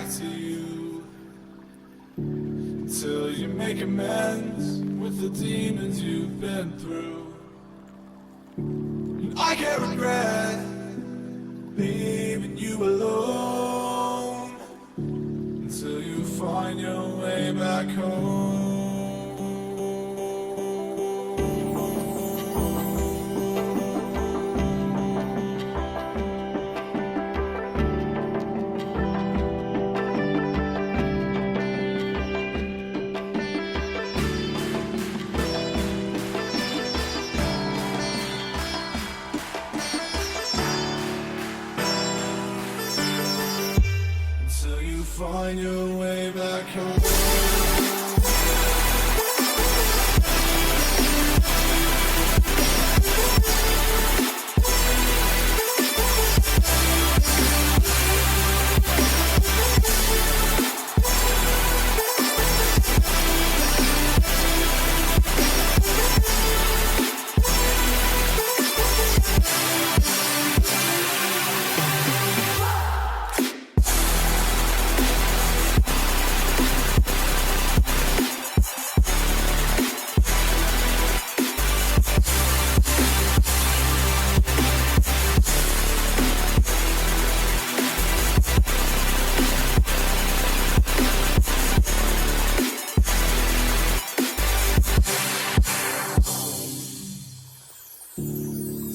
back to you until you make amends with the demons you've been through. And I can't regret leaving you alone until you find your way back home. Find your way back home.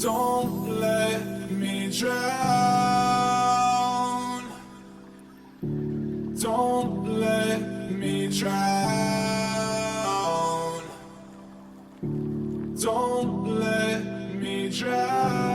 Don't let me drown. Don't let me drown. Don't let me drown.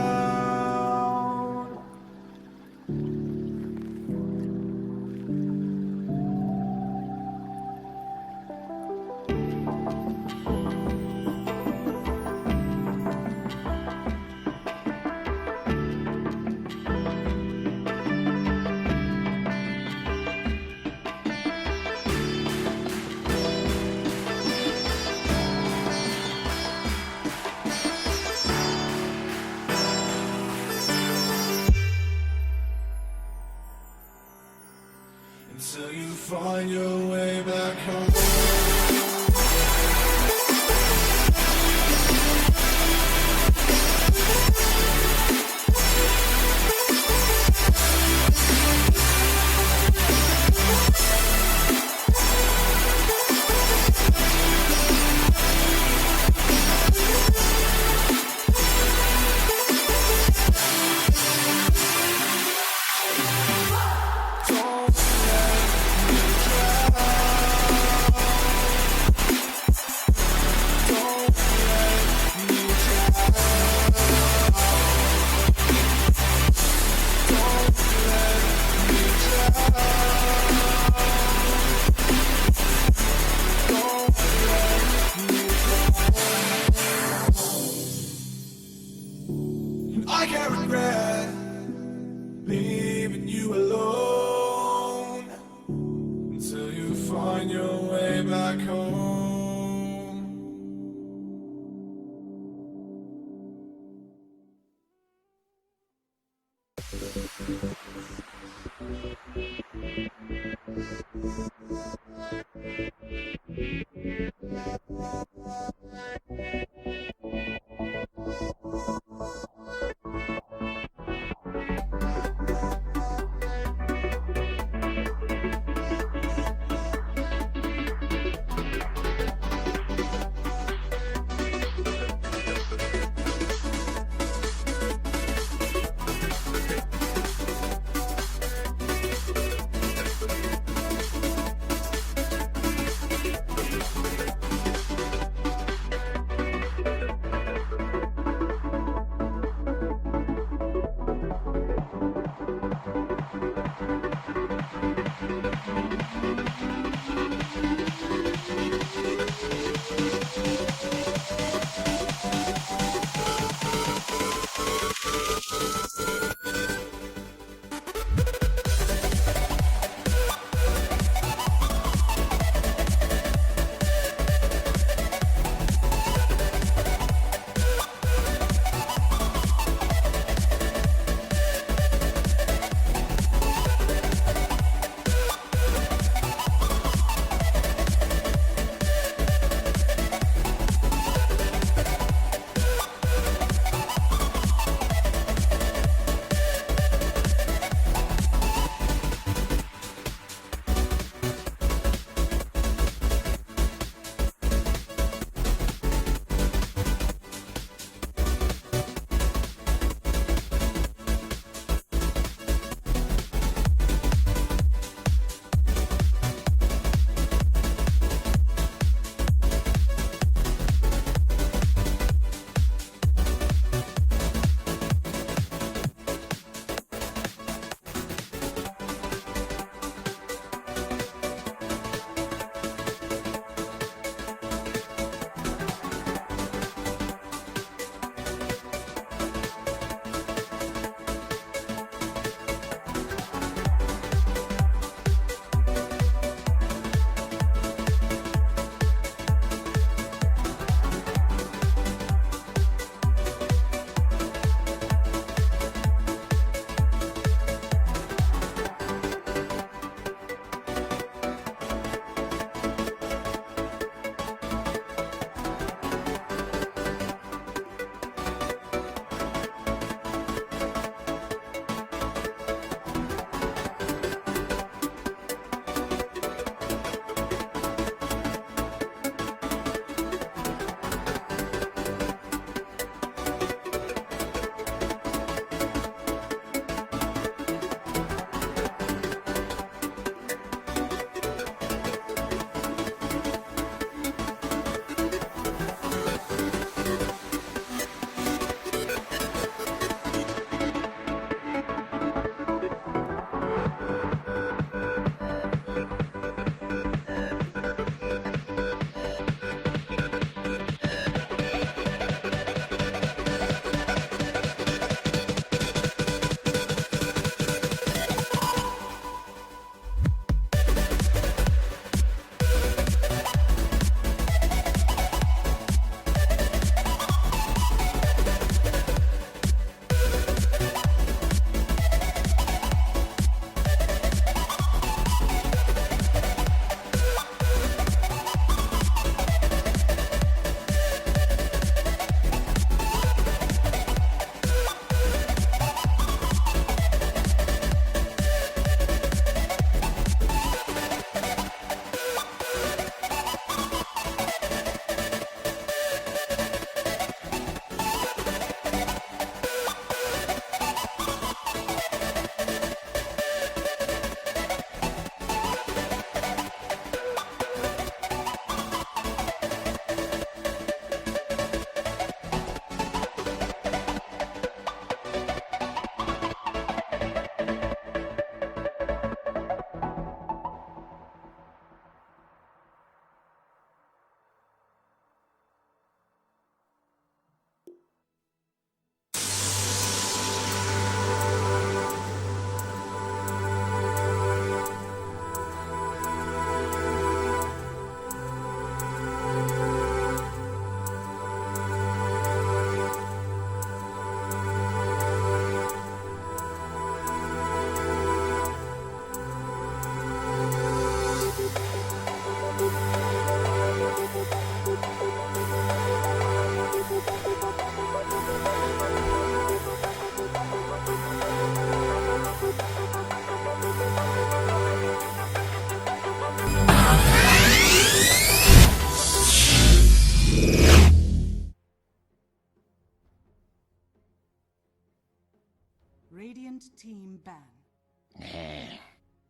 team ban.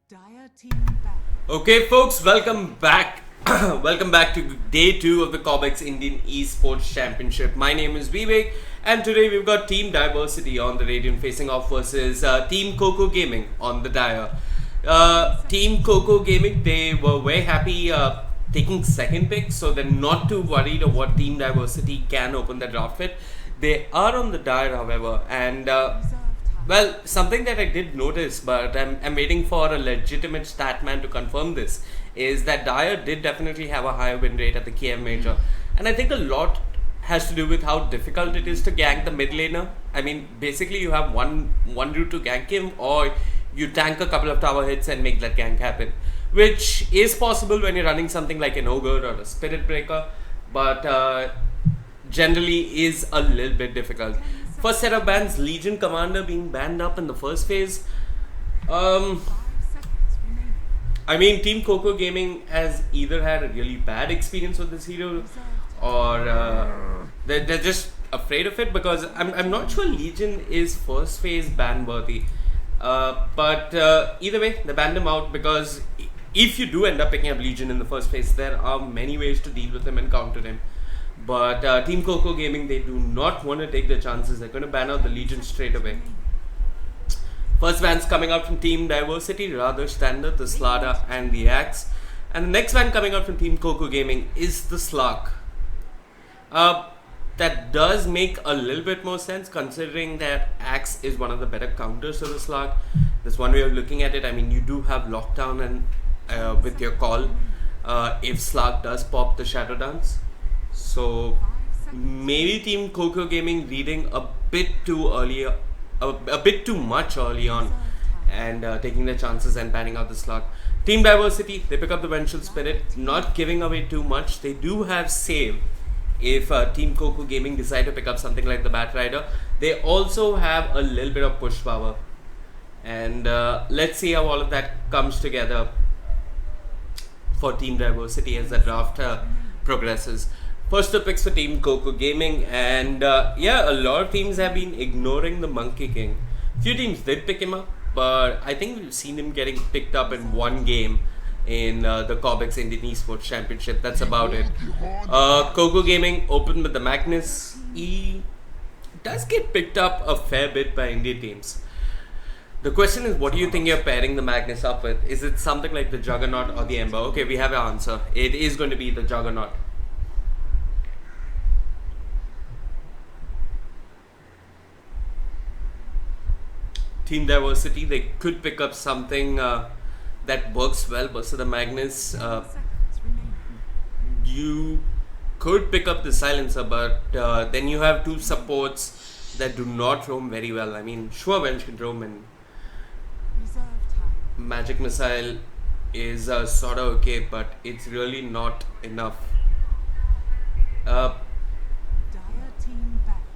Dire team ban. Okay, folks, welcome back. Welcome back to day 2 of the Cobx Indian Esports Championship. My name is Vivek, and today we've got Team Diversity on the Radiant facing off versus Team Coco Gaming on the Dire. Team Coco Gaming, they were very happy taking second pick, so they're not too worried of what Team Diversity can open the draft with. They are on the Dire, however, and well, something that I did notice, but I'm waiting for a legitimate stat man to confirm this, is that Dire did definitely have a higher win rate at the KM Major. And I think a lot has to do with how difficult it is to gank the mid laner. I mean, basically you have one route to gank him, or you tank a couple of tower hits and make that gank happen. Which is possible when you're running something like an Ogre or a Spirit Breaker, but generally is a little bit difficult. First set of bans, Legion Commander being banned up in the first phase. I mean, Team Coco Gaming has either had a really bad experience with this hero, or they're just afraid of it, because I'm not sure Legion is first phase ban worthy. But either way, they banned him out, because if you do end up picking up Legion in the first phase, there are many ways to deal with him and counter him. But Team Coco Gaming, they do not want to take their chances. They're going to ban out the Legion straight away. First bans coming out from Team Diversity, rather standard, the Slada and the Axe. And the next ban coming out from Team Coco Gaming is the Slark. That does make a little bit more sense, considering that Axe is one of the better counters to the Slark. There's one way of looking at it. I mean, you do have lockdown and with your call if Slark does pop the Shadow Dance. So maybe Team Coco Gaming reading a bit too early, a bit too much early on, and taking their chances and banning out the Slug. Team Diversity, they pick up the Vengeful Spirit, not giving away too much. They do have save if Team Coco Gaming decide to pick up something like the Bat Rider. They also have a little bit of push power, and let's see how all of that comes together for Team Diversity as the draft progresses. First two picks for Team Coco Gaming, and yeah, a lot of teams have been ignoring the Monkey King. Few teams did pick him up, but I think we've seen him getting picked up in one game in the Cobx Indian Esports Championship. That's about it. Coco Gaming opened with the Magnus. He does get picked up a fair bit by Indian teams. The question is, what do you think you're pairing the Magnus up with? Is it something like the Juggernaut or the Ember? Okay, we have an answer. It is going to be the Juggernaut. Team Diversity, they could pick up something that works well versus the Magnus. You could pick up the Silencer, but then you have two supports that do not roam very well. I mean, sure, Venge can roam, and Magic Missile is sort of okay, but it's really not enough.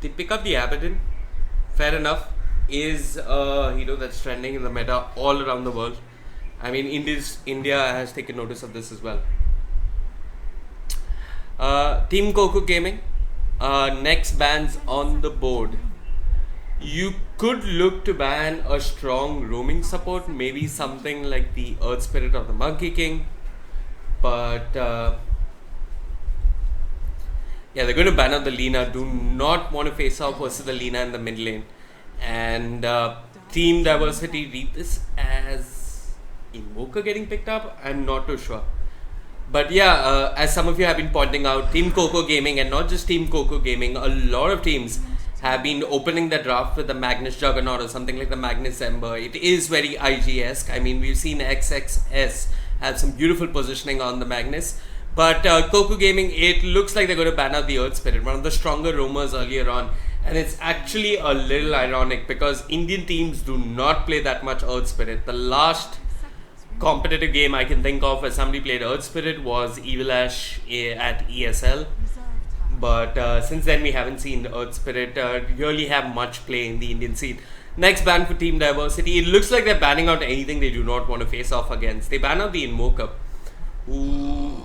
They pick up the Abaddon, fair enough. Is a hero that's trending in the meta all around the world. I mean, India has taken notice of this as well. Team Coco Gaming, next bans on the board. You could look to ban a strong roaming support, maybe something like the Earth Spirit or the Monkey King, but yeah, they're going to ban out the Lina. Do not want to face off versus the Lina in the mid lane. And Team Diversity read this as Invoker getting picked up. I'm not too sure, but yeah, as some of you have been pointing out, Team Coco Gaming, and not just Team Coco Gaming, a lot of teams have been opening the draft with the Magnus Juggernaut or something like the Magnus Ember. It is very IG-esque. I mean, we've seen XXS have some beautiful positioning on the Magnus, but Coco Gaming, it looks like they're going to ban out the Earth Spirit, one of the stronger roamers earlier on. And it's actually a little ironic, because Indian teams do not play that much Earth Spirit. The last competitive game I can think of where somebody played Earth Spirit was Evil Ash at ESL. But since then we haven't seen Earth Spirit really have much play in the Indian scene. Next ban for Team Diversity. It looks like they're banning out anything they do not want to face off against. They ban out the Invoker, who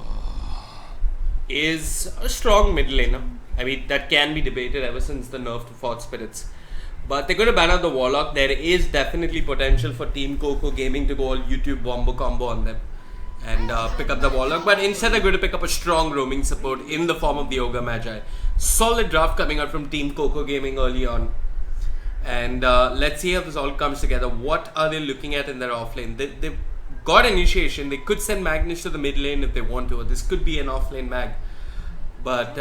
is a strong mid laner. I mean, that can be debated ever since the nerf to Fort Spirits. But they're going to ban out the Warlock. There is definitely potential for Team Coco Gaming to go all YouTube Wombo combo on them and pick up the Warlock. But instead they're going to pick up a strong roaming support in the form of the Ogre Magi. Solid draft coming out from Team Coco Gaming early on. And let's see how this all comes together. What are they looking at in their offlane? They've got initiation. They could send Magnus to the mid lane if they want to. Or this could be an offlane mag. But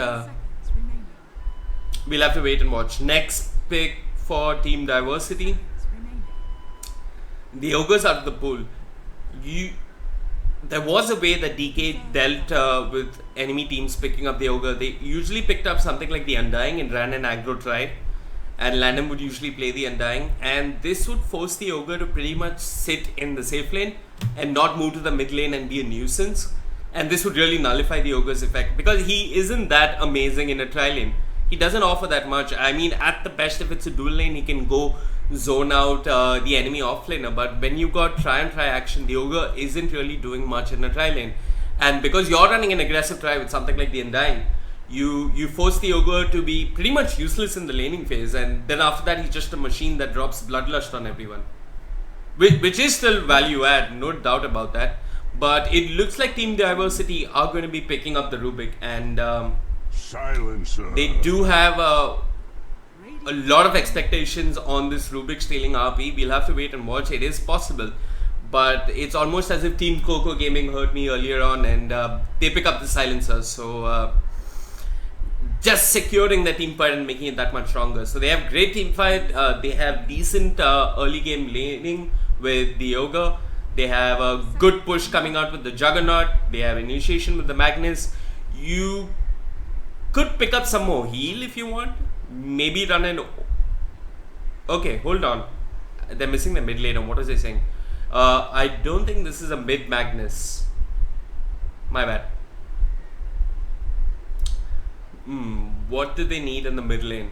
we'll have to wait and watch. Next pick for Team Diversity. The Ogres out of the pool. There was a way that DK dealt with enemy teams picking up the Ogre. They usually picked up something like the Undying and ran an aggro try. And Landon would usually play the Undying. And this would force the Ogre to pretty much sit in the safe lane and not move to the mid lane and be a nuisance. And this would really nullify the Ogre's effect because he isn't that amazing in a tri lane. He doesn't offer that much. I mean, at the best, if it's a dual lane, he can go zone out the enemy offlaner. But when you got try and try action, the Ogre isn't really doing much in a tri lane. And because you're running an aggressive try with something like the Undying, you force the Ogre to be pretty much useless in the laning phase. And then after that, he's just a machine that drops Bloodlust on everyone. Which is still value add, no doubt about that. But it looks like Team Diversity are going to be picking up the Rubik. And they do have a lot of expectations on this Rubik stealing RP. We'll have to wait and watch. It is possible, but it's almost as if Team Coco Gaming heard me earlier on and they pick up the silencers. So just securing the team fight and making it that much stronger. So they have great team fight. They have decent early game laning with the Ogre. They have a good push coming out with the Juggernaut. They have initiation with the Magnus. You could pick up some more heal if you want. Maybe run an... Okay, hold on. They're missing the mid laner. What was I saying? I don't think this is a mid Magnus. My bad. What do they need in the mid lane?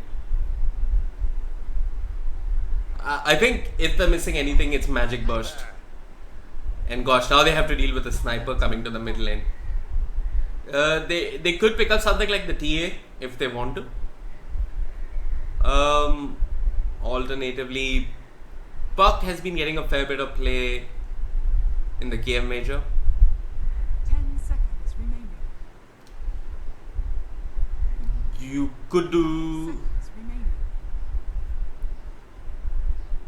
I think if they're missing anything, it's Magic Burst. And gosh, now they have to deal with a sniper coming to the mid lane. They could pick up something like the TA if they want to. Alternatively, Puck has been getting a fair bit of play in the KM Major. 10 seconds remaining. You could do... Seconds remaining.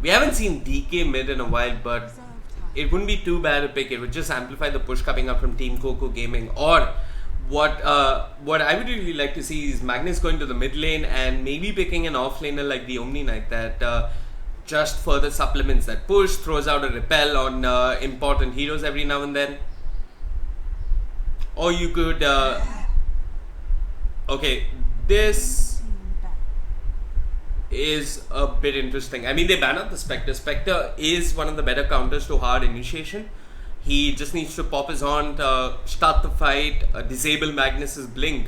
We haven't seen DK mid in a while, but Reserve time. it wouldn't be too bad to pick. It would just amplify the push coming up from Team Coco Gaming. Or what I would really like to see is Magnus going to the mid lane and maybe picking an offlaner like the Omni Knight that just further supplements that push, throws out a repel on important heroes every now and then. Or you could... okay, this Team ban. is a bit interesting. I mean, they ban out the Spectre. Spectre is one of the better counters to hard initiation. He just needs to pop his horn, start the fight, disable Magnus's blink,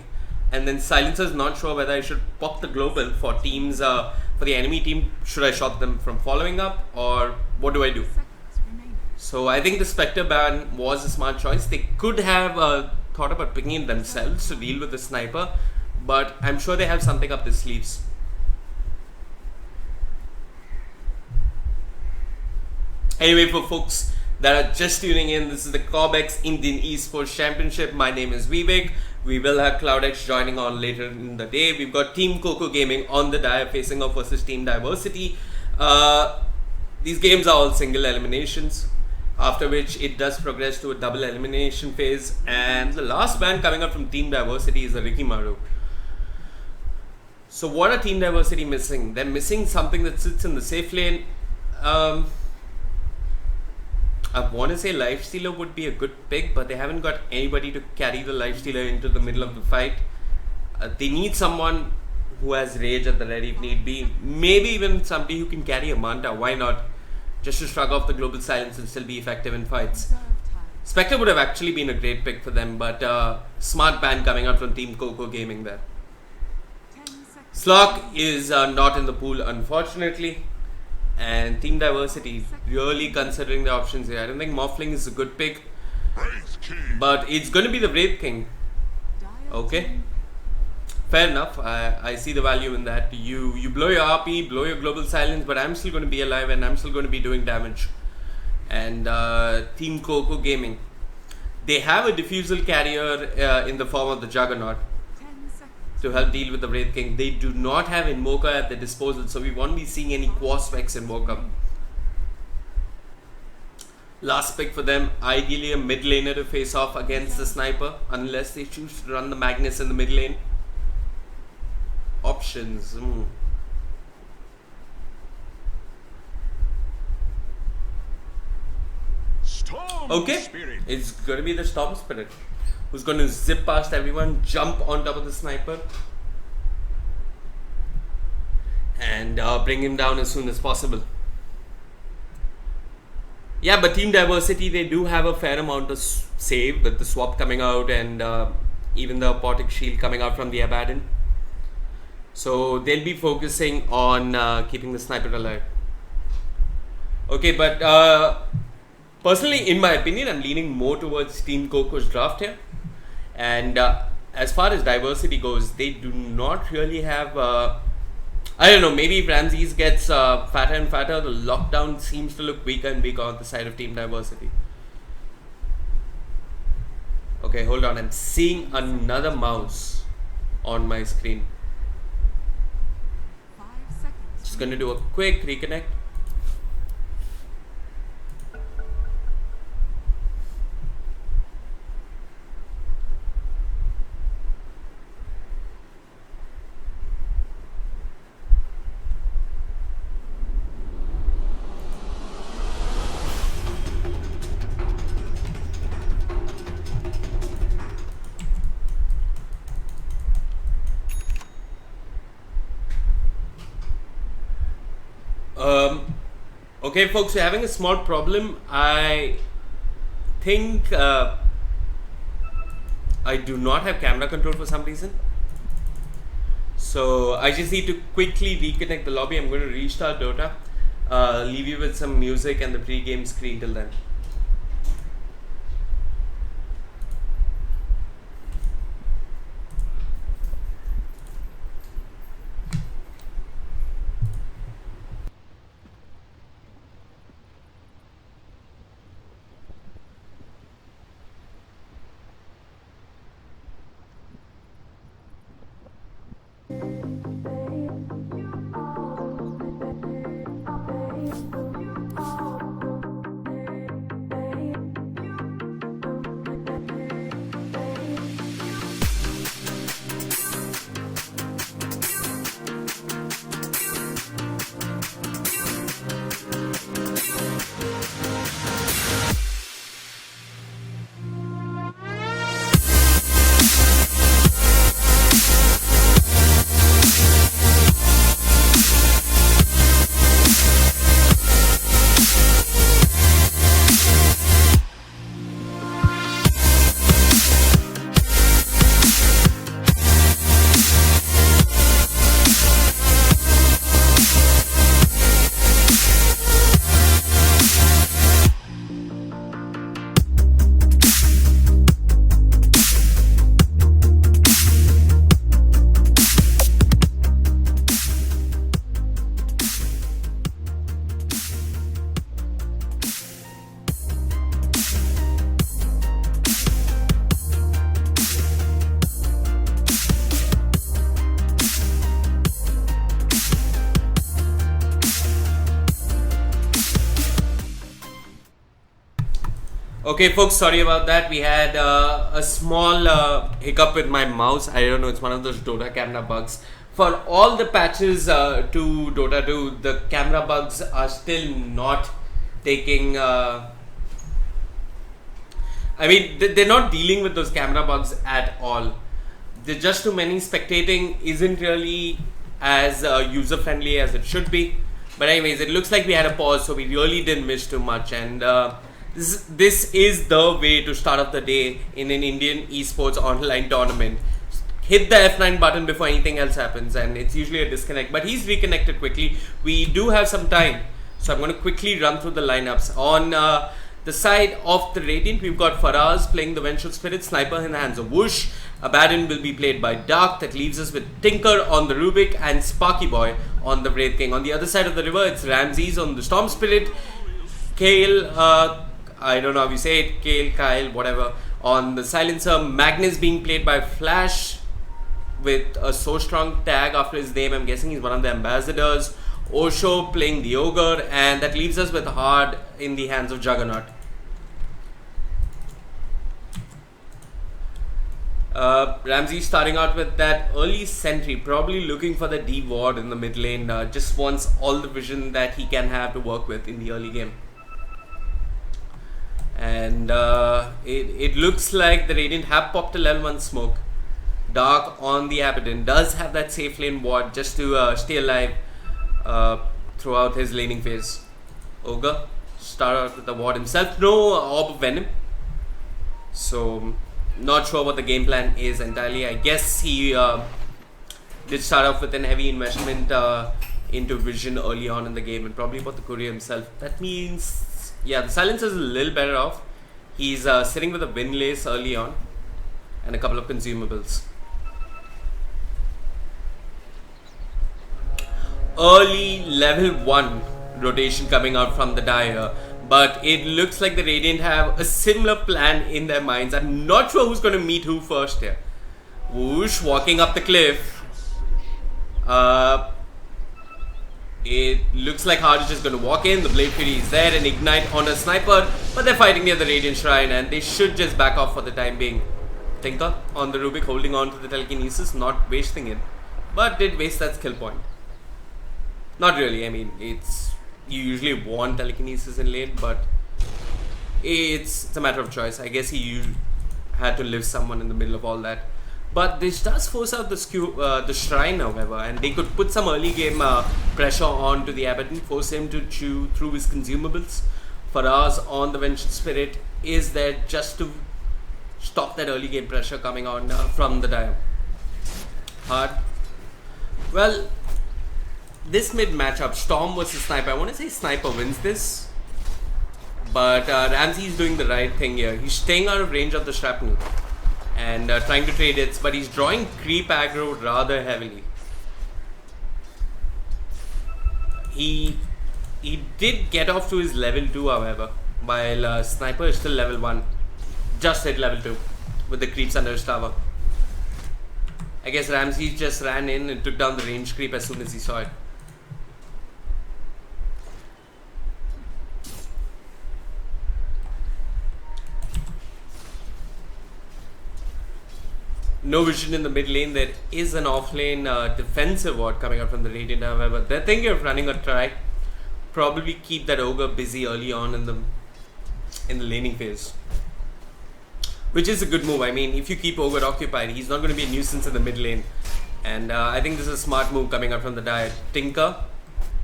and then Silencer's not sure whether I should pop the global for teams, for the enemy team. Should I stop them from following up, or what do I do? Seconds remaining. So I think the Spectre ban was a smart choice. They could have thought about picking it themselves to deal with the sniper, but I'm sure they have something up their sleeves. Anyway, for folks that are just tuning in, this is the Cobx Indian Esports Championship. My name is Vivek. We will have CloudX joining on later in the day. We've got Team Coco Gaming on the dia facing off versus Team Diversity. These games are all single eliminations, after which it does progress to a double elimination phase. And the last ban coming up from Team Diversity is a Rikimaru. So what are Team Diversity missing? They're missing something that sits in the safe lane. I want to say Lifestealer would be a good pick, but they haven't got anybody to carry the Lifestealer into the middle of the fight. They need someone who has rage at the ready if need be. Maybe even somebody who can carry a Manta. Why not? Just to shrug off the global silence and still be effective in fights. Reserve time. Spectre would have actually been a great pick for them, but smart ban coming out from Team Coco Gaming there. 10 seconds. Slock is not in the pool, unfortunately. And Team Diversity really considering the options here. I don't think Morphling is a good pick, but it's going to be the Wraith King. Dire Okay. team fair enough. I see the value in that. You blow your RP, blow your global silence, but I'm still going to be alive and I'm still going to be doing damage. And Team Coco Gaming, they have a diffusal carrier in the form of the Juggernaut 10 seconds. to help deal with the Wraith King. They do not have Invoker at their disposal, so we won't be seeing any Quaspex Invoker. Last pick for them, ideally a mid laner to face off against the Sniper, unless they choose to run the Magnus in the mid lane. Options. Okay, it's going to be the Storm Spirit, who's going to zip past everyone, jump on top of the Sniper, and bring him down as soon as possible. Yeah, but Team Diversity, they do have a fair amount of save with the swap coming out and even the Apotic Shield coming out from the Abaddon. So they'll be focusing on keeping the Sniper alive. Okay, but personally, in my opinion, I'm leaning more towards Team Coco's draft here. And as far as Diversity goes, they do not really have... I don't know, maybe if Ramses gets fatter and fatter, the lockdown seems to look weaker and weaker on the side of Team Diversity. Okay, hold on. I'm seeing another mouse on my screen. 5 seconds. Just going to do a quick reconnect. Okay, folks, we're having a small problem. I think I do not have camera control for some reason. So I just need to quickly reconnect the lobby. I'm going to restart Dota. Leave you with some music and the pre-game screen till then. Okay, folks, sorry about that. We had a small hiccup with my mouse. I don't know, it's one of those Dota camera bugs. For all the patches to Dota2, the camera bugs are still not taking... I mean, they're not dealing with those camera bugs at all. They're just too many. Spectating isn't really as user-friendly as it should be. But anyways, it looks like we had a pause, so we really didn't miss too much. And this is the way to start off the day in an Indian esports online tournament. Hit the F9 button before anything else happens, and it's usually a disconnect. But he's reconnected quickly. We do have some time, so I'm going to quickly run through the lineups. On the side of the Radiant, we've got Faraz playing the Vengeful Spirit, Sniper in the hands of Whoosh. Abaddon will be played by Dark. That leaves us with Tinker on the Rubik and Sparky Boy on the Wraith King. On the other side of the river, it's Ramses on the Storm Spirit. Kale, I don't know how you say it, Kale, Kyle, whatever, on the Silencer. Magnus being played by Flash with a So Strong tag after his name. I'm guessing he's one of the ambassadors. Osho playing the Ogre, and that leaves us with Hard in the hands of Juggernaut. Ramsey starting out with that early sentry, probably looking for the D ward in the mid lane. Just wants all the vision that he can have to work with in the early game. And it looks like the Radiant have popped a level 1 smoke. Dark on the Abaddon does have that safe lane ward just to stay alive throughout his laning phase. Ogre start out with the ward himself. No Orb of Venom. So not sure what the game plan is entirely. I guess he did start off with an heavy investment into vision early on in the game and probably bought the courier himself. That means, yeah, the Silencer is a little better off. He's sitting with a Windlace early on and a couple of consumables. Early level 1 rotation coming out from the Dire. But it looks like the Radiant have a similar plan in their minds. I'm not sure who's going to meet who first here. Whoosh, walking up the cliff. It looks like Hard is just going to walk in. The Blade Fury is there and ignite on a Sniper. But they're fighting near the Radiant Shrine and they should just back off for the time being. Tinker on the Rubik holding on to the Telekinesis, not wasting it. But did waste that skill point. Not really, I mean, you usually want Telekinesis in lane, but it's a matter of choice. I guess he had to live someone in the middle of all that. But this does force out the Shrine, however, and they could put some early game pressure on to the Abaddon, force him to chew through his consumables. Faraz on the Vengeance Spirit is there just to stop that early game pressure coming on from the Dire. Hard. Well, this mid matchup, Storm versus Sniper, I want to say Sniper wins this, but Ramsey is doing the right thing here. He's staying out of range of the Shrapnel and trying to trade hits, but he's drawing creep aggro rather heavily. He did get off to his level 2, however, while Sniper is still level 1, just hit level 2 with the creeps under his tower. I guess Ramsey just ran in and took down the range creep as soon as he saw it. No vision in the mid lane. There is an off lane defensive ward coming out from the Radiant, however. They're thinking of running a try. Probably keep that Ogre busy early on in the laning phase. Which is a good move. I mean, if you keep Ogre occupied, he's not going to be a nuisance in the mid lane. And I think this is a smart move coming out from the Dire. Tinker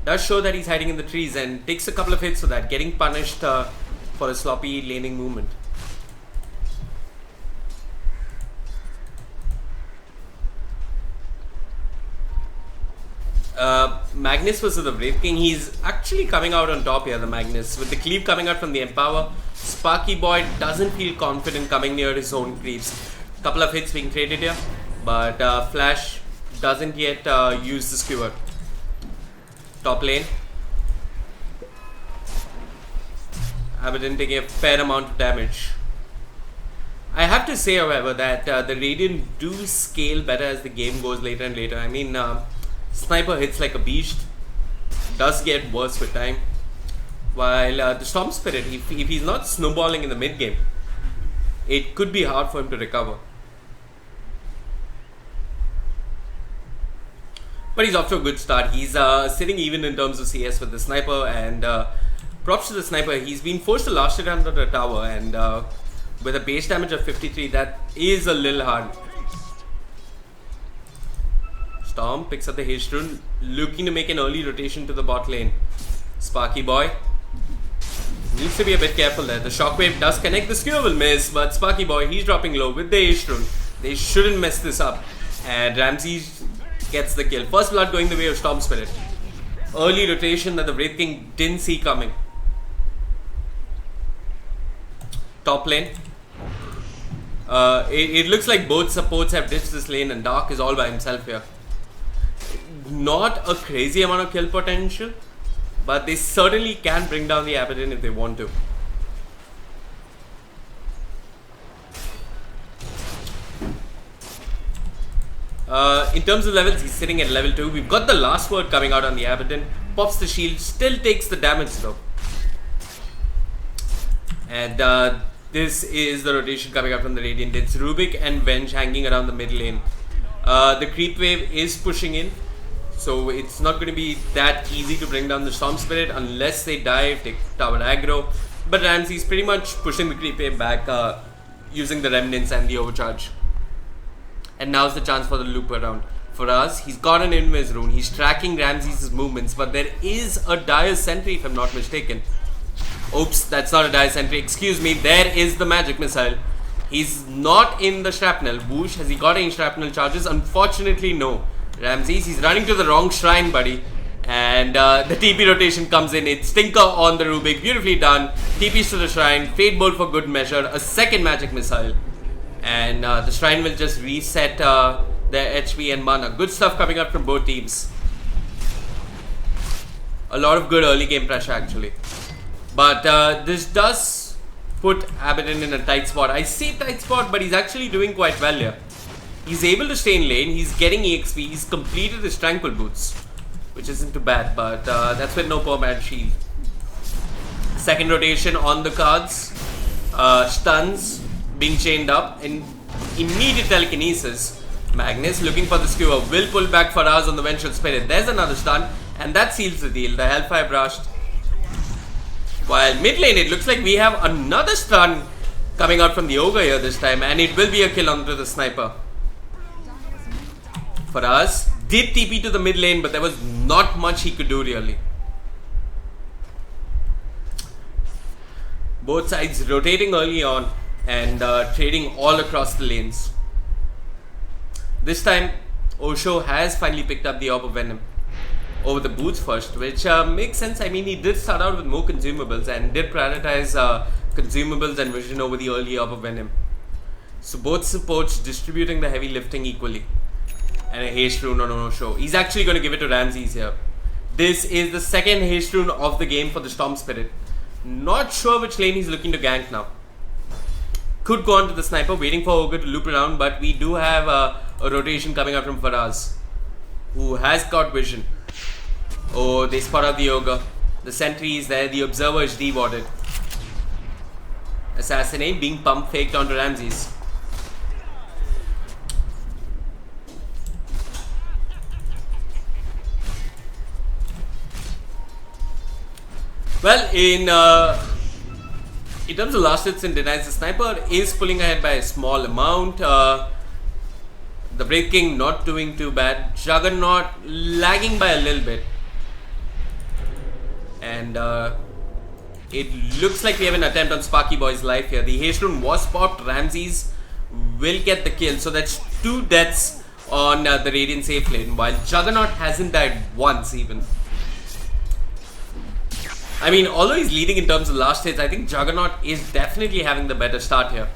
does show that he's hiding in the trees and takes a couple of hits for that, getting punished for a sloppy laning movement. Magnus versus the Wraith King. He's actually coming out on top here, the Magnus, with the cleave coming out from the Empower. Sparky Boy doesn't feel confident coming near his own creeps. Couple of hits being traded here, but Flash doesn't yet use the skewer. Top lane, Abaddon taking a fair amount of damage. I have to say, however, that the Radiant do scale better as the game goes later and later. I mean, Sniper hits like a beast, does get worse with time, while the Storm Spirit, if he's not snowballing in the mid game, it could be hard for him to recover. But he's off to a good start. He's sitting even in terms of CS with the Sniper, and props to the Sniper. He's been forced to last it under the tower, and with a base damage of 53, that is a little hard. Storm picks up the haste rune, looking to make an early rotation to the bot lane. Sparky Boy needs to be a bit careful there. The shockwave does connect, the skewer will miss, but Sparky Boy, he's dropping low with the haste rune. They shouldn't mess this up, and Ramsey gets the kill. First blood going the way of Storm Spirit. Early rotation that the Wraith King didn't see coming. Top lane, It looks like both supports have ditched this lane and Dark is all by himself here. Not a crazy amount of kill potential, but they certainly can bring down the Abaddon if they want to. In terms of levels, he's sitting at level 2. We've got the last word coming out on the Abaddon. Pops the shield, still takes the damage though. And this is the rotation coming out from the Radiant. It's Rubik and Venge hanging around the mid lane. The creep wave is pushing in, so it's not going to be that easy to bring down the Storm Spirit unless they dive, take tower aggro. But Ramsey's pretty much pushing the creep wave back using the remnants and the overcharge. And now's the chance for the loop around. For us, he's got an invis rune. He's tracking Ramsey's movements, but there is a dire sentry if I'm not mistaken. Oops, that's not a dire sentry. Excuse me, there is the magic missile. He's not in the shrapnel. Whoosh, has he got any shrapnel charges? Unfortunately, no. Ramses, he's running to the wrong shrine, buddy. And the TP rotation comes in. It's Stinker on the Rubik. Beautifully done. TPs to the shrine. Fate Bolt for good measure. A second magic missile. And the shrine will just reset their HP and mana. Good stuff coming up from both teams. A lot of good early game pressure actually. But this does put Abaddon in a tight spot. I say tight spot, but he's actually doing quite well here. He's able to stay in lane. He's getting EXP. He's completed his Tranquil Boots, which isn't too bad. But that's with no permanent shield. Second rotation on the cards. Stuns being chained up and immediate telekinesis. Magnus looking for the skewer. Will pull back Faraz on the Vengeful Spirit. There's another stun, and that seals the deal. The Hellfire Burst. While mid lane, it looks like we have another stun coming out from the Ogre here this time, and it will be a kill onto the Sniper. Faraz did TP to the mid lane, but there was not much he could do really. Both sides rotating early on and trading all across the lanes. This time, Osho has finally picked up the Orb of Venom over the boots first, which makes sense. I mean, he did start out with more consumables and did prioritize consumables and vision over the early Orb of Venom. So both supports distributing the heavy lifting equally. And a haste rune on Osho. He's actually going to give it to Ramses here. This is the second haste rune of the game for the Storm Spirit. Not sure which lane he's looking to gank now. Could go on to the Sniper, waiting for Ogre to loop around, but we do have a rotation coming out from Faraz, who has got vision. Oh, they spot out the Ogre. The sentry is there, the Observer is dewarded. Assassinate being pump faked onto Ramses. Well, in terms of last hits and denies, the Sniper is pulling ahead by a small amount. The Brave King not doing too bad. Juggernaut lagging by a little bit. And it looks like we have an attempt on Sparky Boy's life here. The haste rune was popped. Ramses will get the kill. So that's 2 deaths on the Radiant safe lane, while Juggernaut hasn't died once even. I mean, although he's leading in terms of last hits, I think Juggernaut is definitely having the better start here.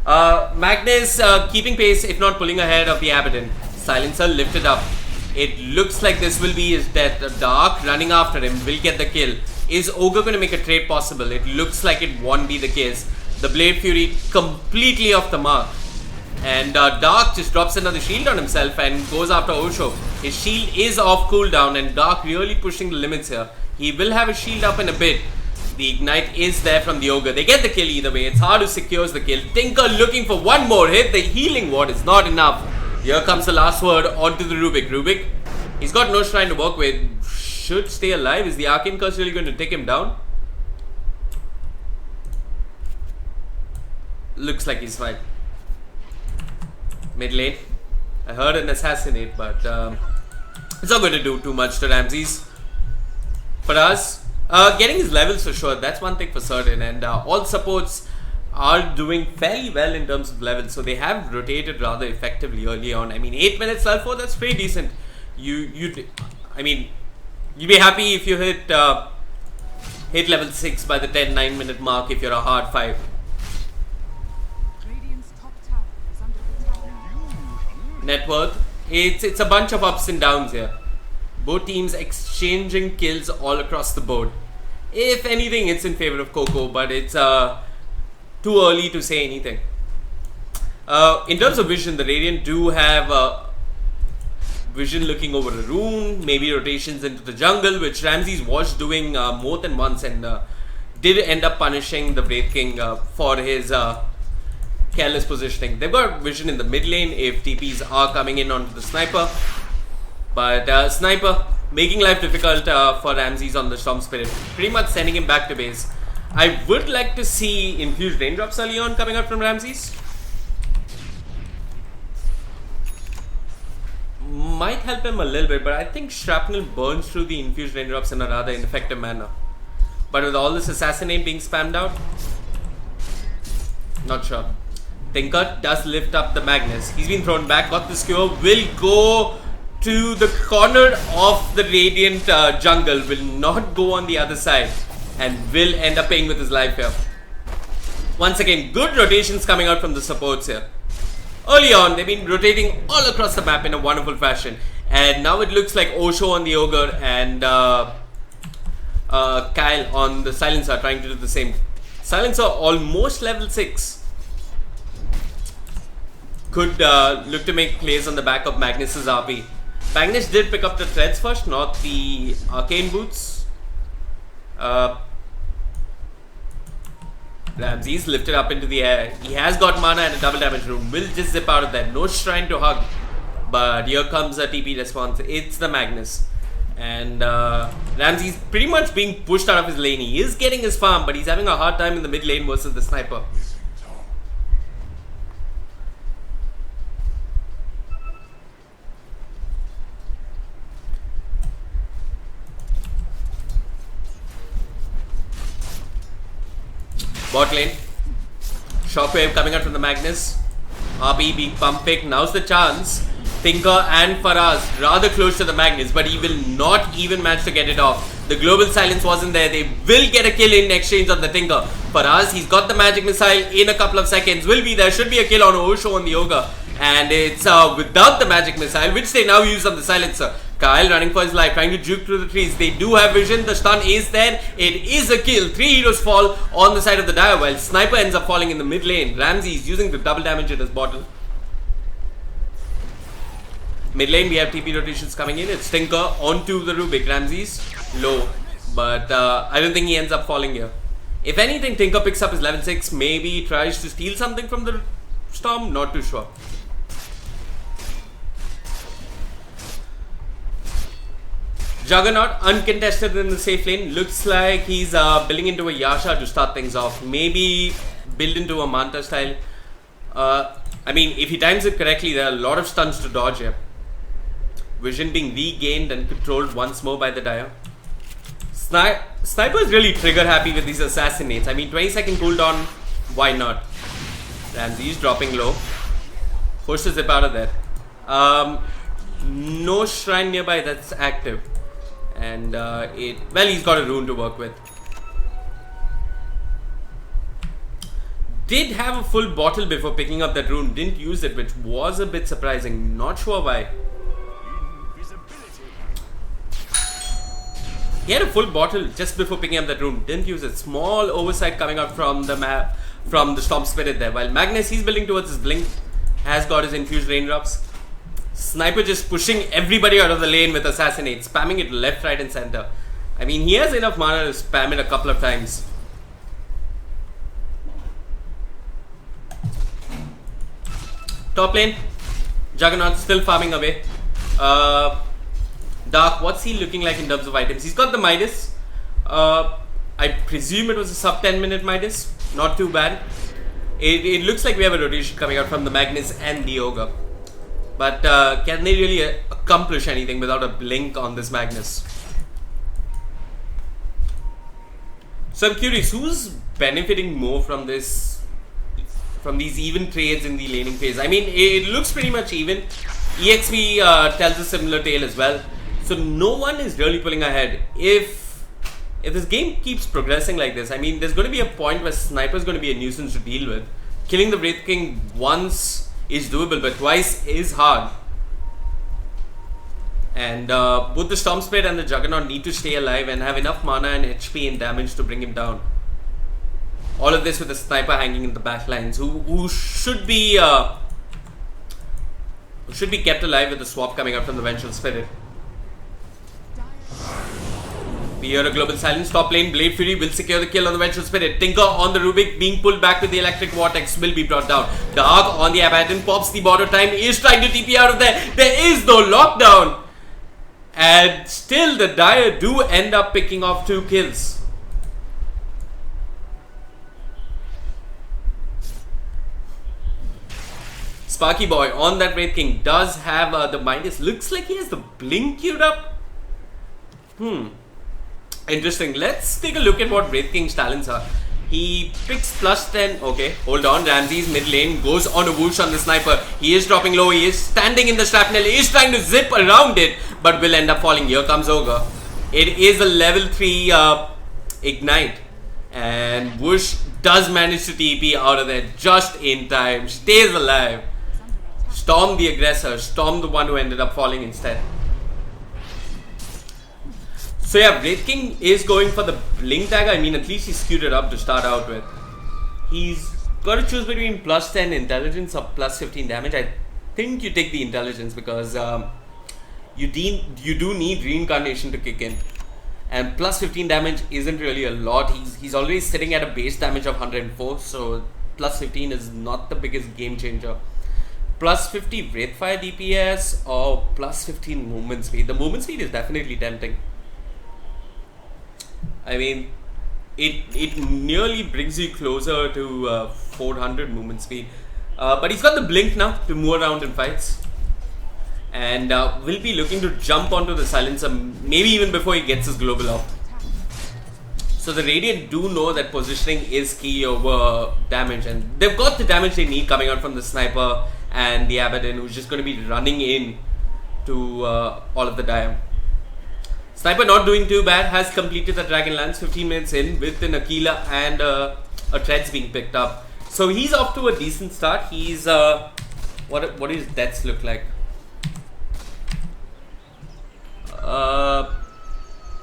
Magnus keeping pace, if not pulling ahead of the Abaddon. Silencer lifted up. It looks like this will be his death. Dark running after him will get the kill. Is Ogre going to make a trade possible? It looks like it won't be the case. The Blade Fury completely off the mark. And Dark just drops another shield on himself and goes after Osho. His shield is off cooldown and Dark really pushing the limits here. He will have a shield up in a bit. The Ignite is there from the Ogre. They get the kill either way. It's hard to secure the kill. Tinker looking for one more hit. The healing ward is not enough. Here comes the last word onto the Rubik. Rubik, he's got no shrine to work with. Should stay alive. Is the Arcane Curse really going to take him down? Looks like he's fine. Mid lane. I heard an assassinate, but it's not going to do too much to Ramses. For us, getting his levels for sure, that's one thing for certain, and all supports are doing fairly well in terms of levels, so they have rotated rather effectively early on. I mean, 8 minutes level 4, that's pretty decent. I mean, you'd be happy if you hit level 6 by the 10-9 minute mark if you're a hard 5. Radiant's top net worth. It's a bunch of ups and downs here. Both teams exchanging kills all across the board. If anything, it's in favor of Coco, but it's too early to say anything. In terms of vision, the Radiant do have vision looking over a rune, maybe rotations into the jungle, which Ramses was doing more than once, and did end up punishing the Wraith King for his careless positioning. They've got vision in the mid lane if TPs are coming in onto the sniper, but sniper making life difficult for Ramses on the Storm Spirit, pretty much sending him back to base. I would like to see infused raindrops early on coming out from Ramses. Might help him a little bit, but I think Shrapnel burns through the infused raindrops in a rather ineffective manner. But with all this assassinate being spammed out, not sure. Tinker does lift up the Magnus. He's been thrown back, got the skewer, will go to the corner of the Radiant jungle, will not go on the other side, and will end up paying with his life here. Once again, good rotations coming out from the supports here. Early on, they've been rotating all across the map in a wonderful fashion, and now it looks like Osho on the Ogre and Kyle on the Silencer are trying to do the same. Silencer almost level 6. Could look to make plays on the back of Magnus's RP. Magnus did pick up the threads first, not the arcane boots. Ramses lifted up into the air. He has got mana and a double damage rune. Will just zip out of there. No shrine to hug. But here comes a TP response. It's the Magnus. And Ramses pretty much being pushed out of his lane. He is getting his farm, but he's having a hard time in the mid lane versus the sniper. Bot lane. Shockwave coming out from the Magnus. RP being pump pick. Now's the chance. Tinker and Faraz rather close to the Magnus, but he will not even manage to get it off. The global silence wasn't there. They will get a kill in exchange on the Tinker. Faraz, he's got the magic missile in a couple of seconds. Will be there. Should be a kill on Osho on the Ogre. And it's without the magic missile, which they now use on the Silencer. Kyle running for his life, trying to juke through the trees. They do have vision. The stun is there. It is a kill. 3 heroes fall on the side of the Dire, while Sniper ends up falling in the mid lane. Ramses using the double damage at his bottle. Mid lane, we have TP rotations coming in. It's Tinker onto the Rubik. Ramses low, but I don't think he ends up falling here. If anything, Tinker picks up his level 6. Maybe tries to steal something from the Storm. Not too sure. Juggernaut uncontested in the safe lane. Looks like he's building into a Yasha to start things off. Maybe build into a Manta style. I mean, if he times it correctly, there are a lot of stuns to dodge here. Vision being regained and controlled once more by the Dire. Sniper is really trigger happy with these assassinates. I mean, 20-second cooldown, why not? Ramses dropping low. Forced to zip out of there. No shrine nearby that's active. And well, he's got a rune to work with. Did have a full bottle before picking up that rune. Didn't use it, which was a bit surprising. Not sure why. He had a full bottle just before picking up that rune. Didn't use it. Small oversight coming out from the map, from the Storm Spirit there. While Magnus, he's building towards his blink. Has got his infused raindrops. Sniper just pushing everybody out of the lane with assassinate. Spamming it left, right and center. I mean, he has enough mana to spam it a couple of times. Top lane. Juggernaut still farming away. Dark, what's he looking like in terms of items? He's got the Midas. I presume it was a sub 10 minute Midas. Not too bad. It looks like we have a rotation coming out from the Magnus and the Ogre. But can they really accomplish anything without a blink on this Magnus? So I'm curious, who's benefiting more from this, from these even trades in the laning phase? I mean, it looks pretty much even. EXP tells a similar tale as well. So no one is really pulling ahead. If this game keeps progressing like this, I mean, there's going to be a point where Sniper is going to be a nuisance to deal with. Killing the Wraith King once is doable, but twice is hard. And both the Storm Spirit and the Juggernaut need to stay alive and have enough mana and HP and damage to bring him down. All of this with the sniper hanging in the back lines, who should be kept alive with the swap coming up from the Vengeful Spirit. We hear a global silence. Top lane, Blade Fury will secure the kill on the Vengeful Spirit. Tinker on the Rubik being pulled back with the Electric Vortex will be brought down. Dark on the Abaddon pops the border time. He is trying to TP out of there. There is no lockdown. And still the Dire do end up picking off 2 kills. Sparky Boy on that Wraith King does have the Midas. Looks like he has the blink queued up. Interesting. Let's take a look at what Wraith King's talents are. He picks +10. Okay, hold on. Ramsey's mid lane goes on a whoosh on the sniper. He is dropping low. He is standing in the shrapnel. He is trying to zip around it, but will end up falling. Here comes Ogre. It is a level 3 ignite. And Whoosh does manage to TP out of there just in time. Stays alive. Storm the aggressor. Storm the one who ended up falling instead. So yeah, Wraith King is going for the Blink Dagger. I mean, at least he skewed it up to start out with. He's got to choose between +10 intelligence or +15 damage. I think you take the intelligence because you do need reincarnation to kick in. And +15 damage isn't really a lot. He's already sitting at a base damage of 104. So +15 is not the biggest game changer. +50 Wraithfire DPS or +15 movement speed. The movement speed is definitely tempting. I mean, it nearly brings you closer to 400 movement speed. But he's got the blink now to move around in fights. And will be looking to jump onto the silencer maybe even before he gets his global up. So the Radiant do know that positioning is key over damage. And they've got the damage they need coming out from the Sniper and the Abaddon, who's just going to be running in to all of the Dire. Sniper not doing too bad, has completed the Dragonlance 15 minutes in with an Aquila and a Treads being picked up. So he's off to a decent start. He's what do his deaths look like?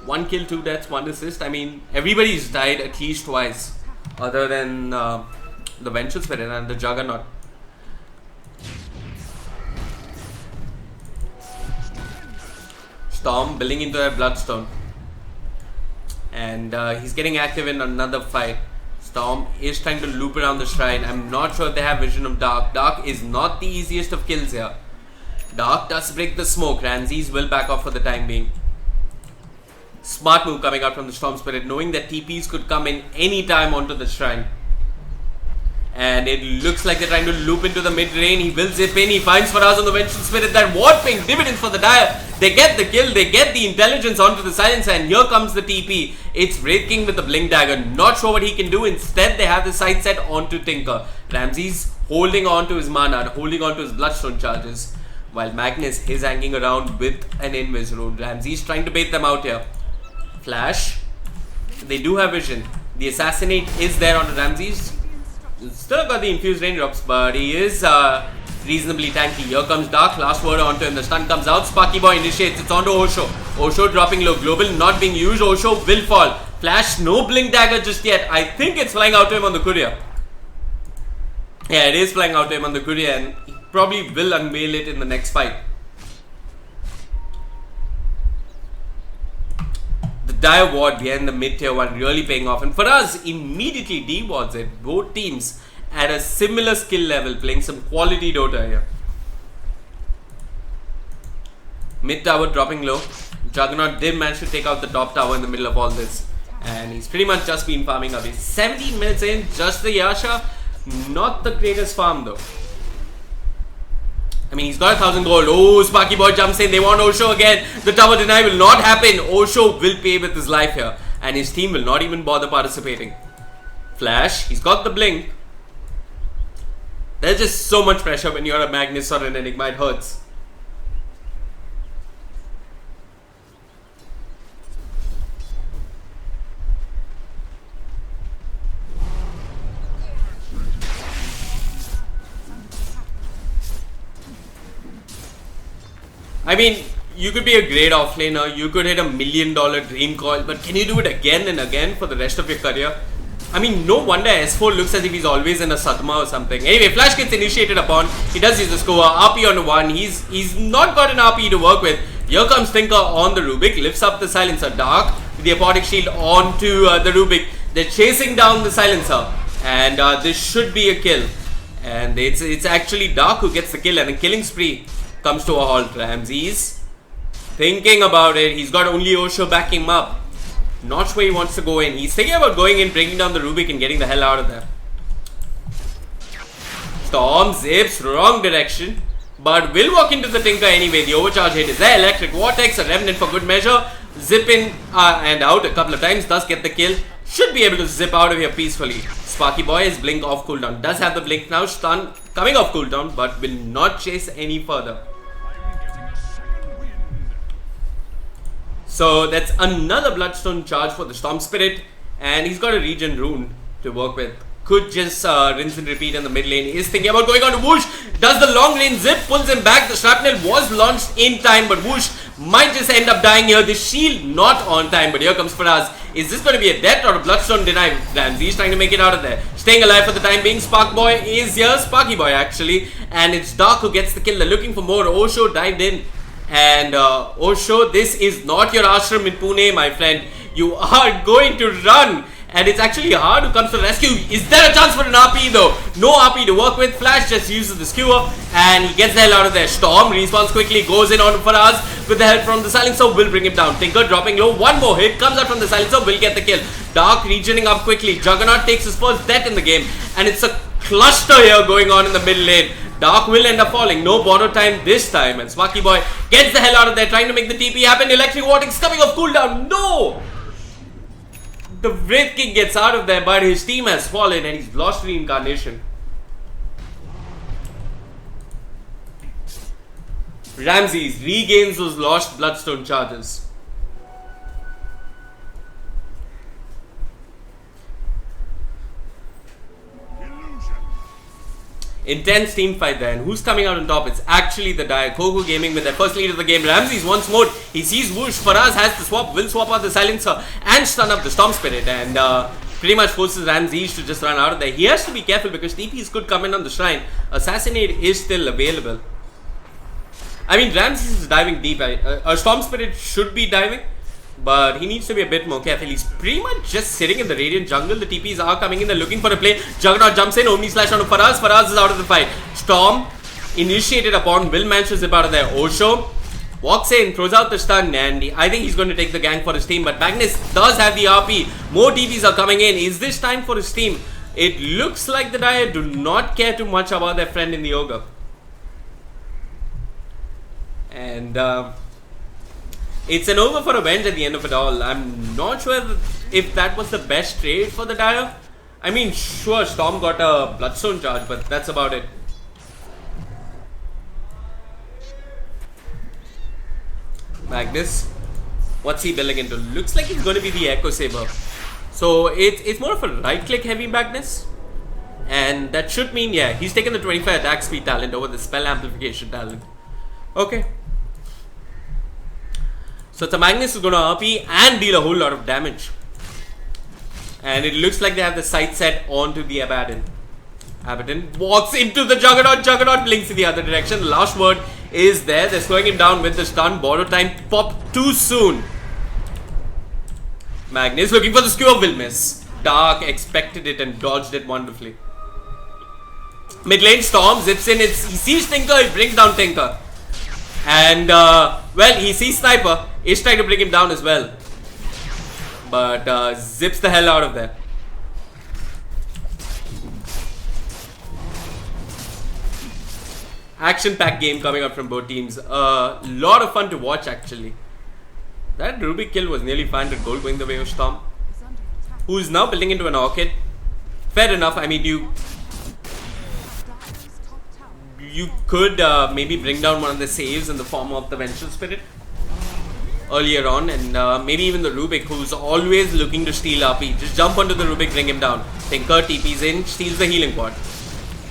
1 kill, 2 deaths, 1 assist. I mean, everybody's died at least twice, other than the Vengeful Spirit and the Juggernaut. Storm building into that Bloodstone, and he's getting active in another fight. Storm is trying to loop around the shrine. I'm not sure if they have vision of Dark. Dark is not the easiest of kills here. Dark does break the smoke. Ramses will back off for the time being. Smart move coming out from the Storm Spirit, knowing that TPs could come in any time onto the shrine. And it looks like they're trying to loop into the mid lane. He will zip in. He finds Faraz on the Vengeful Spirit. That ward ping dividends for the Dire. They get the kill. They get the intelligence onto the silence. And here comes the TP. It's Wraith King with the Blink Dagger. Not sure what he can do. Instead, they have the sight set onto Tinker. Ramses holding on to his mana, holding on to his Bloodstone charges. While Magnus is hanging around with an Invis Rune. Ramses trying to bait them out here. Flash. They do have vision. The Assassinate is there on Ramses. Still got the infused raindrops, but he is reasonably tanky. Here comes Dark, last word onto him. The stun comes out. Sparky Boy initiates. It's onto Osho. Osho dropping low. Global not being used. Osho will fall. Flash, no Blink Dagger just yet. I think it's flying out to him on the courier. Yeah, it is flying out to him on the courier, and he probably will unveil it in the next fight. The Dire ward behind the mid tier 1 really paying off, and for us immediately dewards it. Both teams at a similar skill level, playing some quality Dota here. Mid tower dropping low. Juggernaut did manage to take out the top tower in the middle of all this, and he's pretty much just been farming away. 17 minutes in, just the Yasha. Not the greatest farm though. I mean, he's got 1,000 gold. Oh, Sparky Boy jumps in. They want Osho again. The tower deny will not happen. Osho will pay with his life here, and his team will not even bother participating. Flash, he's got the blink. There's just so much pressure when you're a Magnus or an Enigma. It hurts. I mean, you could be a great offlaner, you could hit $1 million dream coil, but can you do it again and again for the rest of your career? I mean, no wonder S4 looks as if he's always in a Satma or something. Anyway, Flash gets initiated upon. He does use the score. RP on 1. He's not got an RP to work with. Here comes Thinker on the Rubik. Lifts up the silencer. Dark with the apodic shield onto the Rubik. They're chasing down the silencer. And this should be a kill. And it's actually Dark who gets the kill. And the killing spree comes to a halt. Ramses thinking about it. He's got only Osho backing him up. Not sure he wants to go in. He's thinking about going in, breaking down the Rubik and getting the hell out of there. Storm zips wrong direction, but will walk into the Tinker anyway. The overcharge hit is there. Electric Vortex, a Remnant for good measure. Zip in and out a couple of times. Does get the kill. Should be able to zip out of here peacefully. Sparky Boy is blink off cooldown. Does have the blink now. Stun coming off cooldown, but will not chase any further. So that's another Bloodstone charge for the Storm Spirit, and he's got a regen rune to work with. Could just rinse and repeat in the mid lane. Is thinking about going on to Whoosh. Does the long lane zip, pulls him back. The shrapnel was launched in time, but Whoosh might just end up dying here. The shield not on time, but here comes Faraz. Is this going to be a death or a Bloodstone denied? Ramsey is trying to make it out of there. Staying alive for the time being. Spark Boy is here. Sparky Boy actually, and it's Dark who gets the kill. They're looking for more. Osho dived in. And Osho, this is not your ashram in Pune, my friend. You are going to run. And it's actually hard who comes to the rescue. Is there a chance for an RP though? No RP to work with. Flash just uses the skewer and he gets the hell out of there. Storm respawns quickly, goes in on Faraz with the help from the silencer, will bring him down. Tinker dropping low. One more hit comes out from the silencer, will get the kill. Dark regening up quickly. Juggernaut takes his first death in the game. And it's a cluster here going on in the middle lane. Dark will end up falling. No borrow time this time. And Sparky Boy gets the hell out of there, trying to make the TP happen. Electric Vortex coming off cooldown. No! The Wraith King gets out of there, but his team has fallen and he's lost reincarnation. Ramses regains those lost Bloodstone charges. Intense team fight there, and who's coming out on top? It's actually the Dire. Koku Gaming with their first lead of the game. Ramses once more. He sees Whoosh. Faraz has the swap, will swap out the silencer and stun up the Storm Spirit, and pretty much forces Ramses to just run out of there. He has to be careful because TPs could come in on the shrine. Assassinate is still available. I mean, Ramses is diving deep. A Storm Spirit should be diving, but he needs to be a bit more careful. He's pretty much just sitting in the Radiant jungle. The TPs are coming in. They're looking for a play. Juggernaut jumps in. Omni slash onto Faraz. Faraz is out of the fight. Storm initiated upon. Will manage to zip out of there. Osho walks in, throws out the stun, and I think he's going to take the gank for his team. But Magnus does have the RP. More TPs are coming in. Is this time for his team? It looks like the Dire do not care too much about their friend in the Ogre. And it's an over for revenge at the end of it all. I'm not sure if that was the best trade for the Dire. I mean, sure, Storm got a Bloodstone charge, but that's about it. Magnus, what's he building into? Looks like it's going to be the Echo Saber. So it's more of a right-click heavy Magnus. And that should mean, yeah, he's taken the 25 attack speed talent over the spell amplification talent. Okay. So the Magnus is going to RP and deal a whole lot of damage. And it looks like they have the sight set onto the Abaddon. Abaddon walks into the Juggernaut. Juggernaut blinks in the other direction. The last word is there. They're slowing him down with the stun. Borrow time popped too soon. Magnus looking for the skewer, will miss. Dark expected it and dodged it wonderfully. Mid lane Storm zips in. He sees Tinker, he brings down Tinker. And well, he sees Sniper. He's trying to bring him down as well. But zips the hell out of there. Action-packed game coming out from both teams. A lot of fun to watch actually. That Rubik kill was nearly 500 gold going the way of Storm. Who is now building into an Orchid. Fair enough. I mean, you could maybe bring down one of the saves in the form of the Vengeful Spirit earlier on, and maybe even the Rubik, who's always looking to steal RP. Just jump onto the Rubik, bring him down. Tinker TP's in, steals the healing quad.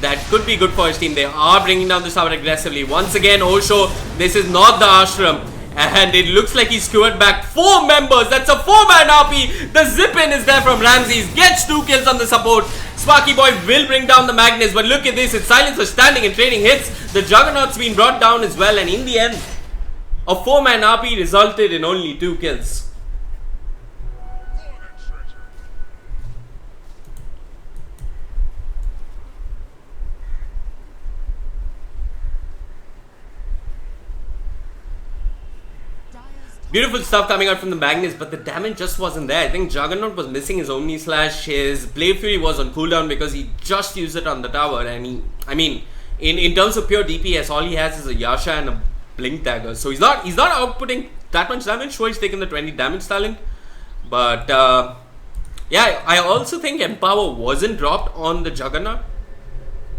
That could be good for his team. They are bringing down the tower aggressively. Once again, Osho, this is not the ashram. And it looks like he's skewered back 4 members. That's a 4-man RP. The zip-in is there from Ramses. Gets 2 kills on the support. Sparky Boy will bring down the Magnus. But look at this. It's Silencer standing and trading hits. The Juggernaut's been brought down as well. And in the end, a 4-man RP resulted in only 2 kills. Beautiful stuff coming out from the Magnus, but the damage just wasn't there. I think Juggernaut was missing his Omni Slash. His Blade Fury was on cooldown because he just used it on the tower. And in terms of pure DPS, all he has is a Yasha and a Blink Dagger. So he's not outputting that much damage. Sure, he's taken the 20 damage talent. But yeah, I also think Empower wasn't dropped on the Juggernaut.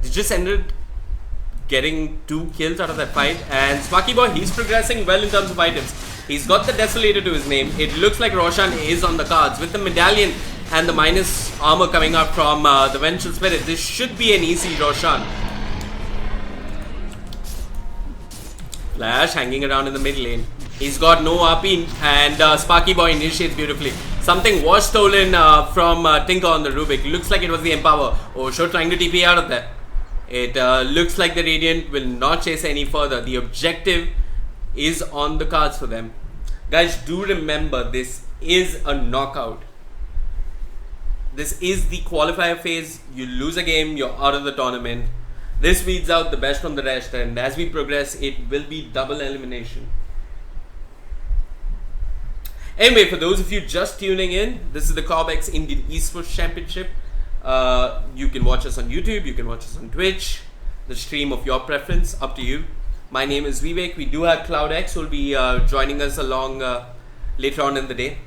They just ended getting 2 kills out of that fight. And Sparky Boy, he's progressing well in terms of items. He's got the Desolator to his name. It looks like Roshan is on the cards. With the medallion and the minus armor coming up from the Vengeful Spirit, this should be an easy Roshan. Flash hanging around in the mid lane. He's got no RP and Sparky Boy initiates beautifully. Something was stolen from Tinker on the Rubik. Looks like it was the Empower. Osho trying to TP out of there. It looks like the Radiant will not chase any further. The objective is on the cards for them. Guys, do remember, this is a knockout. This is the qualifier phase. You lose a game, you're out of the tournament. This weeds out the best from the rest, and as we progress, it will be double elimination. Anyway, for those of you just tuning in, this is the Cobx Indian Esports Championship. You can watch us on YouTube, you can watch us on Twitch, the stream of your preference, up to you. My name is Vivek. We do have CloudX who will be joining us along later on in the day.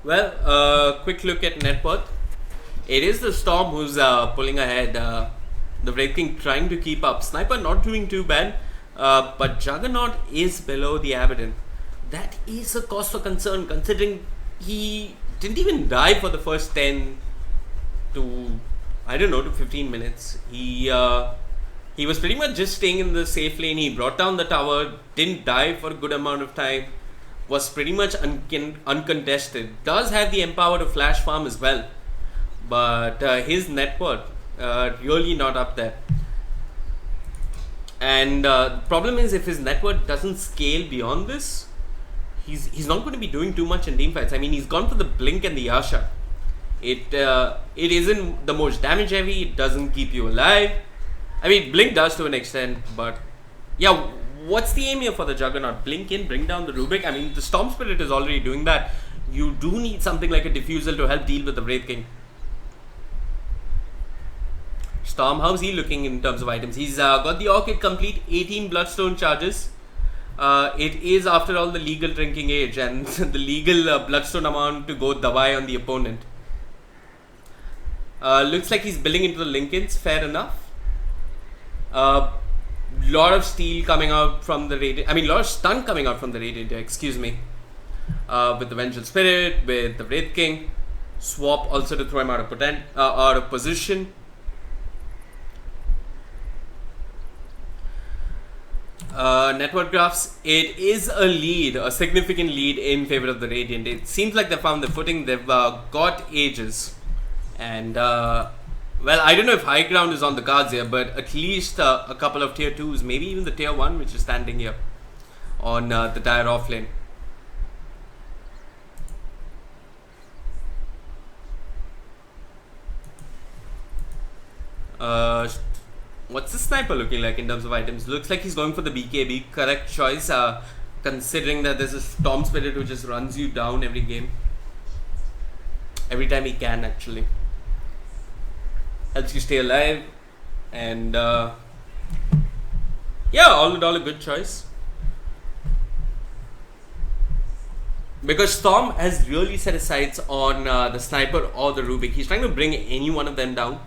Well, quick look at net worth. It is the Storm who's pulling ahead. The Wraith King trying to keep up. Sniper not doing too bad. But Juggernaut is below the Abaddon. That is a cause for concern, considering he didn't even die for the first 10 to, I don't know, to 15 minutes. He was pretty much just staying in the safe lane. He brought down the tower, didn't die for a good amount of time, was pretty much uncontested. Does have the Empower to flash farm as well, but his net worth really not up there. And the problem is, if his net worth doesn't scale beyond this, he's not going to be doing too much in team fights. I mean, he's gone for the Blink and the Yasha. It isn't the most damage heavy. It doesn't keep you alive. I mean, Blink does to an extent, but yeah, what's the aim here for the Juggernaut? Blink in, bring down the Rubik. I mean, the Storm Spirit is already doing that. You do need something like a Diffusal to help deal with the Wraith King. Storm, how's he looking in terms of items? He's got the Orchid complete, 18 Bloodstone charges. It is, after all, the legal drinking age and the legal Bloodstone amount to go Dawai on the opponent. Looks like he's building into the Lincolns, fair enough. Lot of steel coming out from the Radiant. I mean, lot of stun coming out from the Radiant, excuse me. With the Vengeful Spirit, with the Wraith King. Swap also to throw him out of position. Network graphs, it is a lead, a significant lead in favor of the Radiant. It seems like they found the footing. They've got ages, and well, I don't know if high ground is on the cards here, but at least a couple of tier 2s, maybe even the tier 1 which is standing here on the dire off lane. What's the Sniper looking like in terms of items? Looks like he's going for the BKB. Correct choice, considering that there's a Storm Spirit who just runs you down every game. Every time he can, actually. Helps you stay alive. And yeah, all in all, a good choice. Because Storm has really set his sights on the Sniper or the Rubik. He's trying to bring any one of them down.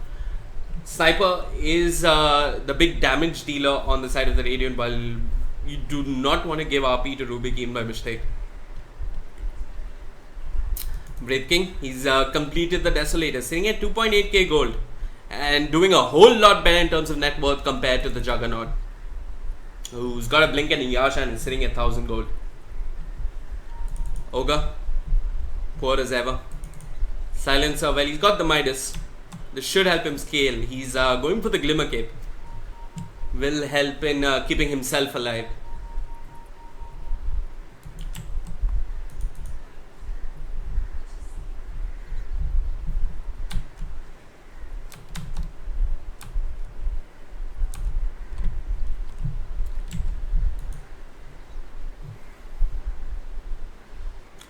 Sniper is the big damage dealer on the side of the Radiant, while you do not want to give RP to Rubik even by mistake. Wraith King, he's completed the Desolator, sitting at 2.8k gold and doing a whole lot better in terms of net worth compared to the Juggernaut, who's got a Blink and a Yasha and is sitting at 1000 gold. Ogre, poor as ever. Silencer, well, he's got the Midas. This should help him scale. He's going for the Glimmer Cape. Will help in keeping himself alive.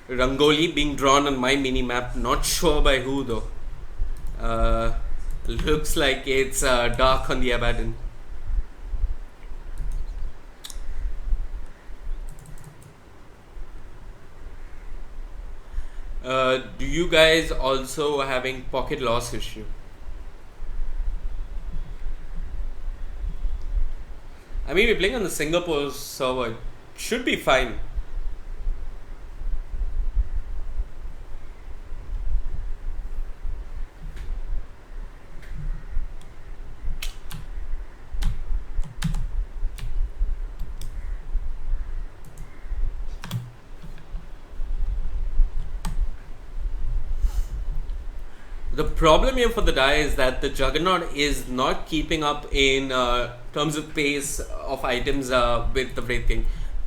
Rangoli being drawn on my mini map, not sure by who though. Looks like it's dark on the Abaddon. Do you guys also having pocket loss issue? I mean, we're playing on the Singapore server. It should be fine. The problem here for the die is that the Juggernaut is not keeping up in terms of pace of items with the Wraith King.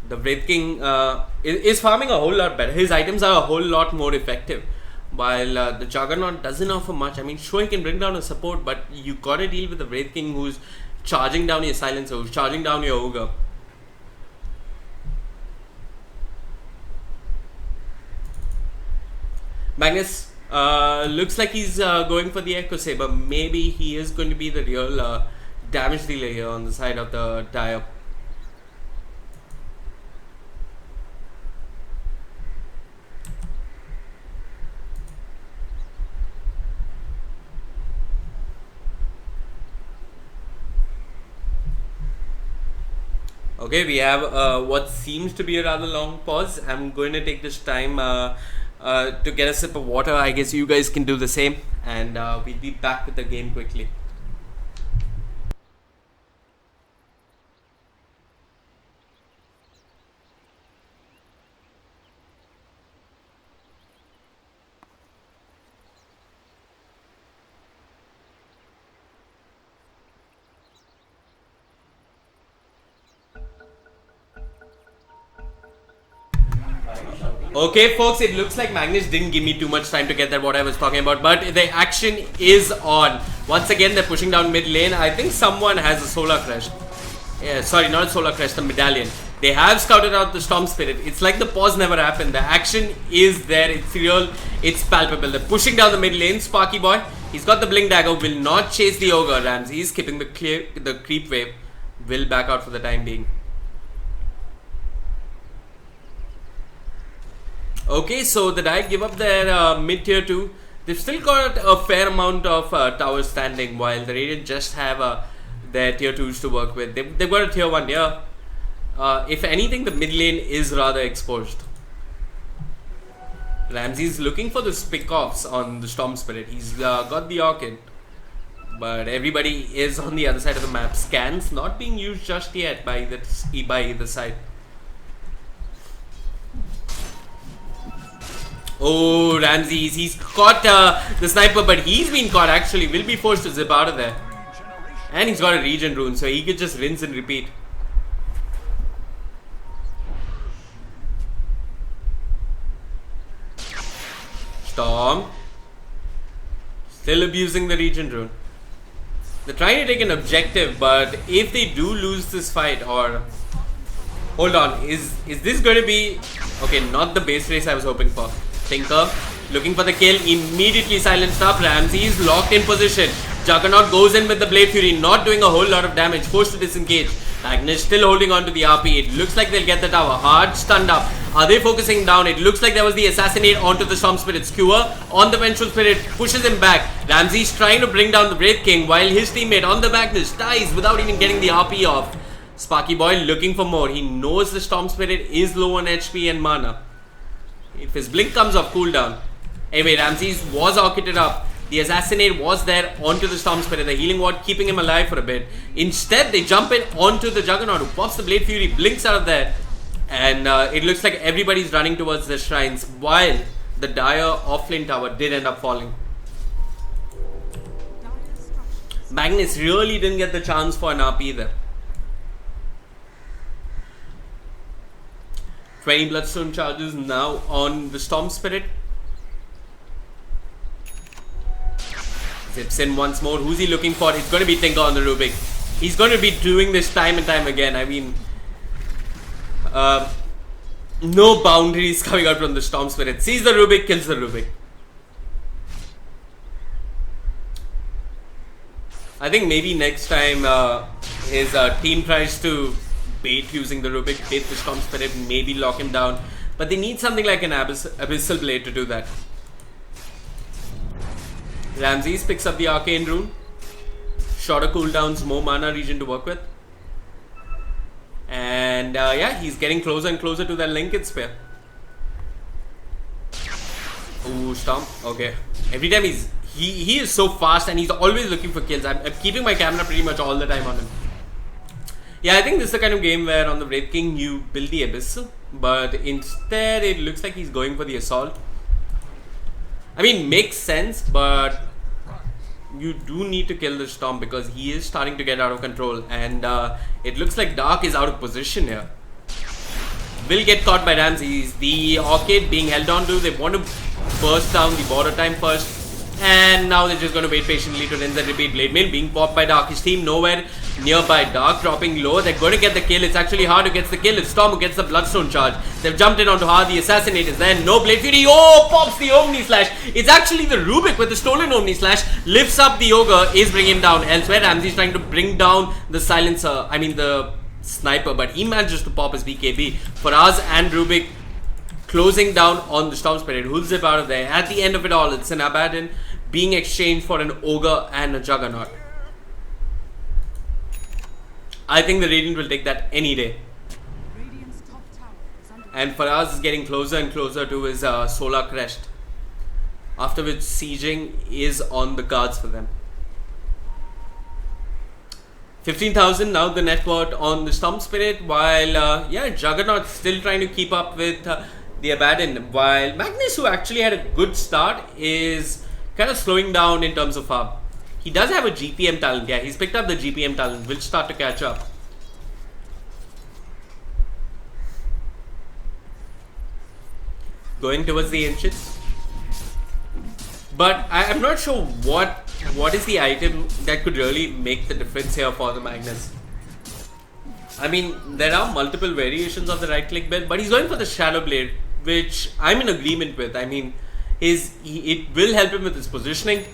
The Wraith King is farming a whole lot better. His items are a whole lot more effective, while the Juggernaut doesn't offer much. I mean, sure, he can bring down a support, but you gotta deal with the Wraith King who's charging down your Silencer, who's charging down your Ogre. Magnus, looks like he's going for the Echo Saber. Maybe he is going to be the real damage dealer here on the side of the Dire. Okay, we have what seems to be a rather long pause. I'm going to take this time to get a sip of water. I guess you guys can do the same, and we'll be back with the game quickly. Okay, folks, it looks like Magnus didn't give me too much time to get that what I was talking about, but the action is on. Once again, they're pushing down mid lane. I think someone has a Solar Crest. Yeah, sorry, not a Solar Crest, the Medallion. They have scouted out the Storm Spirit. It's like the pause never happened. The action is there. It's real. It's palpable. They're pushing down the mid lane. Sparky Boy, he's got the Blink Dagger. Will not chase the Ogre. Rams, he's skipping the creep wave. Will back out for the time being. Okay, so the Dire give up their mid tier 2. They've still got a fair amount of towers standing, while the Radiant just have their tier 2s to work with. They've got a tier 1 here. If anything, the mid lane is rather exposed. Ramsey's looking for the pick-offs on the Storm Spirit. He's got the Orchid, but everybody is on the other side of the map. Scans not being used just yet by either side. Oh, Ramsey, he's caught the sniper, but he's been caught actually. Will be forced to zip out of there. And he's got a regen rune, so he could just rinse and repeat. Storm. Still abusing the regen rune. They're trying to take an objective, but if they do lose this fight, or... Hold on, is this going to be... Okay, not the base race I was hoping for. Tinker looking for the kill, immediately silenced up. Ramsey is locked in position. Juggernaut goes in with the Blade Fury, not doing a whole lot of damage, forced to disengage. Magnus still holding on to the RP. It looks like they'll get the tower. Hard stunned up. Are they focusing down? It looks like there was the assassinate onto the Storm Spirit. Skewer on the Vengeful Spirit pushes him back. Ramsey's trying to bring down the Wraith King while his teammate on the Magnus dies without even getting the RP off. Sparky Boy looking for more. He knows the Storm Spirit is low on HP and mana. If his blink comes off cooldown. Anyway, Ramses was orchided up. The assassinate was there onto the Storm Spirit. The healing ward keeping him alive for a bit. Instead, they jump in onto the Juggernaut, who pops the Blade Fury, blinks out of there. And it looks like everybody's running towards the shrines, while the Dire offlane tower did end up falling. Magnus really didn't get the chance for an RP there. 20 Bloodstone charges now on the Storm Spirit. Zips in once more. Who's he looking for? It's going to be Tinker on the Rubik. He's going to be doing this time and time again. I mean, no boundaries coming out from the Storm Spirit. Sees the Rubik, kills the Rubik. I think maybe next time his team tries to bait using the Rubik, bait the Storm Spirit, maybe lock him down. But they need something like an Abyssal Blade to do that. Ramses picks up the Arcane Rune. Shorter cooldowns, more mana region to work with. And yeah, he's getting closer and closer to that Linked Spear. Ooh, Storm. Okay. Every time he is so fast and he's always looking for kills. I'm keeping my camera pretty much all the time on him. Yeah, I think this is the kind of game where on the Wraith King you build the Abyssal, but instead it looks like he's going for the Assault. I mean, makes sense, but you do need to kill the Storm because he is starting to get out of control, and it looks like Dark is out of position here. Will get caught by Ramses. The Orchid being held on to. They want to burst down the border time first, and now they're just going to wait patiently to rinse and repeat. Blade Mail being popped by Dark. His team nowhere nearby. Dark dropping low. They're going to get the kill. It's actually hard to get the kill. It's Storm who gets the Bloodstone charge. They've jumped in onto hard. The Assassinate is there. No Blade Fury. Oh, pops the Omni Slash. It's actually the Rubik with the stolen Omni Slash. Lifts up the Ogre. Is bringing him down. Elsewhere, Ramsey's trying to bring down the Silencer. I mean, the Sniper. But he manages to pop his BKB. Faraz and Rubik closing down on the Storm Spirit. Who'll zip out of there? At the end of it all, it's an Abaddon being exchanged for an Ogre and a Juggernaut. I think the Radiant will take that any day. And Faraz is getting closer and closer to his Solar Crest. After which sieging is on the cards for them. 15,000 now the net worth on the Storm Spirit, while yeah, Juggernaut still trying to keep up with the Abaddon, while Magnus, who actually had a good start, is kind of slowing down in terms of farm. He does have a GPM talent. Yeah, he's picked up the GPM talent. Will start to catch up. Going towards the Ancients. But I'm not sure what is the item that could really make the difference here for the Magnus. I mean, there are multiple variations of the right click build, but he's going for the Shadow Blade, which I'm in agreement with. I mean, it will help him with his positioning.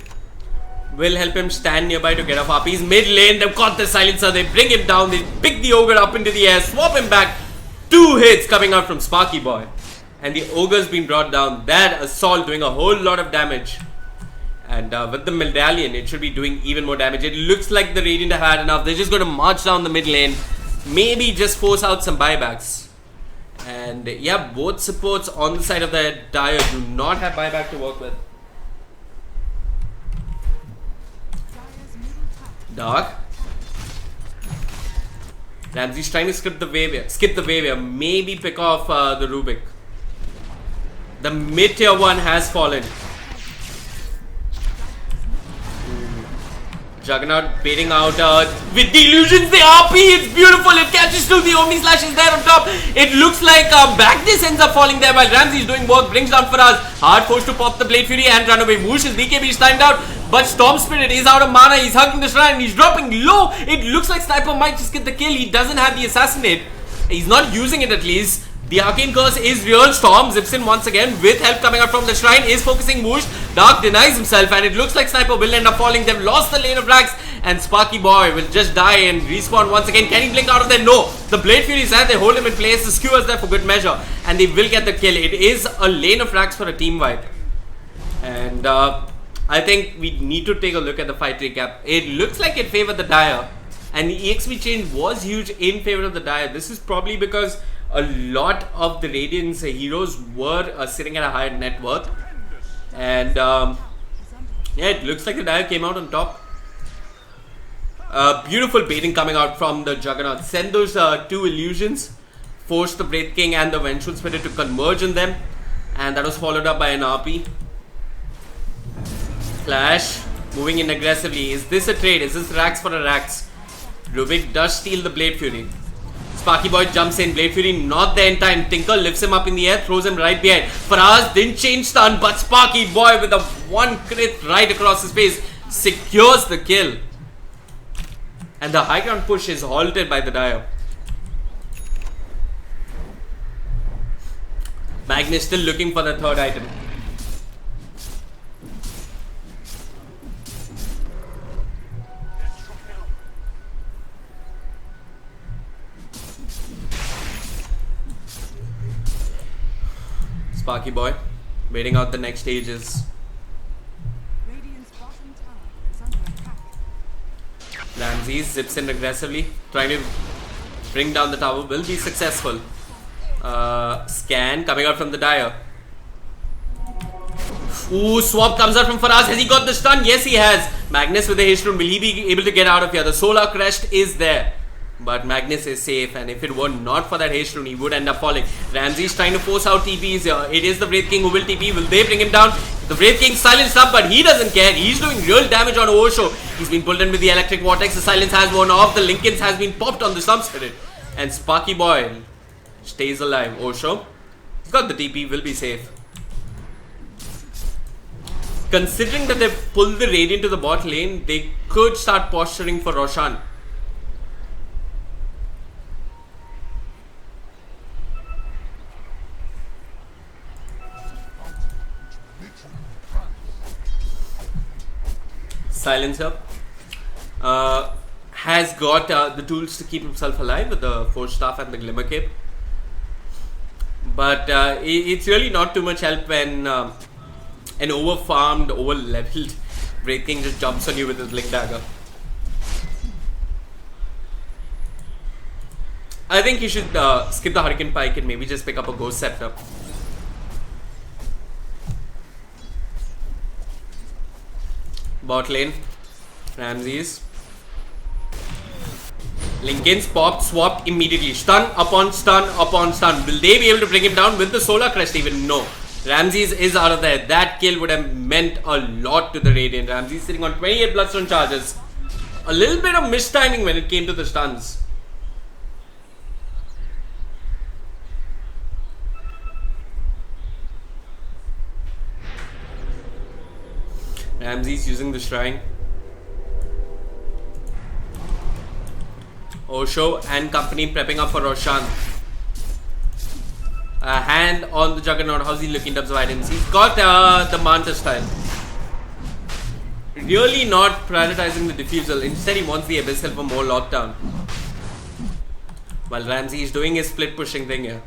Will help him stand nearby to get off RP. He's mid lane, they've got the Silencer, they bring him down, they pick the Ogre up into the air, swap him back. 2 hits coming out from Sparky Boy. And the Ogre's been brought down. That Assault doing a whole lot of damage. And with the Medallion, it should be doing even more damage. It looks like the Radiant have had enough. They're just going to march down the mid lane. Maybe just force out some buybacks. And yeah, both supports on the side of the Dire do not have buyback to work with. Dark. Ramsey's trying to skip the wave here. Maybe pick off the Rubik. The mid tier 1 has fallen. Juggernaut baiting out with the illusions, the RP, it's beautiful, it catches through, the Omni Slash is there on top. It looks like Magnus ends up falling there while Ramsey is doing work, brings down Faraz. Hard forced to pop the Blade Fury and run away. Whoosh's BKB is timed out, but Storm Spirit is out of mana, he's hugging the shrine, he's dropping low. It looks like Sniper might just get the kill, he doesn't have the Assassinate. He's not using it at least. The Arcane Curse is real. Storm zips in once again with help coming out from the shrine. Is focusing Whoosh. Dark denies himself and it looks like Sniper will end up falling. They've lost the lane of Rax and Sparky Boy will just die and respawn once again. Can he blink out of there? No. The Blade Fury is there. They hold him in place. The Skewer is there for good measure, and they will get the kill. It is a lane of racks for a team wipe, and I think we need to take a look at the fight recap. It looks like it favored the Dire, and the EXP change was huge in favor of the Dire. This is probably because a lot of the Radiant's heroes were sitting at a higher net worth, and yeah, it looks like the Dire came out on top. Beautiful baiting coming out from the Juggernaut. Send those two illusions, force the Wraith King and the Vengeful Spirit to converge on them, and that was followed up by an RP. Flash, moving in aggressively. Is this a trade? Is this racks for a racks? Rubik does steal the Blade Fury. Sparky Boy jumps in. Blade Fury not there in time. Tinker lifts him up in the air, throws him right behind. Faraz didn't change stun, but Sparky Boy with a one crit right across his face secures the kill. And the high ground push is halted by the Dire. Magnus still looking for the third item. Sparky Boy waiting out the next stages. Radiant's bottom tower is under attack. Ramses zips in aggressively, trying to bring down the tower. Will be successful. Scan coming out from the Dire. Ooh, swap comes out from Faraz. Has he got the stun? Yes, he has. Magnus with the haste rune. Will he be able to get out of here? The Solar Crest is there, but Magnus is safe, and if it were not for that haste rune, he would end up falling. Ramsey's trying to force out TPs here. It is the Wraith King who will TP. Will they bring him down? The Wraith King silenced up, but he doesn't care. He's doing real damage on Osho. He's been pulled in with the Electric Vortex. The silence has worn off. The Lincolns has been popped on the Slump Spirit, and Sparky Boy stays alive. Osho, he's got the TP. Will be safe. Considering that they've pulled the Radiant to the bot lane, they could start posturing for Roshan. Silencer has got the tools to keep himself alive with the Force Staff and the Glimmer Cape, but it's really not too much help when an over-farmed, over-leveled Wraith King just jumps on you with his Blink Dagger. I think you should skip the Hurricane Pike and maybe just pick up a Ghost Scepter. Bot lane, Ramses. Lincoln's popped, swapped immediately. Stun upon stun upon stun. Will they be able to bring him down with the Solar Crest even? No. Ramses is out of there. That kill would have meant a lot to the Radiant. Ramses sitting on 28 Bloodstone charges. A little bit of mistiming when it came to the stuns. Ramses using the Shrine. Osho and company prepping up for Roshan. A hand on the Juggernaut. How's he looking in terms of items? He's got the Manta style. Really not prioritizing the Diffusal. Instead, he wants the Abyssal for more lockdown. While Ramsey is doing his split pushing thing here.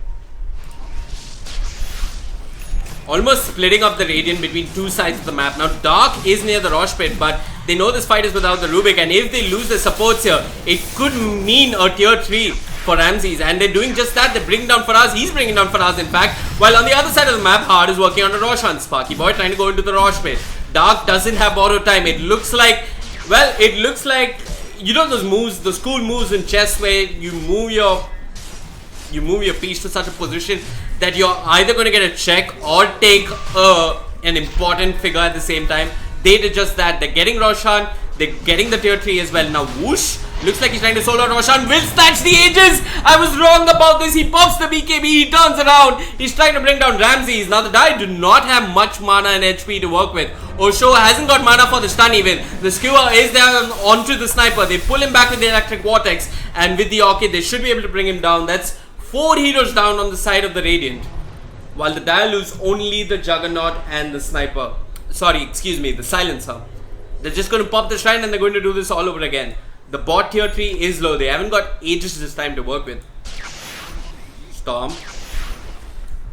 Almost splitting up the Radiant between two sides of the map. Now, Dark is near the Rosh Pit, but they know this fight is without the Rubik, and if they lose the supports here, it could mean a tier 3 for Ramses, and they're doing just that. They're bringing down Faraz. He's bringing down Faraz, in fact, while on the other side of the map, Hard is working on a Roshan. Sparky Boy trying to go into the Rosh Pit. Dark doesn't have borrowed time. It looks like, well, it looks like, you know those moves, those cool moves in chess where you move your piece to such a position that you're either going to get a check or take an important figure at the same time. They did just that. They're getting Roshan. They're getting the tier 3 as well. Now Whoosh looks like he's trying to solo Roshan. Will snatch the Aegis. I was wrong about this. He pops the BKB. He turns around. He's trying to bring down Ramses. Now the Dire do not have much mana and HP to work with. Osho hasn't got mana for the stun even. The Skewer is there onto the Sniper. They pull him back with the Electric Vortex. And with the Orchid, they should be able to bring him down. That's 4 heroes down on the side of the Radiant. While the Dire lose only the Juggernaut and the Sniper. Sorry, excuse me, the Silencer. They're just going to pop the shrine and they're going to do this all over again. The bot tier 3 is low. They haven't got ages this time to work with. Storm.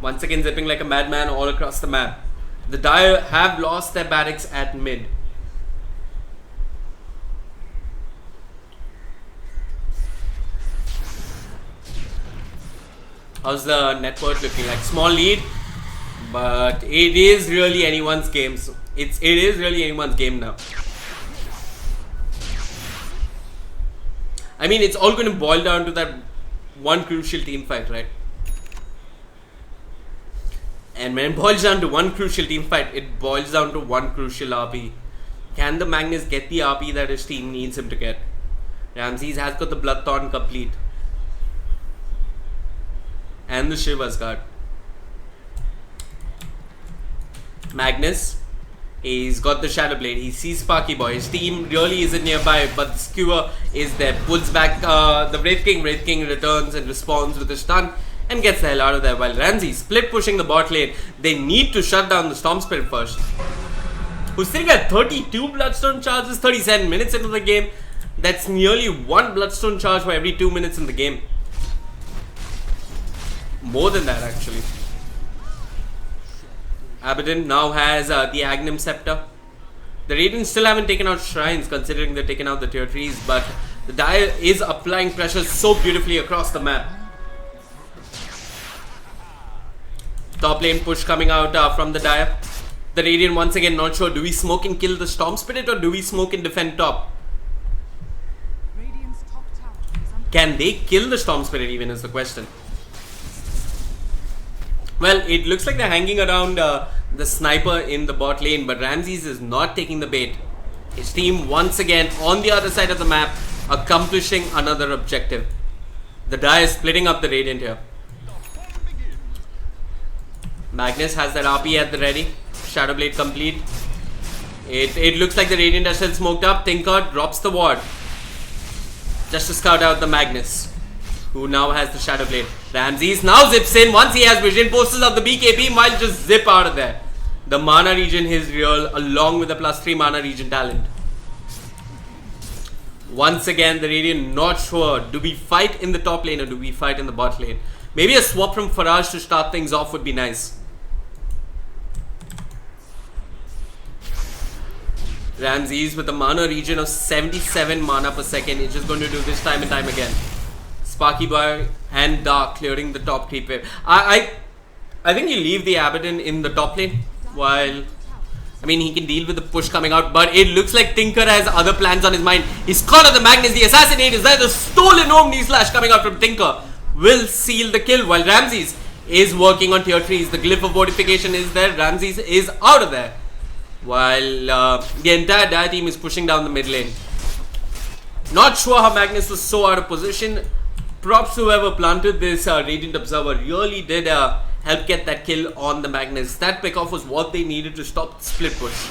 Once again zipping like a madman all across the map. The Dire have lost their barracks at mid. How's the net worth looking like? Small lead, but it is really anyone's game. So it is really anyone's game now. I mean, it's all going to boil down to that one crucial team fight, right? And when it boils down to one crucial team fight, it boils down to one crucial RP. Can the Magnus get the RP that his team needs him to get? Ramses has got the Bloodthorn complete. And the Shiva's guard. Magnus, he's got the Shadow Blade. He sees Sparky Boy. His team really isn't nearby, but the Skewer is there. Pulls back the Wraith King. Wraith King returns and responds with a stun and gets the hell out of there. While Ramsey split pushing the bot lane. They need to shut down the Storm Spirit first. Who's sitting at 32 Bloodstone charges, 37 minutes into the game. That's nearly one Bloodstone charge for every 2 minutes in the game. More than that, actually. Abaddon now has the Agnum Scepter. The Radiants still haven't taken out Shrines, considering they've taken out the tier 3s, but the Dire is applying pressure so beautifully across the map. Top lane push coming out from the Dire. The Radiant once again not sure, do we smoke and kill the Storm Spirit or do we smoke and defend top? Radiant's top tower is under Can they kill the Storm Spirit even is the question. Well, it looks like they're hanging around the sniper in the bot lane, but Ramses is not taking the bait. His team once again on the other side of the map, accomplishing another objective. The Dire is splitting up the Radiant here. Magnus has that RP at the ready. Shadow Blade complete. It looks like the Radiant are still smoked up. Tinker drops the ward. Just to scout out the Magnus, who now has the Shadow Blade. Ramses now zips in. Once he has vision, posters of the BKB, might just zip out of there. The mana regen is real, along with the +3 mana regen talent. Once again, the Radiant not sure. Do we fight in the top lane or do we fight in the bot lane? Maybe a swap from Faraj to start things off would be nice. Ramses with a mana regen of 77 mana per second. It's just going to do this time and time again. Sparky Boy and Dark clearing the top creep wave. I think you leave the Abaddon in the top lane while, I mean, he can deal with the push coming out, but it looks like Tinker has other plans on his mind. He's caught on the Magnus, the Assassinate is there, the stolen Omni Slash coming out from Tinker will seal the kill while Ramses is working on tier 3s. The Glyph of Fortification is there, Ramses is out of there. While the entire Dire team is pushing down the mid lane. Not sure how Magnus was so out of position. Props to whoever planted this Radiant Observer. Really did help get that kill on the Magnus. That pickoff was what they needed to stop the split push.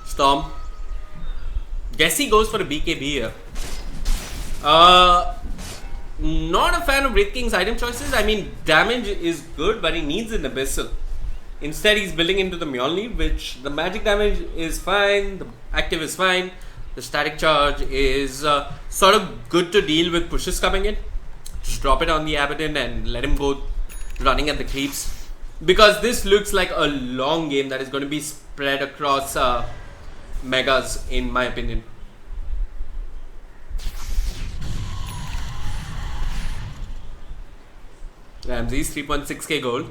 Storm. Guess he goes for a BKB here. Not a fan of Wraith King's item choices. I mean, damage is good, but he needs an Abyssal. Instead, he's building into the Mjolnir, which the magic damage is fine, the active is fine, the static charge is sort of good to deal with pushes coming in. Just drop it on the Abaddon and let him go running at the creeps. Because this looks like a long game that is going to be spread across megas, in my opinion. Ramses 3.6k gold.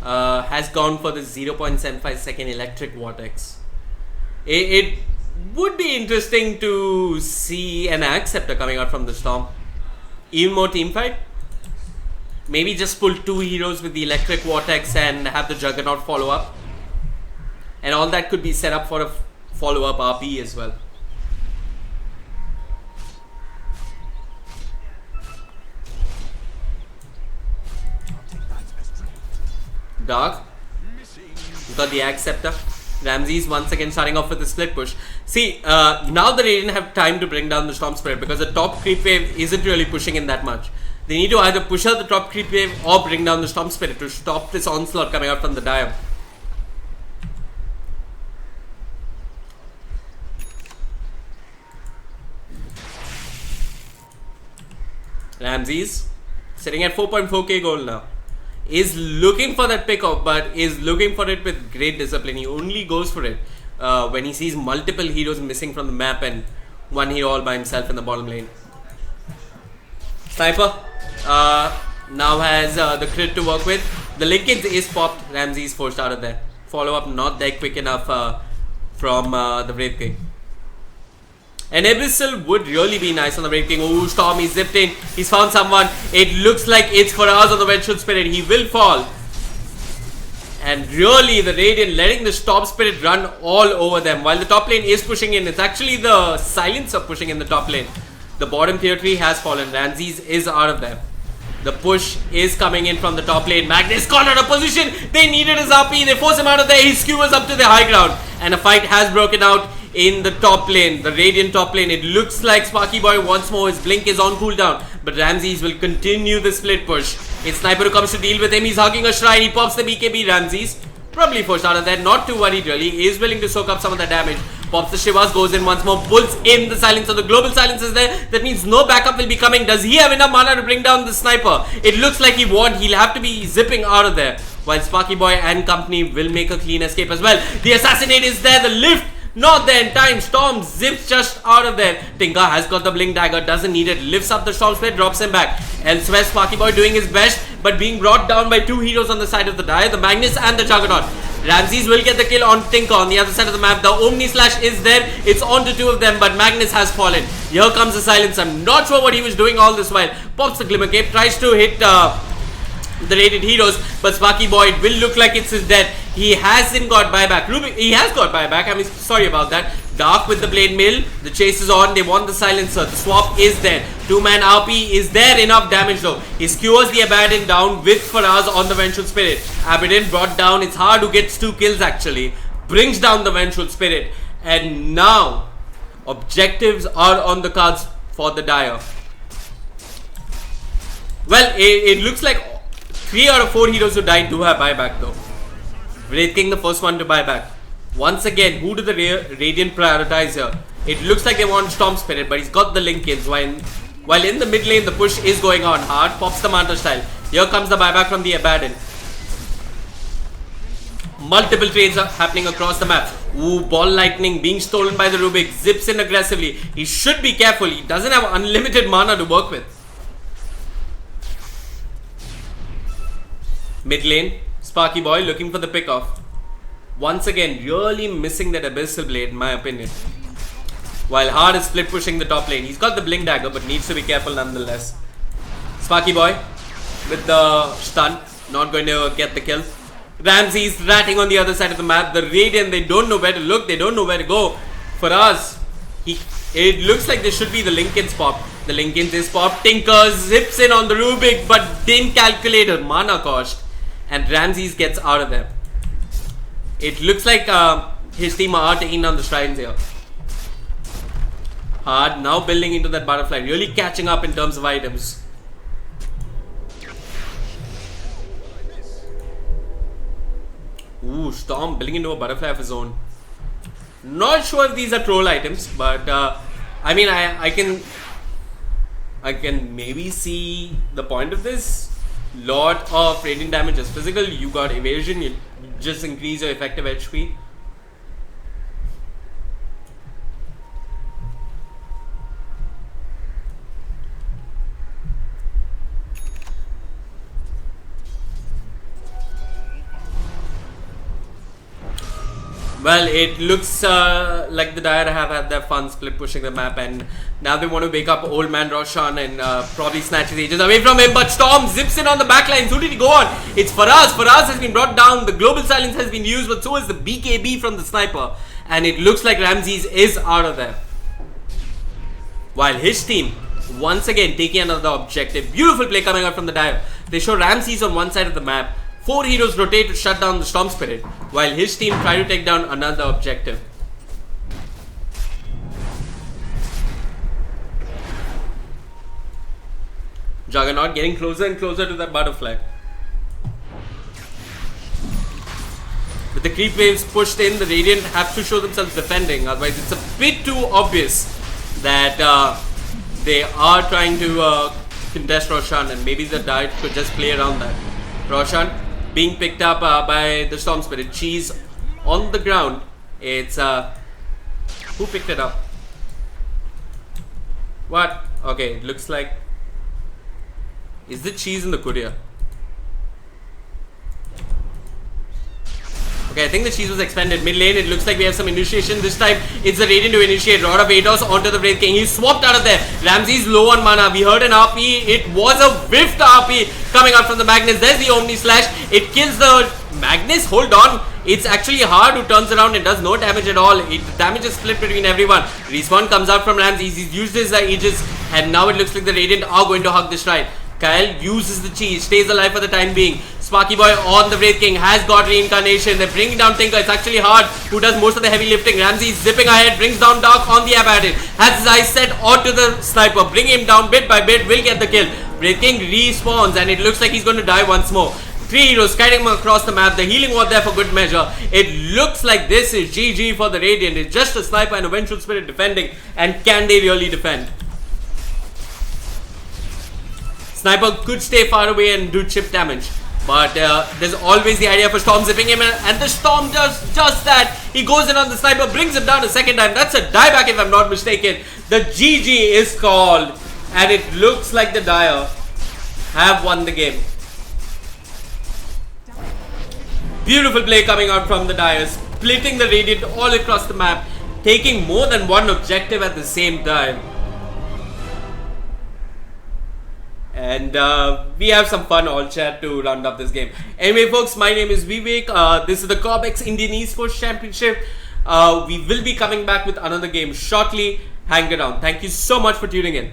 Has gone for the 0.75 second electric vortex. It would be interesting to see an Acceptor coming out from the Storm. Even more team fight. Maybe just pull 2 heroes with the electric vortex and have the Juggernaut follow up. And all that could be set up for a follow up RP as well. Dark. We've got the Acceptor. Ramses once again starting off with a split push. See, now the Radiant have time to bring down the Storm Spirit because the top creep wave isn't really pushing in that much. They need to either push out the top creep wave or bring down the Storm Spirit to stop this onslaught coming out from the Dire. Ramses, sitting at 4.4k gold now, is looking for that pickup, but is looking for it with great discipline. He only goes for it when he sees multiple heroes missing from the map and one hero all by himself in the bottom lane. Sniper now has the crit to work with. The Linkage is popped. Ramses forced out of there. Follow up not that quick enough from the Wraith King. An Abyssal would really be nice on the Wraith King. Oh, Storm, he's zipped in. He's found someone. It looks like it's for us on the Vengeful Spirit. He will fall. And really, the Radiant letting the Storm Spirit run all over them. While the top lane is pushing in, it's actually the Silencer pushing in the top lane. The bottom tier 3 has fallen. Ramses is out of there. The push is coming in from the top lane. Magnus caught out of position. They needed his RP. They force him out of there. He skewers up to the high ground. And a fight has broken out in the top lane, the Radiant top lane. It looks like Sparky Boy once more. His blink is on cooldown, but Ramses will continue the split push. It's Sniper who comes to deal with him. He's hugging a shrine. He pops the BKB. Ramses probably forced out of there. Not too worried really. He is willing to soak up some of the damage. Pops the Shivas, goes in once more, pulls in the Silencer. The global silence is there. That means no backup will be coming. Does he have enough mana to bring down the Sniper? It looks like he won't. He'll have to be zipping out of there. While Sparky Boy and company will make a clean escape as well. The Assassinate is there. The lift not there in time. Storm zips just out of there. Tinka has got the Blink Dagger. Doesn't need it. Lifts up the Storm Spirit. Drops him back. Elsewhere, Sparky Boy doing his best, but being brought down by two heroes on the side of the Dire. The Magnus and the Juggernaut. Ramses will get the kill on Tinka on the other side of the map. The Omni Slash is there. It's on to two of them, but Magnus has fallen. Here comes the Silence. I'm not sure what he was doing all this while. Pops the Glimmer Cape. Tries to hit the rated heroes, but Sparky Boy, it will look like it's his death. He hasn't got buyback. Ruby, he has got buyback. I mean, sorry about that. Dark with the Blade Mill. The chase is on. They want the Silencer. The swap is there. Two-man RP is there. Enough damage though. He skewers the Abaddon down with Faraz on the Vengeful Spirit. Abaddon brought down. It's hard who gets 2 kills actually. Brings down the Vengeful Spirit. And now, objectives are on the cards for the Dire. Well, it looks like 3 out of 4 heroes who died do have buyback though. Wraith King the first one to buy back. Once again, who do the Radiant prioritize here? It looks like they want Storm Spirit, but he's got the Link kills. While in the mid lane, the push is going on hard. Pops the Manta style. Here comes the buyback from the Abaddon. Multiple trades are happening across the map. Ooh, Ball Lightning being stolen by the Rubik. Zips in aggressively. He should be careful. He doesn't have unlimited mana to work with. Mid lane, Sparky Boy looking for the pickoff. Once again, really missing that Abyssal Blade in my opinion. While Hard is split pushing the top lane. He's got the Blink Dagger but needs to be careful nonetheless. Sparky Boy with the stun, not going to get the kill. Ramses ratting on the other side of the map. The Radiant, they don't know where to look, they don't know where to go. For us, it looks like there should be the Linken's pop. The Linken's is pop. Tinker zips in on the Rubik but didn't calculate her mana cost. And Ramses gets out of there. It looks like his team are taking down the shrines here. Hard now building into that butterfly. Really catching up in terms of items. Ooh, Storm building into a butterfly of his own. Not sure if these are troll items, but I mean, I can maybe see the point of this. Lot of radiant damage is physical. You got evasion. You just increase your effective HP. Well, it looks like the Dire have had their fun split pushing the map, and now they want to wake up old man Roshan and probably snatch his ages away from him. But Storm zips in on the backlines. Who did he go on? It's Faraz. Faraz has been brought down. The global silence has been used, but so is the BKB from the sniper. And it looks like Ramses is out of there. While his team, once again, taking another objective. Beautiful play coming out from the Dire. They show Ramses on one side of the map. 4 heroes rotate to shut down the Storm Spirit, while his team try to take down another objective. Juggernaut getting closer and closer to that butterfly. With the creep waves pushed in, the Radiant have to show themselves defending. Otherwise, it's a bit too obvious that they are trying to contest Roshan, and maybe the Dive could just play around that. Roshan being picked up by the Storm Spirit. Cheese on the ground. It's who picked it up? What? Okay, it looks like. Is the cheese in the courier? Okay, I think the cheese was expanded. Mid lane, it looks like we have some initiation. This time, it's the Radiant to initiate. Rod of Ados onto the Wraith King. He's swapped out of there. Ramsey's low on mana. We heard an RP. It was a whiffed RP coming out from the Magnus. There's the Omni Slash. It kills the Magnus. Hold on. It's actually hard who turns around and does no damage at all. The damage is split between everyone. Respawn comes out from Ramsey. He's used his Aegis. And now it looks like the Radiant are going to hug this shrine. Kyle uses the cheese, stays alive for the time being. Sparky Boy on the Wraith King has got reincarnation. They're bringing down Tinker. It's actually hard who does most of the heavy lifting. Ramsey zipping ahead, brings down Dark on the Abaddon. Has his eyes set onto the sniper. Bring him down bit by bit, will get the kill. Wraith King respawns and it looks like he's going to die once more. 3 heroes guiding him across the map. The healing ward there for good measure. It looks like this is GG for the Radiant. It's just a sniper and a Vengeful Spirit defending. And can they really defend? Sniper could stay far away and do chip damage. But there's always the idea for Storm zipping him in, and the Storm does just that. He goes in on the sniper, brings him down a second time. That's a dieback if I'm not mistaken. The GG is called, and it looks like the Dire have won the game. Beautiful play coming out from the Dire, splitting the Radiant all across the map, taking more than one objective at the same time. And we have some fun all chat to round up this game. Anyway, folks, my name is Vivek. This is the Cobx Indian Esports Championship. We will be coming back with another game shortly. Hang around. Thank you so much for tuning in.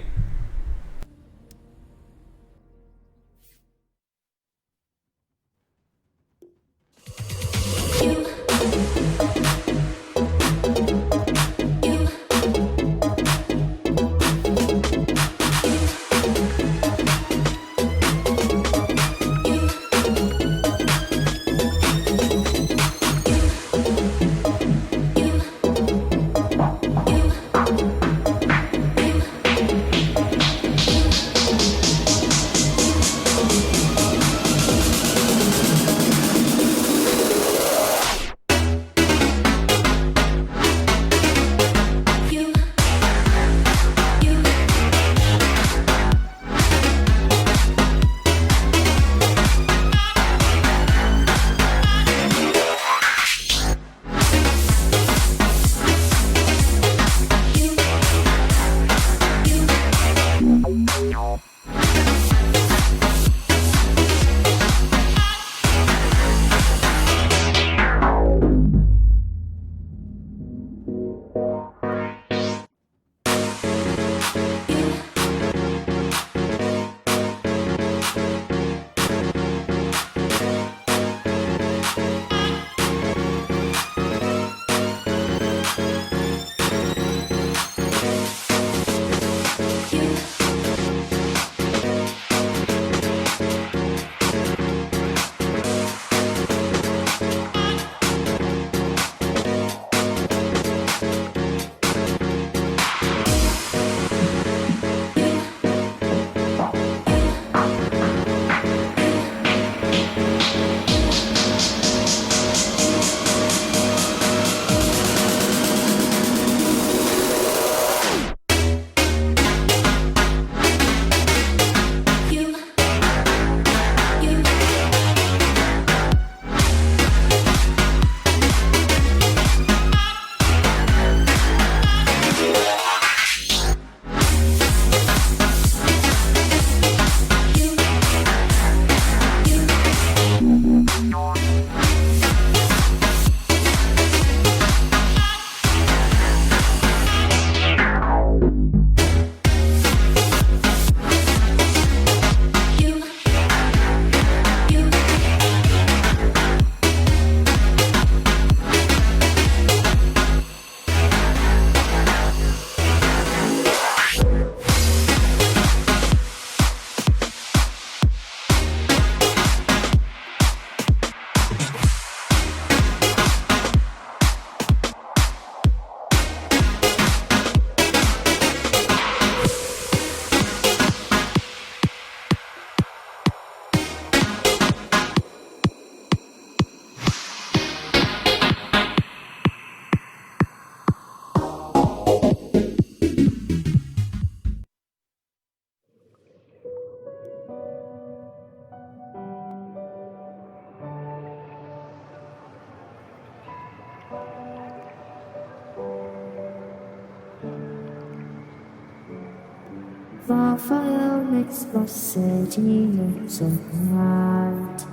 The fire makes the city look so bright.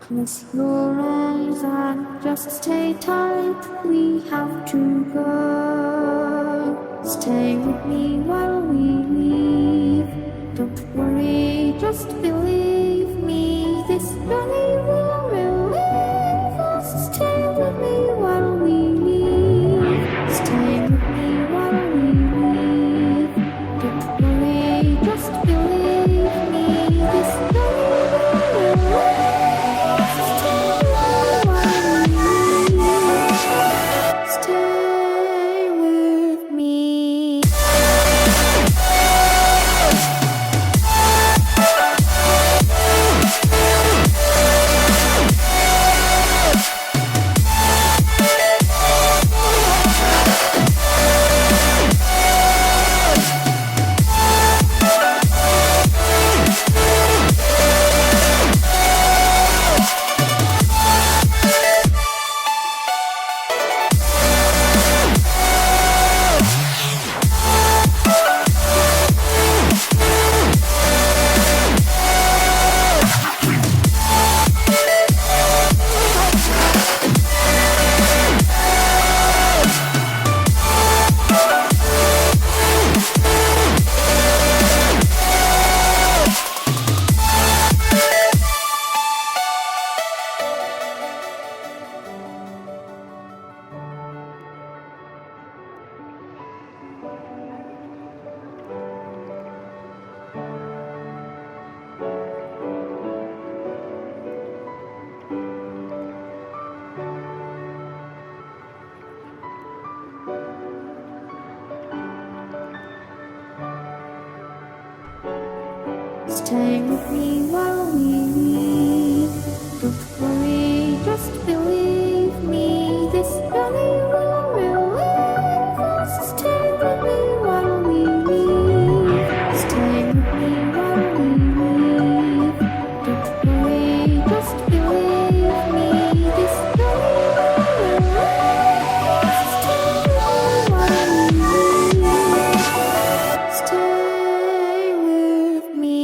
Close your eyes and just stay tight. We have to go. Stay with me while we leave. Don't worry, just believe me. This journey will relieve us. Stay with me while we leave. Stay with me while we leave. Don't worry, just believe me. This journey will relieve us. Stay with me while we leave. Stay with me. Stay with me while we leave. Don't worry, just believe me. This journey will relieve us. Stay with me while we leave. Stay with me while we leave. Don't worry, just believe me. This journey will relieve us. Stay with me while we leave. Stay with me.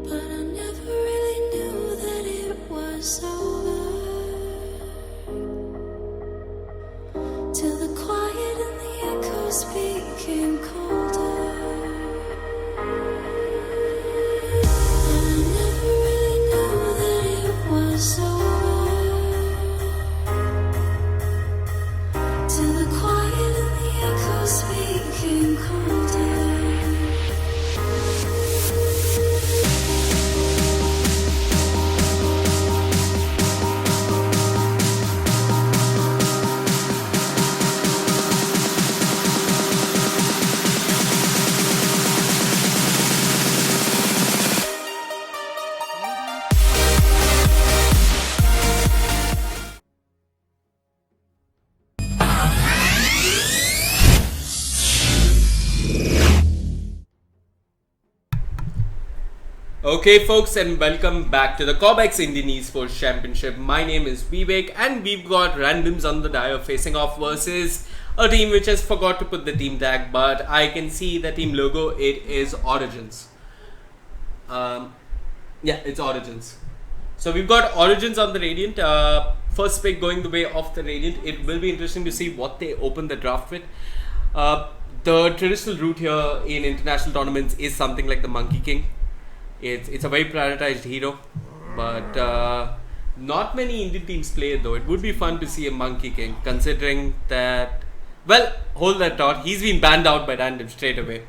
But I never really knew that it was over. Till the quiet and the echoes became colder. And I never really knew that it was over. Till the quiet and the echoes became colder. Okay, folks, and welcome back to the Cobx Indian Esports Championship. My name is Vivek, and we've got randoms on the dia facing off versus a team which has forgot to put the team tag, but I can see the team logo. It is Origins. Yeah, it's Origins. So we've got Origins on the Radiant. First pick going the way of the Radiant. It will be interesting to see what they open the draft with. The traditional route here in international tournaments is something like the Monkey King. It's a very prioritized hero, but not many Indian teams play it though. It would be fun to see a Monkey King, considering that. Well, hold that thought. He's been banned out by random straight away.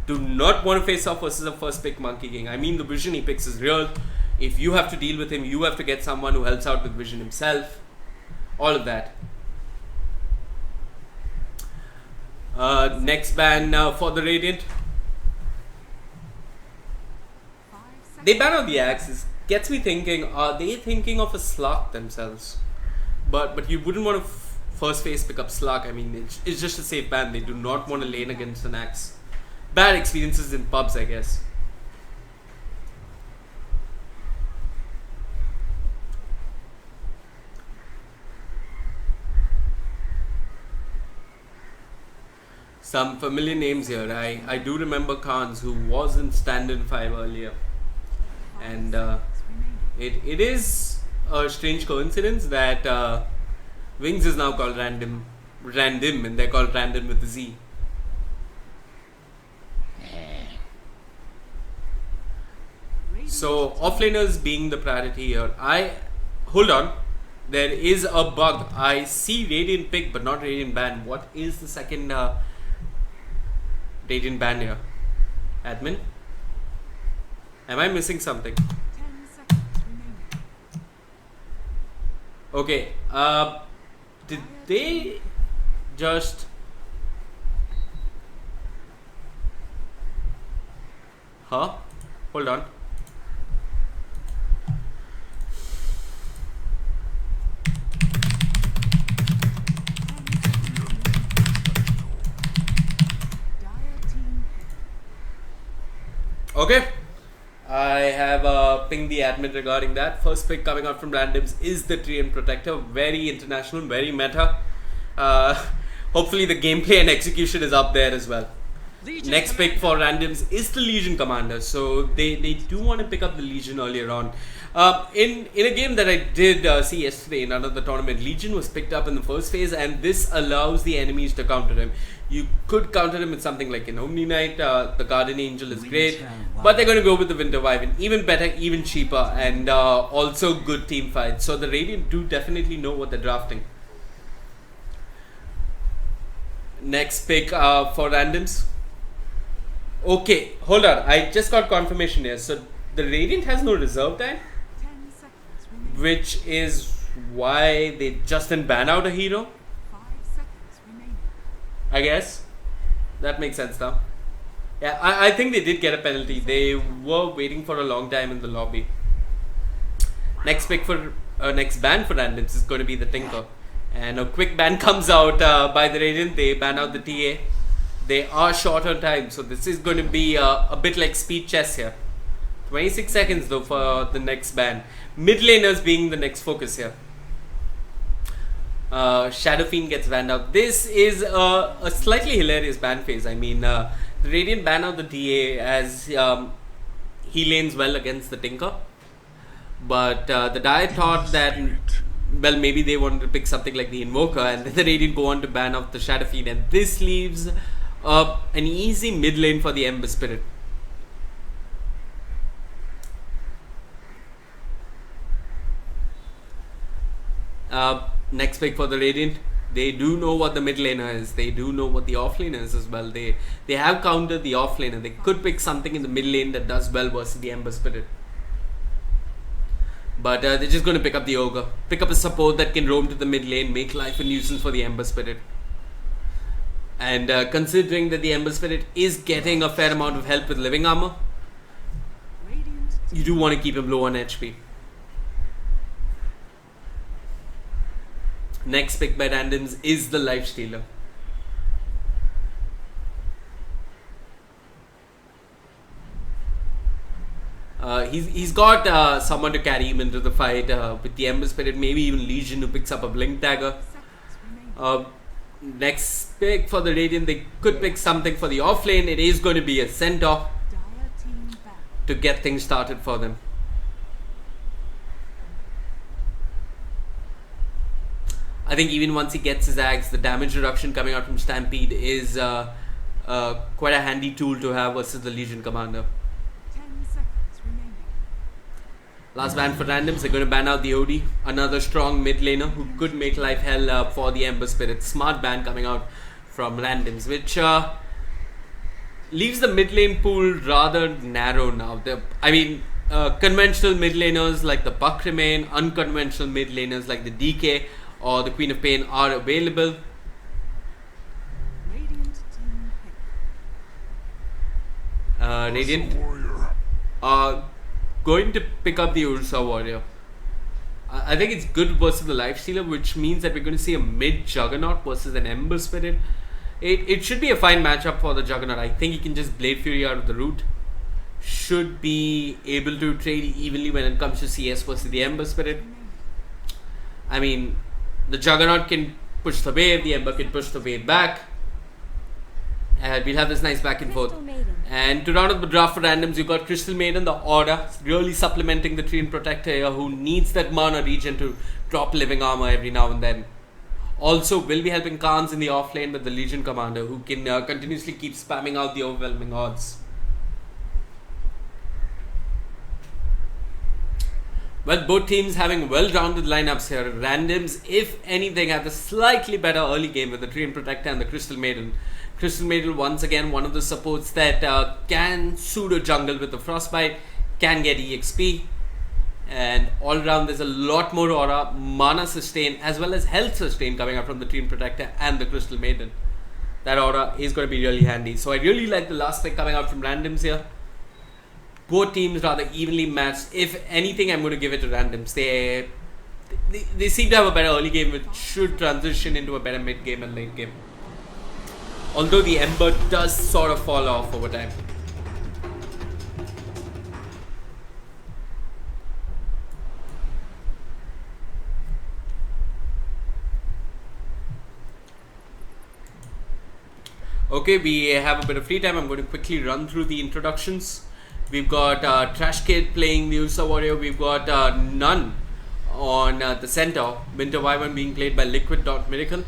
Do not want to face off versus a first pick Monkey King. I mean, the vision he picks is real. If you have to deal with him, you have to get someone who helps out with vision himself. All of that. Next ban for the Radiant. They ban out the axes. Gets me thinking, are they thinking of a Slug themselves? But you wouldn't want to first phase pick up Slug. I mean, it's just a safe ban. They do not want to lane against an axe. Bad experiences in pubs, I guess. Some familiar names here. I do remember Khans, who was in stand-in 5 earlier. And it is a strange coincidence that Wings is now called Random, and they're called Random with a Z. So offlaners being the priority here. Hold on. There is a bug. I see Radiant pick, but not Radiant ban. What is the second Radiant ban here? Admin? Am I missing something? 10 seconds remaining. Okay, did they just... Huh? Hold on. Okay. I have pinged the admin regarding that. First pick coming out from randoms is the Treant Protector. Very international, very meta. Hopefully the gameplay and execution is up there as well. Next pick for randoms is the Legion Commander. So they do want to pick up the Legion earlier on. In a game that I did see yesterday in another tournament, Legion was picked up in the first phase, and this allows the enemies to counter him. You could counter him with something like an Omni Knight. The Guardian Angel is great, but they're going to go with the Winter Wyvern. Even better, even cheaper, and also good team fights. So the Radiant do definitely know what they're drafting. Next pick for randoms. Okay, hold on. I just got confirmation here. So the Radiant has no reserve time, 10 seconds remaining. which is why they just didn't ban out a hero. 5 seconds remaining. I guess that makes sense now. Yeah, I think they did get a penalty. They were waiting for a long time in the lobby. Next pick for next ban for randoms is going to be the Tinker, and a quick ban comes out by the Radiant. They ban out the TA. They are short on time, so this is going to be a bit like speed chess here. 26 seconds though for the next ban. Mid laners being the next focus here. Shadow Fiend gets banned out. This is a slightly hilarious ban phase. I mean, the Radiant ban out the TA as he lanes well against the Tinker. But the Diet thought that, well, maybe they wanted to pick something like the Invoker, and then the Radiant go on to ban out the Shadow Fiend. And this leaves an easy mid lane for the Ember Spirit. Next pick for the Radiant. They do know what the mid laner is. They do know what the off laner is as well. They have countered the off laner. They could pick something in the mid lane that does well versus the Ember Spirit. But they're just going to pick up the Ogre. Pick up a support that can roam to the mid lane, make life a nuisance for the Ember Spirit. And considering that the Ember Spirit is getting a fair amount of help with living armor, Radiant you do want to keep him low on HP. Next pick by randoms is the Lifestealer. He's got someone to carry him into the fight with the Ember Spirit, maybe even Legion, who picks up a Blink Dagger. Seconds remaining. Next pick for the Radiant, they could pick something for the offlane. It is going to be a Centaur Dire team back. to get things started for them. I think even once he gets his axe, the damage reduction coming out from Stampede is quite a handy tool to have versus the Legion Commander. 10 seconds remaining. Last ban for randoms, they're going to ban out the OD, another strong mid laner who could make life hell for the Ember Spirit. Smart ban coming out from randoms, which leaves the mid lane pool rather narrow now. Conventional mid laners like the Buck remain, unconventional mid laners like the DK or the Queen of Pain are available. Radiant team pick. Radiant Warrior. are going to pick up the Ursa Warrior. I think it's good versus the Lifestealer, which means that we're going to see a mid Juggernaut versus an Ember Spirit. It should be a fine matchup for the Juggernaut. I think he can just Blade Fury out of the root. Should be able to trade evenly when it comes to CS versus the Ember Spirit. I mean, the Juggernaut can push the wave, the Ember can push the wave back. And we'll have this nice back and forth. And to round up the draft for randoms, you've got Crystal Maiden, the Aura, really supplementing the Treant Protector here, who needs that mana regen to drop living armor every now and then. Also, will be helping Khans in the offlane with the Legion Commander, who can continuously keep spamming out the overwhelming odds. Well, both teams having well-rounded lineups here. Randoms, if anything, have a slightly better early game with the Treant Protector and the Crystal Maiden. Crystal Maiden, once again, one of the supports that can pseudo jungle with the Frostbite, can get EXP, and all around there's a lot more aura, mana sustain, as well as health sustain coming up from the Treant Protector and the Crystal Maiden. That aura is going to be really handy. So I really like the last pick coming out from randoms here. Both teams rather evenly matched. If anything, I'm going to give it to randoms. They seem to have a better early game, which should transition into a better mid game and late game. Although the Ember does sort of fall off over time. Okay, we have a bit of free time. I'm going to quickly run through the introductions. We've got Trash Kid playing the Ursa Warrior. We've got Nun on the Centaur. Winter Wyvern being played by Liquid.Miracle.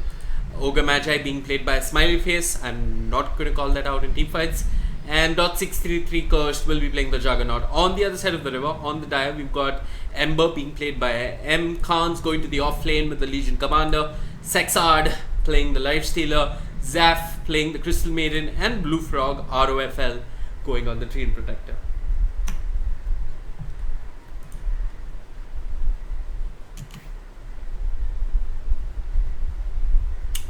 Ogre Magi being played by Smiley Face. I'm not going to call that out in teamfights. And .633 Cursed will be playing the Juggernaut. On the other side of the river, on the Dire, we've got Ember being played by M. Khans going to the offlane with the Legion Commander. Sexard playing the Lifestealer. Zaf playing the Crystal Maiden. And Blue Frog, ROFL, going on the Treant Protector.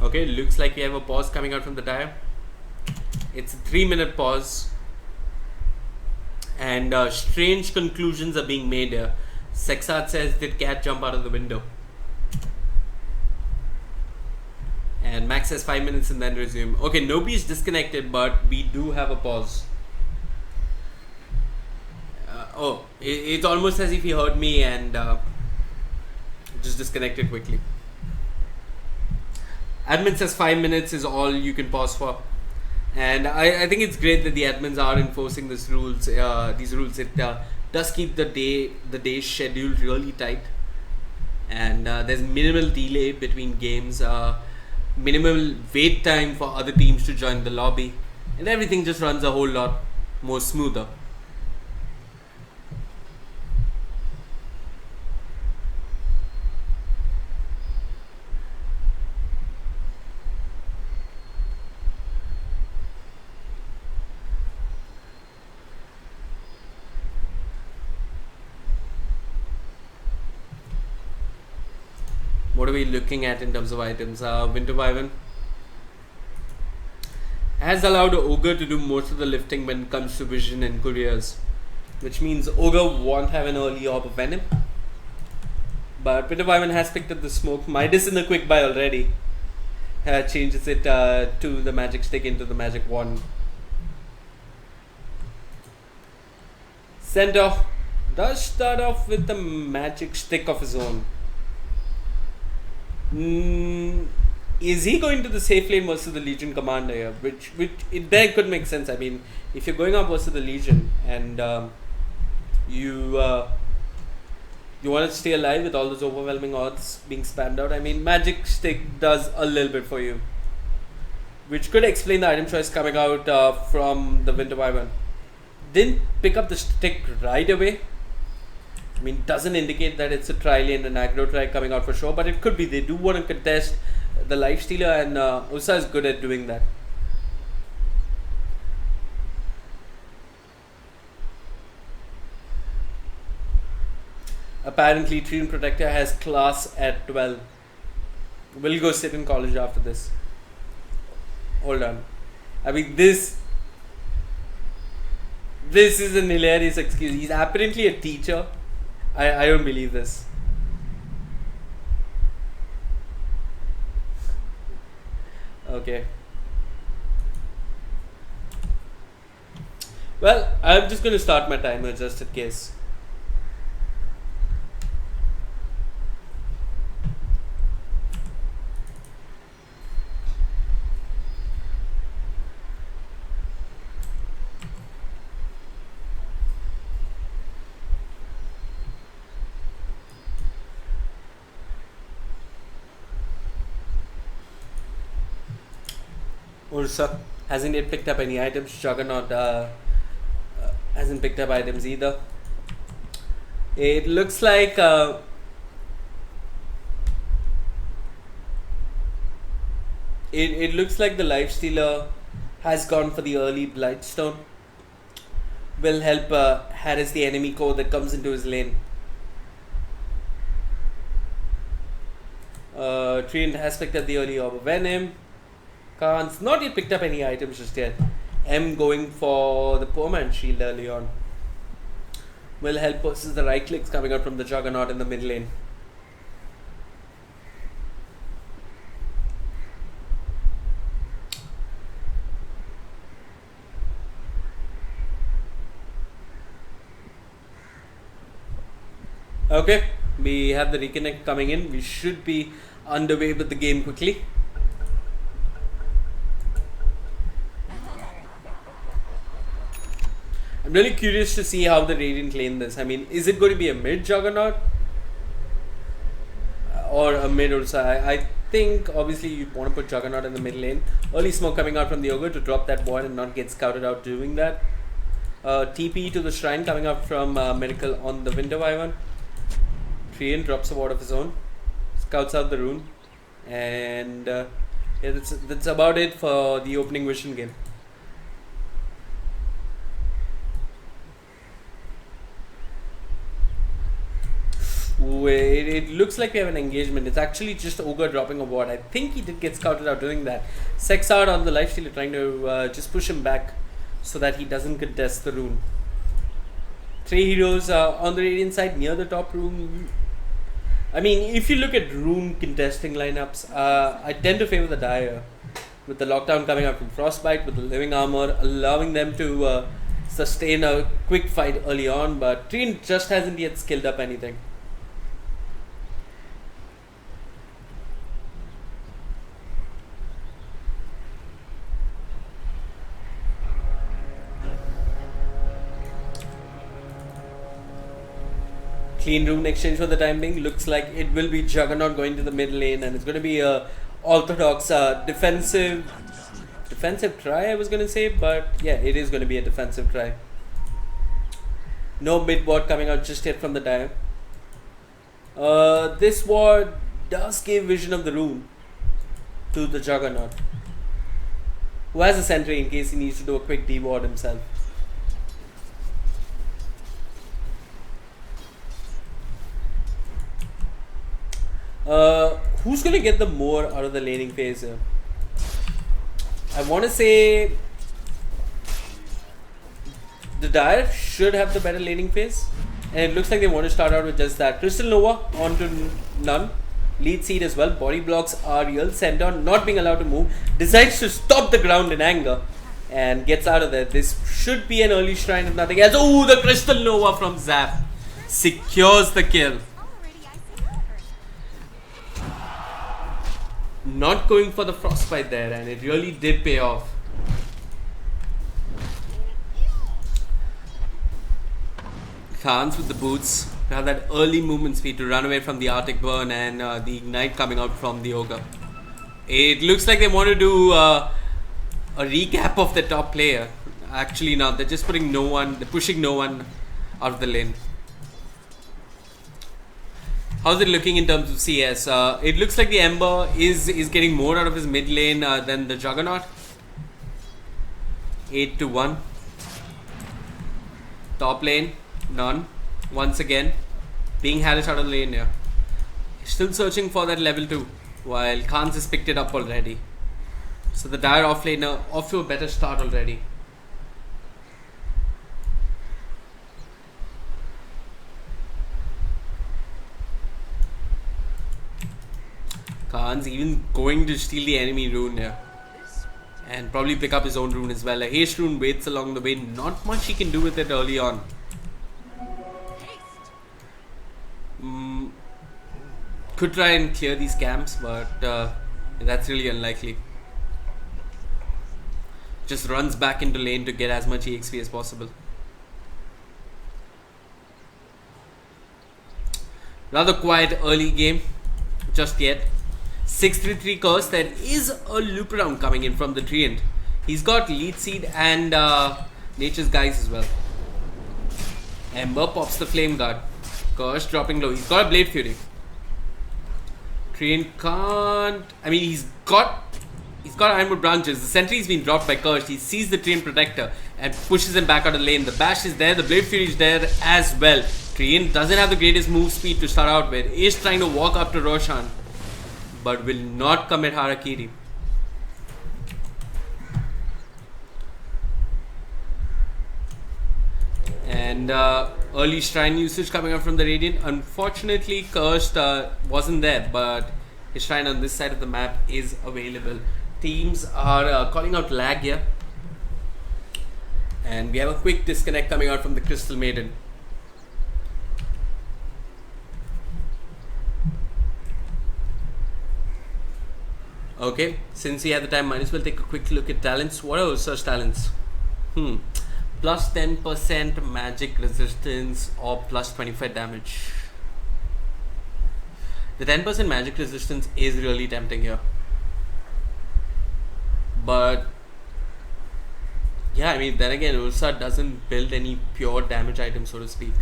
Okay, looks like we have a pause coming out from the Dire. It's a 3-minute pause. And strange conclusions are being made here. Sexard says, did cat jump out of the window? And Max says 5 minutes and then resume. Okay, nobody's disconnected, but we do have a pause. It's almost as if he heard me and just disconnected quickly. Admin says 5 minutes is all you can pause for. And I think it's great that the admins are enforcing these rules. It does keep the day schedule really tight. And there's minimal delay between games. Minimal wait time for other teams to join the lobby. And everything just runs a whole lot more smoother. What are we looking at in terms of items? Winter Wyvern has allowed Ogre to do most of the lifting when it comes to vision and couriers, which means Ogre won't have an early orb of venom. But Winter Wyvern has picked up the smoke. Midas in the quick buy already. Changes it to the magic stick into the magic wand. Centaur Does start off with the magic stick of his own. Is he going to the safe lane versus the Legion commander here? Which there could make sense. I mean, if you're going up versus the Legion and you want to stay alive with all those overwhelming odds being spammed out, I mean, magic stick does a little bit for you, which could explain the item choice coming out from the Winter Wyvern. Didn't pick up the stick right away. I mean, doesn't indicate that it's a tri-lane and aggro try coming out for sure, but it could be. They do want to contest the Lifestealer, and Usa is good at doing that. Apparently, Treant Protector has class at 12. We'll go sit in college after this. Hold on. I mean, this is an hilarious excuse. He's apparently a teacher. I don't believe this. Okay. Well, I'm just going to start my timer just in case. Ursa hasn't yet picked up any items. Juggernaut hasn't picked up items either. It looks like it looks like the Lifestealer has gone for the early Blightstone. Will help harass the enemy core that comes into his lane. Treant has picked up the early Orb of Venom. Khan's not yet picked up any items just yet. M going for the Poor Man Shield early on. Will help versus the right clicks coming out from the Juggernaut in the mid lane. Okay, we have the reconnect coming in. We should be underway with the game quickly. I'm really curious to see how the Radiant lane this. I mean, is it going to be a mid Juggernaut? Or a mid Ursa? I think obviously you want to put Juggernaut in the mid lane. Early smoke coming out from the Ogre to drop that ward and not get scouted out doing that. TP to the Shrine coming up from Miracle on the Winter Wyvern. Treant drops a ward of his own. Scouts out the rune. And yeah, that's about it for the opening Vision game. It looks like we have an engagement. It's actually just Ogre dropping a ward. I think he did get scouted out doing that. Sex out on the Lifestealer trying to just push him back so that he doesn't contest the rune. 3 heroes on the Radiant side near the top rune. I mean, if you look at rune contesting lineups, I tend to favor the Dire. With the lockdown coming out from Frostbite, with the living armor, allowing them to sustain a quick fight early on. But Treant just hasn't yet skilled up anything. Clean rune exchange for the time being. Looks like it will be Juggernaut going to the mid lane, and it's going to be a orthodox defensive try, I was going to say, but yeah, it is going to be a defensive try. No mid ward coming out just yet from the Dire. This ward does give vision of the rune to the Juggernaut, who has a sentry in case he needs to do a quick D-ward himself. Who's going to get the more out of the laning phase here? I want to say the Dire should have the better laning phase, and it looks like they want to start out with just that. Crystal Nova onto none. Lead seed as well. Body blocks are real. Centaur not being allowed to move. Decides to stop the ground in anger and gets out of there. This should be an early shrine if nothing else. Oh, the Crystal Nova from Zap. secures the kill. Already icing over. Not going for the frostbite there, and it really did pay off. Khans with the boots to have that early movement speed to run away from the Arctic Burn and the Ignite coming out from the Ogre. It looks like they want to do a recap of the top player. Actually, no, they're just pushing no one out of the lane. How's it looking in terms of CS? It looks like the Ember is getting more out of his mid lane than the Juggernaut. 8-1. Top lane, none. Once again, being harassed out of the lane here. Still searching for that level 2, while Khans has picked it up already. So the dire offlaner off to a better start already. Khan's even going to steal the enemy rune here. And probably pick up his own rune as well. A haste rune waits along the way. Not much he can do with it early on. Could try and clear these camps, but that's really unlikely. Just runs back into lane to get as much EXP as possible. Rather quiet early game, just yet. 633 curse. There is a loop around coming in from the Treant. He's got lead seed and nature's guys as well. Ember pops the flame guard. Curse dropping low. He's got a blade fury. Treant can't. I mean, he's got ironwood branches. The sentry's been dropped by Curse. He sees the Treant protector and pushes him back out of the lane. The bash is there. The blade fury is there as well. Treant doesn't have the greatest move speed to start out with. Is trying to walk up to Roshan, but will not commit Harakiri. And early shrine usage coming out from the Radiant. Unfortunately, Cursed wasn't there, but his shrine on this side of the map is available. Teams are calling out lag here. And we have a quick disconnect coming out from the Crystal Maiden. Okay, since we have the time, might as well take a quick look at talents. What are such talents? Plus 10% magic resistance or plus 25 damage. The 10% magic resistance is really tempting here. But yeah, I mean, then again, Ursa doesn't build any pure damage items, so to speak.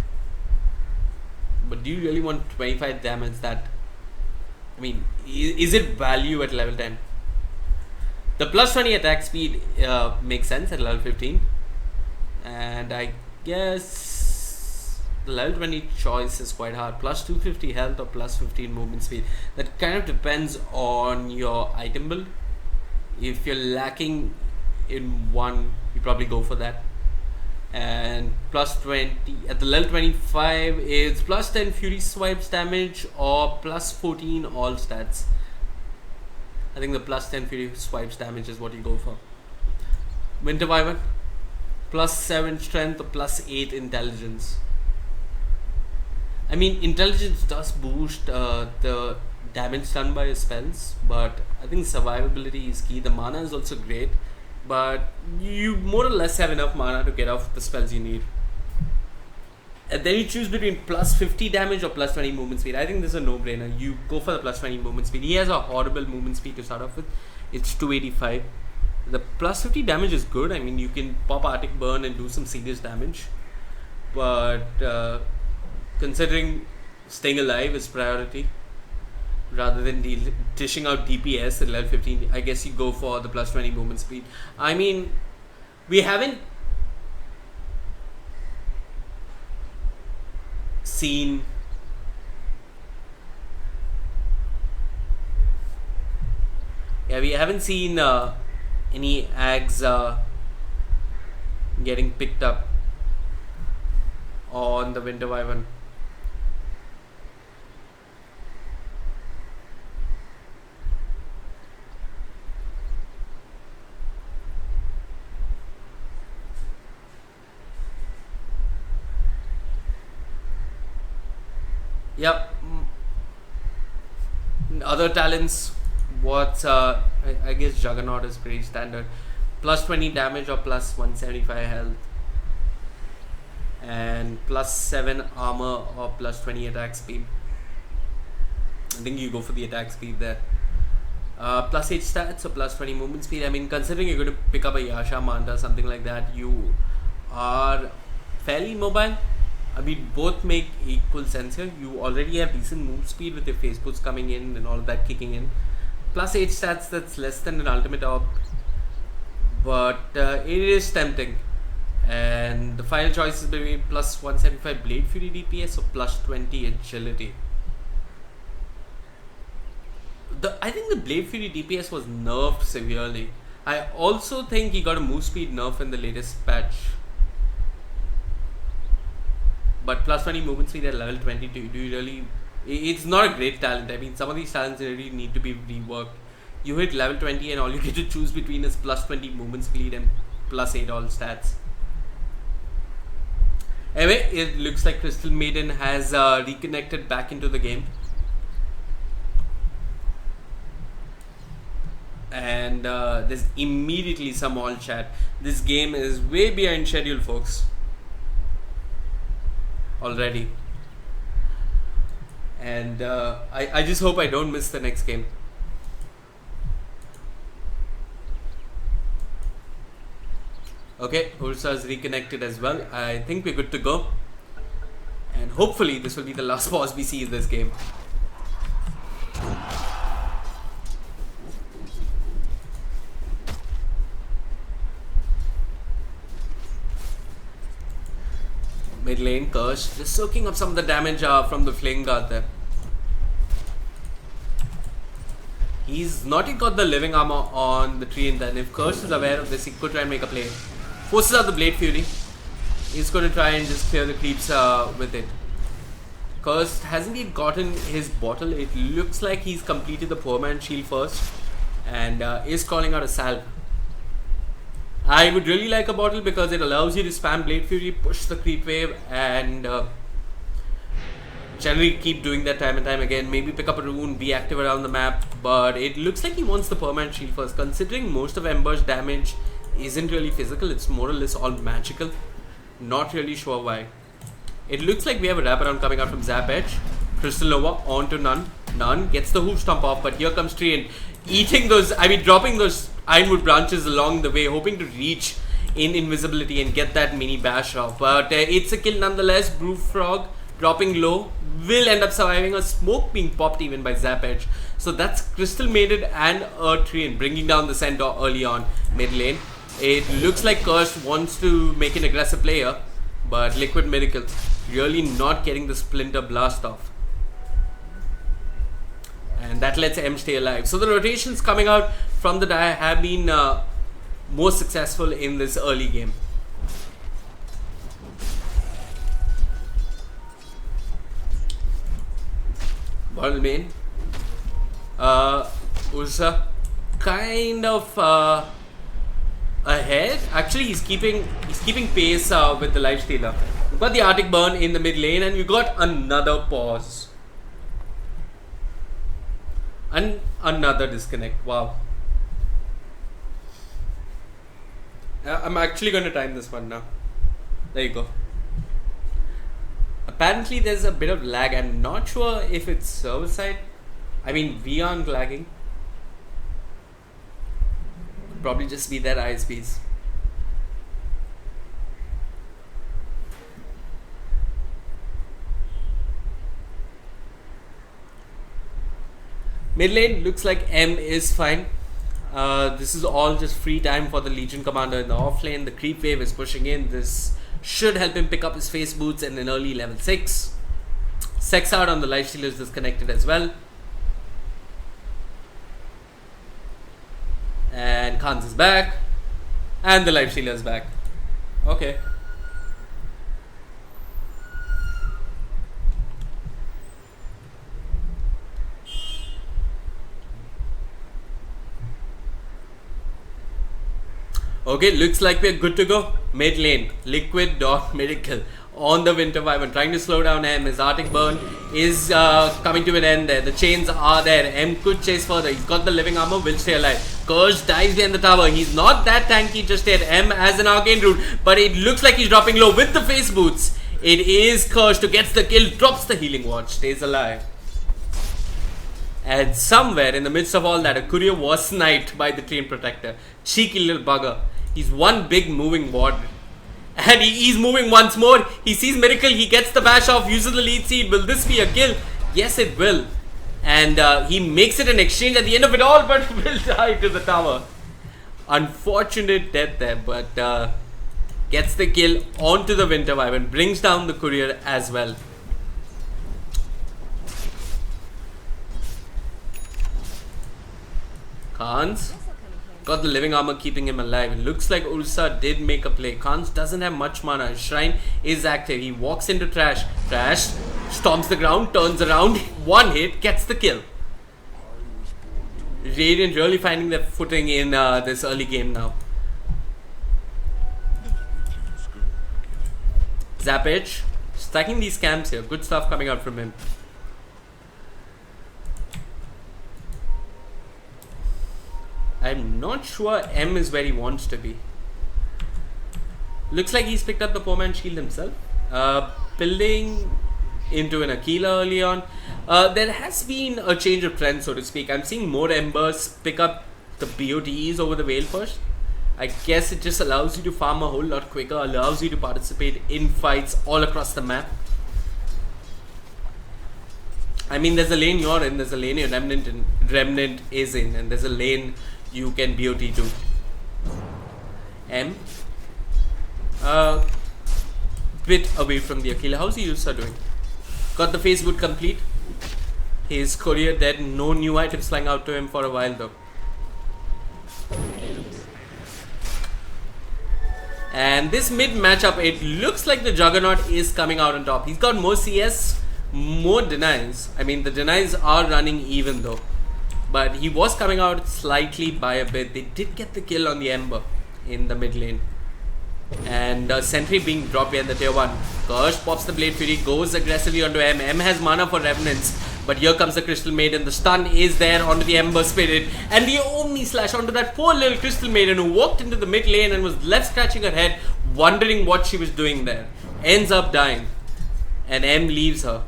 But do you really want 25 damage? That, I mean, is it value at level 10? The plus 20 attack speed makes sense at level 15. And I guess the level 20 choice is quite hard. Plus 250 health or plus 15 movement speed. That kind of depends on your item build. If you're lacking in one, you probably go for that. And plus 20 at the level 25 is plus 10 fury swipes damage or plus 14 all stats. I think the plus 10 fury swipes damage is what you go for. Winter Wyvern, plus 7 strength or plus 8 intelligence. I mean, intelligence does boost the damage done by your spells, but I think survivability is key. The mana is also great, but you more or less have enough mana to get off the spells you need. And then you choose between plus 50 damage or plus 20 movement speed. I think this is a no-brainer. You go for the plus 20 movement speed. He has a horrible movement speed to start off with. It's 285. The plus 50 damage is good. I mean, you can pop Arctic Burn and do some serious damage. But considering staying alive is priority, rather than dishing out DPS at level 15, I guess you go for the plus 20 movement speed. I mean, we haven't seen any ags getting picked up on the Winter Wyvern. Yep. Other talents, what's I guess Juggernaut is pretty standard. Plus 20 damage or plus 175 health, and plus 7 armor or plus 20 attack speed. I think you go for the attack speed there. Plus 8 stats or plus 20 movement speed. I mean, considering you're going to pick up a Yasha Manta, something like that, you are fairly mobile. I mean, both make equal sense here. You already have decent move speed with your face boots coming in and all of that kicking in. Plus 8 stats, that's less than an ultimate orb, but it is tempting. And the final choice is between plus 175 Blade Fury DPS or plus 20 agility. I think the Blade Fury DPS was nerfed severely. I also think he got a move speed nerf in the latest patch. But plus 20 movement speed at level 22, do you really... It's not a great talent. I mean, some of these talents really need to be reworked. You hit level 20 and all you get to choose between is plus 20 movement speed and plus 8 all stats. Anyway, it looks like Crystal Maiden has reconnected back into the game. And there's immediately some all chat. This game is way behind schedule, folks. Already. And I just hope I don't miss the next game. Okay, Ursa is reconnected as well. I think we're good to go. And hopefully this will be the last boss we see in this game. Mid lane, Curse, just soaking up some of the damage from the Flame Guard there. He's not yet got the living armor on the tree, and then if Curse is aware of this, he could try and make a play. Forces out the Blade Fury. He's going to try and just clear the creeps with it. Curse hasn't yet gotten his bottle. It looks like he's completed the Poor Man's Shield first and is calling out a salve. I would really like a bottle because it allows you to spam Blade Fury, push the creep wave, and generally keep doing that time and time again. Maybe pick up a rune, be active around the map, but it looks like he wants the permanent shield first. Considering most of Ember's damage isn't really physical, it's more or less all magical. Not really sure why. It looks like we have a wraparound coming out from Zap Edge. Crystal Nova on to Nun. Nun gets the hoof stomp off, but here comes Tree and eating those, dropping those ironwood branches along the way, hoping to reach in invisibility and get that mini bash off. But it's a kill nonetheless. Brew Frog dropping low will end up surviving a smoke being popped even by Zap Edge. So that's Crystal Maiden and Trian bringing down the Centaur early on mid lane. It looks like Curse wants to make an aggressive player, but Liquid Miracle really not getting the Splinter Blast off. And that lets M stay alive. So the rotations coming out from the die have been more successful in this early game. Bottle main. Ursa kind of ahead. Actually, he's keeping pace with the Lifestealer. We've got the Arctic Burn in the mid lane, and we got another pause. And another disconnect. Wow. I'm actually going to time this one now. There you go. Apparently there's a bit of lag. I'm not sure if it's server side. I mean, we aren't lagging. Could probably just be their ISPs. Mid lane looks like M is fine. This is all just free time for the Legion Commander in the off lane. The creep wave is pushing in. This should help him pick up his face boots in an early level 6. Sex out on the Lifestealer is disconnected as well. And Khans is back. And the Lifestealer is back. Okay. Okay, looks like we're good to go. Mid lane, Liquid Miracle on the Winter Wyvern, trying to slow down M. His Arctic Burn is coming to an end there. The chains are there. M could chase further. He's got the living armor, will stay alive. Kurz dives behind the tower. He's not that tanky just yet. M has an arcane root, but it looks like he's dropping low with the face boots. It is Kurz who gets the kill, drops the healing watch, stays alive. And somewhere in the midst of all that, a courier was sniped by the Train Protector. Cheeky little bugger. He's one big moving ward. And he's moving once more. He sees Miracle. He gets the bash off, uses the lead seed. Will this be a kill? Yes, it will. And he makes it an exchange at the end of it all, but will die to the tower. Unfortunate death there, but gets the kill onto the Winter Wyvern. Brings down the courier as well. Khans got the living armor keeping him alive. It looks like Ursa did make a play. Khans doesn't have much mana. His shrine is active. He walks into Trash. Trash stomps the ground, turns around, one hit, gets the kill. Radiant really finding their footing in this early game now. Zappage stacking these camps here. Good stuff coming out from him. I'm not sure M is where he wants to be. Looks like he's picked up the poor man's shield himself. Building into an Aquila early on. There has been a change of trend, so to speak. I'm seeing more Embers pick up the BOTs over the Veil first. I guess it just allows you to farm a whole lot quicker, allows you to participate in fights all across the map. I mean, there's a lane you're in, there's a lane your Remnant is in, and there's a lane you can BOT to. M. Bit away from the Aquila. How's the Ursa doing? Got the face boot complete. His courier dead. No new items flying out to him for a while though. And this mid matchup, it looks like the Juggernaut is coming out on top. He's got more CS, more denies. I mean, the denies are running even though. But he was coming out slightly by a bit. They did get the kill on the Ember in the mid lane. And Sentry being dropped behind the tier 1. Kurz pops the Blade Fury, goes aggressively onto M. M has mana for Revenants. But here comes the Crystal Maiden. The stun is there onto the Ember Spirit. And the Omni Slash onto that poor little Crystal Maiden who walked into the mid lane and was left scratching her head, wondering what she was doing there. Ends up dying. And M leaves her.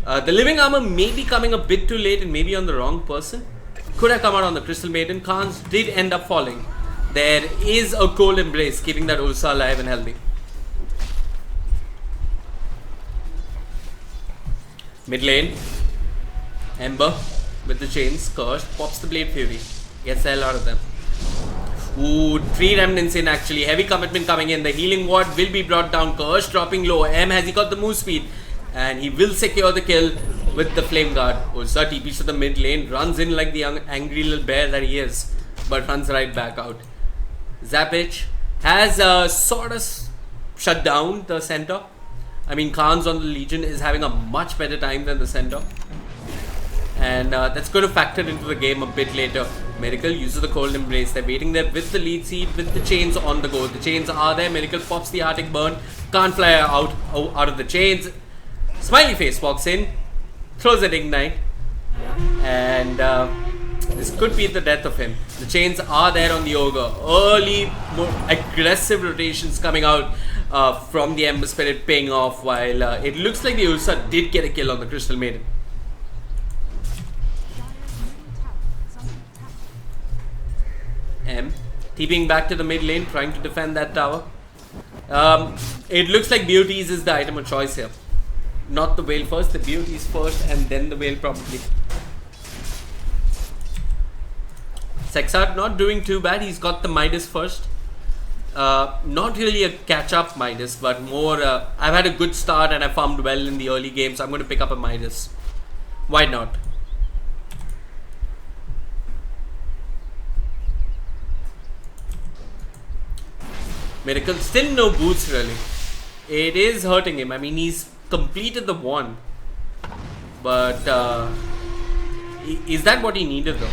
The living armor may be coming a bit too late and maybe on the wrong person. Could have come out on the Crystal Maiden. Khans did end up falling. There is a cold embrace keeping that Ursa alive and healthy. Mid lane. Ember with the chains. Kurz pops the Blade Fury. Gets the hell out of them. Ooh, 3 remnants in actually. Heavy commitment coming in. The healing ward will be brought down. Kurz dropping low. M has he got the move speed. And he will secure the kill with the Flame Guard. Ursa TPs to the mid lane. Runs in like the young angry little bear that he is. But runs right back out. Zappage has sort of shut down the center. I mean, Khans on the Legion is having a much better time than the center. And that's going to factor into the game a bit later. Miracle uses the Cold Embrace. They're waiting there with the lead seed, with the chains on the go. The chains are there. Miracle pops the Arctic Burn. Can't fly out of the chains. Smiley Face walks in. Throws an Ignite. And this could be the death of him. The chains are there on the Ogre. Early, more aggressive rotations coming out from the Ember Spirit paying off, while it looks like the Ursa did get a kill on the Crystal Maiden. M TPing back to the mid lane, trying to defend that tower. It looks like BOTs is the item of choice here. Not the Veil first, the BOTs first, and then the Veil probably. Sexart not doing too bad. He's got the Midas first. Not really a catch-up Midas, but more I've had a good start and I farmed well in the early game, so I'm going to pick up a Midas. Why not? Miracle still no boots really. It is hurting him. I mean, he's completed the wand, but is that what he needed though?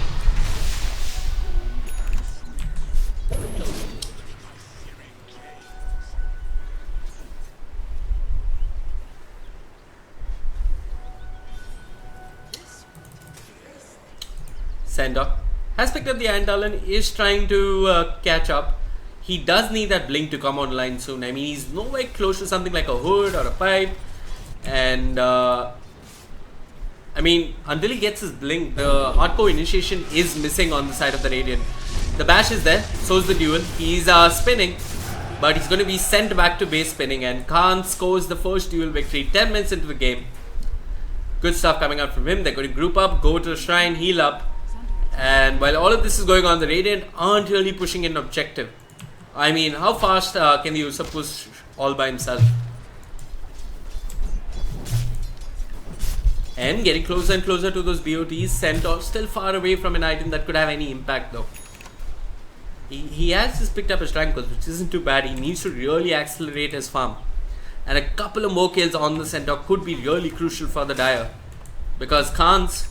Sandor has picked up the Iron Talon, is trying to catch up. He does need that blink to come online soon. I mean, he's nowhere close to something like a hood or a pipe. And I mean, until he gets his blink, the hardcore initiation is missing on the side of the Radiant. The bash is there, so is the duel. He's spinning, but he's going to be sent back to base spinning. And Khan scores the first duel victory 10 minutes into the game. Good stuff coming out from him. They're going to group up, go to the shrine, heal up. And while all of this is going on, the Radiant aren't really pushing an objective. I mean, how fast can the user push all by himself? And getting closer and closer to those BOTs. Centaur still far away from an item that could have any impact though. He has just picked up his Trankles, which isn't too bad. He needs to really accelerate his farm. And a couple of more kills on the Centaur could be really crucial for the Dire. Because Khan's,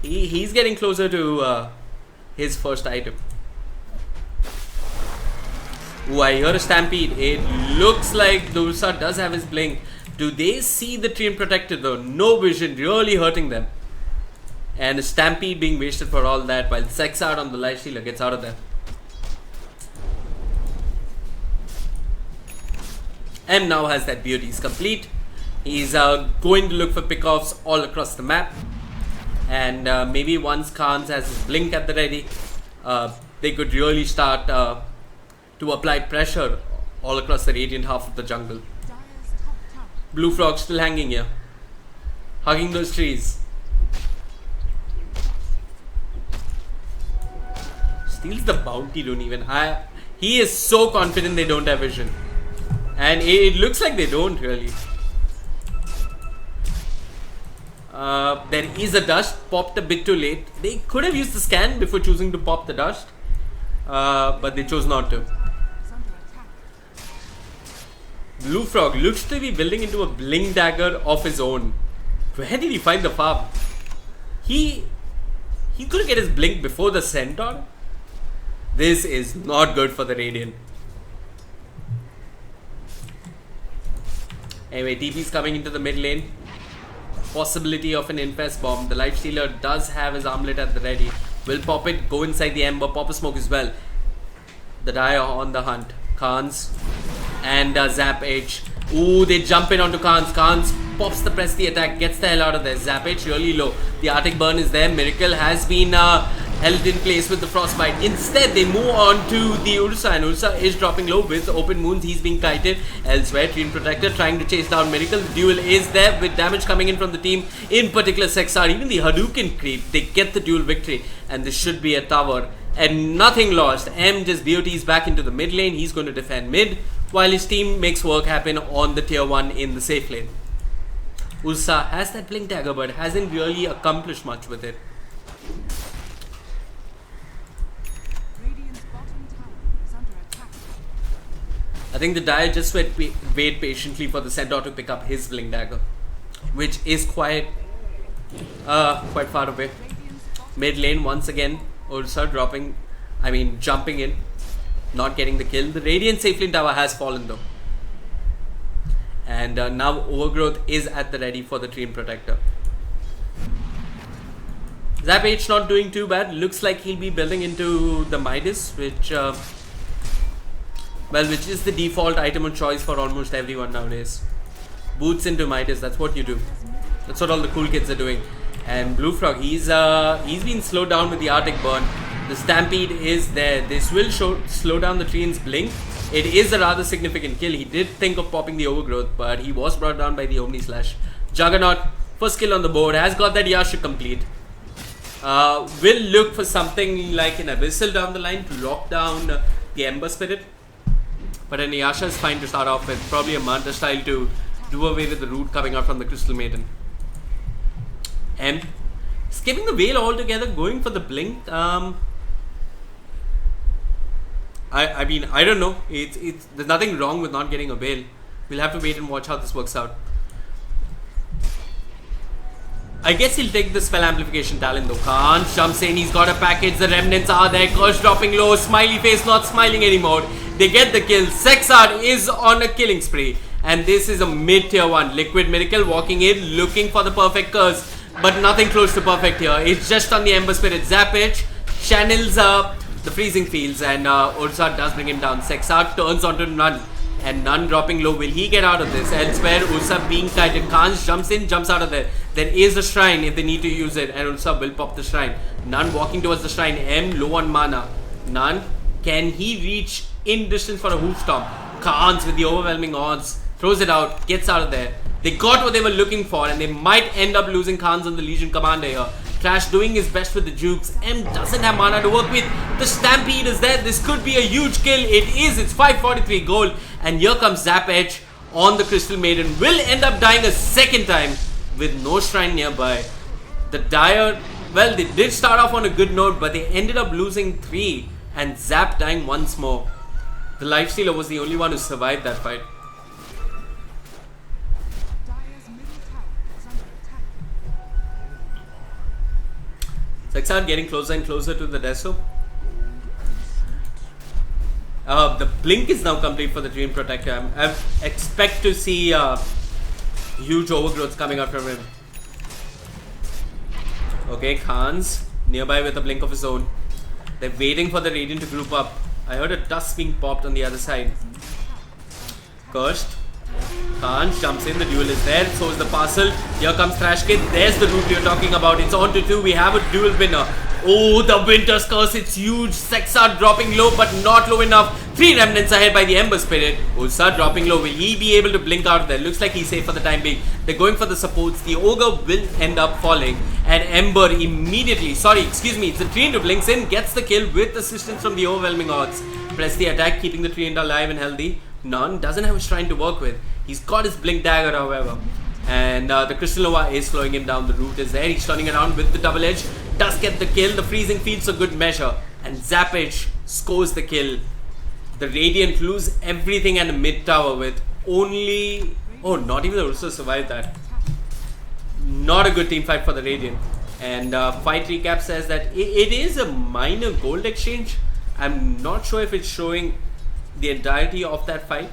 he's getting closer to his first item. Ooh, I hear a stampede. It looks like the Ursa does have his blink. Do they see the Treant Protector though? No vision, really hurting them. And a stampede being wasted for all that, while Sexart on the Lifestealer gets out of there. M now has that BOTs complete. He's going to look for pickoffs all across the map. And maybe once Khans has his blink at the ready, they could really start to apply pressure all across the Radiant half of the jungle. Blue Frog still hanging here, hugging those trees. Steals the bounty, don't even. He is so confident they don't have vision. And it looks like they don't really. There is a dust, popped a bit too late. They could have used the scan before choosing to pop the dust. But they chose not to. Blue Frog looks to be building into a blink dagger of his own. Where did he find the farm? He could get his blink before the Centaur. This is not good for the Radiant. Anyway, TP's coming into the mid lane. Possibility of an infest bomb. The Lifestealer does have his armlet at the ready. Will pop it, go inside the Ember, pop a smoke as well. The Dire on the hunt. Khans and Zap H. Ooh, they jump in onto Khans. Khans pops the press the attack, gets the hell out of there. Zap H really low. The Arctic Burn is there. Miracle has been held in place with the Frostbite. Instead, they move on to the Ursa, and Ursa is dropping low with open wounds. He's being kited elsewhere. Treant Protector trying to chase down Miracle. The duel is there with damage coming in from the team, in particular Sexar. Even the Hadouken creep, they get the duel victory, and this should be a tower. And nothing lost. M just BOTs back into the mid lane. He's going to defend mid, while his team makes work happen on the tier 1 in the safe lane. Ursa has that blink dagger, but hasn't really accomplished much with it. I think the Dire just wait patiently for the Centaur to pick up his blink dagger, which is quite far away. Mid lane once again. Ursa jumping in, not getting the kill. The Radiant safe lane tower has fallen though. And now Overgrowth is at the ready for the Treant Protector. Zap H not doing too bad. Looks like he'll be building into the Midas, which is the default item of choice for almost everyone nowadays. Boots into Midas, that's what you do. That's what all the cool kids are doing. And Blue Frog, he's been slowed down with the Arctic Burn. The Stampede is there. This will slow down the Treant's blink. It is a rather significant kill. He did think of popping the Overgrowth, but he was brought down by the Omni Slash. Juggernaut, first kill on the board, has got that Yasha complete. Will look for something like an Abyssal down the line to lock down the Ember Spirit. But an Yasha is fine to start off with. Probably a Manta style to do away with the root coming out from the Crystal Maiden. M skipping the Veil altogether, going for the blink. I don't know. There's nothing wrong with not getting a Veil. We'll have to wait and watch how this works out. I guess he'll take the spell amplification talent though. Khan jumps in, he's got a package, the remnants are there, Curse dropping low, smiley face not smiling anymore. They get the kill. Sexar is on a killing spree. And this is a mid tier 1. Liquid Miracle walking in, looking for the perfect curse. but nothing close to perfect here. It's just on the Ember Spirit. Zapich channels the freezing fields, and Ursa does bring him down. Sexart turns onto Nun, and Nun dropping low. Will he get out of this? Elsewhere, Ursa being kited. Khans jumps in, jumps out of there. There is a shrine if they need to use it, and Ursa will pop the shrine. Nun walking towards the shrine. M low on mana. Nun, can he reach in distance for a hoof stomp? Khans with the overwhelming odds throws it out, gets out of there. They got what they were looking for, and they might end up losing Khans on the Legion Commander here. Trash doing his best with the jukes. M doesn't have mana to work with. The Stampede is there. This could be a huge kill. It is. It's 543 gold. And here comes Zap Edge on the Crystal Maiden. Will end up dying a second time with no shrine nearby. The Dire, well, they did start off on a good note, but they ended up losing 3 and Zap dying once more. The Lifestealer was the only one who survived that fight. Sexart getting closer and closer to the Deso. The blink is now complete for the Dream Protector. I expect to see huge overgrowths coming out from him. Okay, Khans nearby with a blink of his own. They're waiting for the Radiant to group up. I heard a dust being popped on the other side. Cursed. Khans jumps in, the duel is there, so is the parcel. Here comes Thrash Kid. There's the route you're talking about. It's on to 2. We have a duel winner. Oh, the Winter's Curse. It's huge. Sexart dropping low, but not low enough. 3 remnants ahead by the Ember Spirit. Ursa dropping low. Will he be able to blink out of there? Looks like he's safe for the time being. They're going for the supports. The Ogre will end up falling. And Ember immediately, it's the Treant who blinks in, gets the kill with assistance from the overwhelming odds. Press the attack, keeping the Treant alive and healthy. None doesn't have a shrine to work with. He's got his Blink Dagger, however. And the Crystal Nova is slowing him down. The root is there. He's turning around with the double edge. Does get the kill. The freezing field's a good measure. And Zapage scores the kill. The Radiant lose everything and a mid tower with only... Oh, not even the Ursa survived that. Not a good team fight for the Radiant. And fight recap says that it is a minor gold exchange. I'm not sure if it's showing the entirety of that fight.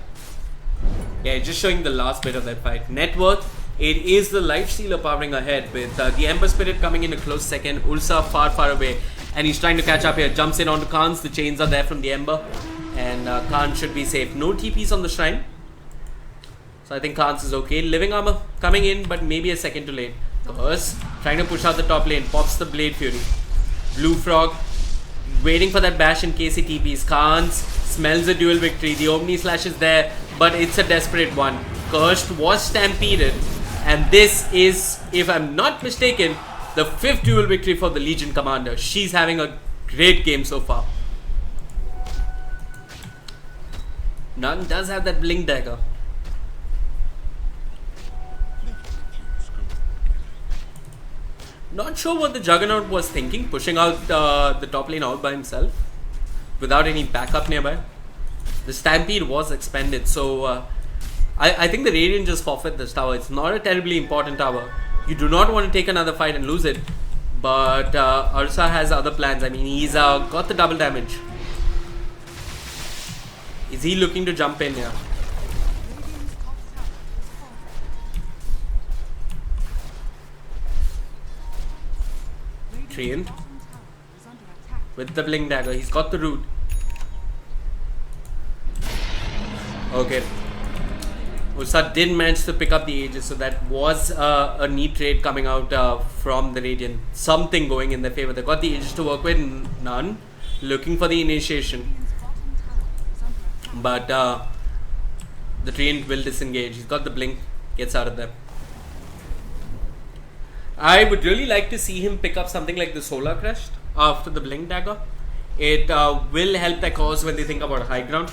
Yeah, just showing the last bit of that fight. Net worth, it is the Lifestealer powering ahead with the Ember Spirit coming in a close second. Ursa far, far away. And he's trying to catch up here. Jumps in onto Khans. The chains are there from the Ember. And Khan should be safe. No TPs on the shrine. So I think Khans is okay. Living Armor coming in, but maybe a second too late. Curse trying to push out the top lane. Pops the Blade Fury. Blue Frog waiting for that bash in case he TPs. Khans smells a dual victory. The Omni Slash is there, but it's a desperate one. Cursed was stampeded. And this is, if I'm not mistaken, the 5th dual victory for the Legion Commander. She's having a great game so far. Nun does have that Blink Dagger. Not sure what the Juggernaut was thinking, pushing out the top lane out by himself without any backup nearby. The Stampede was expended, so I think the Radiant just forfeit this tower. It's not a terribly important tower. You do not want to take another fight and lose it, but Ursa has other plans. I mean, he's got the double damage. Is he looking to jump in here? Treant with the Blink Dagger. He's got the root. Okay. Ursa did manage to pick up the Aegis, so that was a neat trade coming out from the Radiant. Something going in their favor. They got the Aegis to work with. None. Looking for the initiation. But the Treant will disengage. He's got the blink. Gets out of there. I would really like to see him pick up something like the Solar Crest after the Blink Dagger. It will help their cause when they think about high ground.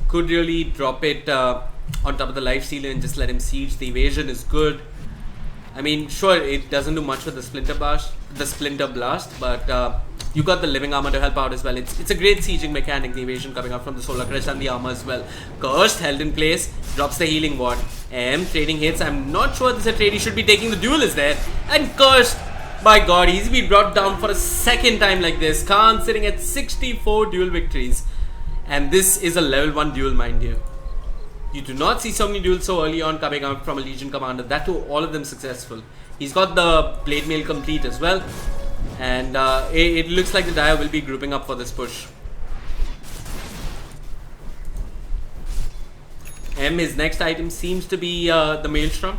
Could really drop it on top of the Lifestealer and just let him siege. The evasion is good. I mean, sure, it doesn't do much with the Splinter Blast, but you got the Living Armor to help out as well. It's a great sieging mechanic, the evasion coming out from the Solar Crest and the armor as well. Cursed, held in place, drops the healing ward. M trading hits. I'm not sure this is a trade he should be taking. The duel is there. And Cursed, by God, he's been brought down for a second time like this. Khan sitting at 64 duel victories. And this is a level 1 duel, mind you. You do not see so many duels so early on coming out from a Legion Commander. That too, all of them successful. He's got the blade mail complete as well. And it looks like the Dire will be grouping up for this push. His next item seems to be the Maelstrom.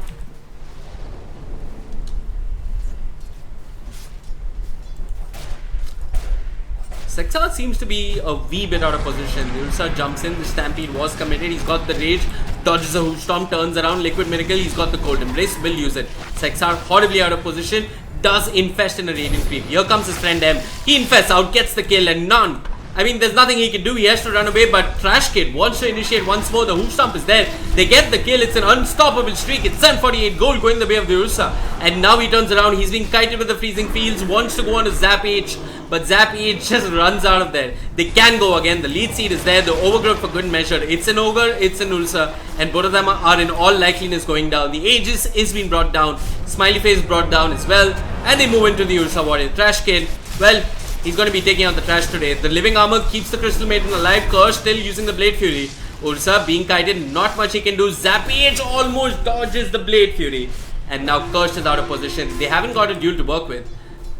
Sexar seems to be a wee bit out of position. Ursa jumps in, the Stampede was committed, he's got the rage, dodges a Hoofstorm, turns around, Liquid Miracle, he's got the Cold Embrace, will use it. Sexar horribly out of position, does infest in a Radiant Creep. Here comes his friend M. He infests out, gets the kill, and none. I mean, there's nothing he can do. He has to run away, but Trash Kid wants to initiate once more. The Hoofstomp is there. They get the kill. It's an unstoppable streak. It's 748 gold going the way of the Ursa. And now he turns around. He's being kited with the Freezing Fields. Wants to go on to Zap H, but Zap H just runs out of there. They can go again. The lead seed is there. The Overgrowth for good measure. It's an Ogre, it's an Ursa, and both of them are in all likeliness going down. The Aegis is being brought down. Smiley Face brought down as well. And they move into the Ursa Warrior. Trash Kid, well, he's going to be taking out the trash today. The Living Armor keeps the Crystal Maiden alive. Curse still using the Blade Fury. Ursa being kited, not much he can do. Zappage almost dodges the Blade Fury. And now Curse is out of position. They haven't got a duel to work with.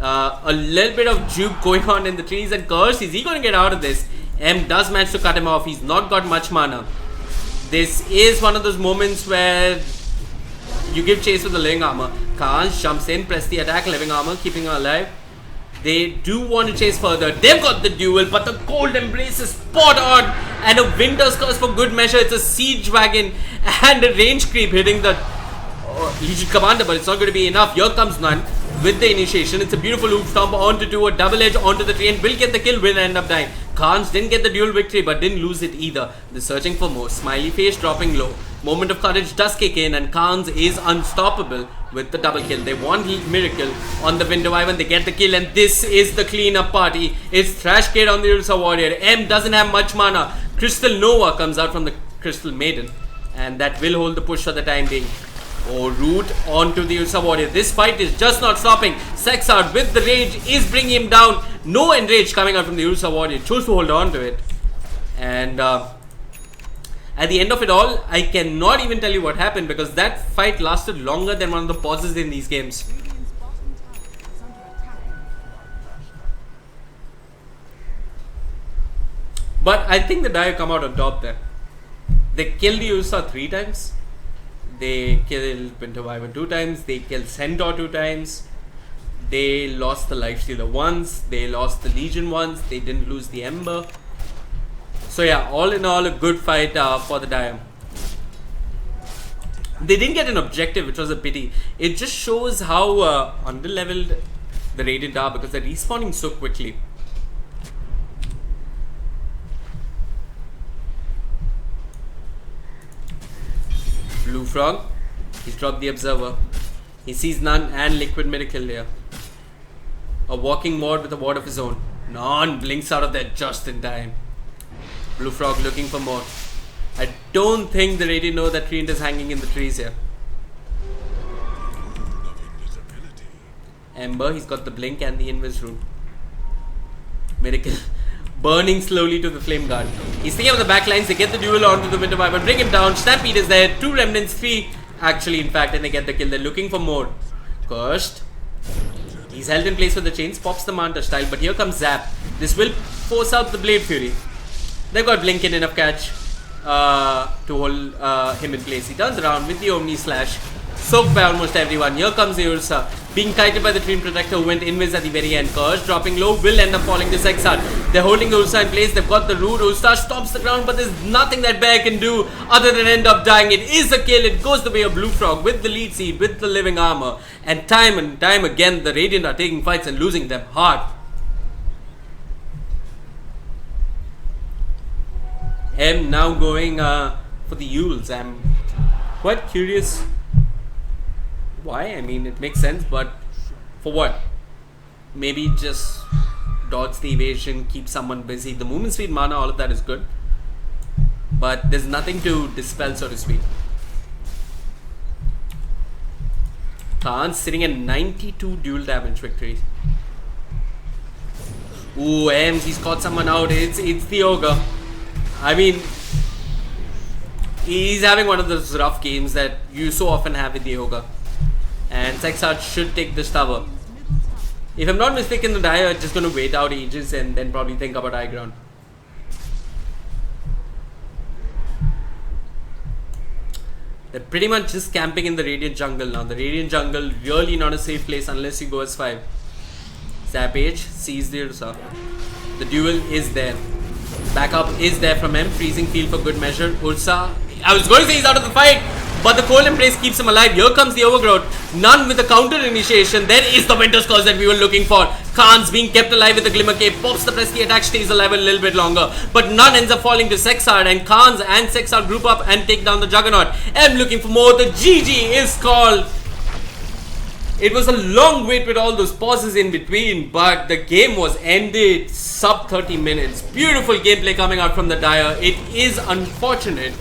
A little bit of juke going on in the trees, and Curse, is he going to get out of this? M does manage to cut him off. He's not got much mana. This is one of those moments where you give chase with the Living Armor. Khan jumps in, press the attack, Living Armor, keeping her alive. They do want to chase further. They've got the duel, but the Cold Embrace is spot on. And a Winter's Curse for good measure. It's a Siege Wagon and a Range Creep hitting the Legion Commander, but it's not going to be enough. Here comes Nun with the initiation. It's a beautiful Hoof Stomp onto two, a double edge onto the tree, and will get the kill, will end up dying. Khans didn't get the duel victory, but didn't lose it either. They're searching for more. Smiley Face dropping low. Moment of Courage does kick in, and Khans is unstoppable with the double kill. They want Miracle on the Winter Wyvern. They get the kill, and this is the cleanup party. It's Thrash Kid on the Ursa Warrior. M doesn't have much mana. Crystal Nova comes out from the Crystal Maiden, and that will hold the push for the time being. Oh, Root onto the Ursa Warrior. This fight is just not stopping. Sexard with the rage is bringing him down. No enrage coming out from the Ursa Warrior. Chose to hold on to it. And at the end of it all, I cannot even tell you what happened, because that fight lasted longer than one of the pauses in these games. But I think the Dire come out on top there. They killed the Ursa 3 times. They killed Winter Wyvern 2 times. They killed Centaur 2 times. They lost the Lifestealer once. They lost the Legion once. They didn't lose the Ember. So yeah, all in all, a good fight for the Dire. They didn't get an objective, which was a pity. It just shows how underleveled the Radiant are, because they're respawning so quickly. Blue Frog, he's dropped the Observer. He sees Nun and Liquid Miracle here. A walking ward with a ward of his own. Nun blinks out of there just in time. Blue Frog looking for more. I don't think the Radiant know that Treant is hanging in the trees here. Ember, he's got the Blink and the Invis Rune. Miracle burning slowly to the Flame Guard. He's thinking of the backlines. They get the duel onto the Winter Wyvern, bring him down. Stampede is there. 2 remnants, 3 actually, in fact, and they get the kill. They're looking for more. Cursed. He's held in place with the chains, pops the Manta style, but here comes Zap. This will force out the Blade Fury. They've got Blink in enough catch to hold him in place. He turns around with the Omni Slash, soaked by almost everyone. Here comes the Ursa, being kited by the Treant Protector, who went invis at the very end. Curse dropping low, will end up falling to Sexard. They're holding the Ursa in place. They've got the Root. Ursa stops the ground, but there's nothing that Bear can do other than end up dying. It is a kill. It goes the way of Blue Frog with the lead seed, with the Living Armor. And time again, the Radiant are taking fights and losing them hard. M now going for the Yules. I'm quite curious why. I mean, it makes sense, but for what? Maybe just dodge the evasion, keep someone busy. The movement speed, mana, all of that is good, but there's nothing to dispel, so to speak. Khan sitting at 92 dual damage victories. Ooh, Ems, he's caught someone out. It's the Ogre. I mean, he's having one of those rough games that you so often have with the Ogre. And Sexart should take this tower. If I'm not mistaken, the Dire are just going to wait out Aegis and then probably think about high ground. They're pretty much just camping in the Radiant jungle now. The Radiant jungle really not a safe place unless you go as 5. Zapage sees the Ursa. The duel is there. Backup is there from him. Freezing field for good measure. Ursa, I was going to say he's out of the fight, but the cold embrace keeps him alive. Here comes the overgrowth. None with the counter initiation. There is the Winter's Curse that we were looking for. Khan's being kept alive with the Glimmer Cape. Pops the Prestige attack, stays alive a little bit longer. But none ends up falling to Sexard. And Khan's and Sexard group up and take down the Juggernaut. M looking for more. The GG is called. It was a long wait with all those pauses in between, but the game was ended sub 30 minutes. Beautiful gameplay coming out from the Dire. It is unfortunate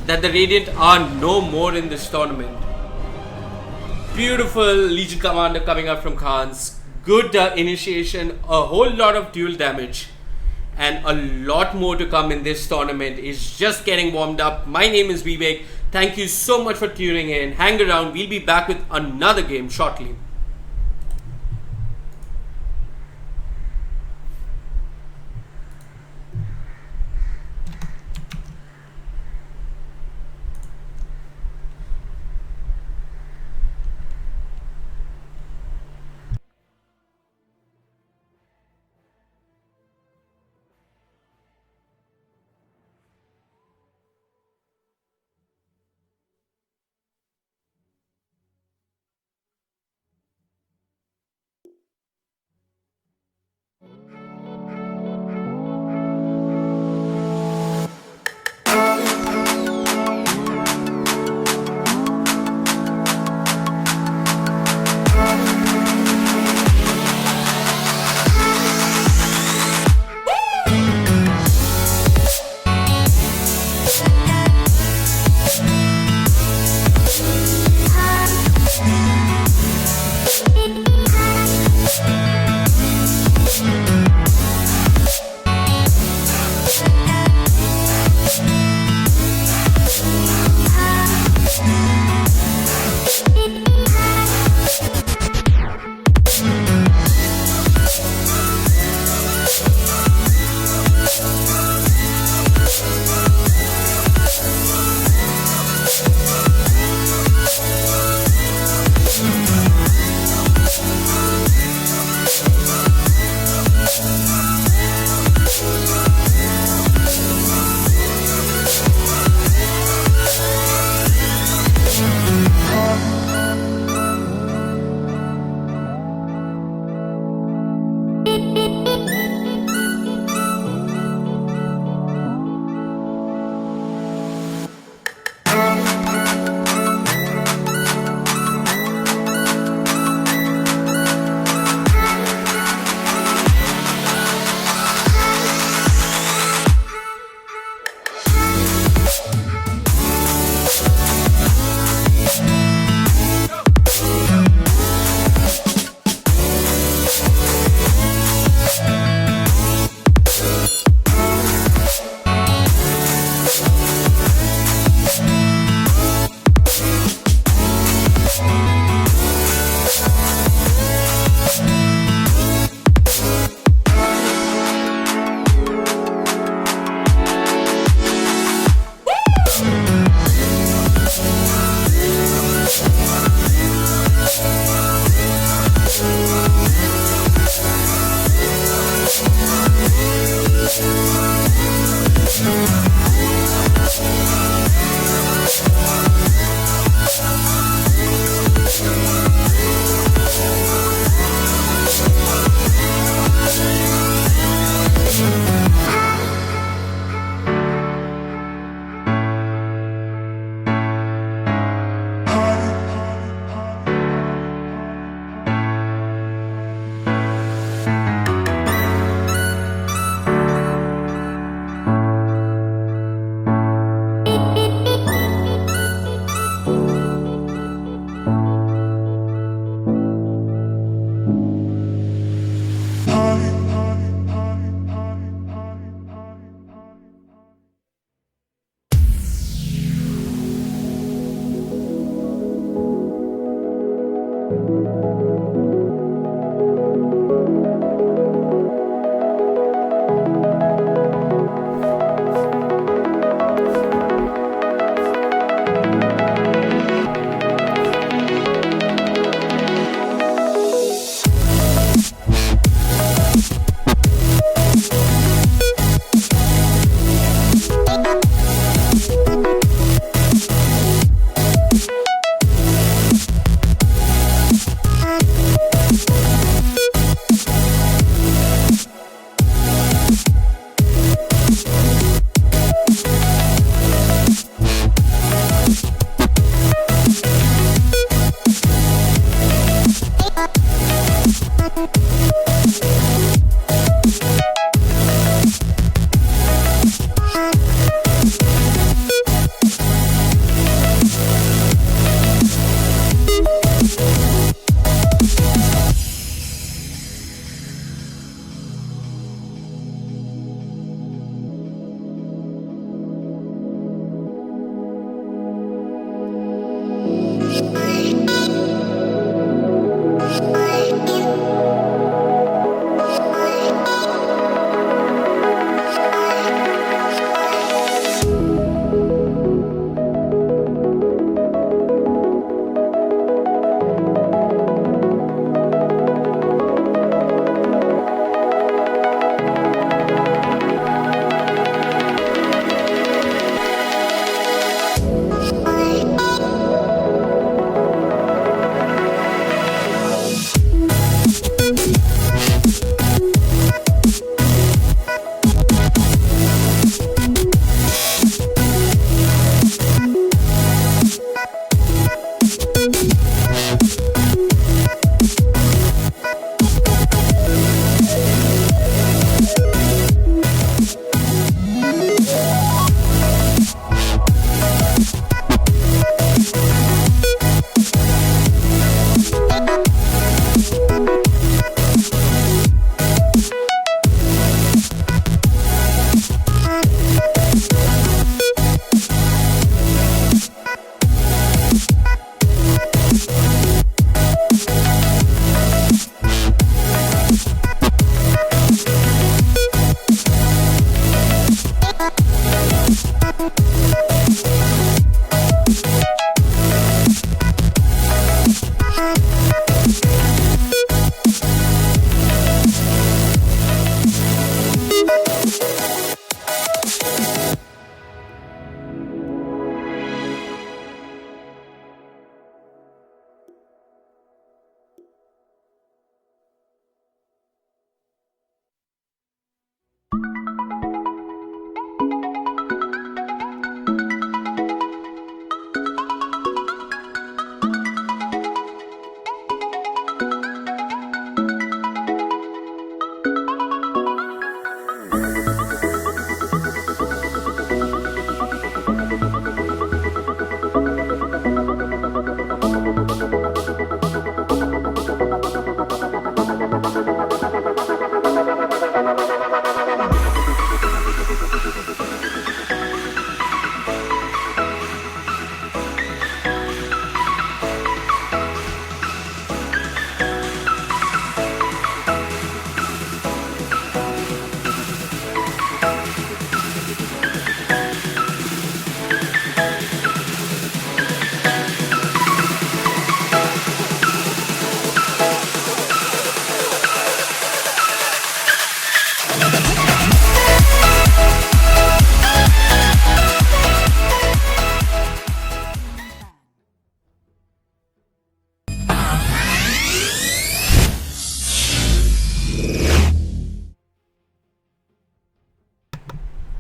that the Radiant are no more in this tournament. Beautiful Legion Commander coming out from Khan's. Good initiation, a whole lot of dual damage, and a lot more to come in this tournament. It's just getting warmed up. My name is Vivek. Thank you so much for tuning in. Hang around. We'll be back with another game shortly.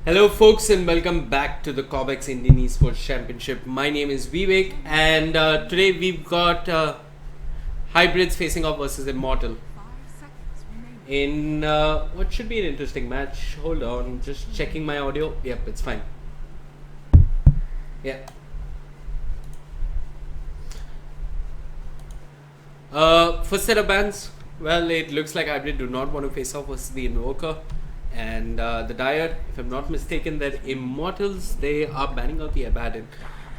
Hello, folks, and welcome back to the Cobx Indian Esports Championship. My name is Vivek, and today we've got Hybrids facing off versus Immortal in what should be an interesting match. Hold on, just checking my audio. Yep, it's fine. Yeah. First set of bans. Well, it looks like Hybrid do not want to face off versus the Invoker. And the Dire, if I'm not mistaken, they're Immortals. They are banning out the Abaddon.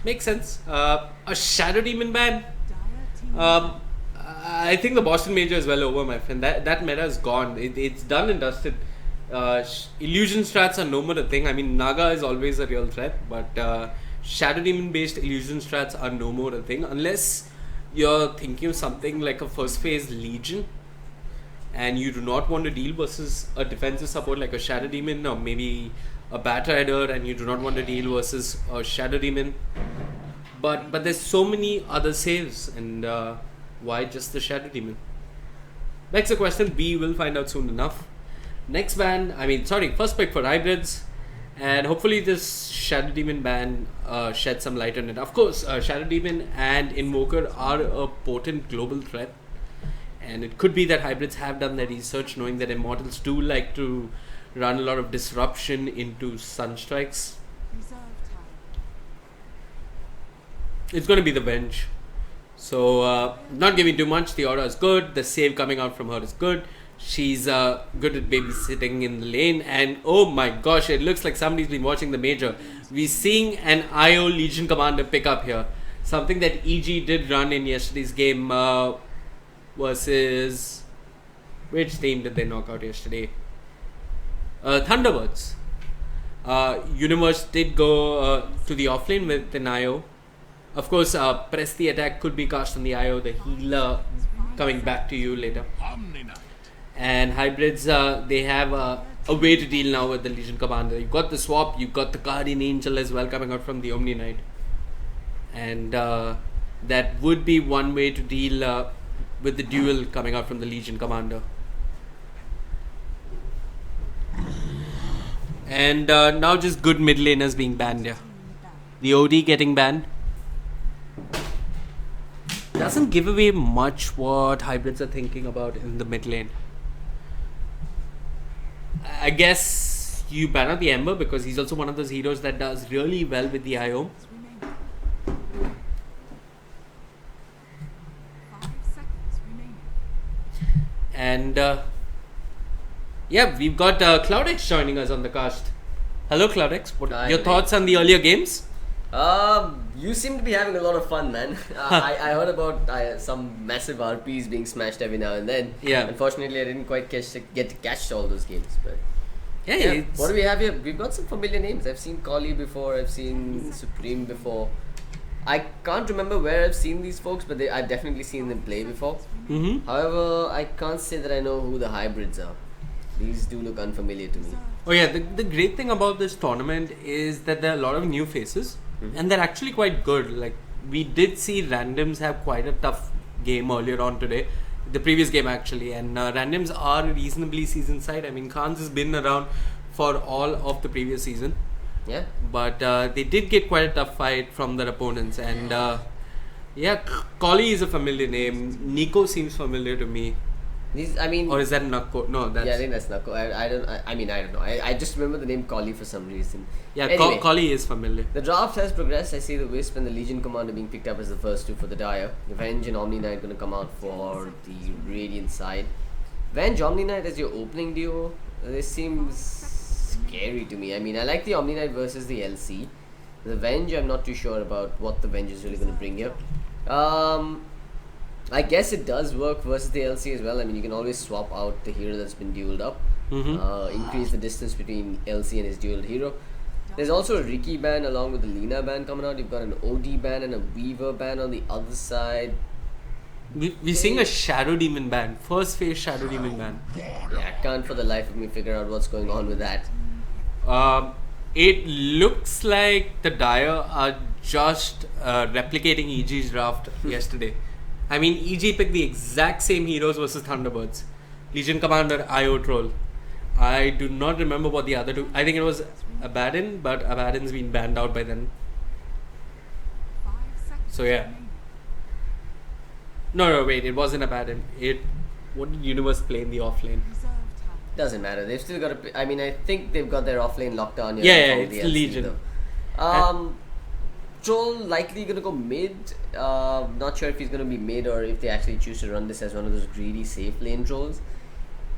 Makes sense. A Shadow Demon ban. I think the Boston Major is well over, my friend. That meta is gone. It's done and dusted. Illusion strats are no more a thing. I mean, Naga is always a real threat, but Shadow Demon based illusion strats are no more a thing unless you're thinking of something like a first phase Legion. And you do not want to deal versus a defensive support like a Shadow Demon or maybe a Batter Header, and you do not want to deal versus a Shadow Demon. But there's so many other saves, and why just the Shadow Demon? Next question, we will find out soon enough. Next ban, first pick for Hybrids, and hopefully this Shadow Demon ban sheds some light on it. Of course, Shadow Demon and Invoker are a potent global threat. And it could be that Hybrids have done their research, knowing that Immortals do like to run a lot of disruption into Sunstrikes. It's going to be the Venge. So, not giving too much. The aura is good. The save coming out from her is good. She's good at babysitting in the lane. And oh my gosh, it looks like somebody's been watching the Major. We're seeing an IO Legion Commander pick up here. Something that EG did run in yesterday's game. Versus which team did they knock out yesterday? Thunderbirds. Universe did go to the offlane with an IO. Of course, press the attack could be cast on the IO, the healer coming back to you later. And Hybrids, they have a way to deal now with the Legion Commander. You've got the swap, you've got the Guardian Angel as well coming out from the Omni Knight. And that would be one way to deal with the duel coming out from the Legion Commander. And now just good mid laners being banned here. The OD getting banned. Doesn't give away much what Hybrids are thinking about in the mid lane. I guess you ban out the Ember because he's also one of those heroes that does really well with the IO. And we've got Cobx joining us on the cast. Hello, Cobx. What your thoughts on the earlier games? You seem to be having a lot of fun, man. I heard about some massive RPs being smashed every now and then. Yeah. Unfortunately, I didn't quite get to catch all those games. But yeah. What do we have here? We've got some familiar names. I've seen Collie before. I've seen Supreme before. I can't remember where I've seen these folks, but I've definitely seen them play before. Mm-hmm. However, I can't say that I know who the Hybrids are. These do look unfamiliar to me. Oh yeah, the great thing about this tournament is that there are a lot of new faces, and they're actually quite good. Like, we did see Randoms have quite a tough game earlier on today, the previous game actually, and Randoms are a reasonably seasoned side. I mean, Khans has been around for all of the previous season. Yeah. But they did get quite a tough fight from their opponents, and Collie is a familiar name. Nico seems familiar to me. Or is that Nako? No, that's... Yeah, I think that's Nako. I don't know. I just remember the name Collie for some reason. Yeah, anyway, Collie is familiar. The draft has progressed. I see the Wisp and the Legion Commander being picked up as the first two for the Dire. The Venge and Omni Knight going to come out for the Radiant side. Venge, Omni Knight as your opening duo. This seems scary to me. I mean, I like the Omni Knight versus the LC. The Venge, I'm not too sure about what the Venge is really going to bring here. I guess it does work versus the LC as well. I mean, you can always swap out the hero that's been dueled up. Increase the distance between LC and his dueled hero. There's also a Riki ban along with the Lina ban coming out. You've got an OD ban and a Weaver ban on the other side. We're seeing a Shadow Demon ban. First phase Shadow Demon ban. Yeah, I can't for the life of me figure out what's going on with that. It looks like the Dire are just replicating EG's draft yesterday. I mean, EG picked the exact same heroes versus Thunderbirds. Legion Commander, IO Troll. I do not remember what the other two... I think it was Abaddon, but Abaddon's been banned out by then. 5 seconds So yeah. remaining. No, wait, it wasn't Abaddon. What did Universe play in the offlane? Reserve time. Doesn't matter. They've still got to. I mean, I think they've got their offlane locked down. Yeah, from it's the LC, Legion. though. Troll likely gonna go mid. Not sure if he's gonna be mid or if they actually choose to run this as one of those greedy safe lane trolls.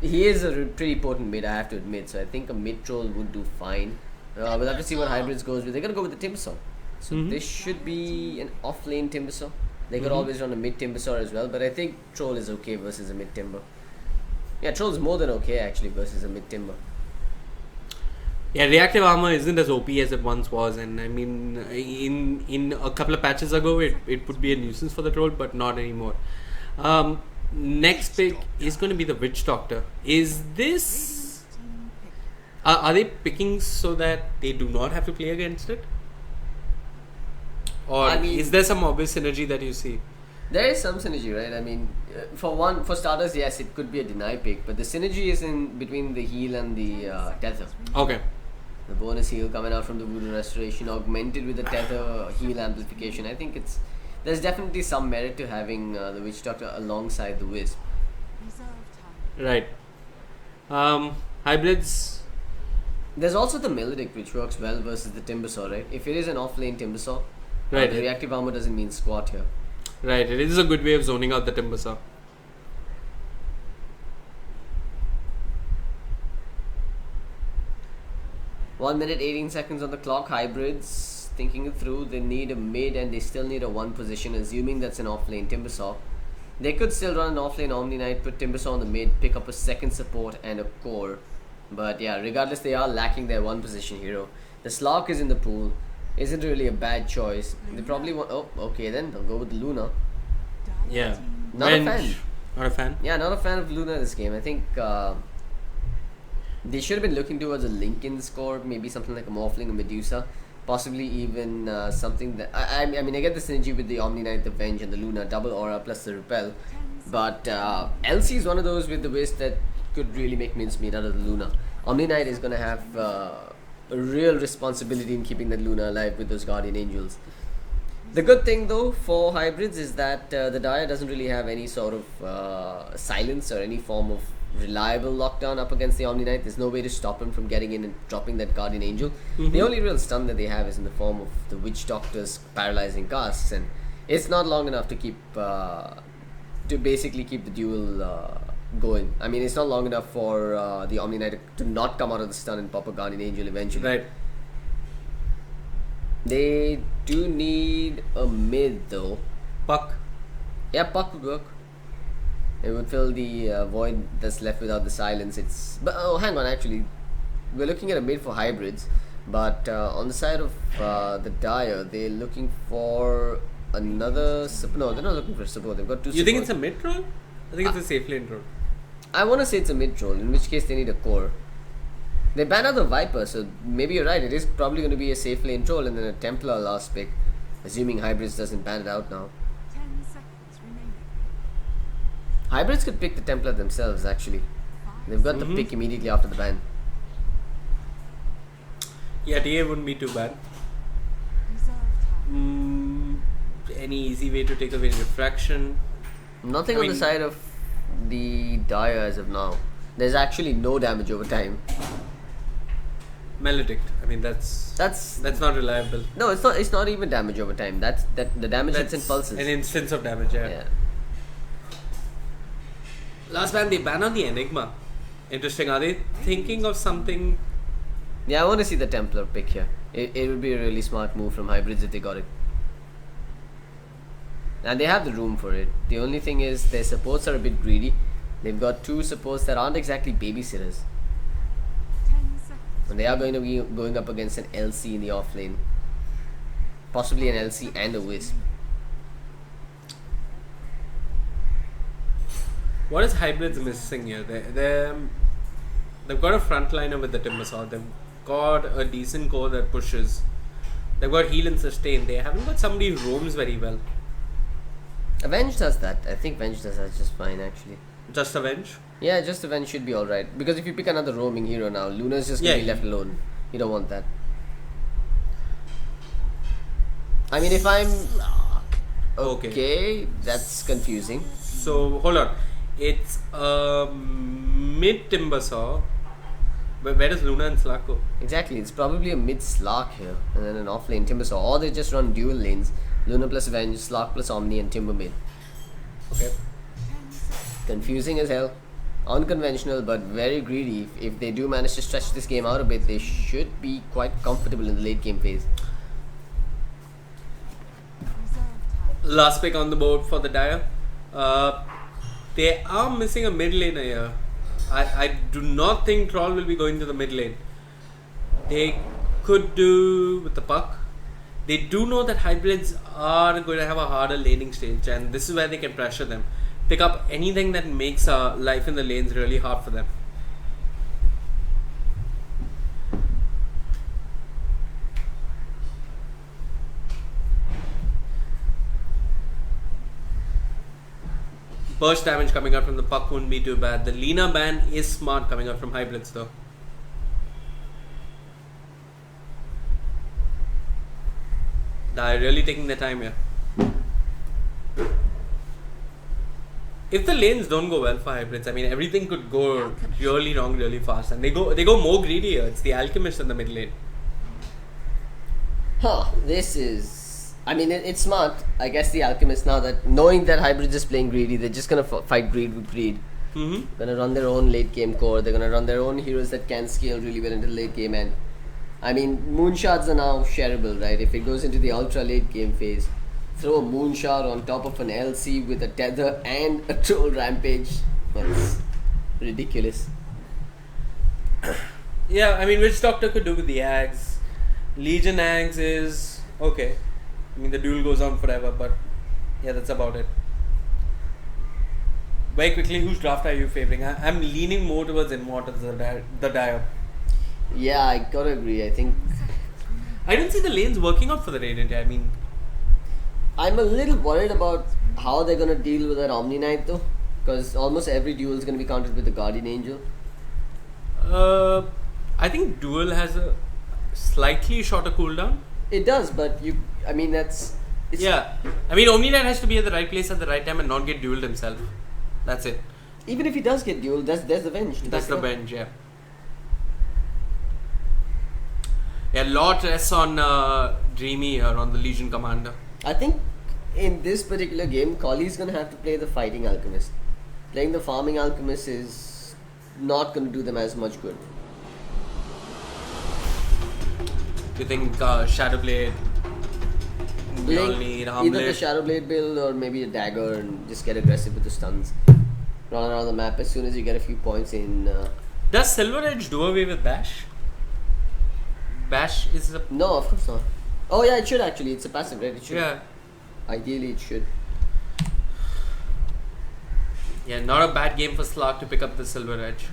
He is a pretty potent mid, I have to admit. So I think a mid troll would do fine. We'll have to see what hybrids goes with. They're gonna go with the Timbersaw. So Mhm. this should be an off lane Timbersaw. They could Mhm. always run a mid Timbersaw as well, but I think troll is okay versus a mid Timber. Yeah, troll is more than okay actually versus a mid Timber. Yeah, reactive armor isn't as OP as it once was, and I mean, in a couple of patches ago, it would be a nuisance for the troll, but not anymore. Next pick is going to be the Witch Doctor. Is this... Team pick. Are they picking so that they do not have to play against it? Or I mean- is there some obvious synergy that you see? There is some synergy, right? I mean, for starters, yes, it could be a deny pick, but the synergy is in between the heal and the tether. Okay. The bonus heal coming out from the Voodoo Restoration, augmented with the tether heal amplification. I think there's definitely some merit to having the Witch Doctor alongside the Wisp. Reserve time. Right. Hybrids. There's also the Melodic, which works well versus the Timbersaw, right? If it is an off-lane Timbersaw, Right. the reactive armor doesn't mean squat here. Right. It is a good way of zoning out the Timbersaw. One minute 18 seconds on the clock. Hybrids thinking it through. They need a mid and they still need a 1 position, assuming that's an off-lane Timbersaw. They could still run an off-lane Omni Knight, put Timbersaw on the mid, pick up a second support and a core. But yeah, regardless, they are lacking their 1 position hero. The Slark is in the pool. Isn't really a bad choice. They probably want... Oh, okay then. They'll go with the Luna. Yeah. Not a fan. Not a fan. Yeah, not a fan of Luna this game. I think they should have been looking towards a Lincoln score, maybe something like a Morphling or Medusa, possibly even something that I mean I get the synergy with the Omni Knight, the Venge, and the Luna, double aura plus the Repel, but LC is one of those with the Wisp that could really make mincemeat out of the Luna. Omni Knight is gonna have a real responsibility in keeping that Luna alive with those Guardian Angels. The good thing though for hybrids is that the Dire doesn't really have any sort of silence or any form of reliable lockdown up against the Omni Knight. There's no way to stop him from getting in and dropping that Guardian Angel. The only real stun that they have is in the form of the Witch Doctor's paralyzing casts, and it's not long enough to keep to basically keep the duel going. I mean, it's not long enough for the Omni Knight to not come out of the stun and pop a Guardian Angel eventually. Right. They do need a mid though. Puck. Yeah, Puck would work. It would fill the void that's left without the silence. But oh, hang on, actually, we're looking at a mid for hybrids, but on the side of the Dire, they're looking for another support. No, they're not looking for support. They've got 2 You think it's support. a mid troll? I think it's a safe lane troll. I want to say it's a mid troll, in which case they need a core. They banned out the Viper, so maybe you're right. It is probably going to be a safe lane troll and then a Templar last pick, assuming hybrids doesn't ban it out now. 10 seconds remaining. Hybrids could pick the Templar themselves, actually. 5 They've got the pick immediately after the ban. Yeah, TA wouldn't be too bad. reserve time. Any easy way to take away refraction? Nothing I on the mean- side of the Dire as of now. There's actually no damage over time. Maledict. I mean, that's not reliable. No, it's not. It's not even damage over time. That the damage hits in That's pulses. an instance of damage. Yeah. Last ban they banned on the Enigma. Interesting. Are they thinking of something? Yeah, I want to see the Templar pick here. It would be a really smart move from hybrids if they got it. And they have the room for it. The only thing is their supports are a bit greedy. They've got 2 supports that aren't exactly babysitters. 10 seconds. And they are going to be going up against an LC in the off lane. Possibly an LC and a Wisp. What is hybrids missing here? They've got a frontliner with the Timbersaw. They've got a decent core that pushes. They've got heal and sustain. They haven't got somebody who roams very well. Avenge does that. I think Venge does that just fine actually. Just Avenge. Yeah, just Avenge should be alright. Because if you pick another roaming hero now, Luna's just gonna Yeah. be left alone. You don't want that. I mean, if I'm okay, that's confusing. So hold on, it's mid Timbersaw. But where does Luna and Slark go? Exactly, it's probably a mid Slark here, and then an off lane Timbersaw, or they just run dual lanes: Luna plus Avenge, Slark plus Omni, and Timber mid. Okay. Confusing as hell, unconventional, but very greedy. If they do manage to stretch this game out a bit, they should be quite comfortable in the late game phase. Reserve time. Last pick on the board for the Dire. They are missing a mid laner here. I do not think Troll will be going to the mid lane. They could do with the puck. They do know that hybrids are going to have a harder laning stage, and this is where they can pressure them. Pick up anything that makes life in the lanes really hard for them. Burst damage coming out from the puck wouldn't be too bad. The Lina ban is smart coming out from hybrids though. They're really taking their time here. If the lanes don't go well for hybrids, I mean everything could go really wrong really fast, and they go more greedy here. It's the alchemist in the mid lane. This is... I mean, it's smart. I guess the Alchemist, now that knowing that Hybrid is playing greedy, they're just gonna fight greed with greed. Gonna run their own late game core. They're gonna run their own heroes that can scale really well into the late game. And I mean, moonshots are now shareable, right? If it goes into the ultra late game phase, throw a moonshot on top of an LC with a tether and a troll rampage. That's ridiculous. Yeah, I mean, Witch Doctor could do with the Ags. Legion Ags is okay. I mean, the duel goes on forever, but yeah, that's about it. Very quickly, whose draft are you favoring? I'm leaning more towards Immortals, the Dire. Yeah, I gotta agree. I think I didn't see the lanes working out for the Radiant. I mean, I'm a little worried about how they're gonna deal with that Omni Knight though, because almost every duel is gonna be countered with the Guardian Angel. I think duel has a slightly shorter cooldown. It does, but I mean, it's Yeah, I mean, Omni Knight has to be at the right place at the right time and not get dueled himself. That's it. Even if he does get dueled, there's the Venge. That's the bench, yeah. Yeah, lot less on Dreamy here on the Legion Commander. I think in this particular game, Colley's gonna have to play the Fighting Alchemist. Playing the Farming Alchemist is not gonna do them as much good. Do you think Shadowblade? We all Playing need either the Armlet. Shadowblade build or maybe a Dagger and just get aggressive with the stuns. Run around the map as soon as you get a few points in. Does Silver Edge do away with Bash? Bash is a... No, of course not. Oh yeah, it should actually. It's a passive, right? It should. Yeah. Ideally, it should. Yeah, not a bad game for Slark to pick up the Silver Edge.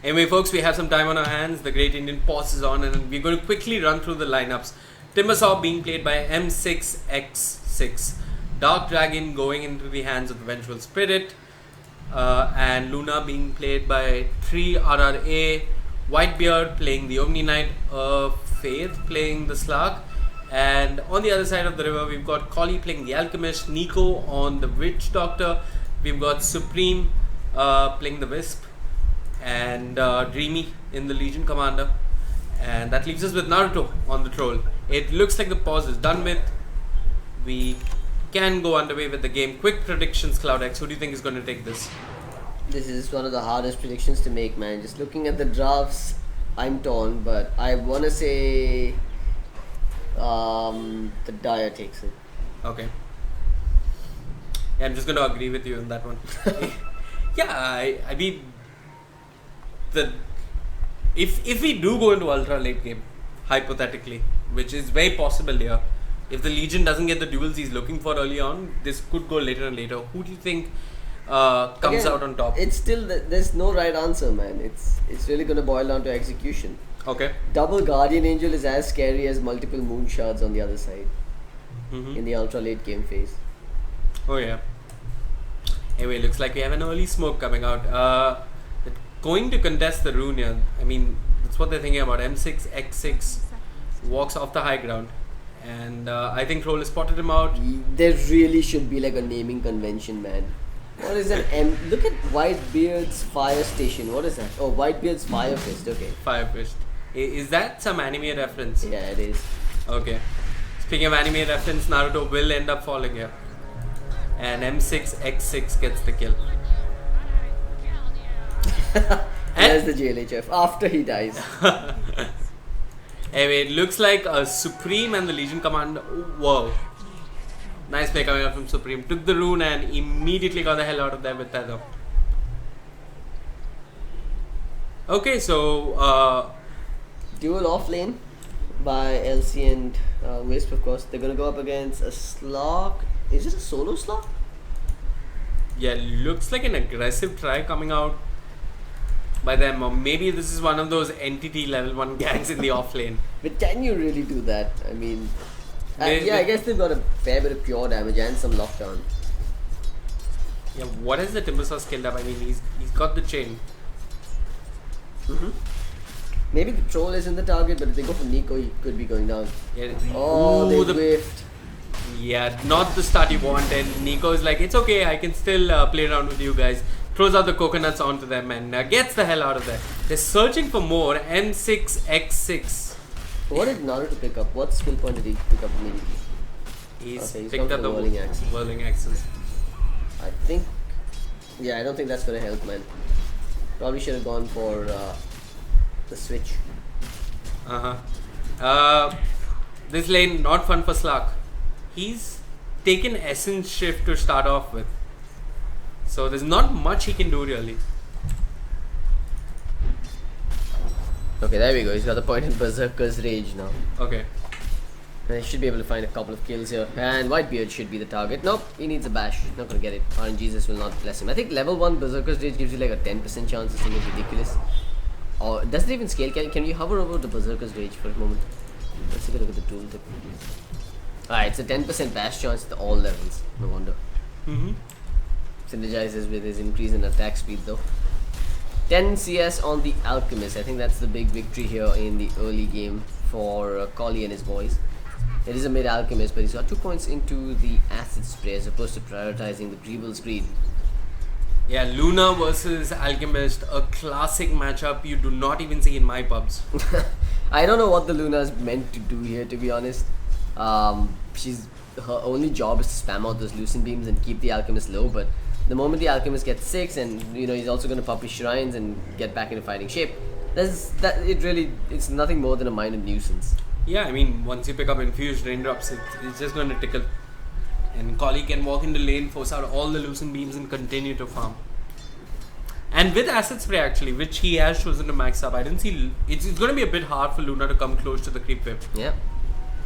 Anyway, folks, we have some time on our hands. The Great Indian Pause is on, and we're going to quickly run through the lineups. Timbersaw being played by M6X6. Dark Dragon going into the hands of the Vengeful Spirit. And Luna being played by 3RRA. Whitebeard playing the Omni Knight. Faith playing the Slark. And on the other side of the river, we've got Colley playing the Alchemist. Nico on the Witch Doctor. We've got Supreme playing the Wisp. And Dreamy in the Legion Commander. And that leaves us with Naruto on the Troll. It looks like the pause is done with. We can go underway with the game. Quick predictions, CloudX. Who do you think is going to take this? This is one of the hardest predictions to make, man. Just looking at the drafts, I'm torn, but I want to say the Dire takes it. Okay. Yeah, I'm just going to agree with you on that one. Yeah, I mean, if we do go into ultra late game, hypothetically, which is very possible here, if the Legion doesn't get the duels he's looking for early on, this could go later and later. Who do you think comes Again, out on top? It's still there's no right answer, man. It's really gonna boil down to execution. Okay. Double Guardian Angel is as scary as multiple Moonshards on the other side in the ultra late game phase. Oh yeah. Anyway, looks like we have an early smoke coming out. The going to contest the rune here. I mean, that's what they're thinking about. M6, X6 walks off the high ground. And I think Troll has spotted him out. There really should be like a naming convention, man. What is that? Look at Whitebeard's fire station. What is that? Oh, Whitebeard's fire fist. Okay. Fire fist. Is that some anime reference? Yeah, it is. Okay. Speaking of anime reference, Naruto will end up falling here. And M6, X6 gets the kill. There's the JLHF after he dies. Anyway, it looks like Supreme and the Legion Commander. Whoa. Nice play coming out from Supreme. Took the rune and immediately got the hell out of there with Tether. Okay, so Duel off lane by LC and Wisp, of course. They're gonna go up against a Slog. Is it a solo Slog? yeah, looks like an aggressive try coming out by them. Or maybe this is one of those entity level 1 gangs in the off lane. But can you really do that? I mean, I guess they've got a fair bit of pure damage and some lockdown. Yeah, what has the Timbersaw skilled up? I mean, he's got the chain. Maybe the Troll isn't the target, but if they go for Nico, he could be going down. Yeah. Oh, Ooh, they whiffed. Yeah, not the start you want, and Nico is like, it's okay, I can still play around with you guys. Throws out the coconuts onto them and gets the hell out of there. They're searching for more. M6, X6. What did Naruto pick up? What skill point did he pick up immediately? He's gone picked for up the whirling axe. whirling axes. I think, yeah, I don't think that's gonna help, man. Probably should have gone for the switch. This lane, not fun for Slark. He's taken Essence Shift to start off with. So there's not much he can do really. Okay, there we go. He's got the point in Berserker's Rage now. Okay. And he should be able to find a couple of kills here. And Whitebeard should be the target. Nope, he needs a bash. Not gonna get it. RNGesus will not bless him. I think level 1 Berserker's Rage gives you like a 10% chance or something ridiculous. Or does it even scale? Can you hover over the Berserker's Rage for a moment? Let's take a look at the tooltip. Alright, it's a 10% bash chance at all levels. No wonder. Synergizes with his increase in attack speed though. 10 CS on the Alchemist. I think that's the big victory here in the early game for Collie and his boys. It is a mid Alchemist, but he's got 2 points into the Acid Spray as opposed to prioritizing the Greeble Screed. Yeah, Luna versus Alchemist, a classic matchup you do not even see in my pubs. I don't know what the Luna is meant to do here, to be honest. Her only job is to spam out those Lucent Beams and keep the Alchemist low, but the moment the Alchemist gets 6 and he's also going to pop his shrines and get back into fighting shape, it's nothing more than a minor nuisance. Yeah, I mean, once you pick up Infused Raindrops, it's just going to tickle. And Collie can walk into lane, force out all the Lucent Beams and continue to farm. And with Acid Spray actually, which he has chosen to max up, I didn't see... It's going to be a bit hard for Luna to come close to the creep whip. Yeah.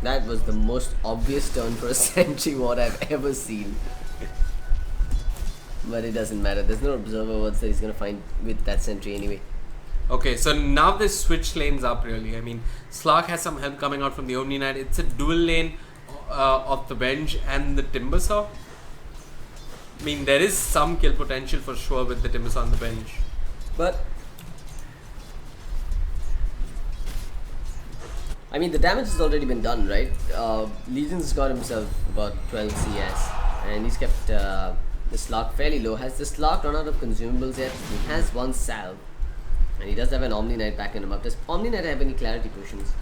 That was the most obvious turn for a sentry what I've ever seen. But it doesn't matter. There's no observer words that he's going to find with that sentry anyway. Okay, so now they switch lanes up really. I mean, Slark has some help coming out from the Omni Knight. It's a dual lane of the bench and the Timbersaw. I mean, there is some kill potential for sure with the Timbersaw on the bench. But I mean, the damage has already been done, right? Legion's got himself about 12 CS, and he's kept the Slark fairly low. Has the Slark run out of consumables yet? He has 1 salve, and he does have an Omni Knight backing him up. Does Omni Knight have any clarity potions?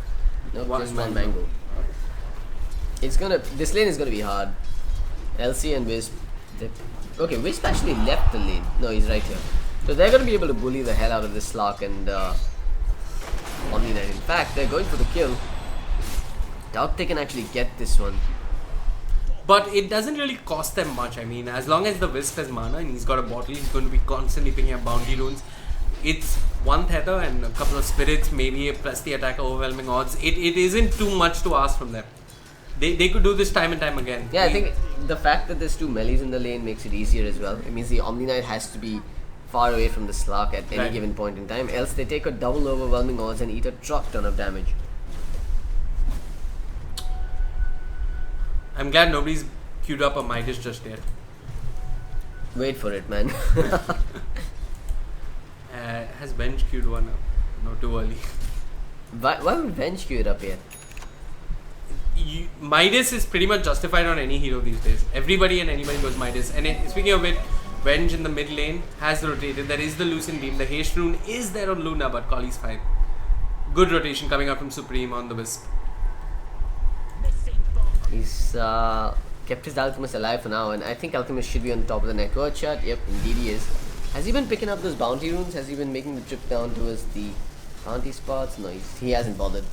No, just 1 mango. This lane is gonna be hard. LC and Wisp. Okay, Wisp actually left the lane. No, he's right here. So they're gonna be able to bully the hell out of this Slark and Omni Knight. In fact, they're going for the kill. Doubt they can actually get this one. But it doesn't really cost them much. I mean, as long as the Wisp has mana and he's got a bottle, he's going to be constantly picking up bounty runes. It's 1 tether and a couple of spirits, maybe plus the attack overwhelming odds. It isn't too much to ask from them. They could do this time and time again. Yeah, I think the fact that there's 2 melees in the lane makes it easier as well. It means the Omni Knight has to be far away from the Slark at any given point in time, else they take a double overwhelming odds and eat a truck ton of damage. I'm glad nobody's queued up a Midas just yet. Wait for it, man. has bench queued one up. No, too early. Why would Venge queue it up here? Midas is pretty much justified on any hero these days. Everybody and anybody goes Midas. And speaking of it, Venge in the mid lane has rotated. There is the Lucent Beam. The Haste Rune is there on Luna, but Kali's fine. Good rotation coming up from Supreme on the Wisp. He's kept his Alchemist alive for now, and I think Alchemist should be on top of the network chart. Yep, indeed he is. Has he been picking up those bounty runes? Has he been making the trip down towards the bounty spots? No, he hasn't bothered.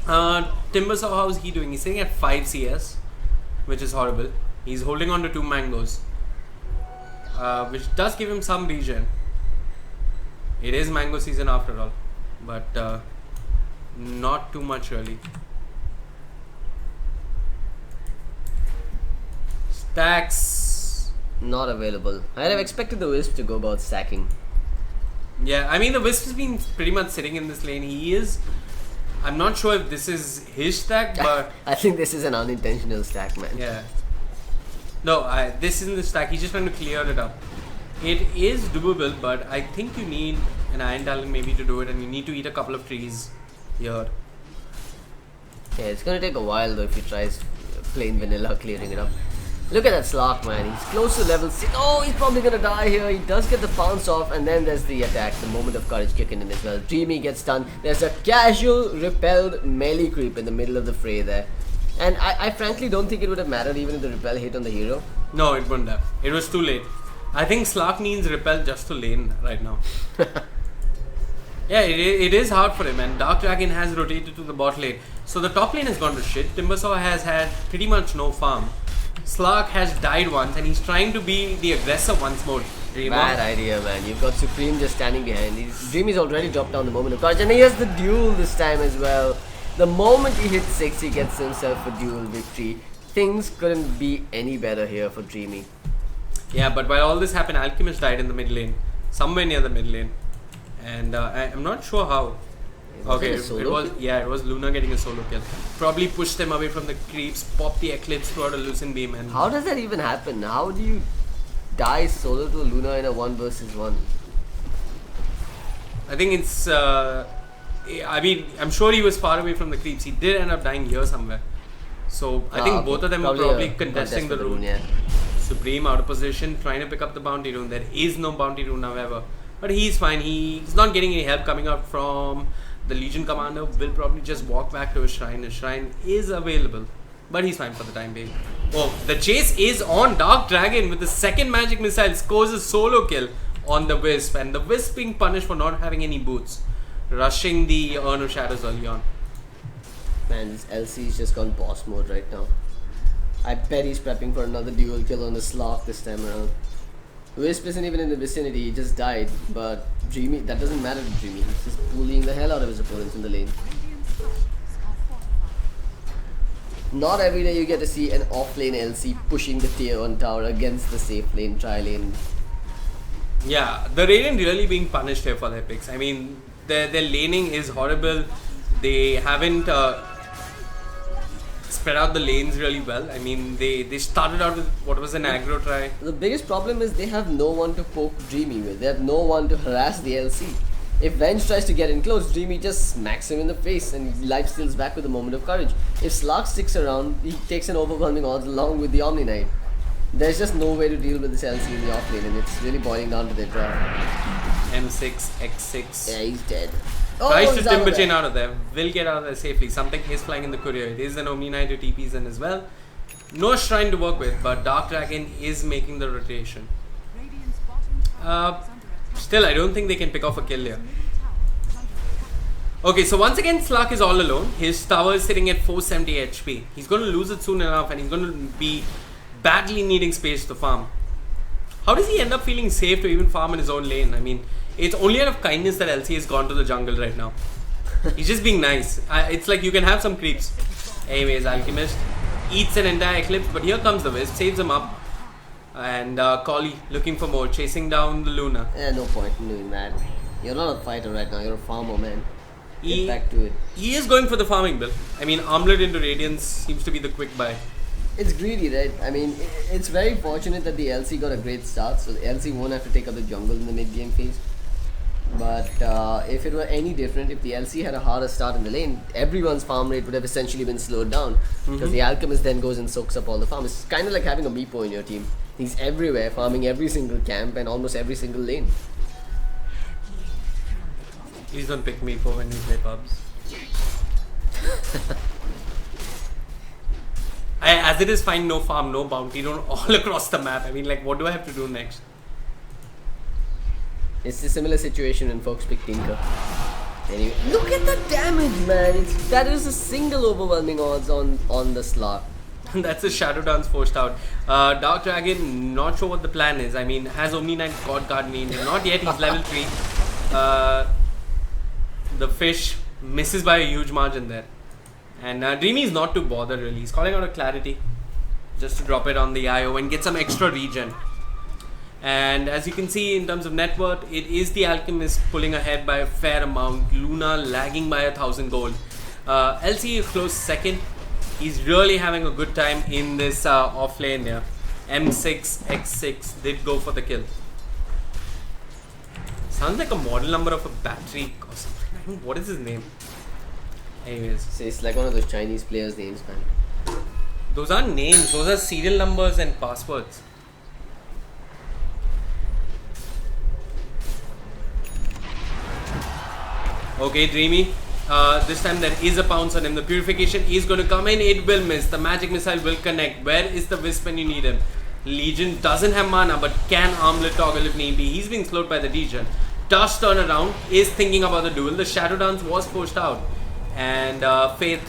Timbersaw, how's he doing? He's sitting at 5 CS, which is horrible. He's holding on to 2 mangoes, which does give him some regen. It is mango season after all, but not too much really. Stacks Not available. I'd have expected the Wisp to go about stacking. Yeah, I mean the Wisp has been pretty much sitting in this lane. He is. I'm not sure if this is his stack, but I think this is an unintentional stack, man. yeah. No, this isn't the stack. He's just trying to clear it up. It is doable, but I think you need an Iron Talent maybe to do it, and you need to eat a couple of trees here. Yeah, it's gonna take a while though if he tries plain vanilla clearing it up. Look at that Slark, man. He's close to level 6. Oh, he's probably gonna die here. He does get the pounce off, and then there's the attack, the moment of courage kicking in as well. Dreamy gets stunned. There's a casual repelled melee creep in the middle of the fray there. And I frankly don't think it would have mattered even if the repel hit on the hero. No, it wouldn't have. It was too late. I think Slark needs repel just to lane right now. Yeah, it is hard for him, and Dark Dragon has rotated to the bot lane. So the top lane has gone to shit. Timbersaw has had pretty much no farm. Slark has died once, and he's trying to be the aggressor once more. Bad idea, man. You've got Supreme just standing behind. Dreamy's already dropped down the moment of courage, and he has the duel this time as well. The moment he hits 6, he gets himself a duel victory. Things couldn't be any better here for Dreamy. Yeah, but while all this happened, Alchemist died in the mid lane, somewhere near the mid lane, and I'm not sure how. Okay, it was Luna getting a solo kill. Probably pushed them away from the creeps, popped the Eclipse throughout a Lucent Beam, and how does that even happen? How do you die solo to Luna in a 1 versus 1? I think it's. I mean, I'm sure he was far away from the creeps. He did end up dying here somewhere. So I think both of them were probably contesting the rune. Yeah. Supreme out of position, trying to pick up the bounty rune. There is no bounty rune, however, but he's fine. He's not getting any help coming out from the Legion Commander. Will probably just walk back to his shrine. His shrine is available, but he's fine for the time being. Oh, the chase is on. Dark Dragon with the second magic missile scores a solo kill on the Wisp, and the Wisp being punished for not having any boots, rushing the Urn of Shadows early on. Man, this LC's just gone boss mode right now. I bet he's prepping for another dual kill on the Slark this time around. Wisp isn't even in the vicinity, he just died. But Dreamy, that doesn't matter to Dreamy. He's just bullying the hell out of his opponents in the lane. Not every day you get to see an off-lane LC pushing the tier 1 tower against the safe lane, tri-lane. Yeah, the Radiant really being punished here for their picks. I mean, their laning is horrible. They haven't spread out the lanes really well. I mean, they started out with what was an aggro try. The biggest problem is they have no one to poke Dreamy with. They have no one to harass the LC. If Venge tries to get in close, Dreamy just smacks him in the face and life steals back with a moment of courage. If Slark sticks around, he takes an overwhelming odds along with the Omni Knight. There's just no way to deal with this LC in the offlane, and it's really boiling down to their draft. M6, X6. Yeah, he's dead. Tries to Timber Chain out of there. Will get out of there safely. Something is flying in the courier. It is an Omni Knight who TPs in as well. No shrine to work with, but Dark Dragon is making the rotation. Still, I don't think they can pick off a kill here. Okay, so once again, Slark is all alone. His tower is sitting at 470 HP. He's going to lose it soon enough, and he's going to be badly needing space to farm. How does he end up feeling safe to even farm in his own lane? I mean, it's only out of kindness that LC has gone to the jungle right now. He's just being nice. It's like you can have some creeps. Anyways, Alchemist eats an entire Eclipse, but here comes the Wisp, saves him up. And Collie looking for more, chasing down the Luna. Yeah, no point in doing that. You're not a fighter right now, you're a farmer, man. Get back to it. He is going for the farming build. I mean, Armlet into Radiance seems to be the quick buy. It's greedy, right? I mean, it's very fortunate that the LC got a great start, so the LC won't have to take up the jungle in the mid-game phase. But if it were any different, if the LC had a harder start in the lane, everyone's farm rate would have essentially been slowed down. Because the Alchemist then goes and soaks up all the farm. It's kind of like having a Meepo in your team. He's everywhere, farming every single camp and almost every single lane. Please don't pick me for when we play pubs. As it is, find no farm, no bounty, don't all across the map. I mean, like, what do I have to do next? It's a similar situation when folks pick Tinker. Anyway, look at the damage, man! That is a single overwhelming odds on the Slark. That's a Shadow Dance forced out. Dark Dragon, not sure what the plan is. I mean, has Omni Knight God Guardian Angel? Not yet, he's level 3. The fish misses by a huge margin there. And Dreamy is not too bothered really. He's calling out a Clarity just to drop it on the IO and get some extra regen. And as you can see in terms of net worth, it is the Alchemist pulling ahead by a fair amount. Luna lagging by 1,000 gold. LC is close second. He's really having a good time in this off lane here. M6, X6 did go for the kill. Sounds like a model number of a battery or something. I mean, what is his name? Anyways. So it's like one of those Chinese players' names, man. Those aren't names, those are serial numbers and passwords. Okay, Dreamy. This time there is a pounce on him. The purification is going to come in. It will miss. The magic missile will connect. Where is the Wisp when you need him? Legion doesn't have mana but can armlet toggle if need be. He's being slowed by the Legion. Does turn around. Is thinking about the duel. The Shadow Dance was forced out. And Faith.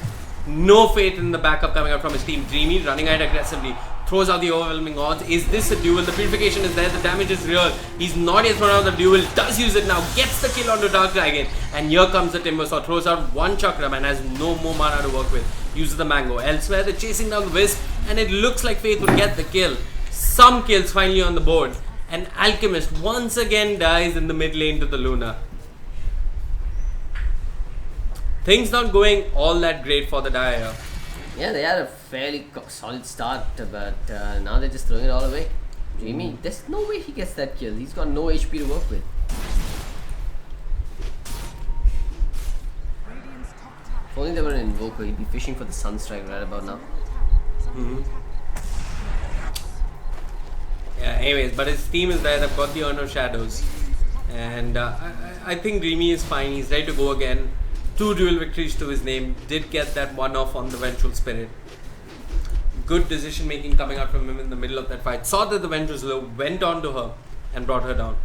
No faith in the backup coming out from his team. Dreamy running ahead aggressively. Throws out the overwhelming odds. Is this a duel? The purification is there. The damage is real. He's not yet thrown out the duel. Does use it now. Gets the kill onto Dark Dragon. And here comes the Timber Saw. Throws out one Chakram and has no more mana to work with. Uses the Mango. Elsewhere, they're chasing down the Wisp. And it looks like Faith will get the kill. Some kills finally on the board. And Alchemist once again dies in the mid lane to the Luna. Things not going all that great for the Dire. Yeah, they had a fairly solid start, but now they're just throwing it all away. Dreamy, there's no way he gets that kill. He's got no HP to work with. If only they were an Invoker, he'd be fishing for the Sunstrike right about now. Yeah, anyways, but his team is there. They've got the Urn of Shadows. And I think Dreamy is fine. He's ready to go again. 2 duel victories to his name. Did get that one off on the Vengeful Spirit. Good decision making coming out from him in the middle of that fight. Saw that the Venge was low, went on to her and brought her down.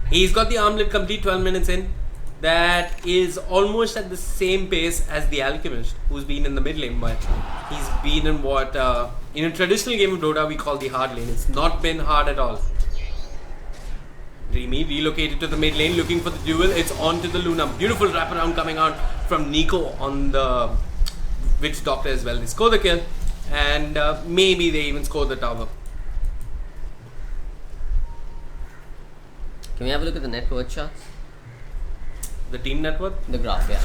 He's got the armlet complete 12 minutes in. That is almost at the same pace as the Alchemist, who's been in the mid lane, but he's been in what in a traditional game of Dota we call the hard lane. It's not been hard at all. Dreamy relocated to the mid lane looking for the duel. It's on to the Luna. Beautiful wraparound coming out from Nico on the Witch Doctor as well. They score the kill and maybe they even score the tower. Can we have a look at the net worth charts? The team net worth? The graph, yeah.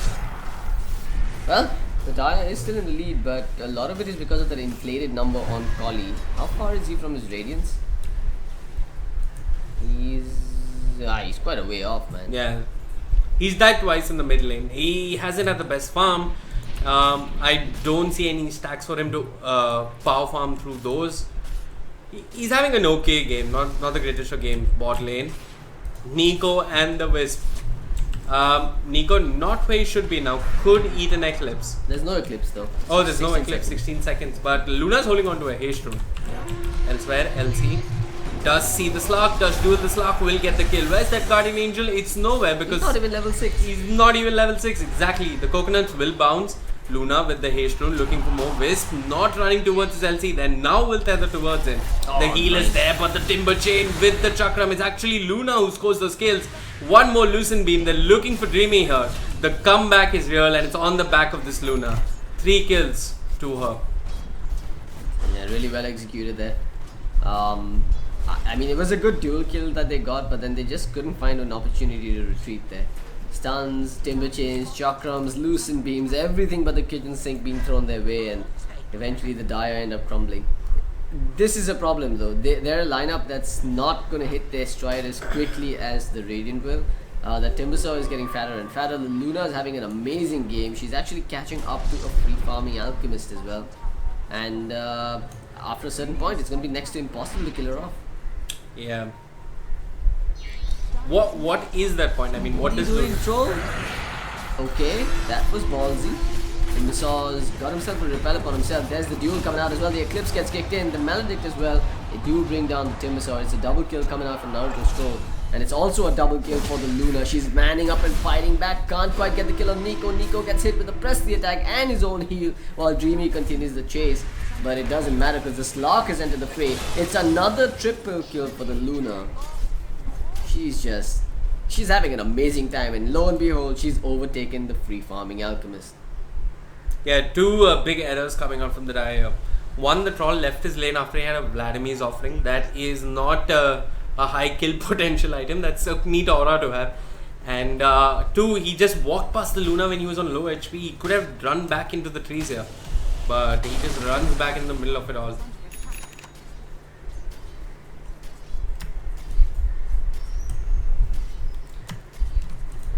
Well, the Dire is still in the lead, but a lot of it is because of that inflated number on Collie. How far is he from his Radiance? He's quite a way off, man. Yeah. He's died twice in the mid lane. He hasn't had the best farm. I don't see any stacks for him to power farm through those. He's having an okay game, not the greatest of games. Bot lane. Nico and the Wisp. Nico not where he should be now. Could eat an Eclipse. There's no Eclipse though. Oh, there's no Eclipse. 16 seconds. But Luna's holding on to a haste rune. Elsewhere, LC does see the Slark, does do the Slark, will get the kill. Where's that Guardian Angel? It's nowhere because he's not even level 6. He's not even level 6, exactly. The coconuts will bounce. Luna with the haste rune looking for more. Wisp not running towards his LC, then now will tether towards him. The heal is there, but the Timber Chain with the Chakram. It's actually Luna who scores those kills. One more Lucent Beam. They're looking for Dreamy here. The comeback is real and it's on the back of this Luna. 3 kills to her. Yeah, really well executed there. I mean, it was a good dual kill that they got, but then they just couldn't find an opportunity to retreat there. Stuns, Timber Chains, Chakrams, Lucent Beams, everything but the kitchen sink being thrown their way, and Eventually the Dire end up crumbling. This is a problem though. They're a lineup that's not going to hit their stride as quickly as the Radiant will. The Timbersaw is getting fatter and fatter. The Luna is having an amazing game. She's actually catching up to a free farming Alchemist as well. And after a certain point, it's going to be next to impossible to kill her off. Yeah. What is that point? I mean, what is the Troll? Okay, that was ballsy. Timbasaw's got himself a repel upon himself. There's the duel coming out as well. The Eclipse gets kicked in. The Maledict as well. They do bring down the Timbersaw. It's a double kill coming out from Naruto's Troll. And it's also a double kill for the Luna. She's manning up and fighting back. Can't quite get the kill on Nico. Nico gets hit with the press the attack and his own heal while Dreamy continues the chase. But it doesn't matter because the Slark has entered the fray. It's another triple kill for the Luna. She's having an amazing time, and lo and behold, she's overtaken the free farming Alchemist. Yeah, two big errors coming out from the Dire. One, the Troll left his lane after he had a Vladimir's offering. That is not a high kill potential item. That's a neat aura to have. And two, he just walked past the Luna when he was on low HP. He could have run back into the trees here, but he just runs back in the middle of it all.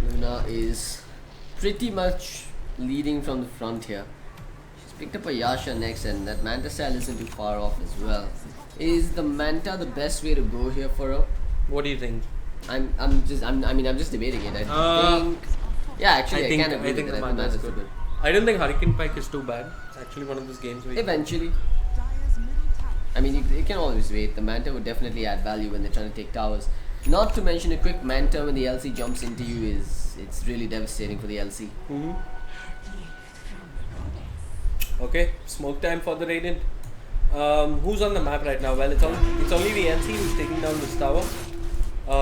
Luna is pretty much leading from the front here. She's picked up a Yasha next, and that Manta style isn't too far off as well. Is the Manta the best way to go here for her? What do you think? I'm just debating it. I think I can agree with the that. Manta is good. I don't think Hurricane Pike is too bad. It's actually one of those games where Eventually. I mean, you can always wait. The Manta would definitely add value when they're trying to take towers. Not to mention a quick Manta when the LC jumps into you it's really devastating for the LC. Okay, smoke time for the Radiant. Who's on the map right now? Well, it's only the LC who's taking down this tower.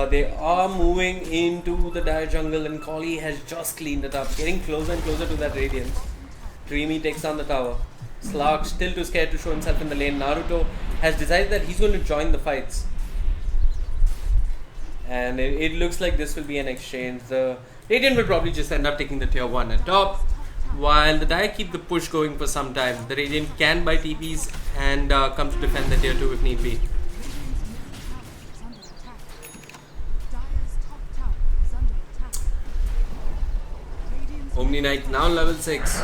They are moving into the Dire jungle, and Collie has just cleaned it up, getting closer and closer to that Radiant. Dreamy takes down the tower. Slark still too scared to show himself in the lane. Naruto has decided that he's going to join the fights. And it looks like this will be an exchange. The Radiant will probably just end up taking the tier 1 at top, while the Dire keep the push going for some time. The Radiant can buy TPs and come to defend the tier 2 if need be. Omni Knight now level 6.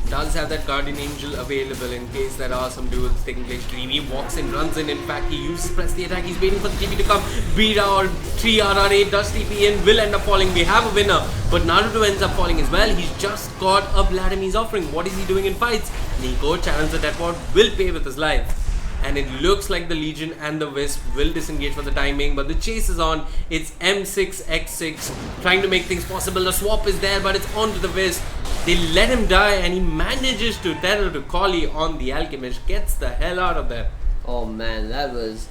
Does have that Guardian Angel available in case there are some duels taking place. Dreamy walks in, runs in. In fact, he uses press the attack. He's waiting for the TP to come. Bira or 3 RR8 does TP in, will end up falling. We have a winner, but Naruto ends up falling as well. He's just got a Vladimir's offering. What is he doing in fights? Nico channels the Deadpot, will pay with his life. And it looks like the Legion and the Wisp will disengage for the time being, but the chase is on. It's M6X6 trying to make things possible. The swap is there, but it's on to the Wisp. They let him die, and he manages to tether to Collie on the Alchemist. Gets the hell out of there. Oh man, that was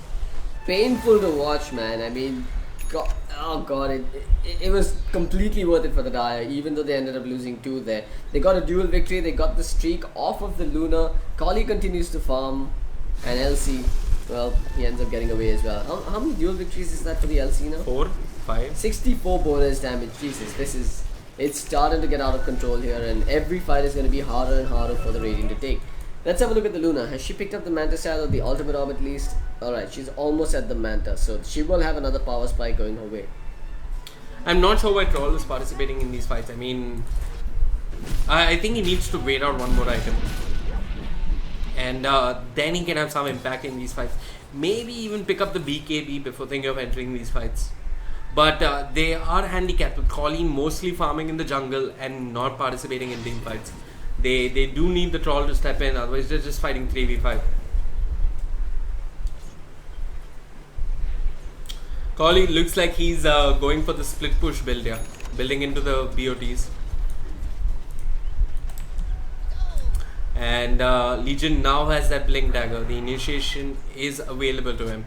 painful to watch, man. I mean, it was completely worth it for the Dire, even though they ended up losing 2 there. They got a dual victory. They got the streak off of the Luna. Collie continues to farm. And LC, well, he ends up getting away as well. How many dual victories is that for the LC now? 4, 5. 64 bonus damage. Jesus, it's starting to get out of control here, and every fight is going to be harder and harder for the Radiant to take. Let's have a look at the Luna. Has she picked up the Manta style or the ultimate orb at least? Alright, she's almost at the Manta, so she will have another power spike going her way. I'm not sure why Troll is participating in these fights. I mean, I think he needs to wait out one more item. And then he can have some impact in these fights. Maybe even pick up the BKB before thinking of entering these fights. But they are handicapped with Colleen mostly farming in the jungle and not participating in team fights. They do need the Troll to step in, otherwise they're just fighting 3v5. Colleen looks like he's going for the split push build here, building into the BOTs. And Legion now has that Blink Dagger. The initiation is available to him.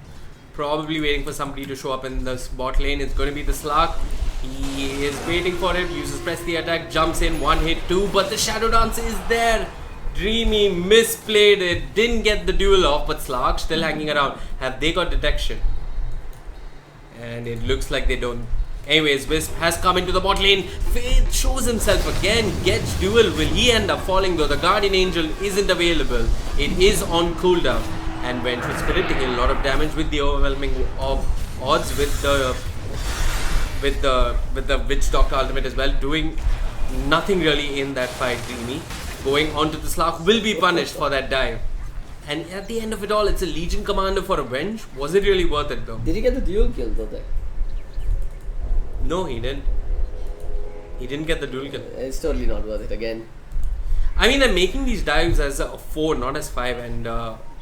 Probably waiting for somebody to show up in the bot lane. It's going to be the Slark. He is waiting for it. Uses press the attack. Jumps in. 1 hit 2. But the Shadow Dance is there. Dreamy misplayed it. Didn't get the duel off. But Slark still hanging around. Have they got detection? And it looks like they don't. Anyways, Wisp has come into the bot lane. Faith shows himself again, gets duel. Will he end up falling though? The Guardian Angel isn't available. It is on cooldown. And Wench was taking a lot of damage with the overwhelming of odds with the Witch Doctor ultimate as well. Doing nothing really in that fight, Dreamy. Going onto the Slark will be punished for that dive. And at the end of it all, it's a Legion Commander for a Wench. Was it really worth it though? Did he get the dual kill though there? No, he didn't. He didn't get the dual kill. It's totally not worth it again. I mean, I'm making these dives as a 4, not as 5, and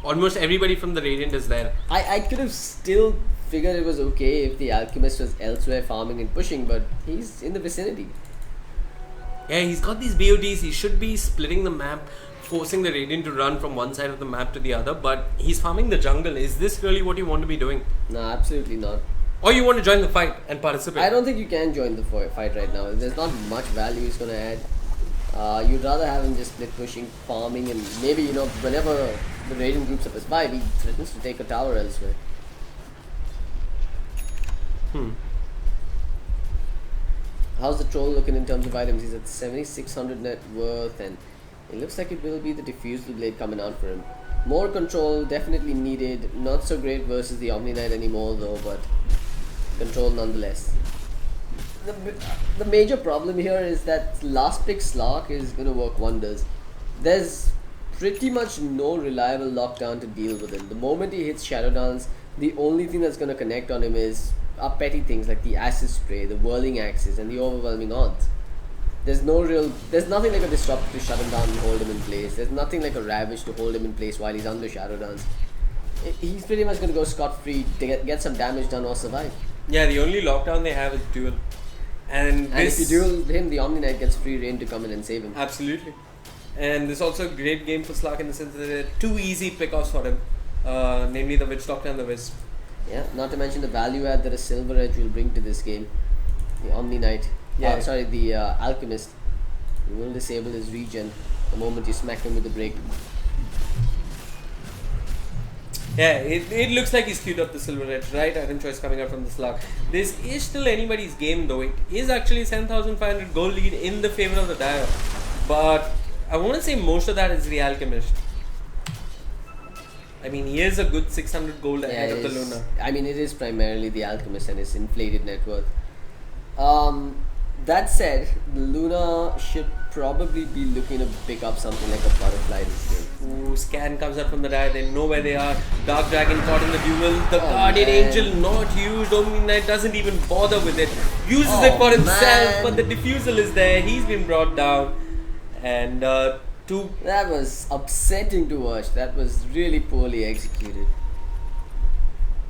almost everybody from the Radiant is there. I could have still figured it was okay if the Alchemist was elsewhere farming and pushing, but he's in the vicinity. Yeah, he's got these BODs. He should be splitting the map, forcing the Radiant to run from one side of the map to the other, but he's farming the jungle. Is this really what you want to be doing? No, absolutely not. Or you want to join the fight and participate? I don't think you can join the fight right now. There's not much value he's going to add. You'd rather have him just split pushing, farming, and maybe, you know, whenever the Radiant groups up his vibe, he threatens to take a tower elsewhere. How's the troll looking in terms of items? He's at 7,600 net worth, and it looks like it will be the Diffusal Blade coming out for him. More control definitely needed. Not so great versus the Omni Knight anymore though, but control nonetheless. The major problem here is that last pick Slark is going to work wonders. There's pretty much no reliable lockdown to deal with him. The moment he hits Shadow Dance, the only thing that's going to connect on him is petty things like the Acid Spray, the Whirling Axes, and the Overwhelming Odds. There's nothing like a Disrupt to shut him down and hold him in place. There's nothing like a Ravage to hold him in place while he's under Shadow Dance. He's pretty much going to go scot-free to get some damage done or survive. Yeah, the only lockdown they have is duel. And if you duel him, the Omni Knight gets free reign to come in and save him. Absolutely. And this is also a great game for Slark in the sense that there are 2 easy pickoffs for him. Namely the Witch Doctor and the Wisp. Yeah, not to mention the value add that a Silver Edge will bring to this game. The Omni Knight. Yeah. The Alchemist. You will disable his regen the moment you smack him with the break. Yeah, it looks like he's queued up the Silver Edge, right? Item choice coming out from the Slark. This is still anybody's game though. It is actually 7,500 gold lead in the favor of the Dire. But I want to say most of that is the Alchemist. I mean, he is a good 600 gold ahead of the Luna. I mean, it is primarily the Alchemist and his inflated net worth. That said, Luna should probably be looking to pick up something like a Butterfly this game. Ooh, Scan comes out from the Dire, they know where they are. Dark Dragon caught in the duel. The Guardian Angel not used. Omni Knight doesn't even bother with it. Uses it for himself, but the Diffusal is there. He's been brought down. And that was upsetting to watch. That was really poorly executed.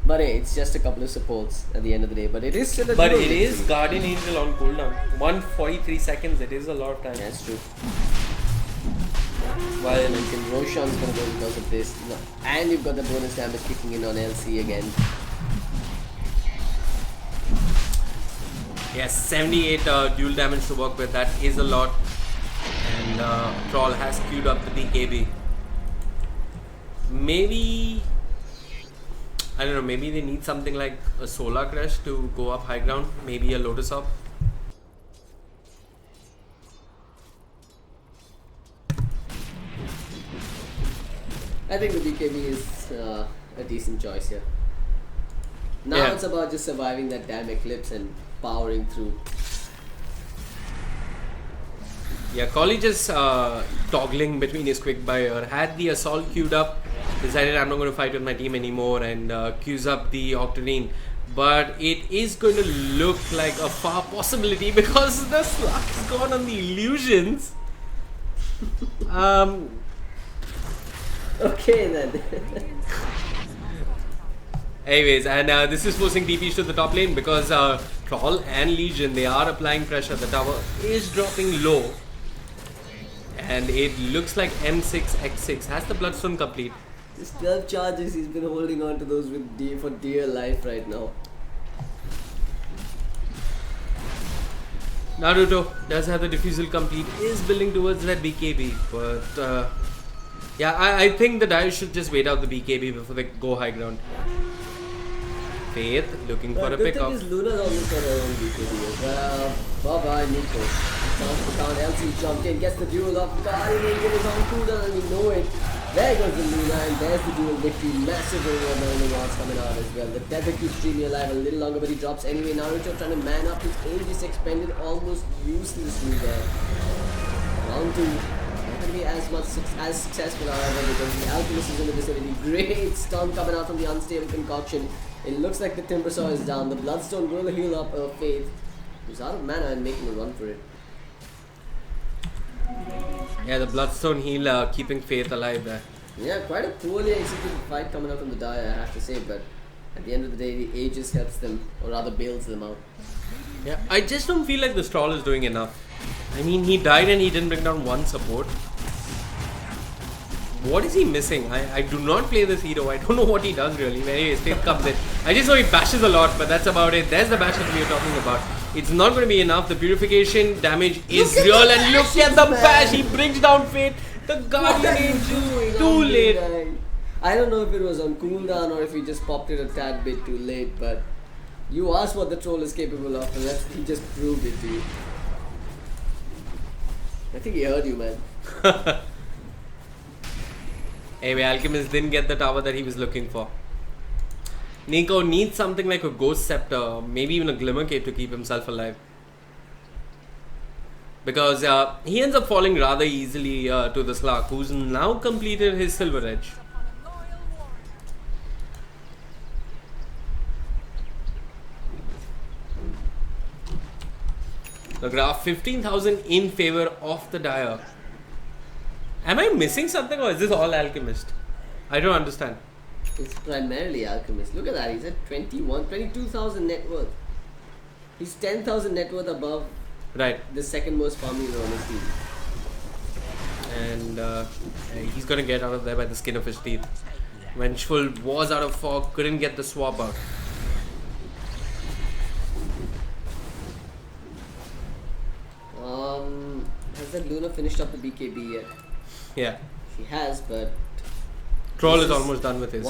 But hey, it's just a couple of supports at the end of the day. But it is still a But it is Guardian Angel on cooldown. 143 seconds, it is a lot of time. That's true. While And then Roshan's gonna go because of this. No. And you've got the bonus damage kicking in on LC again. yes, 78 dual damage to work with. That is a lot. And Troll has queued up the BKB. Maybe, I don't know, maybe they need something like a Solar Crush to go up high ground. Maybe a Lotus Hop. I think the BKB is a decent choice here. Now Yeah. it's about just surviving that damn eclipse and powering through. Yeah, College is toggling between his quick buyer. Had the assault queued up, decided I'm not going to fight with my team anymore and queues up the Octarine. But it is going to look like a far possibility because the Slark's gone on the illusions. Okay then. Anyways, and this is forcing DPs to the top lane because Troll and Legion, they are applying pressure. The tower is dropping low. And it looks like M6, X6 has the Bloodstone complete. Just 12 charges, he's been holding on to those with for dear life right now. Naruto does have the Diffusal complete, is building towards that BKB, but yeah, I think the Dire should just wait out the BKB before they go high ground. Faith looking for a Good thing pickup. is Luna's almost got her own BKB as well. Bye-bye, Nico. Sounds the count. LC jumped in, gets the duel off guard, and Indian is on cooldown, and we know it. There goes the Luna, and there's the duel victory. Massive overwhelming odds coming out as well. The tether keeps streaming alive a little longer, but he drops anyway. Naruto trying to man up. His aim is expended almost uselessly there. Round 2. Not going to be as successful, however, because the Alchemist is in the vicinity. Great stun coming out from the unstable concoction. It looks like the Timber Saw is down. The Bloodstone will heal up Faith, who's out of mana and making a run for it. Yeah, the Bloodstone heal keeping Faith alive there. Yeah, quite a poorly executed fight coming out from the Dire, I have to say, but at the end of the day, the Aegis helps them, or rather bails them out. Yeah, I just don't feel like the Stroll is doing enough. I mean, he died and he didn't bring down one support. What is he missing? I do not play this hero. I don't know what he does really. Anyways, Faith comes in. I just know he bashes a lot, but that's about it. There's the bash that we are talking about. It's not going to be enough. The purification damage is real, and look at the bash. He brings down Faith. The Guardian Angel. Too late. I don't know if it was on cooldown or if he just popped it a tad bit too late, but you asked what the troll is capable of, and he just proved it to you. I think he heard you, man. Anyway, Alchemist didn't get the tower that he was looking for. Nico needs something like a Ghost Scepter, maybe even a Glimmer Cape to keep himself alive. Because he ends up falling rather easily to the Slark, who's now completed his Silver Edge. The graph 15,000 in favor of the Dire. Am I missing something, or is this all Alchemist? I don't understand. It's primarily Alchemist. Look at that, he's at 22,000 net worth. He's 10,000 net worth above the second most farming hero on his team. And he's gonna get out of there by the skin of his teeth. Vengeful was out of fog, couldn't get the swap out. Has that Luna finished up the BKB yet? Yeah. She has, but Troll is almost done with his.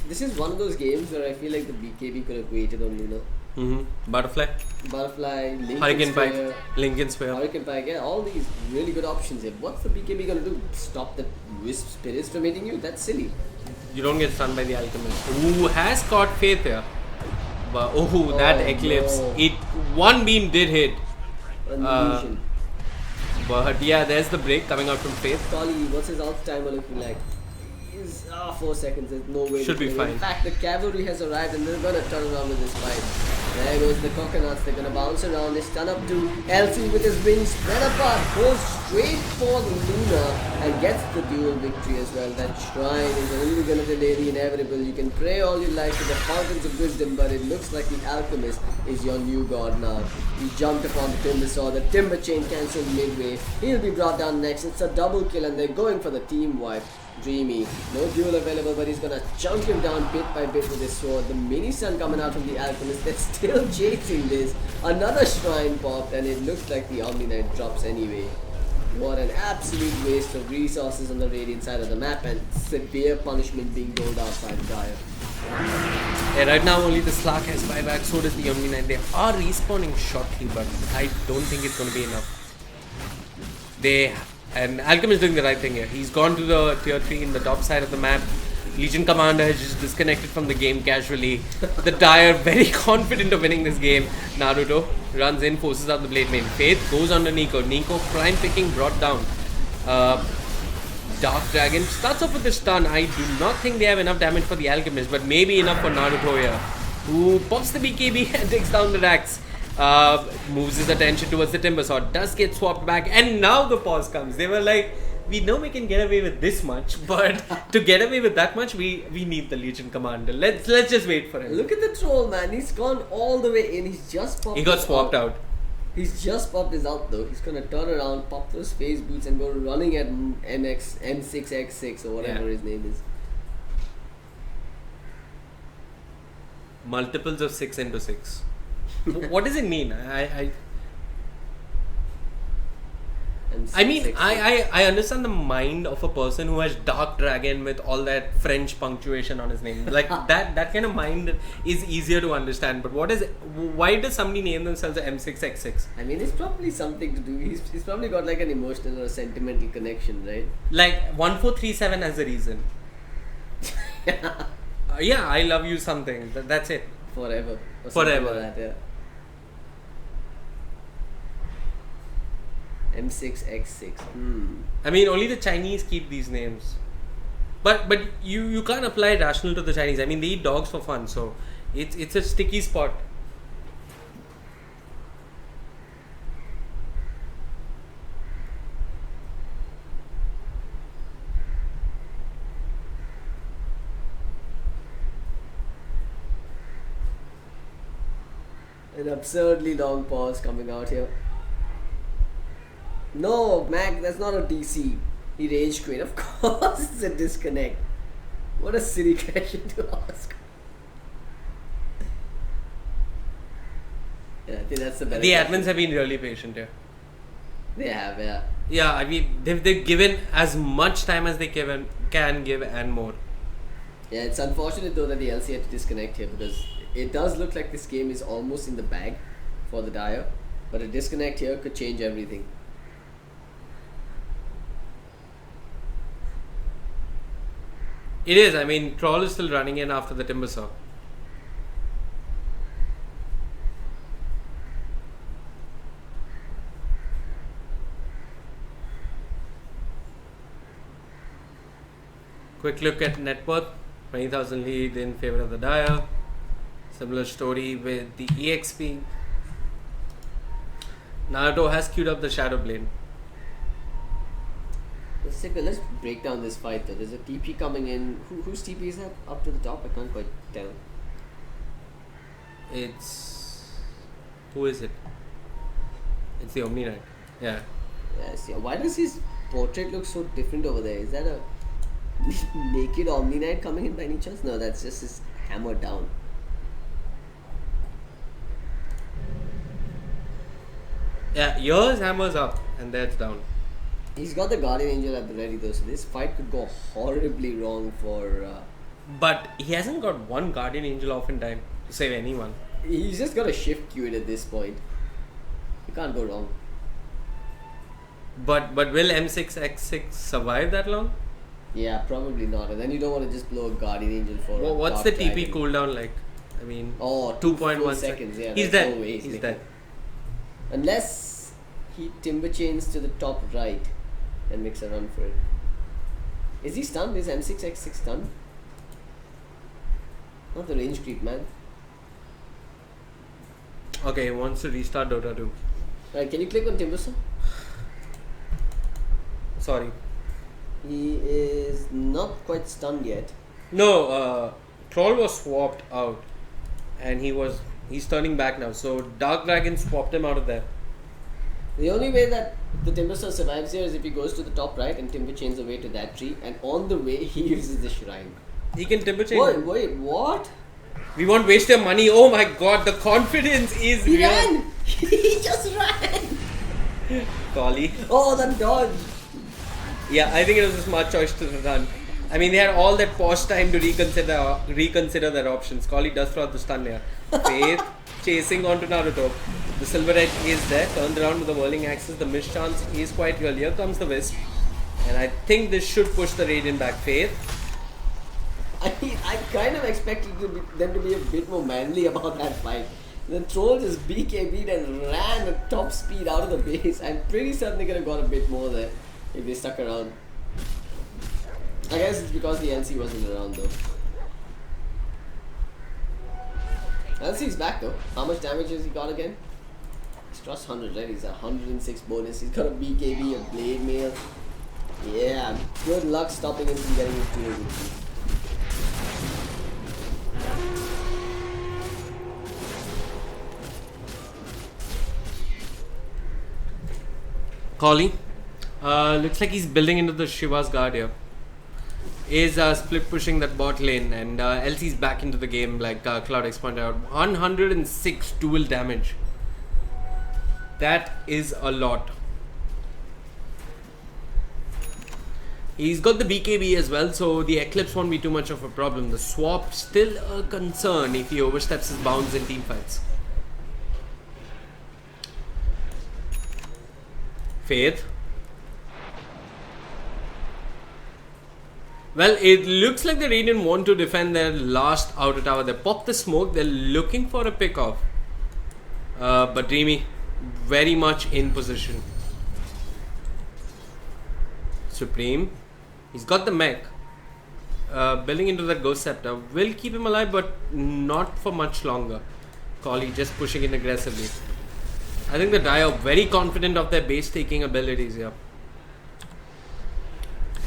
This is one of those games where I feel like the BKB could have waited on Luna. Butterfly, Lincoln Pike, Sphere, Lincoln Sphere. Hurricane Pike, yeah, all these really good options here. What's the BKB gonna do? Stop the Wisp Spirits from hitting you? That's silly. You don't get stunned by the Alchemist, who has caught Faith here. But that Eclipse! No. One beam did hit. Unleashing. But yeah, there's the break coming out from Faith. Collie, what's his alt timer looking like? He's 4 seconds. There's no way. Should be fine. In fact, the cavalry has arrived and they're gonna turn around with this fight. There goes the coconuts. They're gonna bounce around. They stun up to LC with his wings spread apart. Goes straight for the Luna and gets the duel victory as well. That shrine is only gonna delay the inevitable. You can pray all you like to the fountains of wisdom, but it looks like the Alchemist is your new god now. He jumped upon the Timber Saw. The Timber Chain cancelled midway. He'll be brought down next. It's a double kill and they're going for the team wipe. Dreamy. No duel available, but he's gonna chunk him down bit by bit with his sword. The mini sun coming out from the Alchemist. They're still chasing this. Another shrine popped, and it looks like the Omni Knight drops anyway. What an absolute waste of resources on the Radiant side of the map, and severe punishment being doled out by the Dire. Yeah, right now only the Slark has buyback, so does the Omni Knight. They are respawning shortly, but I don't think it's going to be enough. And Alchemist is doing the right thing here. He's gone to the tier 3 in the top side of the map. Legion Commander has just disconnected from the game casually. The Dire very confident of winning this game. Naruto runs in, forces out the Blade Main. Faith goes under Nico. Nico prime picking brought down. Dark Dragon starts off with the stun. I do not think they have enough damage for the Alchemist, but maybe enough for Naruto here, who pops the BKB and takes down the Rax. Moves his attention towards the Timber Saw, does get swapped back, and now the pause comes. They were like, we know we can get away with this much, but to get away with that much, we need the Legion Commander. Let's just wait for him. Look at the troll, man. He's gone all the way in. He's just popped. He got swapped out. He's just popped his out though. He's gonna turn around, pop those phase boots, and go running at N6X6 or whatever his name is. Multiples of 6 into 6. What does it mean? I mean, I understand the mind of a person who has Dark Dragon with all that French punctuation on his name. Like that kind of mind is easier to understand. But why does somebody name themselves M6X6? I mean, it's probably something to do. He's probably got like an emotional or a sentimental connection, right? Like 1437 has a reason. Yeah, I love you something. That's it. Forever. Or Forever. something like that, yeah. M6X6. I mean, only the Chinese keep these names. But you can't apply rational to the Chinese. I mean, they eat dogs for fun, so it's a sticky spot. An absurdly long pause coming out here. No, Mac, that's not a DC. He rage quit. Of course, it's a disconnect. What a silly question to ask. Yeah, I think that's the better. The question. admins have been really patient here. They have, yeah. Yeah, I mean, they've given as much time as they can give and more. Yeah, it's unfortunate though that the LC had to disconnect here because it does look like this game is almost in the bag for the Dire, but a disconnect here could change everything. It is. I mean, Troll is still running in after the Timber Saw. Quick look at net worth. 20,000 lead in favor of the Dire. Similar story with the EXP. Naruto has queued up the Shadow Blade. Let's break down this fight though. There's a TP coming in. Whose TP is that? Up to the top? I can't quite tell. Who is it? It's the Omni Knight. Yeah. Yes, yeah. Why does his portrait look so different over there? Is that a naked Omni Knight coming in by any chance? No, that's just his hammer down. Yeah, yours hammer's up and that's down. He's got the Guardian Angel at the ready though, so this fight could go horribly wrong for... But he hasn't got one Guardian Angel off in time to save anyone. He's just got to shift queue it at this point. You can't go wrong. But will M6X6 survive that long? Yeah, probably not. And then you don't want to just blow a Guardian Angel for Well, what's the Dark TP Dragon. cooldown like? I mean, Oh, 2.1 seconds. Yeah, he's there's dead. no way He's making dead. it. Unless he timber chains to the top right and makes a run for it. Is he stunned? Is M6X6 stunned? Not the range creep, man. Okay, he wants to restart Dota2. Right, can you click on Timbersaw? Sorry. He is not quite stunned yet. No, Troll was swapped out and he's turning back now. So Dark Dragon swapped him out of there. The only way that the Timbersaw survives here is if he goes to the top right and timber chains away to that tree, and on the way he uses the shrine. He can timber chain. Wait, what? We won't waste your money. Oh my god, the confidence is He real. ran! He just ran! Collie. Oh, that dodge! Yeah, I think it was a smart choice to run. I mean, they had all that pause time to reconsider their options. Collie does throw out the stun here. Faith chasing onto Naruto. The Silver Edge is there, turned around with the whirling axis. The miss chance is quite real. Here comes the Wisp. And I think this should push the Radiant back. Faith. I kind of expected them to be a bit more manly about that fight. The Troll just BKB'd and ran at top speed out of the base. I'm pretty certain they could have got a bit more there if they stuck around. I guess it's because the LC wasn't around though. LC's back though. How much damage has he got again? He's trust 100, right? He's 106 bonus. He's got a BKB, a blade mail. Yeah, good luck stopping him from getting his 280. Collie. Looks like he's building into the Shiva's guard here. Is split pushing that bot lane, and LC's back into the game like CloudX pointed out. 106 dual damage. That is a lot. He's got the BKB as well, so the Eclipse won't be too much of a problem. The swap still a concern if he oversteps his bounds in team fights. Faith. Well, it looks like the Radiant want to defend their last outer tower. They popped the smoke. They're looking for a pick-off. But Dreamy, very much in position. Supreme. He's got the mech. Building into that Ghost Scepter will keep him alive, but not for much longer. Collie just pushing in aggressively. I think the Dire are very confident of their base taking abilities here.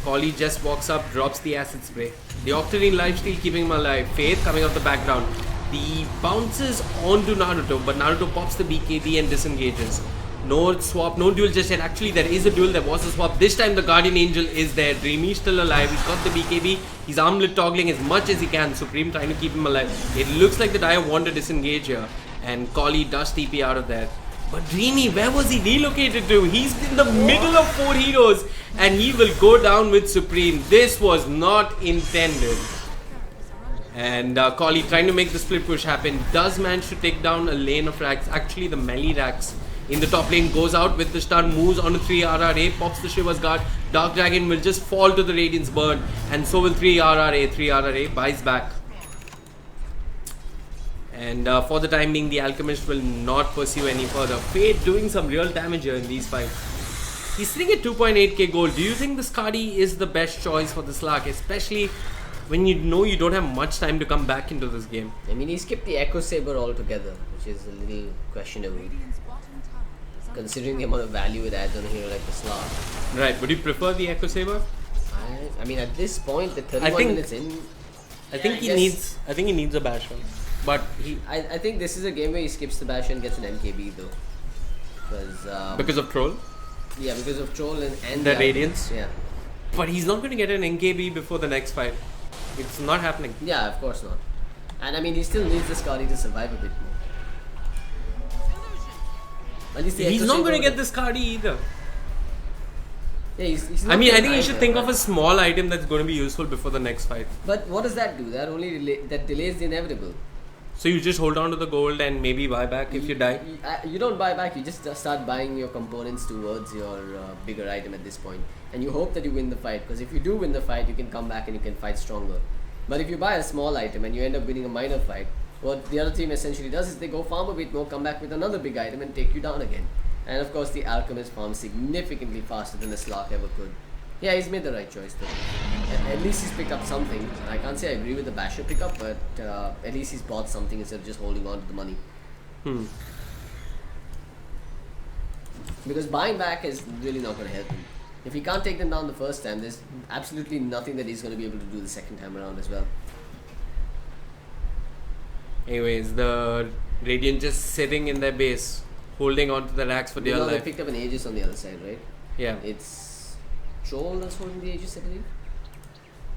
Collie just walks up, drops the acid spray. The Octarine lifesteal keeping him alive. Faith coming off the background. The bounces onto Naruto, but Naruto pops the BKB and disengages. No swap, no duel just yet. Actually, there is a duel. There was a swap. This time, the Guardian Angel is there. Dreamy still alive. He's got the BKB. He's armlet toggling as much as he can. Supreme trying to keep him alive. It looks like the Dire want to disengage here. And Collie does TP out of there. But Dreamy, where was he relocated to? He's in the middle of 4 heroes. And he will go down with Supreme. This was not intended. And Collie trying to make the split push happen. Does manage to take down a lane of racks. Actually, the melee racks in the top lane goes out with the stun, moves on to 3 RRA, pops the Shiva's Guard. Dark Dragon will just fall to the Radiant's burn, and so will 3 RRA. 3 RRA buys back. And for the time being, the Alchemist will not pursue any further. Fate doing some real damage here in these fights. He's sitting at 2.8k gold. Do you think the Skadi is the best choice for the Slark, especially when you know you don't have much time to come back into this game? I mean, he skipped the Echo Saber altogether, which is a little questionable, considering the amount of value it adds on a hero like the Slark. Right, would you prefer the Echo Saber? I mean, at this point, the 31 minutes in, I think he needs a Bastion. But I think this is a game where he skips the Bastion and gets an MKB though. Because of Troll? Yeah, because of Troll and the Radiance? Yeah. But he's not going to get an NKB before the next fight. It's not happening. Yeah, of course not. And I mean, he still needs the Skadi to survive a bit more. At least He's not going to get the Skadi either. Yeah, he's not I mean, I think gonna you should die think there, of a small item that's going to be useful before the next fight. But what does that do? That only that delays the inevitable. So you just hold on to the gold and maybe buy back if you die? You don't buy back, you just start buying your components towards your bigger item at this point. And you hope that you win the fight, because if you do win the fight, you can come back and you can fight stronger. But if you buy a small item and you end up winning a minor fight, what the other team essentially does is they go farm a bit more, come back with another big item and take you down again. And of course the Alchemist farms significantly faster than the Slark ever could. Yeah, he's made the right choice though. At least he's picked up something. I can't say I agree with the Basher pickup, but at least he's bought something instead of just holding on to the money. Because buying back is really not going to help him. If he can't take them down the first time, there's absolutely nothing that he's going to be able to do the second time around as well. Anyways, the Radiant just sitting in their base, holding on to the racks for dear They life. picked up an Aegis on the other side, right? Yeah. It's Troll that's holding the Aegis, I believe.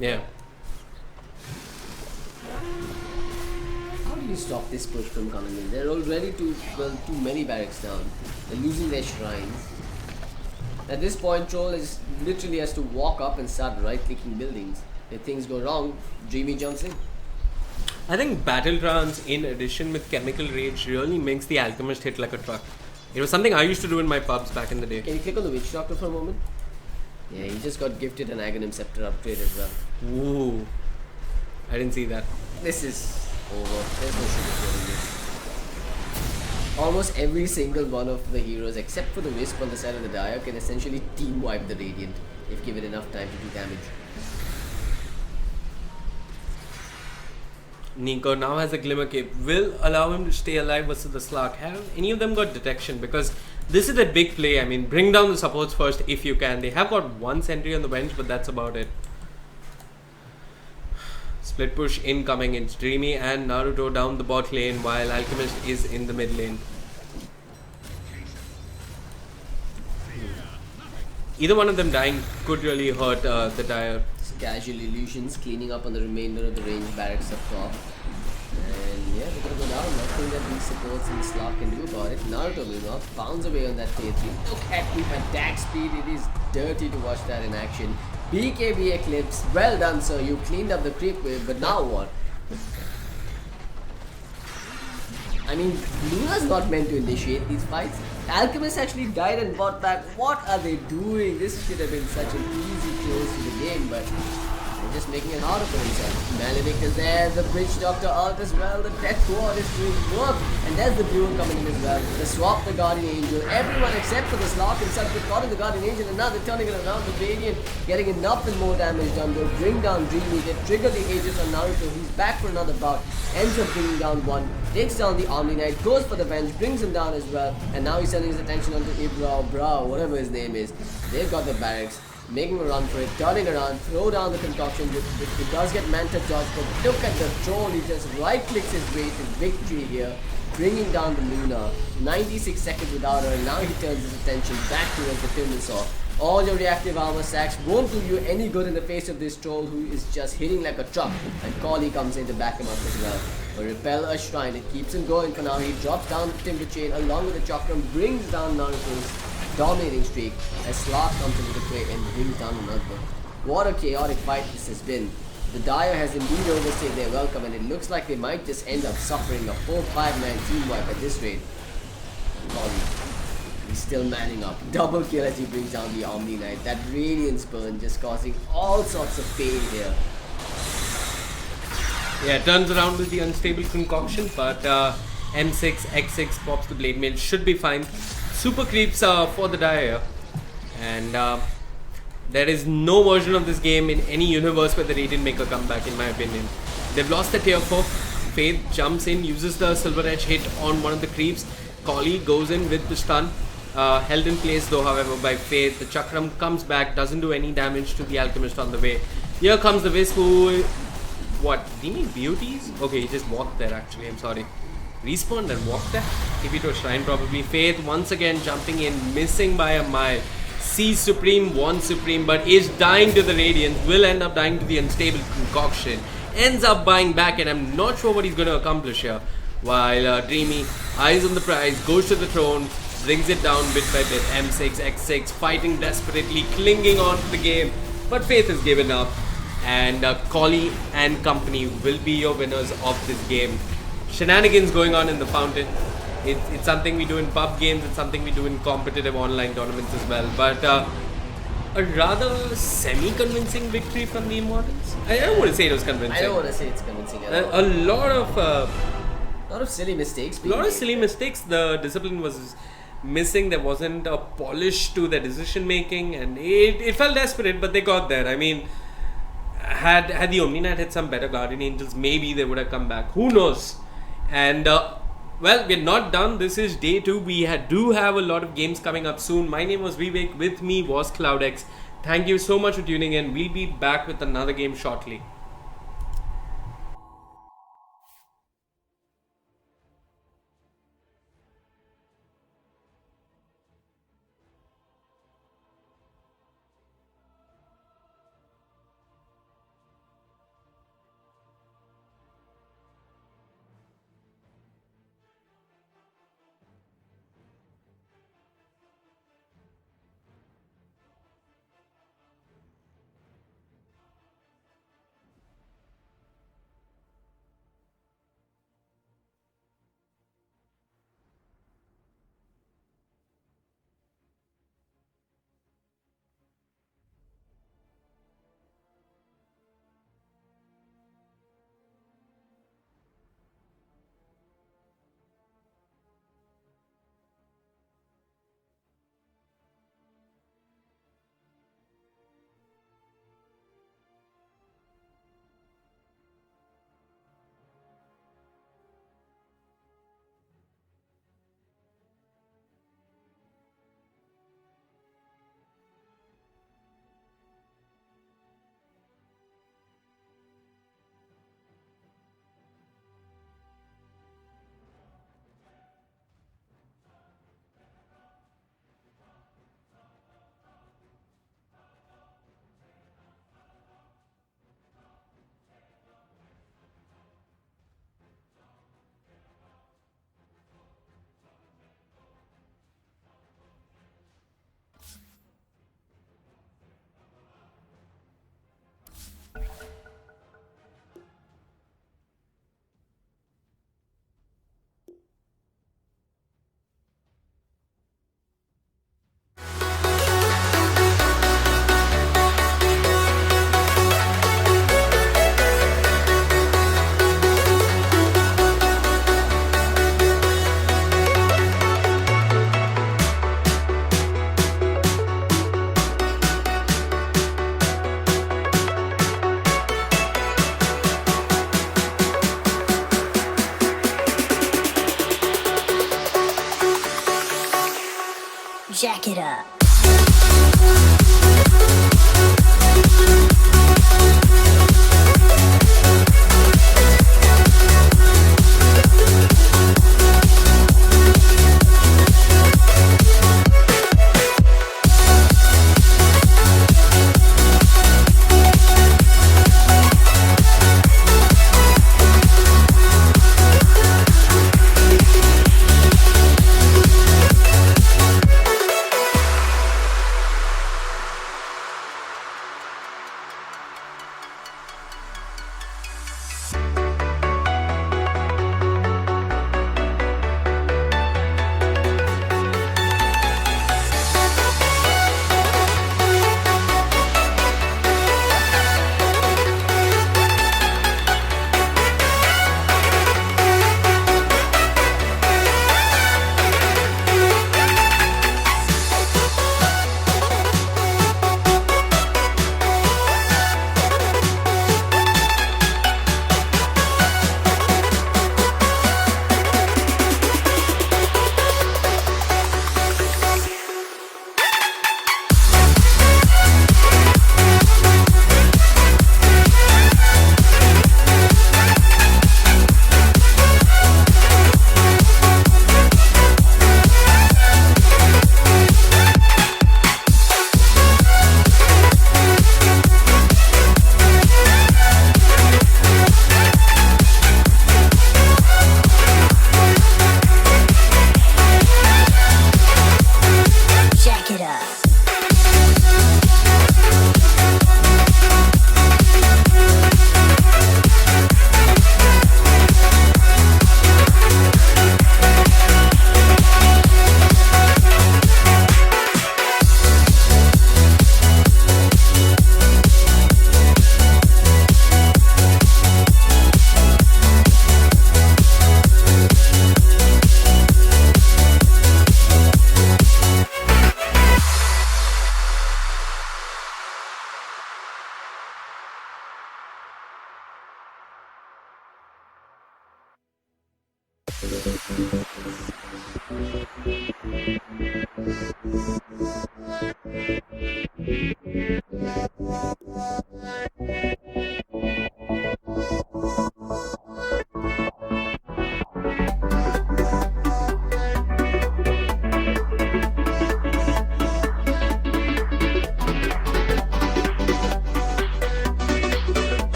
Yeah. How do you stop this push from coming in? They're already too many barracks down. They're losing their shrines. At this point, Troll literally has to walk up and start right-clicking buildings. If things go wrong, Dreamy jumps in. I think Battle Trance in addition with Chemical Rage really makes the Alchemist hit like a truck. It was something I used to do in my pubs back in the day. Can you click on the Witch Doctor for a moment? Yeah, he just got gifted an Aghanim Scepter upgrade as well. Ooh. I didn't see that. This is over. There's no sugarcoating this. Almost every single one of the heroes, except for the Wisp on the side of the Dire, can essentially team wipe the Radiant if given enough time to do damage. Nico now has a Glimmer Cape. Will allow him to stay alive versus the Slark. Have any of them got detection? Because this is a big play. I mean, bring down the supports first if you can. They have got one sentry on the bench, but that's about it. Split push incoming. It's Dreamy and Naruto down the bot lane while Alchemist is in the mid lane. Either one of them dying could really hurt the Dire. Casual illusions cleaning up on the remainder of the range barracks up top. And yeah, they're gonna go down. Nothing that these supports and Slark can do about it. Naruto meanwhile bounds away on that tier 3. Look at me, my attack speed. It is dirty to watch that in action. BKB Eclipse, well done sir, you cleaned up the creep wave, but now what? I mean, Luna's not meant to initiate these fights. Alchemist actually died and bought back. What are they doing? This should have been such an easy close to the game, but they're just making it harder for themselves. Maledict is there, the Bridge Doctor ult as well, the Death Ward is doing work, and there's the duel coming in as well. They swap the Guardian Angel, everyone except for the Slock himself, they've gotten the Guardian Angel, and now they're turning it around. The Radiant getting enough and more damage done. They'll bring down Dreamy, they trigger the Aegis on Naruto, he's back for another bout, ends up bringing down one, takes down the Omni Knight, goes for the Venge, brings him down as well, and now he's turning his attention onto Ibra, whatever his name is. They've got the barracks, making a run for it, turning around, throw down the concoction, it does get Manta dodged, but look at the troll, he just right clicks his way to victory here, bringing down the Luna, 96 seconds without her, and now he turns his attention back towards the Timbersaw. All your reactive armor sacks won't do you any good in the face of this troll who is just hitting like a truck, and Kali comes in to back him up as well. A Repel a Shrine, it keeps him going for now, he drops down the Timber Chain along with the Chakram, brings down Naruto's dominating streak as Sloth comes into the fray and brings down another. What a chaotic fight this has been. The Dire has indeed overstayed their welcome, and it looks like they might just end up suffering a 4-5-9 team wipe at this rate. Kali, he's still manning up. Double kill as he brings down the Omni Knight. That Radiance burn just causing all sorts of pain here. Yeah, turns around with the unstable concoction, but M6, X6 pops the blade mail, should be fine. Super creeps for the Dire, and there is no version of this game in any universe where the Radiant make a comeback, in my opinion. They've lost the tier 4. Faith jumps in, uses the Silver Edge hit on one of the creeps. Kali goes in with the stun, held in place though, however, by Faith. The Chakram comes back, doesn't do any damage to the Alchemist on the way. Here comes the Wisp, who... What? Did he need beauties? Okay, he just walked there actually, I'm sorry. Respawned and walked there? TP to a shrine probably. Faith once again jumping in, missing by a mile. Sees Supreme, wants Supreme, but is dying to the Radiance. Will end up dying to the unstable concoction. Ends up buying back, and I'm not sure what he's going to accomplish here. While Dreamy, eyes on the prize, goes to the throne, brings it down bit by bit. M6, X6 fighting desperately, clinging on to the game, but Faith has given up. And Kali and company will be your winners of this game. Shenanigans going on in the fountain. It's something we do in pub games, it's something we do in competitive online tournaments as well. But a rather semi-convincing victory from the Immortals. I don't want to say it was convincing. I don't want to say it's convincing at all. A lot of silly mistakes. A lot of silly mistakes. The discipline was missing. There wasn't a polish to the decision making, and it felt desperate, but they got there. I mean, had the Omni Knight had some better Guardian Angels, maybe they would have come back. Who knows? And well, we're not done. This is day 2. We do have a lot of games coming up soon. My name was Vivek. With me was Cobx. Thank you so much for tuning in. We'll be back with another game shortly. Jack it up.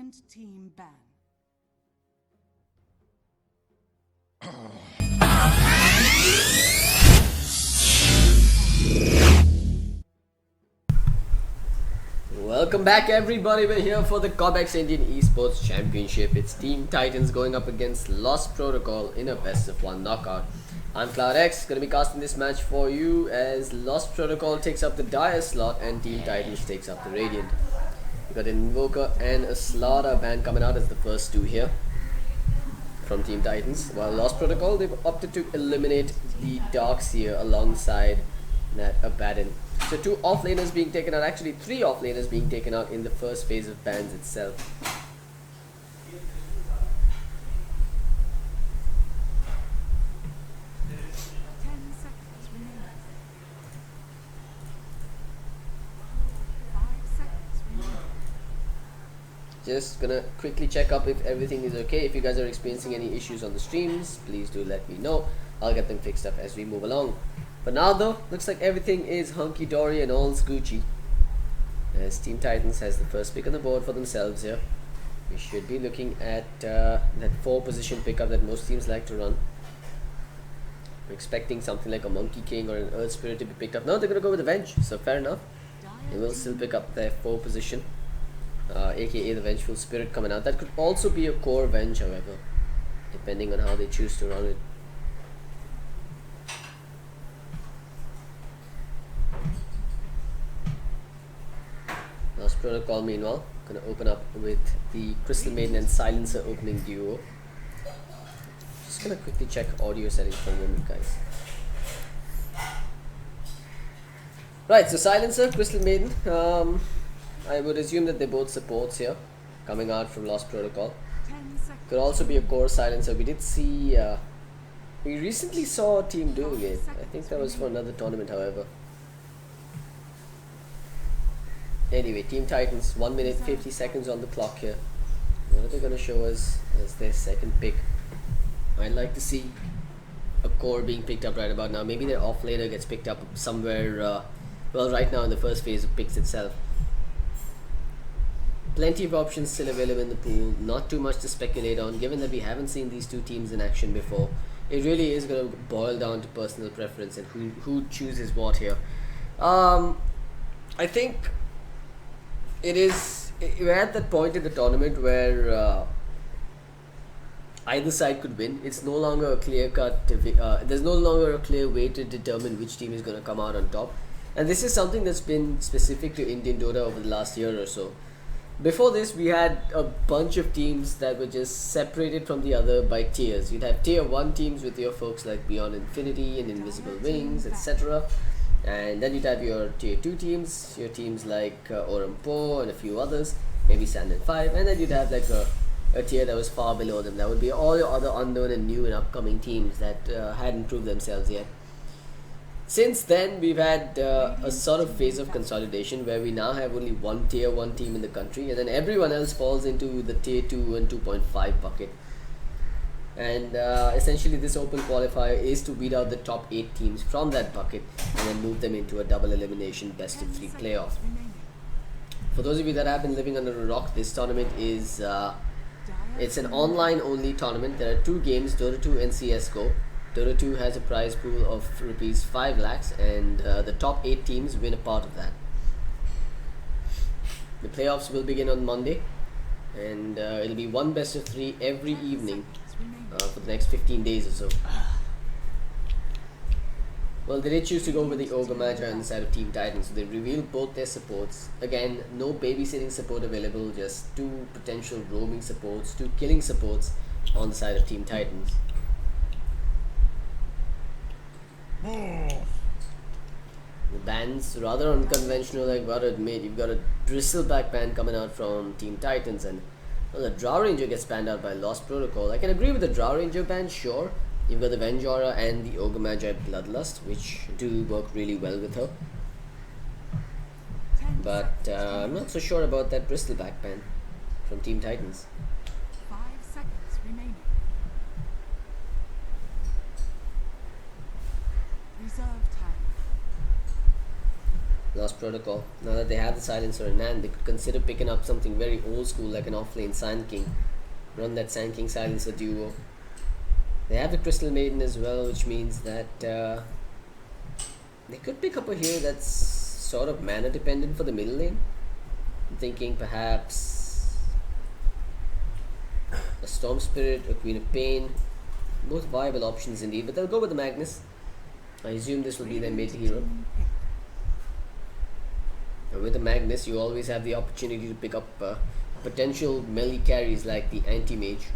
Second team ban. Welcome back everybody, we're here for the Cobx Indian Esports Championship. It's Team Titans going up against Lost Protocol in a best of 1 knockout. I'm Cobx, going to be casting this match for you as Lost Protocol takes up the Dire slot and Team Titans takes up the Radiant. We've got an Invoker and a Slaughter ban coming out as the first two here from Team Titans, while Lost Protocol, they've opted to eliminate the Darkseer alongside that Abaddon. So 2 offlaners being taken out, actually 3 offlaners being taken out in the first phase of bans itself. Just gonna quickly check up if everything is okay. If you guys are experiencing any issues on the streams, please do let me know. I'll get them fixed up as we move along. For now though, looks like everything is hunky-dory and all's Gucci, as Team Titans has the first pick on the board for themselves here. We should be looking at that 4 position pickup that most teams like to run. We're expecting something like a Monkey King or an Earth Spirit to be picked up. No, they're gonna go with the Venge, so fair enough. They will still pick up their 4 position, aka the Vengeful Spirit coming out. That could also be a core Venge, however, depending on how they choose to run it. Lost Protocol meanwhile gonna open up with the Crystal Maiden and Silencer opening duo. Just gonna quickly check audio settings for a moment, guys. Right, so Silencer, Crystal Maiden, I would assume that they're both supports here coming out from Lost Protocol. Could also be a core Silencer. We did see we recently saw a team doing it. I think that was for another tournament, however. Anyway, Team Titans, 1 minute 50 seconds on the clock here. What are they going to show us as their second pick? I'd like to see a core being picked up right about now. Maybe their offlaner gets picked up somewhere, well, right now in the first phase of picks itself. Plenty of options still available in the pool. Not too much to speculate on, given that we haven't seen these 2 teams in action before. It really is going to boil down to personal preference and who chooses what here. I think we're at that point in the tournament where either side could win. It's no longer a clear cut, there's no longer a clear way to determine which team is going to come out on top, and this is something that's been specific to Indian Dota over the last year or so. Before this, we had a bunch of teams that were just separated from the other by tiers. You'd have tier 1 teams with your folks like Beyond Infinity and Invisible Wings, etc. And then you'd have your tier 2 teams, your teams like Orumpo and a few others, maybe Sand and 5, and then you'd have like a tier that was far below them. That would be all your other unknown and new and upcoming teams that hadn't proved themselves yet. Since then, we've had a sort of phase of consolidation where we now have only one tier 1 team in the country, and then everyone else falls into the tier 2 and 2.5 bucket. And essentially this open qualifier is to weed out the top 8 teams from that bucket and then move them into a double elimination best of 3 playoff. For those of you that have been living under a rock, this tournament is it's an online only tournament. There are 2 games, Dota2 and CSGO. Dota2 has a prize pool of rupees 5 lakhs, and the top 8 teams win a part of that. The playoffs will begin on Monday, and it'll be 1 best of 3 every evening for the next 15 days or so. Well, they did choose to go with the Ogre Magi on the side of Team Titans, so they revealed both their supports. Again, no babysitting support available, just 2 potential roaming supports, 2 killing supports on the side of Team Titans. The bans rather unconventional, I've got to admit. You've got a Bristleback ban coming out from Team Titans, and well, the Drow Ranger gets banned out by Lost Protocol. I can agree with the Drow Ranger ban, sure. You've got the Venge Aura and the Ogre Magi Bloodlust, which do work really well with her. But I'm not so sure about that Bristleback ban from Team Titans. 5 seconds remaining. Reserve time. Lost Protocol. Now that they have the silencer in hand, they could consider picking up something very old school like an offlane Sand King. Run that Sand King silencer duo. They have the Crystal Maiden as well, which means that they could pick up a hero that's sort of mana dependent for the middle lane. I'm thinking perhaps a Storm Spirit, a Queen of Pain. Both viable options indeed, but they'll go with the Magnus. I assume this will be their mid hero. And with the Magnus, you always have the opportunity to pick up potential melee carries like the Anti-Mage.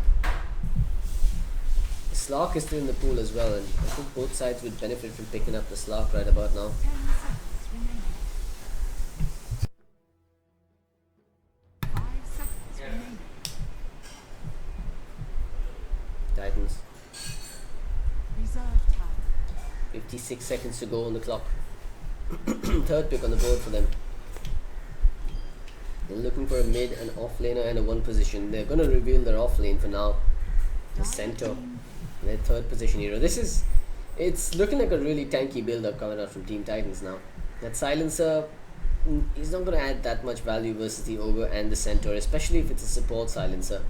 The Slark is still in the pool as well, and I think both sides would benefit from picking up the Slark right about now. 10 seconds remaining. 5 seconds remaining. Titans. Reserve time. 56 seconds to go on the clock. Third pick on the board for them. They're looking for a mid and off laner and a one position. They're going to reveal their off lane for now. The center. Their third position hero. It's looking like a really tanky build up coming out from Team Titans now. That silencer is not going to add that much value versus the ogre and the centaur, especially if it's a support silencer.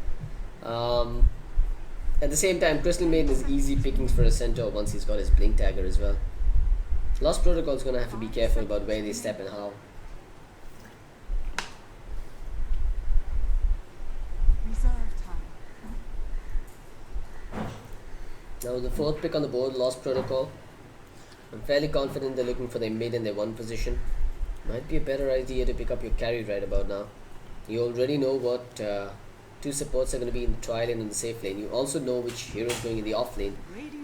At the same time, Crystal Maiden is easy pickings for a centaur once he's got his blink tagger as well. Lost Protocol is going to have to be careful about where they step and how. Reserve time. Now the fourth pick on the board, Lost Protocol. I'm fairly confident they're looking for their mid and their one position. Might be a better idea to pick up your carry right about now. You already know what two supports are going to be in the tri lane and the safe lane. You also know which hero is going in the off lane.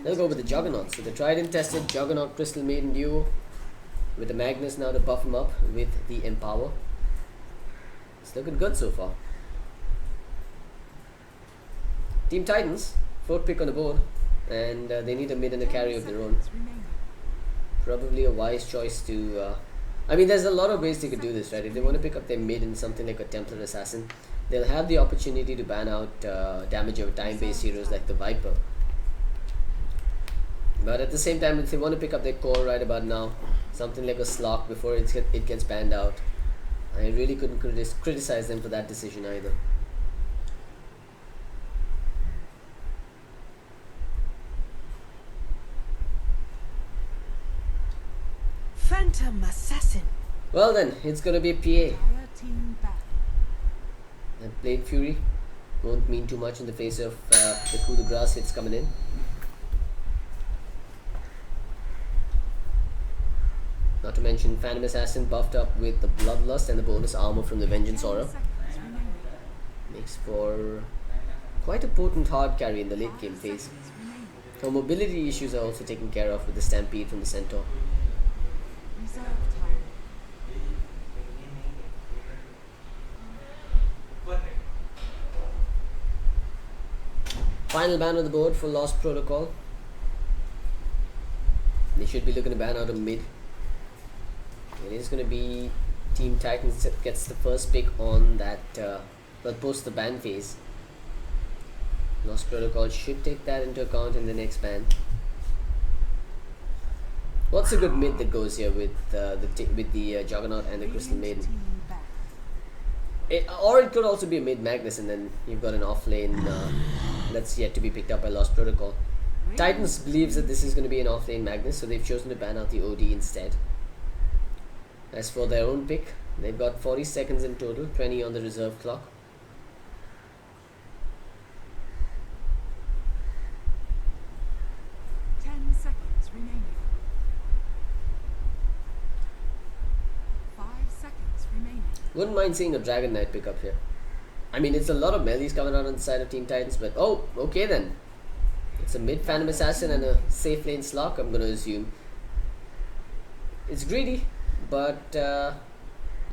They'll go with the Juggernaut. So the tried and tested Juggernaut Crystal Maiden duo with the Magnus now to buff him up with the Empower. It's looking good so far. Team Titans, fourth pick on the board, and they need a mid and a carry of their own. Remaining. Probably a wise choice to I mean, there's a lot of ways they could do this, right? If they want to pick up their mid in something like a Templar Assassin, they'll have the opportunity to ban out damage over time based heroes like the Viper. But at the same time, if they want to pick up their core right about now, something like a Slark before it gets banned out, I really couldn't criticize them for that decision either. Phantom Assassin. Well then, it's gonna be a PA. Dire team back. And Blade Fury won't mean too much in the face of the coup de grace hits coming in. Not to mention Phantom Assassin buffed up with the Bloodlust and the bonus armor from the Vengeance 10 Aura. seconds remaining. Makes for quite a potent hard carry in the late game phase. Seconds remaining. Her mobility issues are also taken care of with the Stampede from the Centaur. Reserve time. Final ban on the board for Lost Protocol. They should be looking to ban out a mid. It is going to be Team Titans that gets the first pick on that, post the ban phase. Lost Protocol should take that into account in the next ban. What's a good mid that goes here with the Juggernaut and the Crystal Maiden? Team back. Or it could also be a mid Magnus, and then you've got an off lane that's yet to be picked up by Lost Protocol. Titans believes that this is going to be an off lane Magnus, so they've chosen to ban out the OD instead. As for their own pick, they've got 40 seconds in total, 20 on the reserve clock. Remaining. 5 seconds remaining. Wouldn't mind seeing a Dragon Knight pick up here. I mean, it's a lot of melees coming out on the side of Team Titans, but oh, okay then. It's a mid Phantom Assassin and a safe lane Slark, I'm gonna assume. It's greedy, but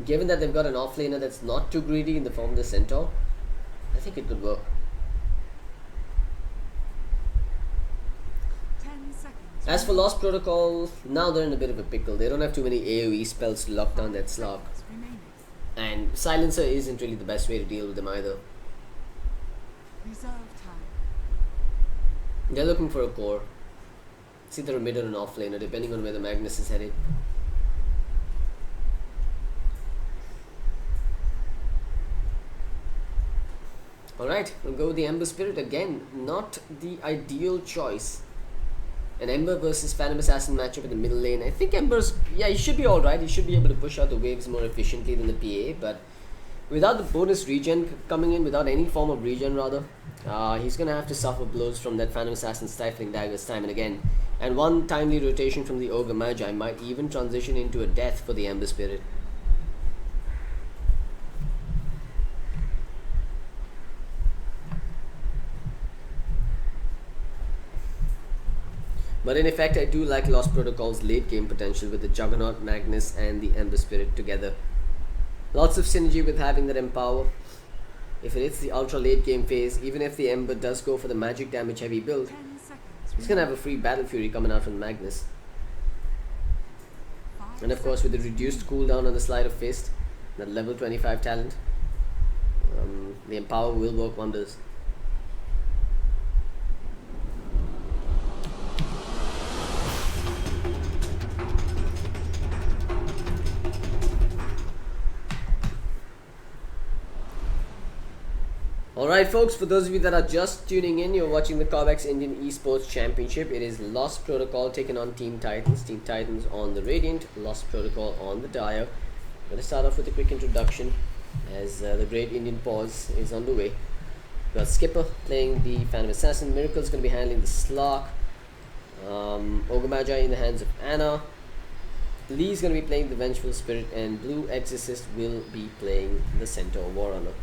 given that they've got an offlaner that's not too greedy in the form of the Centaur, I think it could work. 10 seconds. As for Lost Protocol, now they're in a bit of a pickle. They don't have too many AoE spells to lock down that Slark. Remaining. And Silencer isn't really the best way to deal with them either. Reserve time. They're looking for a core. It's either a mid or an offlaner, depending on where the Magnus is headed. Alright, we'll go with the Ember Spirit again. Not the ideal choice. An Ember versus Phantom Assassin matchup in the middle lane. I think Ember's, yeah, he should be alright. He should be able to push out the waves more efficiently than the PA, but without the bonus regen coming in, without any form of regen rather, he's gonna have to suffer blows from that Phantom Assassin stifling daggers time and again. And one timely rotation from the Ogre Magi might even transition into a death for the Ember Spirit. But in effect, I do like Lost Protocol's late game potential with the Juggernaut, Magnus and the Ember Spirit together. Lots of synergy with having that Empower. If it hits the ultra late game phase, even if the Ember does go for the magic damage heavy build, 10 seconds. he's gonna have a free Battle Fury coming out from Magnus. And of course with the reduced cooldown on the Sleight of Fist, that level 25 talent, the Empower will work wonders. Alright folks, for those of you that are just tuning in, you're watching the Cobx Indian Esports Championship. It is Lost Protocol taking on Team Titans. Team Titans on the Radiant, Lost Protocol on the Dire. I'm going to start off with a quick introduction as the Great Indian Pause is underway. We've got Skipper playing the Phantom Assassin, Miracle's going to be handling the Slark, Ogre Magi in the hands of Anna, Lee's going to be playing the Vengeful Spirit, and Blue Exorcist will be playing the Centaur Warrunner.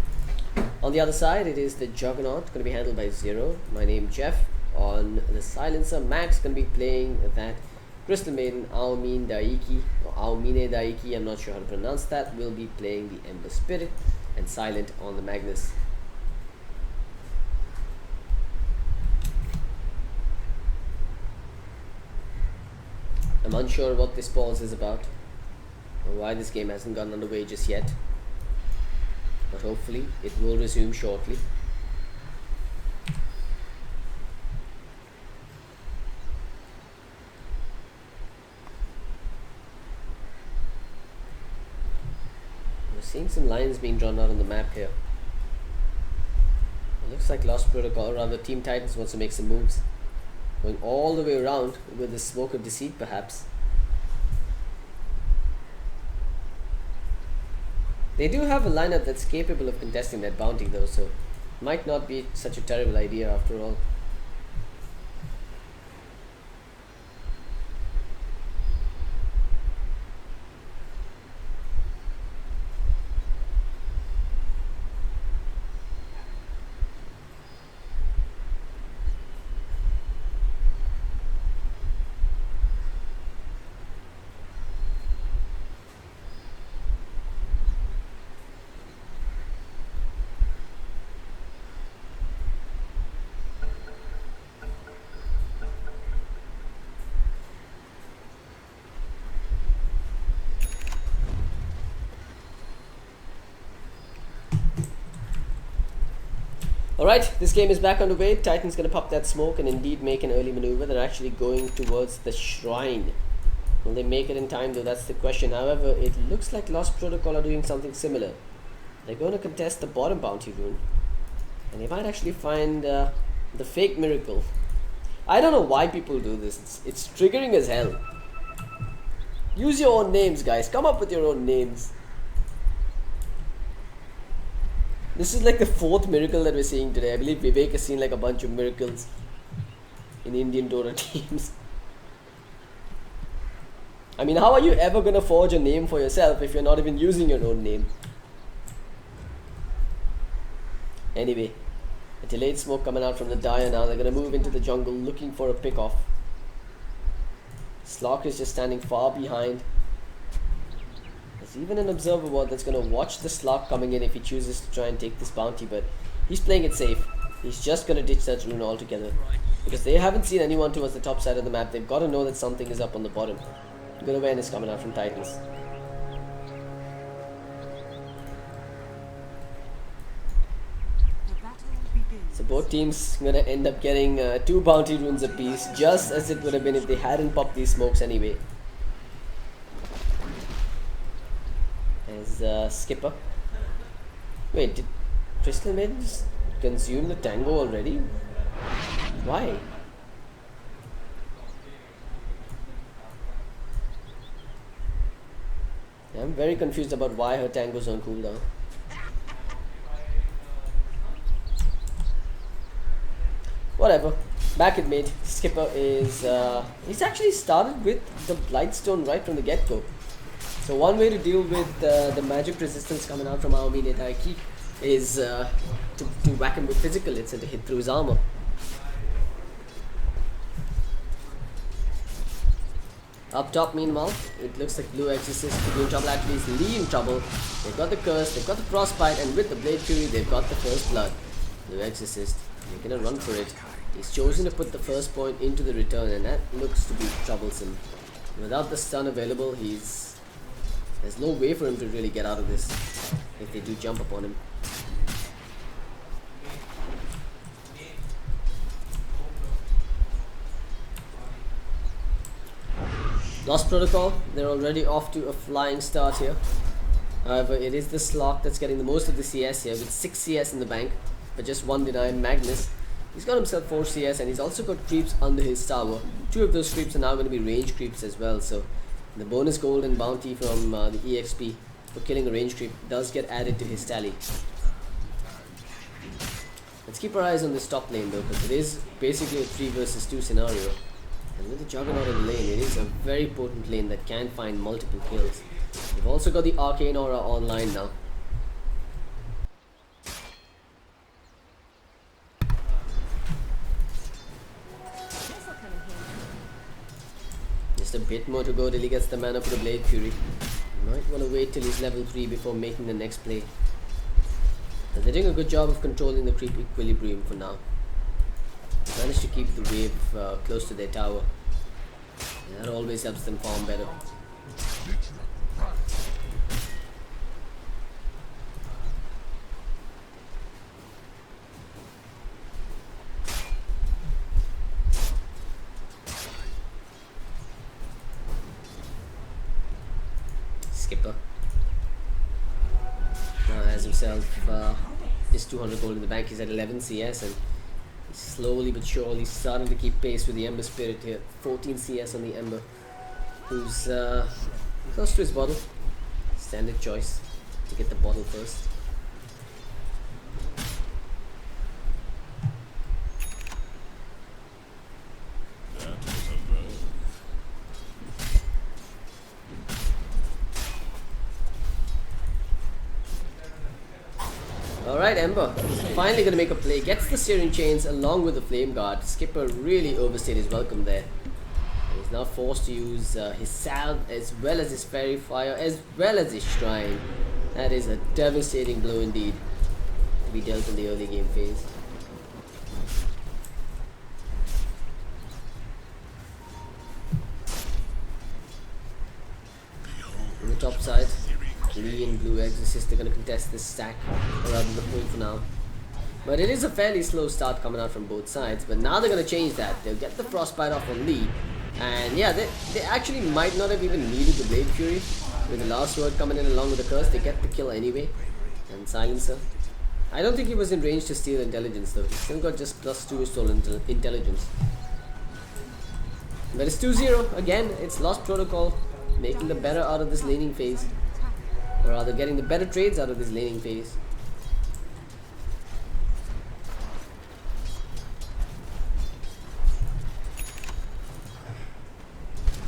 On the other side, it is the Juggernaut, going to be handled by Zero. My name Jeff. On the Silencer, Max going to be playing that Crystal Maiden, Aomine Daiki, or Aomine Daiki, I'm not sure how to pronounce that, will be playing the Ember Spirit, and Silent on the Magnus. I'm unsure what this pause is about, or why this game hasn't gotten underway just yet. But hopefully it will resume shortly. We're seeing some lines being drawn out on the map here. It looks like Lost Protocol, or rather Team Titans wants to make some moves. Going all the way around with the Smoke of Deceit perhaps. They do have a lineup that's capable of contesting that bounty though, so might not be such a terrible idea after all. Alright, this game is back underway. Titan's gonna pop that smoke and indeed make an early maneuver. They're actually going towards the shrine. Will they make it in time though? That's the question. However, it looks like Lost Protocol are doing something similar. They're going to contest the bottom bounty rune. And they might actually find the fake miracle. I don't know why people do this. It's triggering as hell. Use your own names, guys. Come up with your own names. This is like the 4th miracle that we're seeing today. I believe Vivek has seen like a bunch of miracles in Indian Dota teams. I mean, how are you ever gonna forge a name for yourself if you're not even using your own name? Anyway, a delayed smoke coming out from the Dire now. They're gonna move into the jungle looking for a pick off. Slark is just standing far behind. There's even an observer ward that's going to watch the Slark coming in if he chooses to try and take this bounty, but he's playing it safe. He's just going to ditch that rune altogether. Because they haven't seen anyone towards the top side of the map. They've got to know that something is up on the bottom. Good awareness coming out from Titans. The battle begins. So both teams going to end up getting 2 bounty runes apiece, just as it would have been if they hadn't popped these smokes anyway. As Skipper. Wait, did Crystal Maiden just consume the tango already? Why? I'm very confused about why her tango's on cooldown. Whatever. Back at mid, Skipper is he's actually started with the Blightstone right from the get-go. So one way to deal with the magic resistance coming out from Aomine Taiki is to whack him with physical hits and to hit through his armor. Up top, meanwhile, it looks like Blue Exorcist could be in trouble. Actually, it's Lee in trouble. They've got the curse, they've got the frostbite, and with the Blade Fury, they've got the first blood. Blue Exorcist, they're gonna run for it. He's chosen to put the first point into the return, and that looks to be troublesome. Without the stun available, there's no way for him to really get out of this if they do jump upon him. Lost Protocol, they're already off to a flying start here. However, it is the Slok that's getting the most of the CS here with 6 CS in the bank, but just 1 denied. Magnus, he's got himself 4 CS and he's also got creeps under his tower. 2 of those creeps are now going to be range creeps as well, so the bonus gold and bounty from the EXP for killing a range creep does get added to his tally. Let's keep our eyes on this top lane though, because it is basically a 3 versus 2 scenario. And with the Juggernaut in the lane, it is a very potent lane that can find multiple kills. We've also got the Arcane Aura online now. Just a bit more to go till he gets the mana for the Blade Fury. You might want to wait till he's level 3 before making the next play. But they're doing a good job of controlling the creep equilibrium for now. Managed to keep the wave close to their tower. And that always helps them farm better. Skipper now has himself his 200 gold in the bank. He's at 11 CS and slowly but surely starting to keep pace with the Ember Spirit here. 14 CS on the Ember, who's close to his bottle. Standard choice to get the bottle first. Alright, Ember finally gonna make a play, gets the steering chains along with the flame guard. Skipper really overstayed his welcome there. And he's now forced to use his salve as well as his fairy fire as well as his shrine. That is a devastating blow indeed to be dealt in the early game phase. On the top side, Lee and Blue Exorcist are going to contest this stack rather than the point for now. But it is a fairly slow start coming out from both sides. But now they're going to change that. They'll get the frostbite off on Lee. And yeah, they actually might not have even needed the Blade Fury. With the last word coming in along with the curse, they get the kill anyway. And Silencer. I don't think he was in range to steal intelligence though. He's still got just +2 to stolen intelligence. But it's 2-0. Again, it's Lost Protocol making the better out of this laning phase. Or rather getting the better trades out of this laning phase.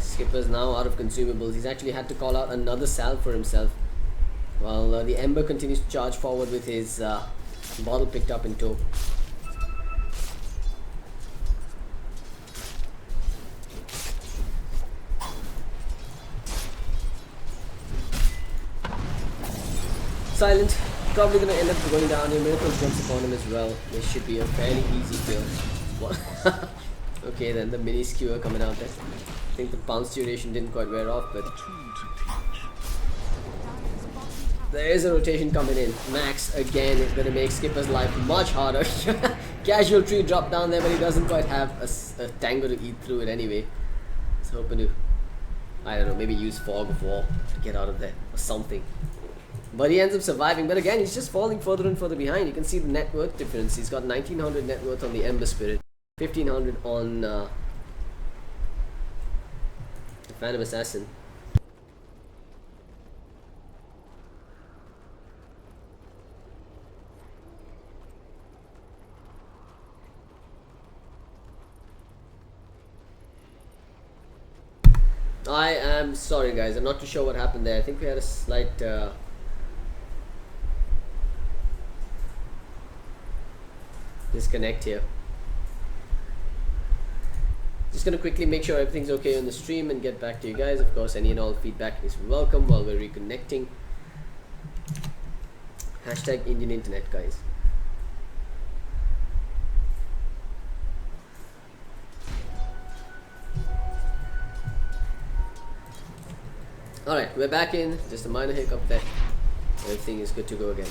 Skipper's now out of consumables. He's actually had to call out another salve for himself. While the Ember continues to charge forward with his bottle picked up in tow. Silent, probably going to end up going down here. Miracle jumps upon him as well. This should be a fairly easy kill. What? Okay then, the mini skewer coming out there. I think the bounce duration didn't quite wear off, but there is a rotation coming in. Max again is going to make Skipper's life much harder. Casual tree drop down there, but he doesn't quite have a tango to eat through it anyway. He's hoping to, I don't know, maybe use Fog of War to get out of there or something. But he ends up surviving. But again, he's just falling further and further behind. You can see the net worth difference. He's got 1900 net worth on the Ember Spirit, 1500 on the Phantom Assassin. I am sorry guys, I'm not too sure what happened there. I think we had a slight disconnect here. Just gonna quickly make sure everything's okay on the stream and get back to you guys. Of course, any and all feedback is welcome while we're reconnecting. Hashtag Indian Internet, guys. Alright, we're back in. Just a minor hiccup there. Everything is good to go again.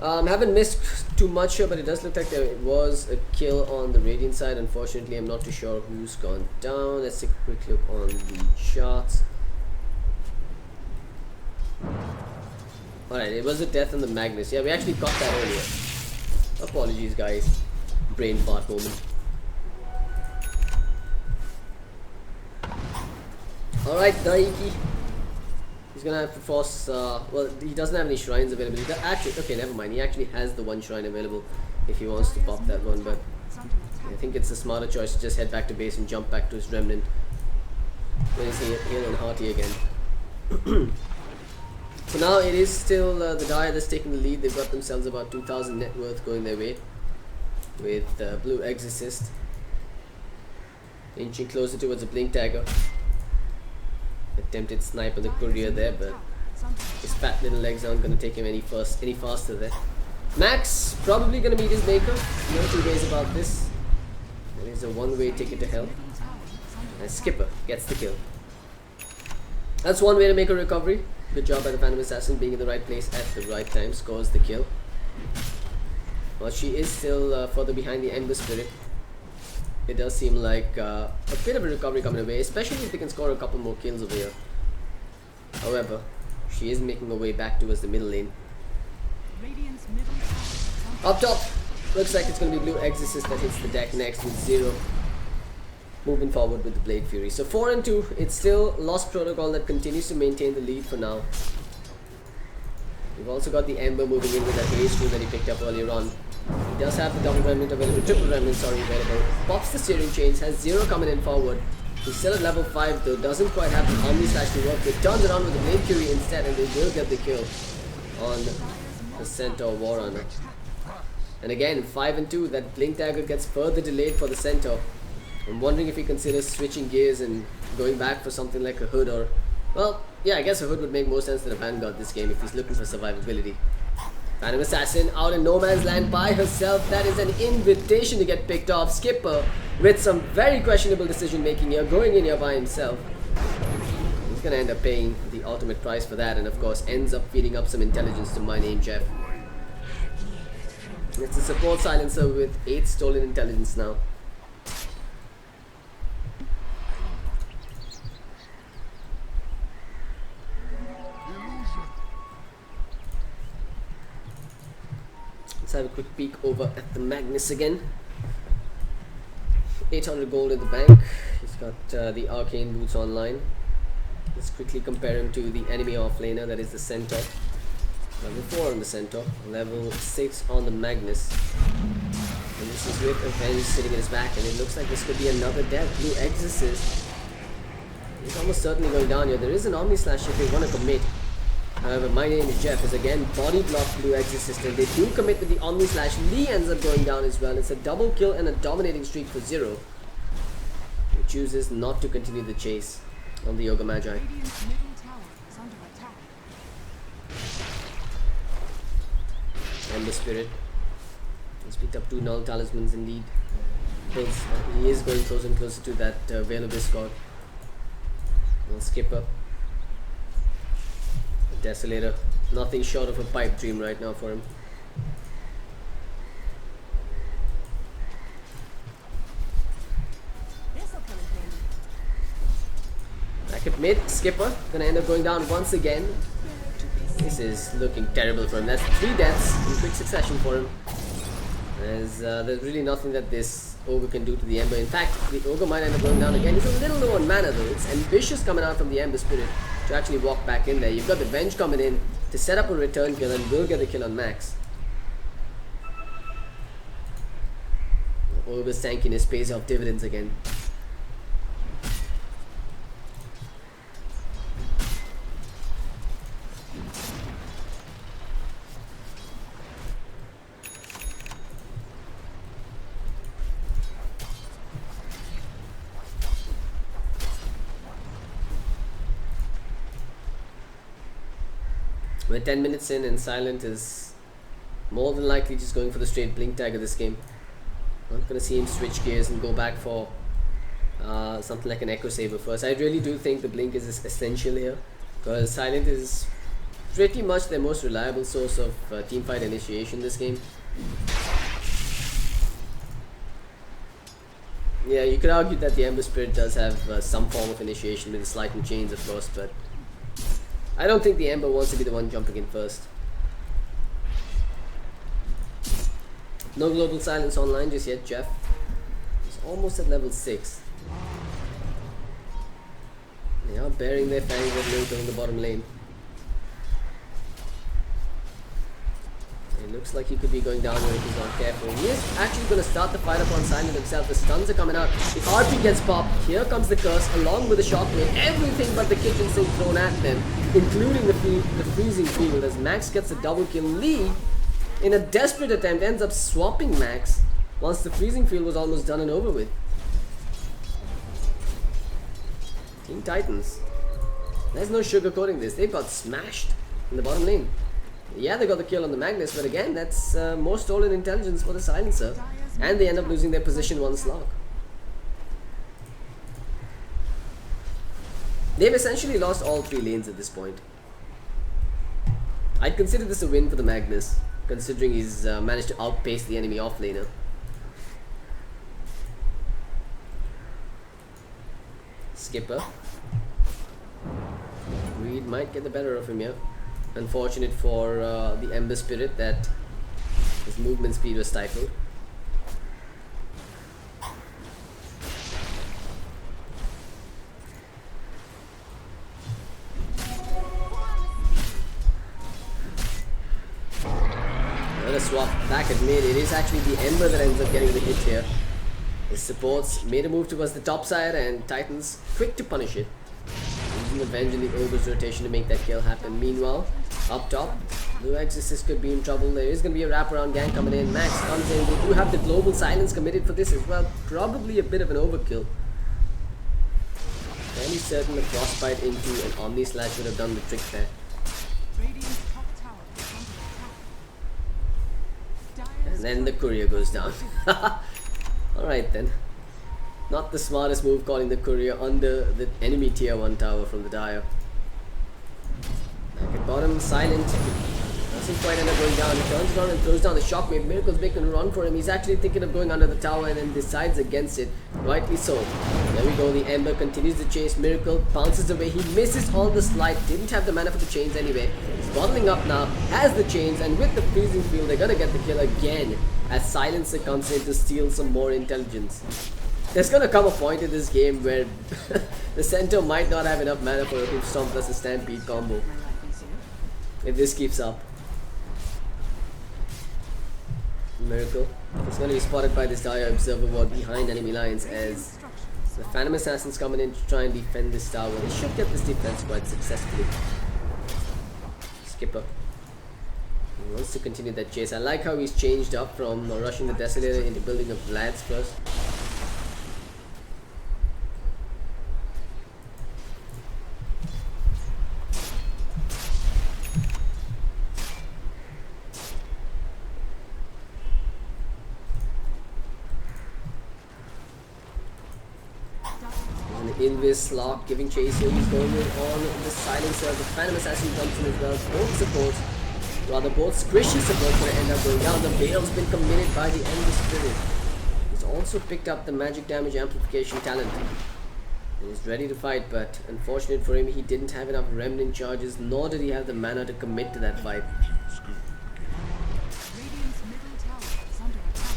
Haven't missed too much here, but it does look like there was a kill on the Radiant side. Unfortunately, I'm not too sure who's gone down. Let's take a quick look on the charts. Alright, it was a death on the Magnus. Yeah, we actually got that earlier. Apologies, guys. Brain fart moment. Alright, Daiki. He's gonna have to force, well, he doesn't have any shrines available. Actually, okay, never mind. He actually has the one shrine available if he wants to pop that one, but I think it's a smarter choice to just head back to base and jump back to his remnant when he's heal and hearty again. So now it is still the Dire that's taking the lead. They've got themselves about 2000 net worth going their way with Blue Exorcist inching closer towards a Blink Dagger. Attempted snipe on the courier there, but his fat little legs aren't going to take him any faster there. Max probably going to meet his maker. No two ways about this. There is a one-way ticket to hell. And Skipper gets the kill. That's one way to make a recovery. Good job by the Phantom Assassin being in the right place at the right time. Scores the kill. Well, she is still further behind the Ember Spirit. It does seem like a bit of a recovery coming away, especially if they can score a couple more kills over here. However, she is making her way back towards the middle lane. Up top, looks like it's going to be Blue Exorcist that hits the deck next with 0. Moving forward with the Blade Fury. So 4 and 2, it's still Lost Protocol that continues to maintain the lead for now. We've also got the Ember moving in with that Haze Tool that he picked up earlier on. He does have the double remnant available, triple remnant, sorry, available. Pops the steering chains, has 0 coming in forward. He's still at level 5 though, doesn't quite have the Omni Slash to work with. Turns around with the Blade Fury instead, and they will get the kill on the Centaur War Runner. And again, 5 and 2, that Blink Dagger gets further delayed for the Centaur. I'm wondering if he considers switching gears and going back for something like a Hood or... Well, yeah, I guess a Hood would make more sense than a Vanguard this game if he's looking for survivability. Phantom Assassin out in no man's land by herself. That is an invitation to get picked off. Skipper with some very questionable decision making here, going in here by himself. He's gonna end up paying the ultimate price for that, and of course ends up feeding up some intelligence to my name Jeff. It's a support silencer with 8 stolen intelligence now. Have a quick peek over at the Magnus again. 800 gold in the bank. He's got the arcane boots online. Let's quickly compare him to the enemy offlaner, that is the Centaur. Level 4 on the Centaur, level 6 on the Magnus. And this is with Avenge sitting in his back, and it looks like this could be another death. Blue Exorcist. He's almost certainly going down here. There is an Omni Slash if they want to commit. However, my name is Jeff is again body block Blue Exorcist, and they do commit with the Omni Slash. Lee ends up going down as well. It's a double kill and a dominating streak for 0. He chooses not to continue the chase on the Yoga Magi. And the Spirit. He's picked up 2 null talismans in lead. He is going closer and closer to that Veil of Discord. Well, Skipper. Desolator, nothing short of a pipe dream right now for him. Back at mid, Skipper gonna end up going down once again. This is looking terrible for him. That's 3 deaths in quick succession for him. As there's really nothing that this Ogre can do to the Ember. In fact, the Ogre might end up going down again. He's a little low on mana though. It's ambitious coming out from the Ember Spirit to actually walk back in there. You've got the Venge coming in to set up a return kill and will get a kill on Max. Ogre's tankiness pays off dividends again. We're 10 minutes in and Silent is more than likely just going for the straight blink tag of this game. Not going to see him switch gears and go back for something like an Echo Saber first. I really do think the blink is essential here, because Silent is pretty much their most reliable source of teamfight initiation this game. Yeah, you could argue that the Ember Spirit does have some form of initiation with the Slighting Chains, of course, but I don't think the Ember wants to be the one jumping in first. No global silence online just yet, Jeff. He's almost at level 6. They are bearing their fangs with Miracle in the bottom lane. It looks like he could be going down here if he's not careful. He is actually going to start the fight upon Silent himself. The stuns are coming out. The RP gets popped. Here comes the curse along with the shockwave. Everything but the kitchen sink thrown at them, including the freezing field, as Max gets a double kill. Lee, in a desperate attempt, ends up swapping Max once the freezing field was almost done and over with. King Titans. There's no sugarcoating this. They got smashed in the bottom lane. Yeah, they got the kill on the Magnus, but again, that's more stolen intelligence for the Silencer. And they end up losing their position 1 slog. They've essentially lost all 3 lanes at this point. I'd consider this a win for the Magnus, considering he's managed to outpace the enemy offlaner. Skipper. Greed might get the better of him here. Unfortunate for the Ember Spirit that his movement speed was stifled. Another swap back at mid. It is actually the Ember that ends up getting the hit here. His supports made a move towards the top side and Titans quick to punish it. Using the Venge in the Ogre's rotation to make that kill happen. Meanwhile, up top, Blue Exorcist could be in trouble. There is going to be a wraparound gang coming in. Max comes in. They do have the global silence committed for this as well. Probably a bit of an overkill. Fairly certain the frostbite into an Omni Slash would have done the trick there. Radiant's top tower is under attack. And then the courier goes down. Alright then. Not the smartest move calling the courier under the enemy tier 1 tower from the Dire. Back at bottom, Silent doesn't quite end up going down. He turns around and throws down the shockwave. Miracle's making a run for him. He's actually thinking of going under the tower and then decides against it. Rightly so. There we go. The Ember continues to chase Miracle. Bounces away. He misses on the slide. Didn't have the mana for the chains anyway. He's bottling up now. Has the chains. And with the freezing field, they're going to get the kill again. As Silencer comes in to steal some more intelligence. There's going to come a point in this game where the center might not have enough mana for a Hoof Stomp plus a Stampede combo. If this keeps up. Miracle is going to be spotted by this Dire Observer Ward behind enemy lines as the Phantom Assassin's coming in to try and defend this tower. They should get this defense quite successfully. Skipper. He wants to continue that chase. I like how he's changed up from rushing the Desolator into building up Vlad's first. Invis lock giving chase here. He's going in on the Silencer. The Phantom Assassin jumps in as well. Both supports, rather both squishy supports, going to end up going down. The Veil's been committed by the Ember Spirit. He's also picked up the magic damage amplification talent. He's ready to fight, but unfortunate for him, he didn't have enough remnant charges, nor did he have the mana to commit to that fight. Radiant's middle tower is under attack.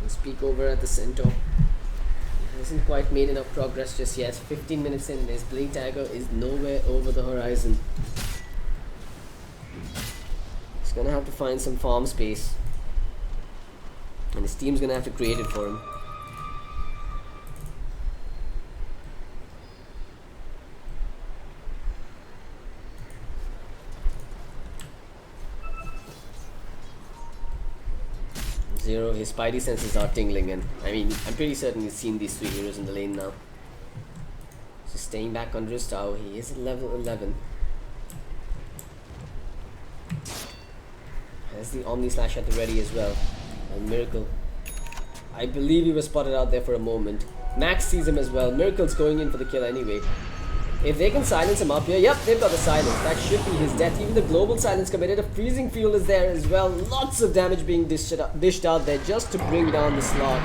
Let's peek over at the centaur. He hasn't quite made enough progress just yet. 15 minutes in, his blink dagger is nowhere over the horizon. He's gonna have to find some farm space, and his team's gonna have to create it for him. Zero, his spidey senses are tingling, and I mean, I'm pretty certain he's seen these three heroes in the lane now. So staying back under his tower, he is at level 11. Has the Omni Slash at the ready as well. And Miracle, I believe he was spotted out there for a moment. Max sees him as well. Miracle's going in for the kill anyway. If they can silence him up here, yep, they've got the silence. That should be his death. Even the global silence committed. A freezing field is there as well. Lots of damage being dished out there just to bring down the slot.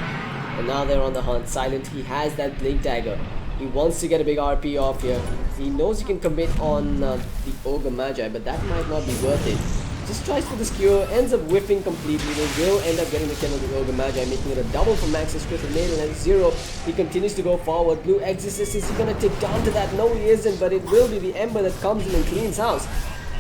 And now they're on the hunt. Silent, he has that blink dagger. He wants to get a big RP off here. He knows he can commit on the Ogre Magi, but that might not be worth it. Just tries for the skewer, ends up whipping completely. They will end up getting the kill on the Ogre Magi, making it a double for Max's Crystal Maiden. And Zero, he continues to go forward. Blue Exorcist, is he going to take down to that? No, he isn't, but it will be the Ember that comes in and cleans house.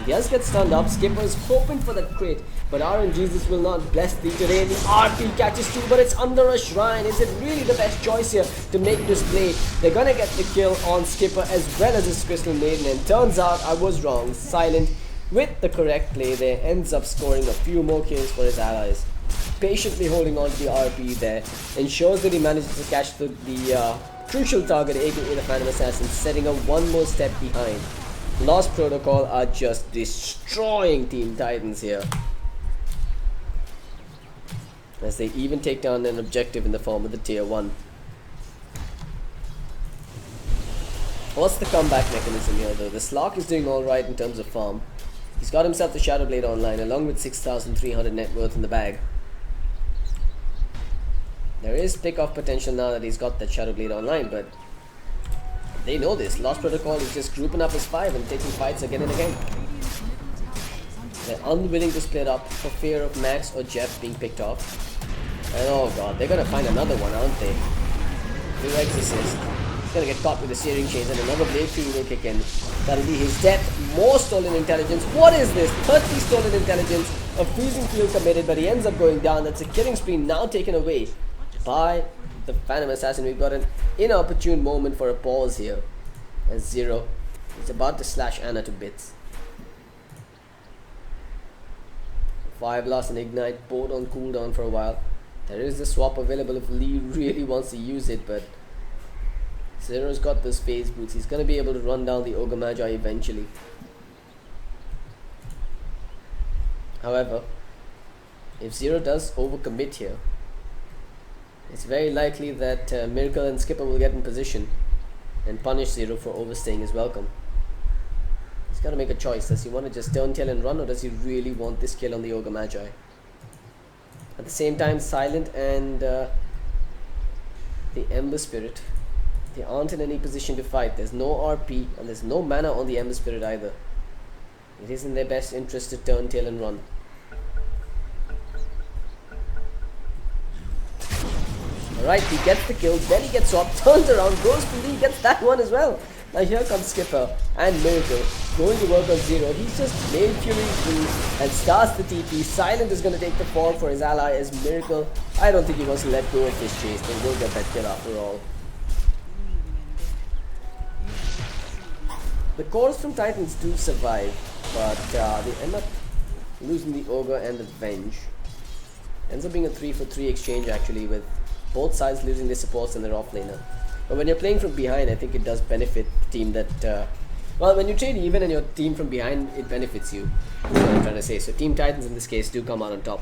He does get stunned up. Skipper is hoping for that crit, but RNGesus will not bless thee today. The RP catches two, but it's under a shrine. Is it really the best choice here to make this play? They're going to get the kill on Skipper as well as his Crystal Maiden, and turns out I was wrong. Silent, with the correct play there, ends up scoring a few more kills for his allies. Patiently holding on to the RP there, ensures that he manages to catch the crucial target, aka the Phantom Assassin, setting up one more step behind. Lost Protocol are just destroying Team Titans here, as they even take down an objective in the form of the tier 1. What's the comeback mechanism here though? The Slark is doing alright in terms of farm. He's got himself the Shadow Blade online along with 6,300 net worth in the bag. There is pick-off potential now that he's got that Shadow Blade online, but they know this. Lost Protocol is just grouping up as 5 and taking fights again and again. Radiant's middle tower is under attack. They're unwilling to split up for fear of Max or Jeff being picked off. And oh god, they're gonna find another one, aren't they? Blue Exorcist. Gonna get caught with the searing chains, and another blade fury will kick in. That'll be his death. More stolen intelligence. What is this? 30 stolen intelligence. A freezing field committed, but he ends up going down. That's a killing spree now taken away by the Phantom Assassin. We've got an inopportune moment for a pause here, as Zero is about to slash Anna to bits. 5 Blast and Ignite, both on cooldown for a while. There is the swap available if Lee really wants to use it, but Zero's got those phase boots. He's going to be able to run down the Ogre Magi eventually. However, if Zero does overcommit here, it's very likely that Miracle and Skipper will get in position and punish Zero for overstaying his welcome. He's got to make a choice. Does he want to just turn tail and run, or does he really want this kill on the Ogre Magi? At the same time, Silent and the Ember Spirit, they aren't in any position to fight. There's no RP and there's no mana on the Ember Spirit either. It is in their best interest to turn tail and run. Alright, he gets the kill, then he gets swapped, turns around, goes to Lee, gets that one as well. Now here comes Skipper and Miracle going to work on Zero. He's just made Fury free and starts the TP. Silent is going to take the fall for his ally as Miracle, I don't think he wants to let go of this chase. They will get that kill after all. The cores from Titans do survive, but they end up losing the Ogre and the Venge. Ends up being a 3-for-3 exchange actually, with both sides losing their supports and their offlaner. But when you're playing from behind, I think it does benefit the team that... well, when you trade even and your team from behind, it benefits you. That's what I'm trying to say. So Team Titans in this case do come out on top.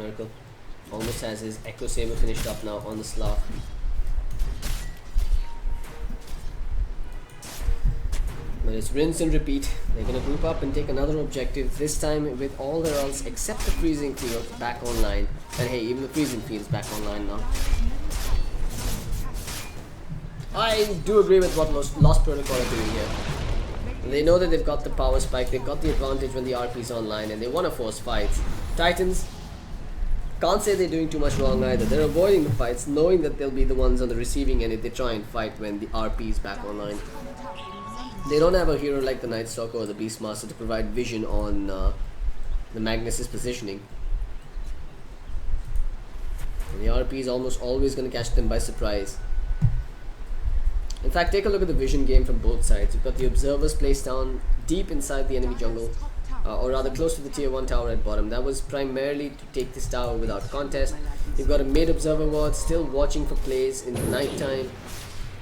Miracle. Almost has his Echo Saber finished up now on the slot. But it's rinse and repeat. They're gonna group up and take another objective, this time with all their ults except the freezing field back online. And hey, even the freezing field's back online now. I do agree with what Lost Protocol are doing here. They know that they've got the power spike, they've got the advantage when the RP's online, and they want to force fights. Titans can't say they're doing too much wrong either. They're avoiding the fights, knowing that they'll be the ones on the receiving end if they try and fight when the RP is back online. They don't have a hero like the Night Stalker or the Beastmaster to provide vision on the Magnus's positioning. And the RP is almost always going to catch them by surprise. In fact, take a look at the vision game from both sides. You've got the observers placed down deep inside the enemy jungle, or rather close to the tier 1 tower at bottom. That was primarily to take this tower without contest. You've got a mid observer ward still watching for plays in the night time.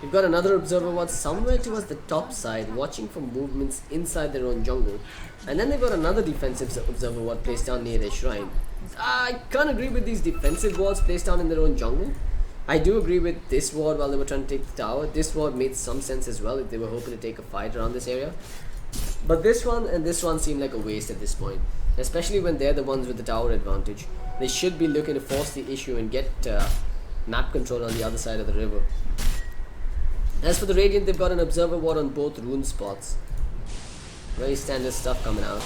You've got another observer ward somewhere towards the top side watching for movements inside their own jungle. And then they've got another defensive observer ward placed down near their shrine. I can't agree with these defensive wards placed down in their own jungle. I do agree with this ward while they were trying to take the tower. This ward made some sense as well if they were hoping to take a fight around this area. But this one and this one seem like a waste at this point, especially when they're the ones with the tower advantage. They should be looking to force the issue and get map control on the other side of the river. As for the Radiant, they've got an observer ward on both rune spots. Very standard stuff coming out.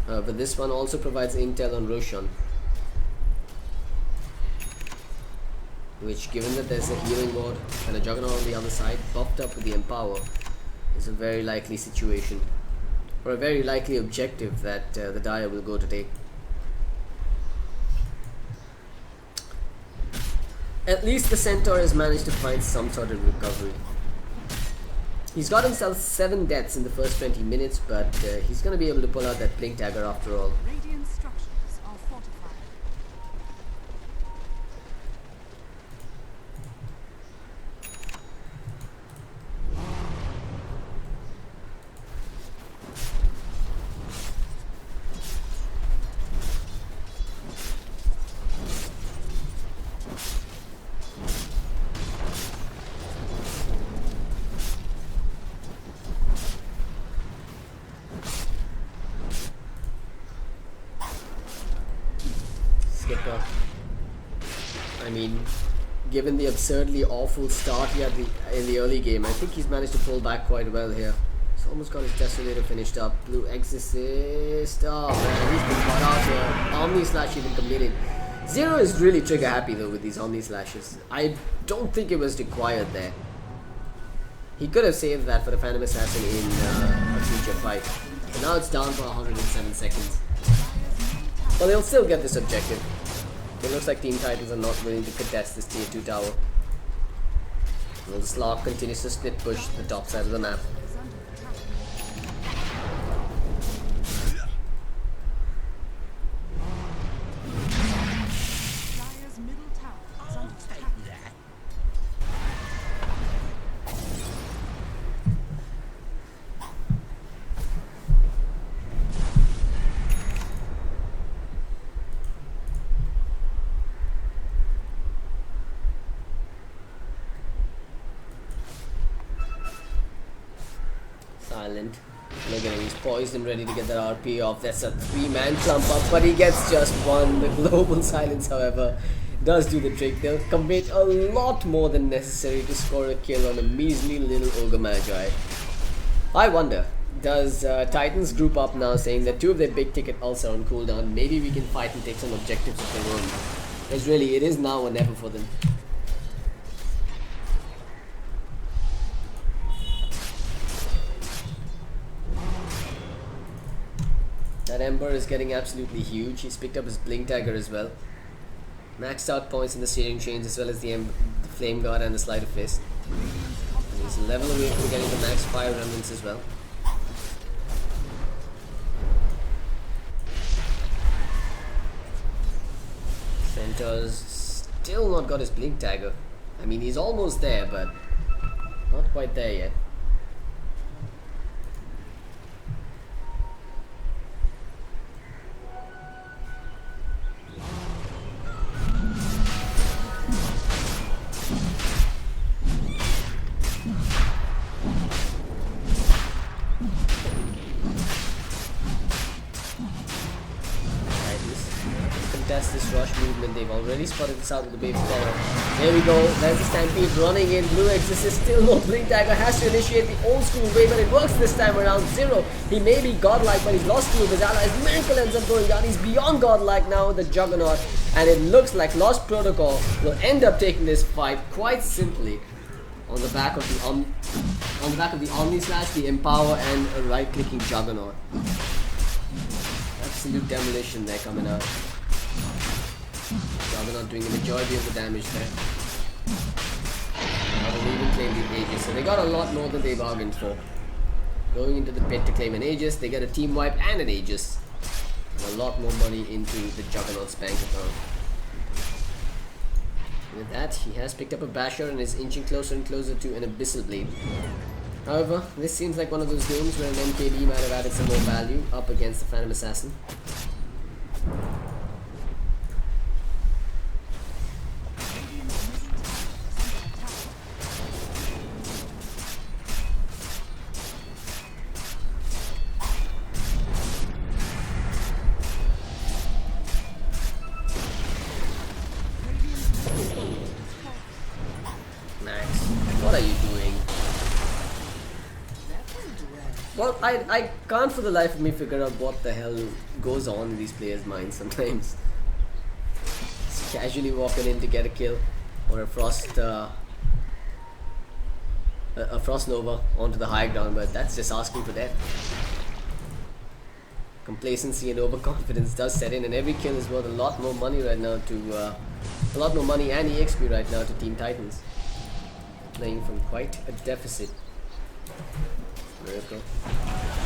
But this one also provides intel on Roshan, which, given that there's a healing ward and a Juggernaut on the other side, buffed up with the Empower, is a very likely situation, or a very likely objective that the Dire will go to take. At least the Centaur has managed to find some sort of recovery. He's got himself 7 deaths in the first 20 minutes, but he's going to be able to pull out that Blink Dagger after all. Radiant structures are fortified. Skipper. I mean, given the absurdly awful start he had in the early game, I think he's managed to pull back quite well here. He's almost got his Desolator finished up. Blue Exorcist. Oh man, he's been caught out here. Omni Slash even completed. Zero is really trigger happy though with these Omni Slashes. I don't think it was required there. He could have saved that for the Phantom Assassin in a future fight. But now it's down for 107 seconds. Well, they'll still get this objective. It looks like Team Titans are not willing to contest this tier 2 tower. Well, the Slog continues to split push the top side of the map. Dire's middle tower is under attack. Silent. Look at him, he's poised and ready to get that RP off. That's a 3-man clump up, but he gets just one. The global silence, however, does do the trick. They'll commit a lot more than necessary to score a kill on a measly little Ogre Magi. I wonder, does Titans group up now saying that 2 of their big ticket ults are on cooldown? Maybe we can fight and take some objectives of their own. Because really, it is now or never for them. That Ember is getting absolutely huge. He's picked up his Blink Dagger as well. Maxed out points in the Searing Chains as well as the Flame Guard and the Sleight of Fist. And he's a level away from getting the max fire remnants as well. Centaur's still not got his Blink Dagger. I mean, he's almost there, but not quite there yet. test this rush movement. They've already spotted this out with the Wave Terror. There we go. There's the Stampede running in. Blue Exorcist is still no Blink Dagger. Has to initiate the old school way, but it works this time around. Zero. He may be godlike, but he's lost two of his allies. Miracle ends up going down. He's beyond godlike now with the Juggernaut. And it looks like Lost Protocol will end up taking this fight quite simply on the back of the Omni Slash, the Empower, and a right-clicking Juggernaut. Absolute demolition there coming out. Juggernaut doing the majority of the damage there. Now they'll even claim the Aegis, so they got a lot more than they bargained for. Going into the pit to claim an Aegis, they get a team wipe and an Aegis. And a lot more money into the Juggernaut's bank account. With that, he has picked up a Basher and is inching closer and closer to an Abyssal Blade. However, this seems like one of those games where an MKB might have added some more value up against the Phantom Assassin. What are you doing? Well, I can't for the life of me figure out what the hell goes on in these players' minds sometimes. Just casually walking in to get a kill, or a Frost Nova onto the high ground, but that's just asking for death. Complacency and overconfidence does set in, and every kill is worth a lot more money right now to a lot more money and EXP right now to Team Titans. Playing from quite a deficit. Miracle.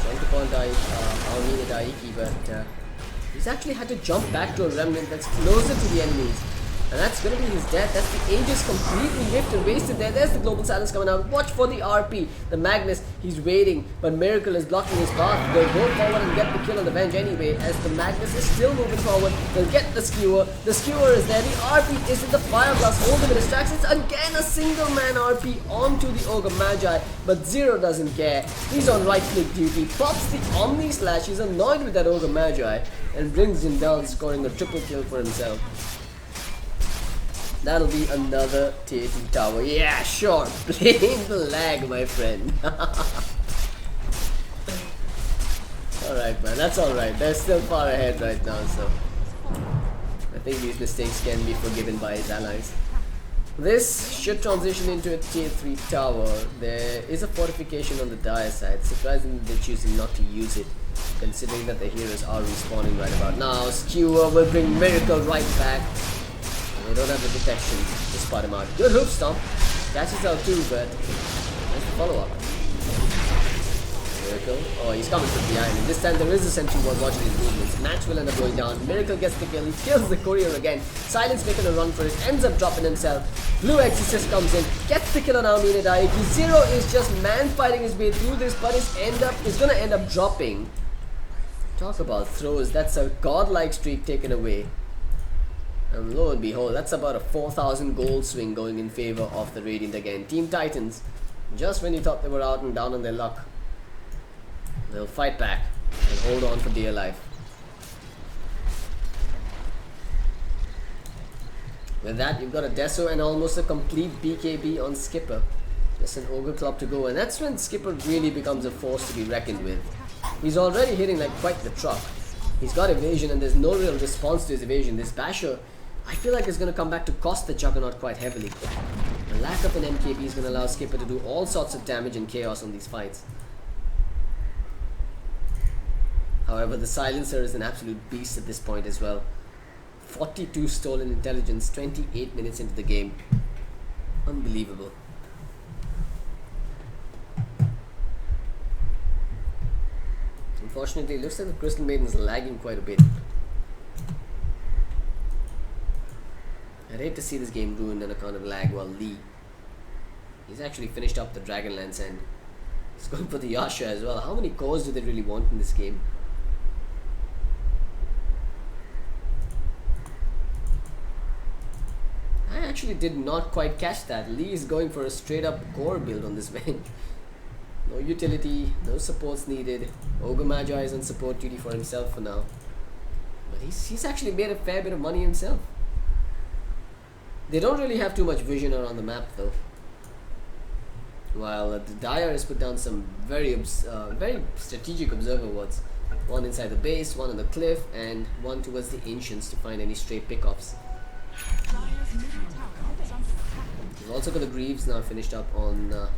Trying to point Almina Daiki, but he's actually had to jump back to a Remnant that's closer to the enemies. And that's going to be his death. That's the Aegis completely whiffed and wasted there. There's the Global Silence coming out. Watch for the RP. The Magnus, he's waiting, but Miracle is blocking his path. They'll go forward and get the kill on the Venge anyway, as the Magnus is still moving forward. They'll get the Skewer. The Skewer is there. The RP is in the Fire Blast. Hold him in distractions. Again, a single man RP onto the Ogre Magi, but Zero doesn't care. He's on right click duty. Pops the Omni Slash. He's annoyed with that Ogre Magi and brings him down, scoring a triple kill for himself. That'll be another tier 2 tower. Yeah, sure. Blame the lag, my friend. Alright, man. That's alright. They're still far ahead right now, so I think these mistakes can be forgiven by his allies. This should transition into a tier 3 tower. There is a fortification on the dire side. Surprisingly, they're choosing not to use it, considering that the heroes are respawning right about now. Skewer will bring Miracle right back. They don't have the protection to spot him out. Good hoof stomp. Catches out too, but there's the follow-up. Miracle. Oh, he's coming from behind. And this time there is a sentry wall watching his movements. Match will end up going down. Miracle gets the kill. He kills the courier again. Silence making a run for it. Ends up dropping himself. Blue Exorcist comes in. Gets the kill on Almina Daiki. Zero is just man fighting his way through this, but is gonna end up dropping. Talk about throws. That's a godlike streak taken away. And lo and behold, that's about a 4,000 gold swing going in favor of the Radiant again. Team Titans, just when you thought they were out and down on their luck, they'll fight back and hold on for dear life. With that, you've got a Deso and almost a complete BKB on Skipper. Just an Ogre Club to go, and that's when Skipper really becomes a force to be reckoned with. He's already hitting like quite the truck. He's got evasion and there's no real response to his evasion. This Basher, I feel like it's going to come back to cost the Juggernaut quite heavily. The lack of an MKB is going to allow Skipper to do all sorts of damage and chaos on these fights. However, the Silencer is an absolute beast at this point as well. 42 stolen intelligence, 28 minutes into the game. Unbelievable. Unfortunately, it looks like the Crystal Maiden's lagging quite a bit. I'd hate to see this game ruined on account of lag while Lee, he's actually finished up the Dragonlance and he's going for the Yasha as well. How many cores do they really want in this game? I actually did not quite catch that. Lee is going for a straight up core build on this bench. No utility, no supports needed. Ogre Magi is on support duty for himself for now. But he's actually made a fair bit of money himself. They don't really have too much vision around the map though. While the Dire has put down some very strategic observer wards. One inside the base, one on the cliff, and one towards the Ancients to find any stray pickoffs. Dire's middle tower is under attack. We've also got the Greaves now finished up on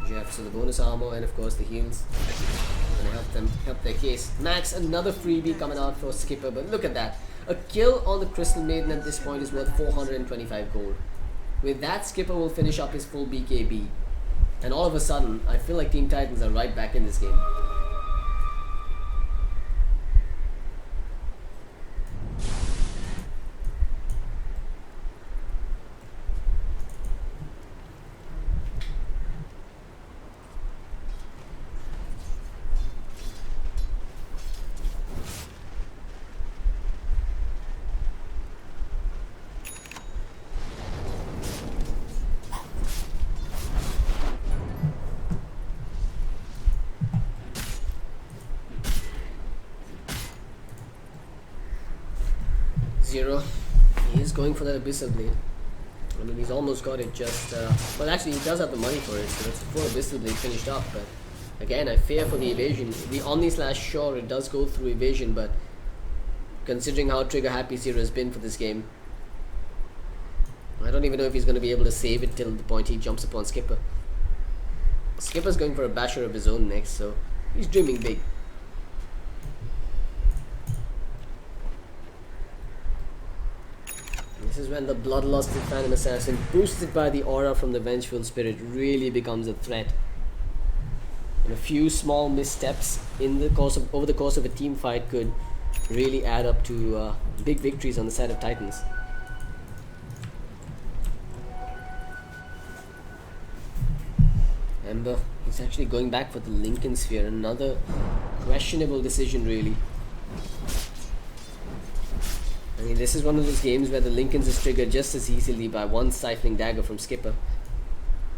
Jeff, so the bonus armor and of course the heals gonna help their case. Max, another freebie coming out for Skipper, but look at that. A kill on the Crystal Maiden at this point is worth 425 gold. With that, Skipper will finish up his full BKB. And all of a sudden, I feel like Team Titans are right back in this game. Zero. He is going for that Abyssal Blade. I mean, he's almost got it just... well, actually, he does have the money for it, so that's the full Abyssal Blade finished up, but... Again, I fear for the evasion. The Omni Slash, sure, it does go through evasion, but... Considering how trigger happy Zero has been for this game... I don't even know if he's going to be able to save it till the point he jumps upon Skipper. Skipper's going for a basher of his own next, so... He's dreaming big. This is when the bloodlusted Phantom Assassin, boosted by the aura from the Vengeful Spirit, really becomes a threat. And a few small missteps in the course of, over the course of a team fight could really add up to big victories on the side of Titans. Ember, he's actually going back for the Lincoln Sphere, another questionable decision really. I mean, this is one of those games where the Lincolns is triggered just as easily by one Siphoning Dagger from Skipper.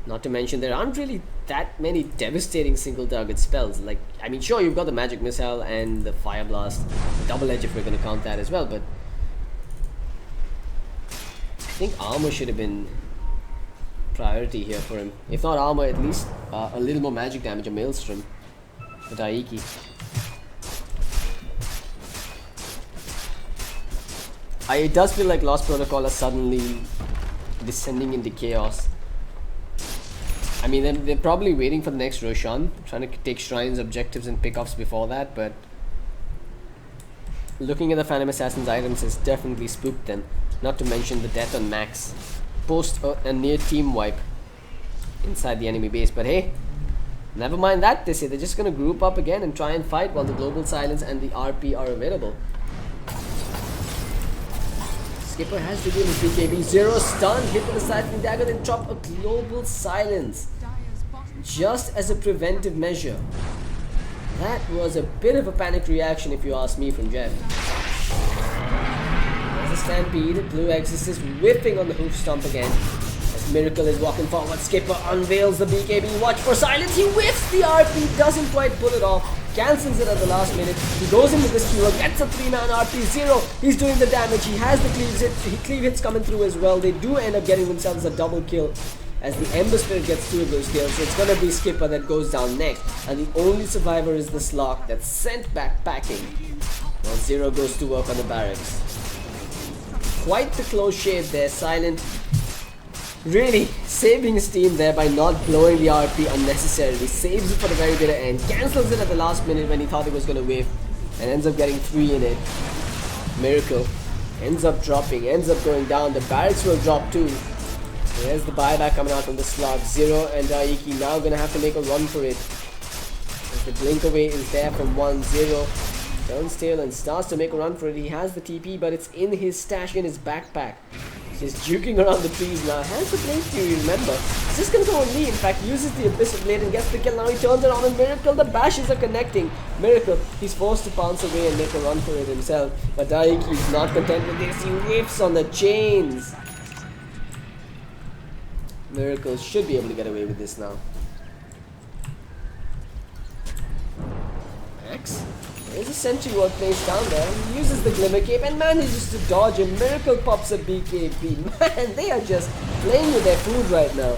Not to mention, there aren't really that many devastating single target spells. Like, I mean, sure, you've got the Magic Missile and the Fire Blast, Double Edge if we're going to count that as well, but I think armor should have been priority here for him. If not armor, at least a little more magic damage, a Maelstrom for Daiki. It does feel like Lost Protocol are suddenly descending into chaos. I mean, they're probably waiting for the next Roshan, trying to take shrines, objectives and pickoffs before that, but looking at the Phantom Assassin's items has definitely spooked them. Not to mention the death on Max, post a near team wipe inside the enemy base. But hey, never mind that, they say. They're just going to group up again and try and fight while the Global Silence and the RP are available. Skipper has to deal with BKB. Zero stun, hit with a Siphoning Dagger, then drop a Global Silence. Dire's bottom Just as a preventive measure. That was a bit of a panic reaction if you ask me from Jeff. There's a Stampede, Blue Exorcist whiffing on the hoof stomp again. As Miracle is walking forward, Skipper unveils the BKB, watch for silence, he whiffs the RP, doesn't quite pull it off. Cancels it at the last minute. He goes into the skewer, gets a 3-man RP, Zero. He's doing the damage. He has the cleave hits coming through as well. They do end up getting themselves a double kill as the Ember Spirit gets 2 of those kills. So it's gonna be Skipper that goes down next, and the only survivor is the Slock that's sent back packing. While Zero goes to work on the barracks. Quite the close shave there. Silent really saving his team there by not blowing the RP unnecessarily. Saves it for the very bitter end. Cancels it at the last minute when he thought it was going to whiff. And ends up getting 3 in it. Miracle ends up dropping. Ends up going down. The barracks will drop too. There's the buyback coming out from the slot. Zero and Daiki now going to have to make a run for it. As the blink away is there from 1-0. Turns tail and starts to make a run for it. He has the TP, but it's in his stash, in his backpack. He's juking around the trees now. Has the Blade Fury, remember. He's just gonna go on me. In fact, uses the Abyssal Blade and gets the kill. Now he turns around and Miracle, the bashes are connecting. Miracle, he's forced to pounce away and make a run for it himself. But Daiki is not content with this. He whiffs on the chains. Miracle should be able to get away with this now. Max There's a sentry ward placed down there. He uses the glimmer cape and manages to dodge him. Miracle pops a BKB. Man, they are just playing with their food right now.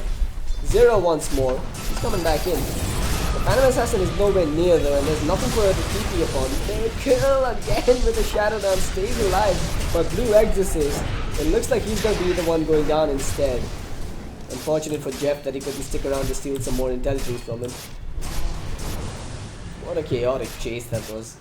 Zero once more. He's coming back in. The Phantom Assassin is nowhere near though, and there's nothing for her to TP upon. Miracle again with a Shadow Dance stays alive, but Blue Exorcist. It looks like he's going to be the one going down instead. Unfortunate for Jeff that he couldn't stick around to steal some more intelligence from him. What a chaotic chase that was.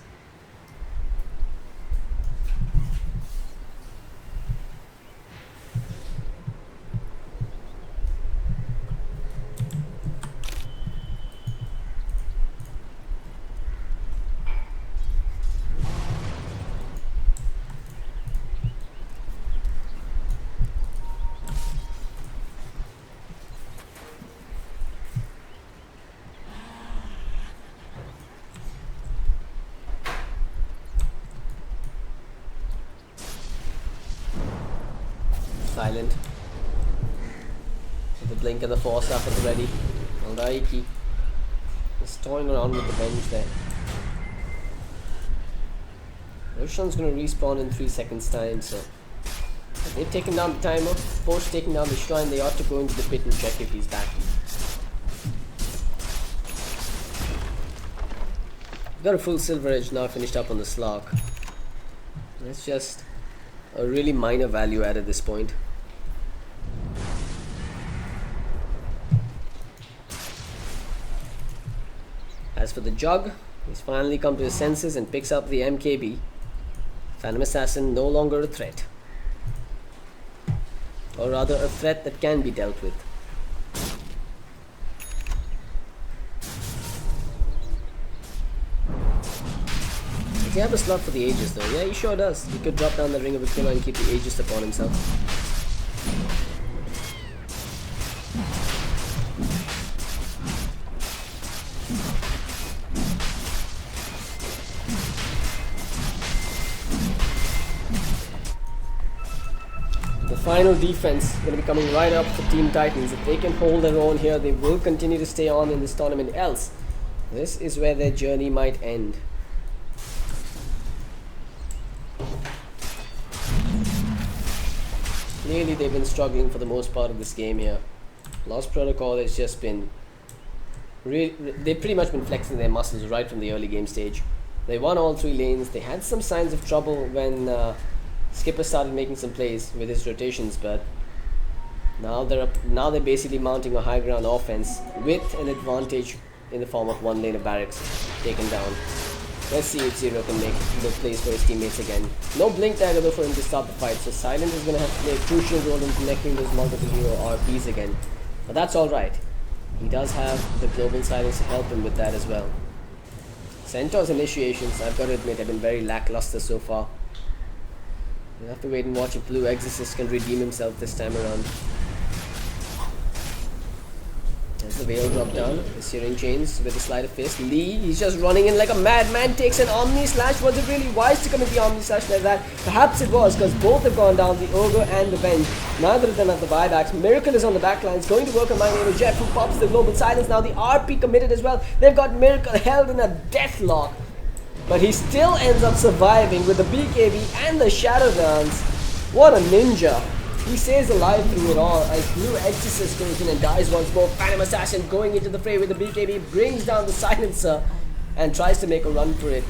Silent. With the blink and the force up at the ready. Aldaiki is toying around with the bench there. Roshan's gonna respawn in 3 seconds time, so they've taken down the timer, post taking down the shrine, they ought to go into the pit and check if he's back. Got a full silver edge now finished up on the slog. That's just a really minor value add at this point. As for the Jug, he's finally come to his senses and picks up the MKB. Phantom Assassin no longer a threat. Or rather a threat that can be dealt with. Does he have a slot for the Aegis though? Yeah, he sure does. He could drop down the Ring of Aquila and keep the Aegis upon himself. Final defense going to be coming right up for Team Titans. If they can hold their own here, they will continue to stay on in this tournament. Else, this is where their journey might end. Clearly, they've been struggling for the most part of this game here. Lost Protocol has just been... they've pretty much been flexing their muscles right from the early game stage. They won all 3 lanes. They had some signs of trouble when... Skipper started making some plays with his rotations, but now they're basically mounting a high ground offense with an advantage in the form of 1 lane of barracks taken down. Let's see if Zero can make the plays for his teammates again. No blink dagger though for him to start the fight, so Silent is going to have to play a crucial role in connecting those multiple hero RPs again. But that's alright. He does have the global silence to help him with that as well. Centaur's initiations, I've got to admit, have been very lackluster so far. We'll have to wait and watch if Blue Exorcist can redeem himself this time around. There's the Veil drop down, the Searing Chains with a sleight of fist. Lee, he's just running in like a madman, takes an Omni Slash. Was it really wise to commit the Omni Slash like that? Perhaps it was, because both have gone down, the Ogre and the Venge. Neither of them have the buybacks. Miracle is on the back lines, going to work on my name. Jeff, who pops the global silence. Now the RP committed as well. They've got Miracle held in a deathlock. But he still ends up surviving with the BKB and the Shadow Dance. What a ninja. He stays alive through it all as Blue Exorcist goes in and dies once more. Phantom Assassin going into the fray with the BKB, brings down the Silencer and tries to make a run for it.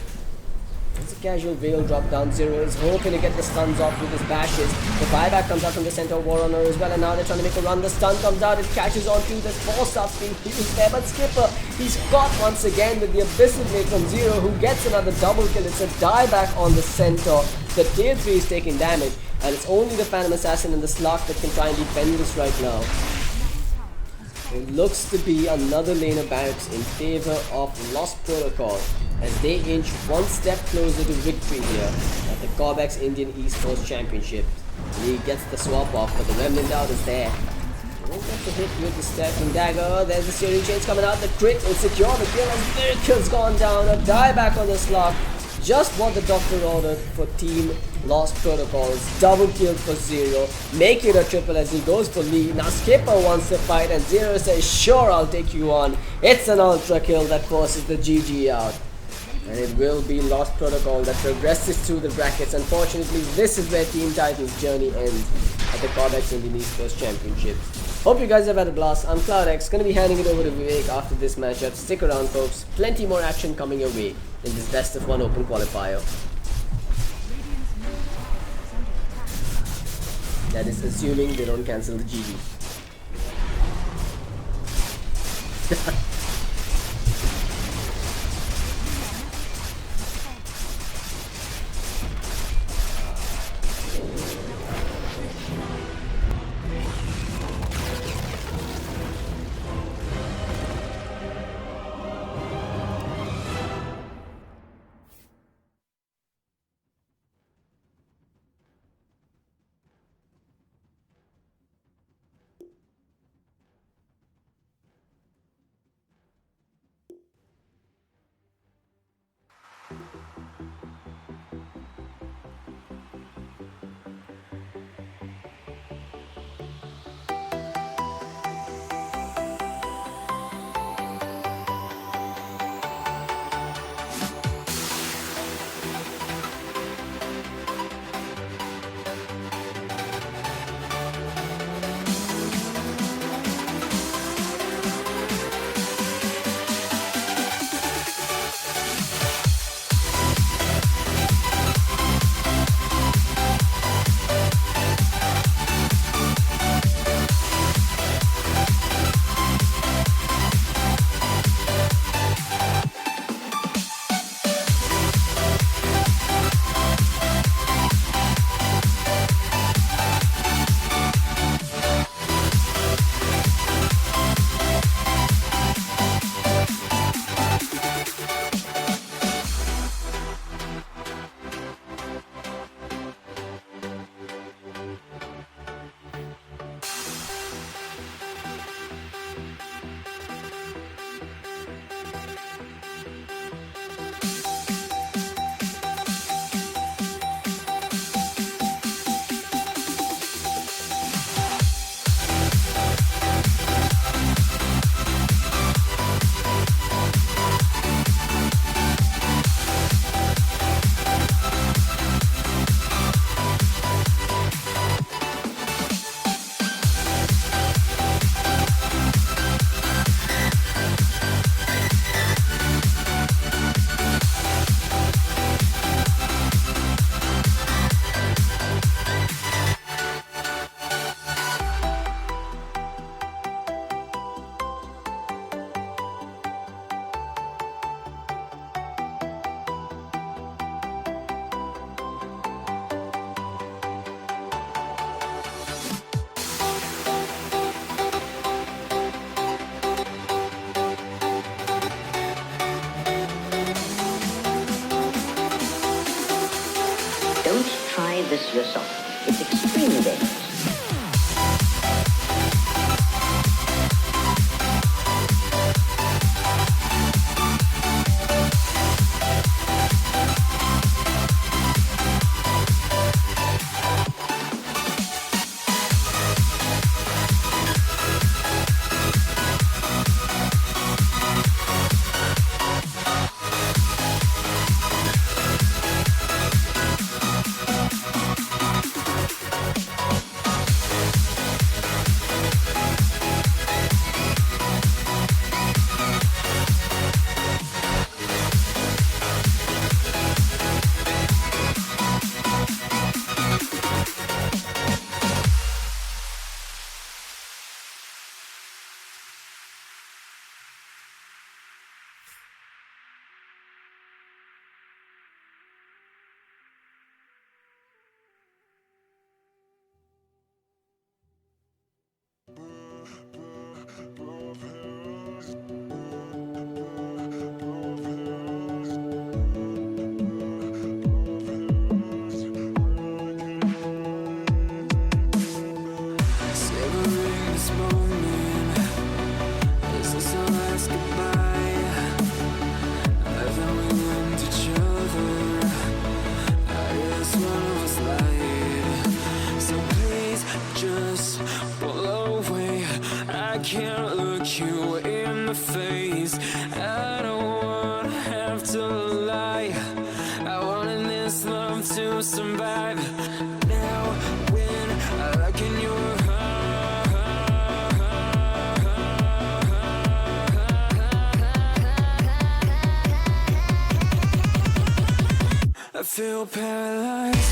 It's a casual Veil drop down. Zero is hoping to get the stuns off with his bashes. The buyback comes out from the Centaur War Runner as well, and now they're trying to make a run. The stun comes out, it catches on to the 4 stops being used there, but Skipper, he's caught once again with the Abyssal Blade from Zero, who gets another double kill. It's a dieback on the Centaur. The tier 3 is taking damage, and it's only the Phantom Assassin and the Slark that can try and defend this right now. It looks to be another lane of barracks in favor of Lost Protocol as they inch one step closer to victory here at the Cobx Indian Esports Championship. Lee gets the swap off, but the Remnant out is there. Won't get the hit with the Stacking Dagger. There's the Searing Chains coming out. The crit will secure the kill as Miracle's gone down. A dieback on the Slark. Just what the doctor ordered for Team Lost Protocols. Double kill for Zero. Make it a triple as he goes for Lee. Now Skipper wants to fight and Zero says, sure, I'll take you on. It's an ultra kill that forces the GG out. And it will be Lost Protocol that progresses through the brackets. Unfortunately, this is where Team Titan's journey ends at the Cobx Indian Esports Championships. Hope you guys have had a blast. I'm CloudX, gonna be handing it over to Vivek after this matchup. Stick around, folks. Plenty more action coming your way in this best of one open qualifier. Radiant's middle tower is under attack. That is assuming they don't cancel the GG. Don't try this yourself. It's extremely dangerous. can't look you in the face. I don't wanna have to lie. survive. Now when I look in your I feel paralyzed.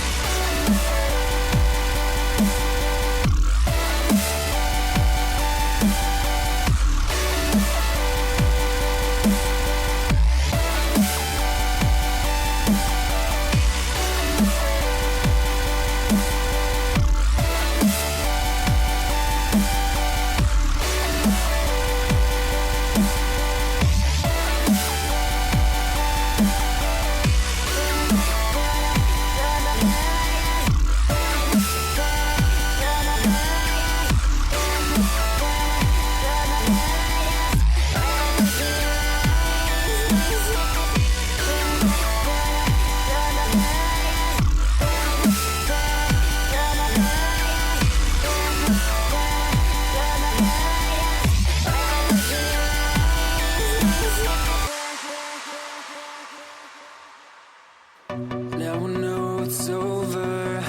Now I know it's over.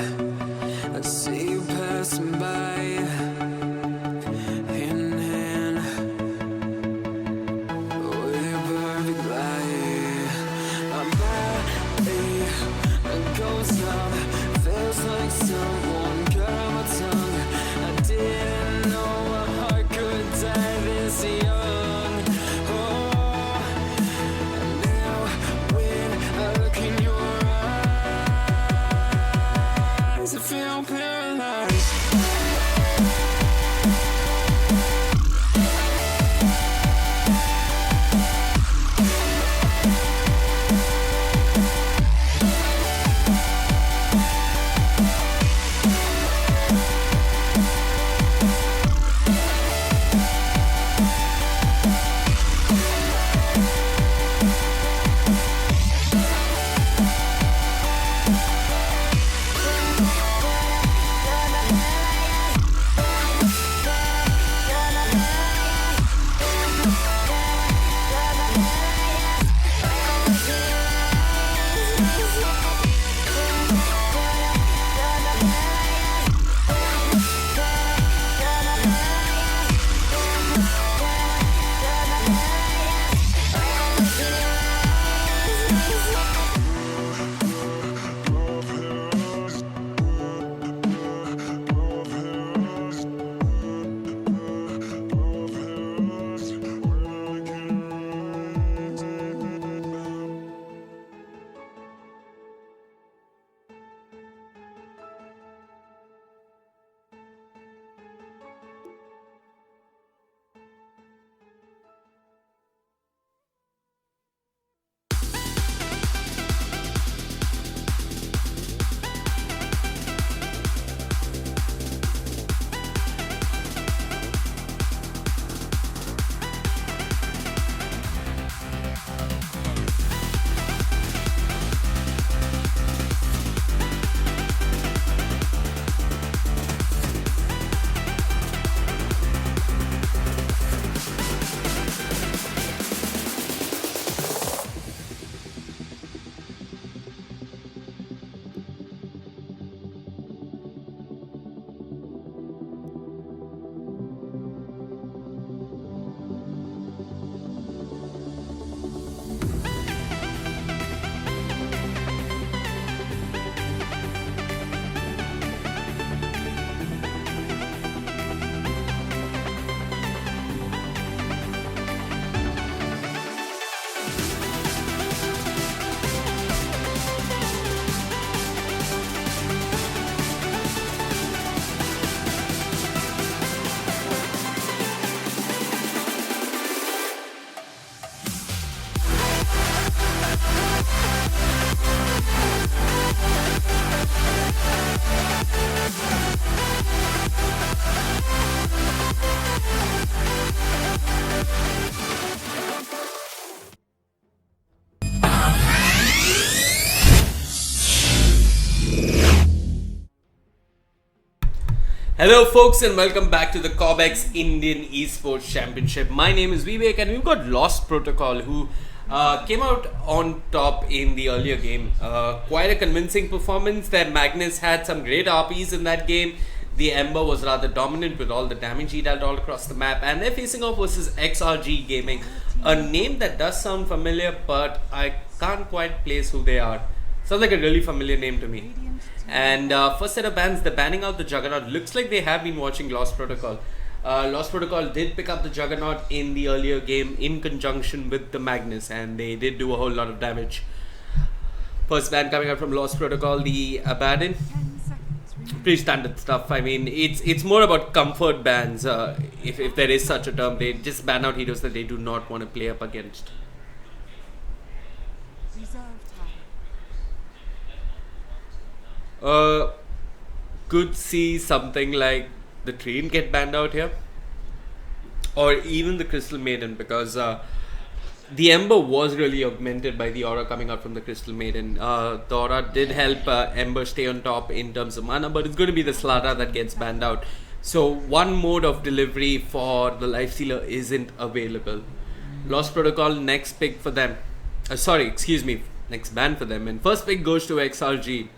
I see you passing by, hand in hand, with your perfect light. My body goes numb, feels like someone cut my tongue. I didn't know a heart could die this young. Oh, now when I look in your eyes, I feel paralyzed. Hello folks and welcome back to the Cobx Indian Esports Championship. My name is Vivek and we've got Lost Protocol who came out on top in the earlier game. Quite a convincing performance. That Magnus had some great RPs in that game. The Ember was rather dominant with all the damage he dealt all across the map, and they're facing off versus XRG Gaming, a name that does sound familiar, but I can't quite place who they are. Sounds like a really familiar name to me. And first set of bans, they're banning out the Juggernaut. Looks like they have been watching Lost Protocol. Lost Protocol did pick up the Juggernaut in the earlier game in conjunction with the Magnus, and they did do a whole lot of damage. First ban coming out from Lost Protocol, the Abaddon. 10 seconds remaining. Pretty standard stuff. I mean, it's more about comfort bans. If there is such a term, they just ban out heroes that they do not want to play up against. Reserve time. Could see something like the Train get banned out here, or even the Crystal Maiden, because the Ember was really augmented by the aura coming out from the Crystal Maiden. The aura did help Ember stay on top in terms of mana, but it's going to be the Slata that gets banned out. So one mode of delivery for the Lifestealer isn't available. Lost Protocol, next pick for them. Next ban for them. And first pick goes to XRG.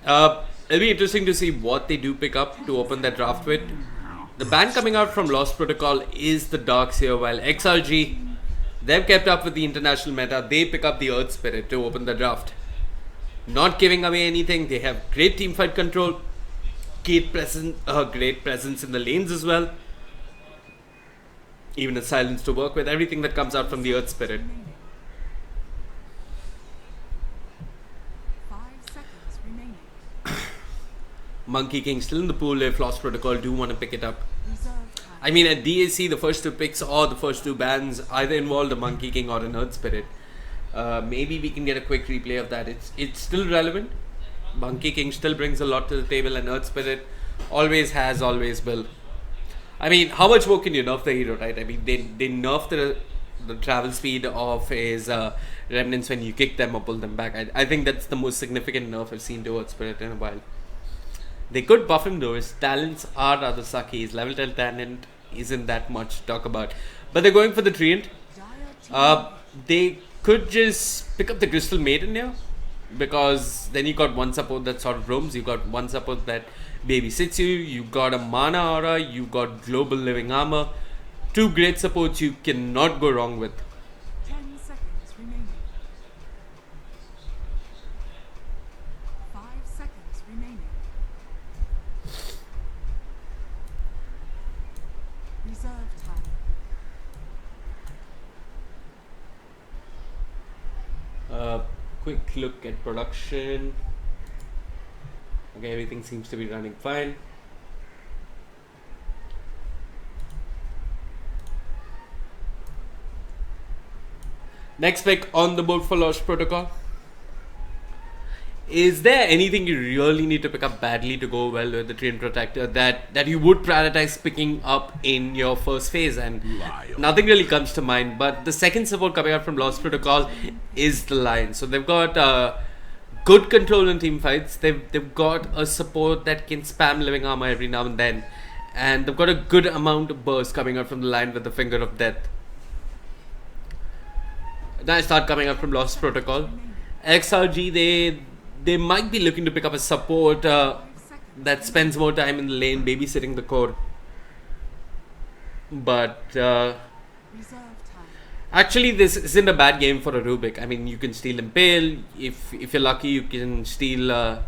It'll be interesting to see what they do pick up to open that draft with. The ban coming out from Lost Protocol is the Darks here, while XRG, they've kept up with the international meta. They pick up the Earth Spirit to open the draft. Not giving away anything. They have great teamfight control, great presence in the lanes as well. Even a silence to work with. Everything that comes out from the Earth Spirit. 5 seconds remaining. Monkey King still in the pool if Lost Protocol do want to pick it up. Reserve time. I mean, at DAC, the first two picks or the first two bans either involved a Monkey King or an Earth Spirit. Maybe we can get a quick replay of that. It's still relevant. Monkey King still brings a lot to the table, and Earth Spirit always has, always will. I mean, how much more can you nerf the hero, right? I mean, they nerf the travel speed of his remnants when you kick them or pull them back. I think that's the most significant nerf I've seen to Earth Spirit in a while. They could buff him though. His talents are rather sucky. His level 10 talent isn't that much to talk about. But they're going for the Treant. They could just pick up the Crystal Maiden here, because then you got one support that sort of roams. You got one support that babysits you. You got a mana aura. You got global living armor. Two great supports you cannot go wrong with. 10 seconds remaining. 5 seconds remaining. Reserve time. Quick look at production. Okay, everything seems to be running fine. Next pick on the board for Lost Protocol. Is there anything you really need to pick up badly to go well with the Train Protector that you would prioritize picking up in your first phase? And nothing really comes to mind, but the second support coming out from Lost Protocol is the Lion. So they've got good control in team fights. They've got a support that can spam living armor every now and then, and they've got a good amount of burst coming out from the Lion with the Finger of Death. Nice start coming out from Lost Protocol. XRG, they might be looking to pick up a support that spends more time in the lane babysitting the core. But Reserve time. actually, this isn't a bad game for a Rubik. I mean, you can steal Impale. If you're lucky, you can steal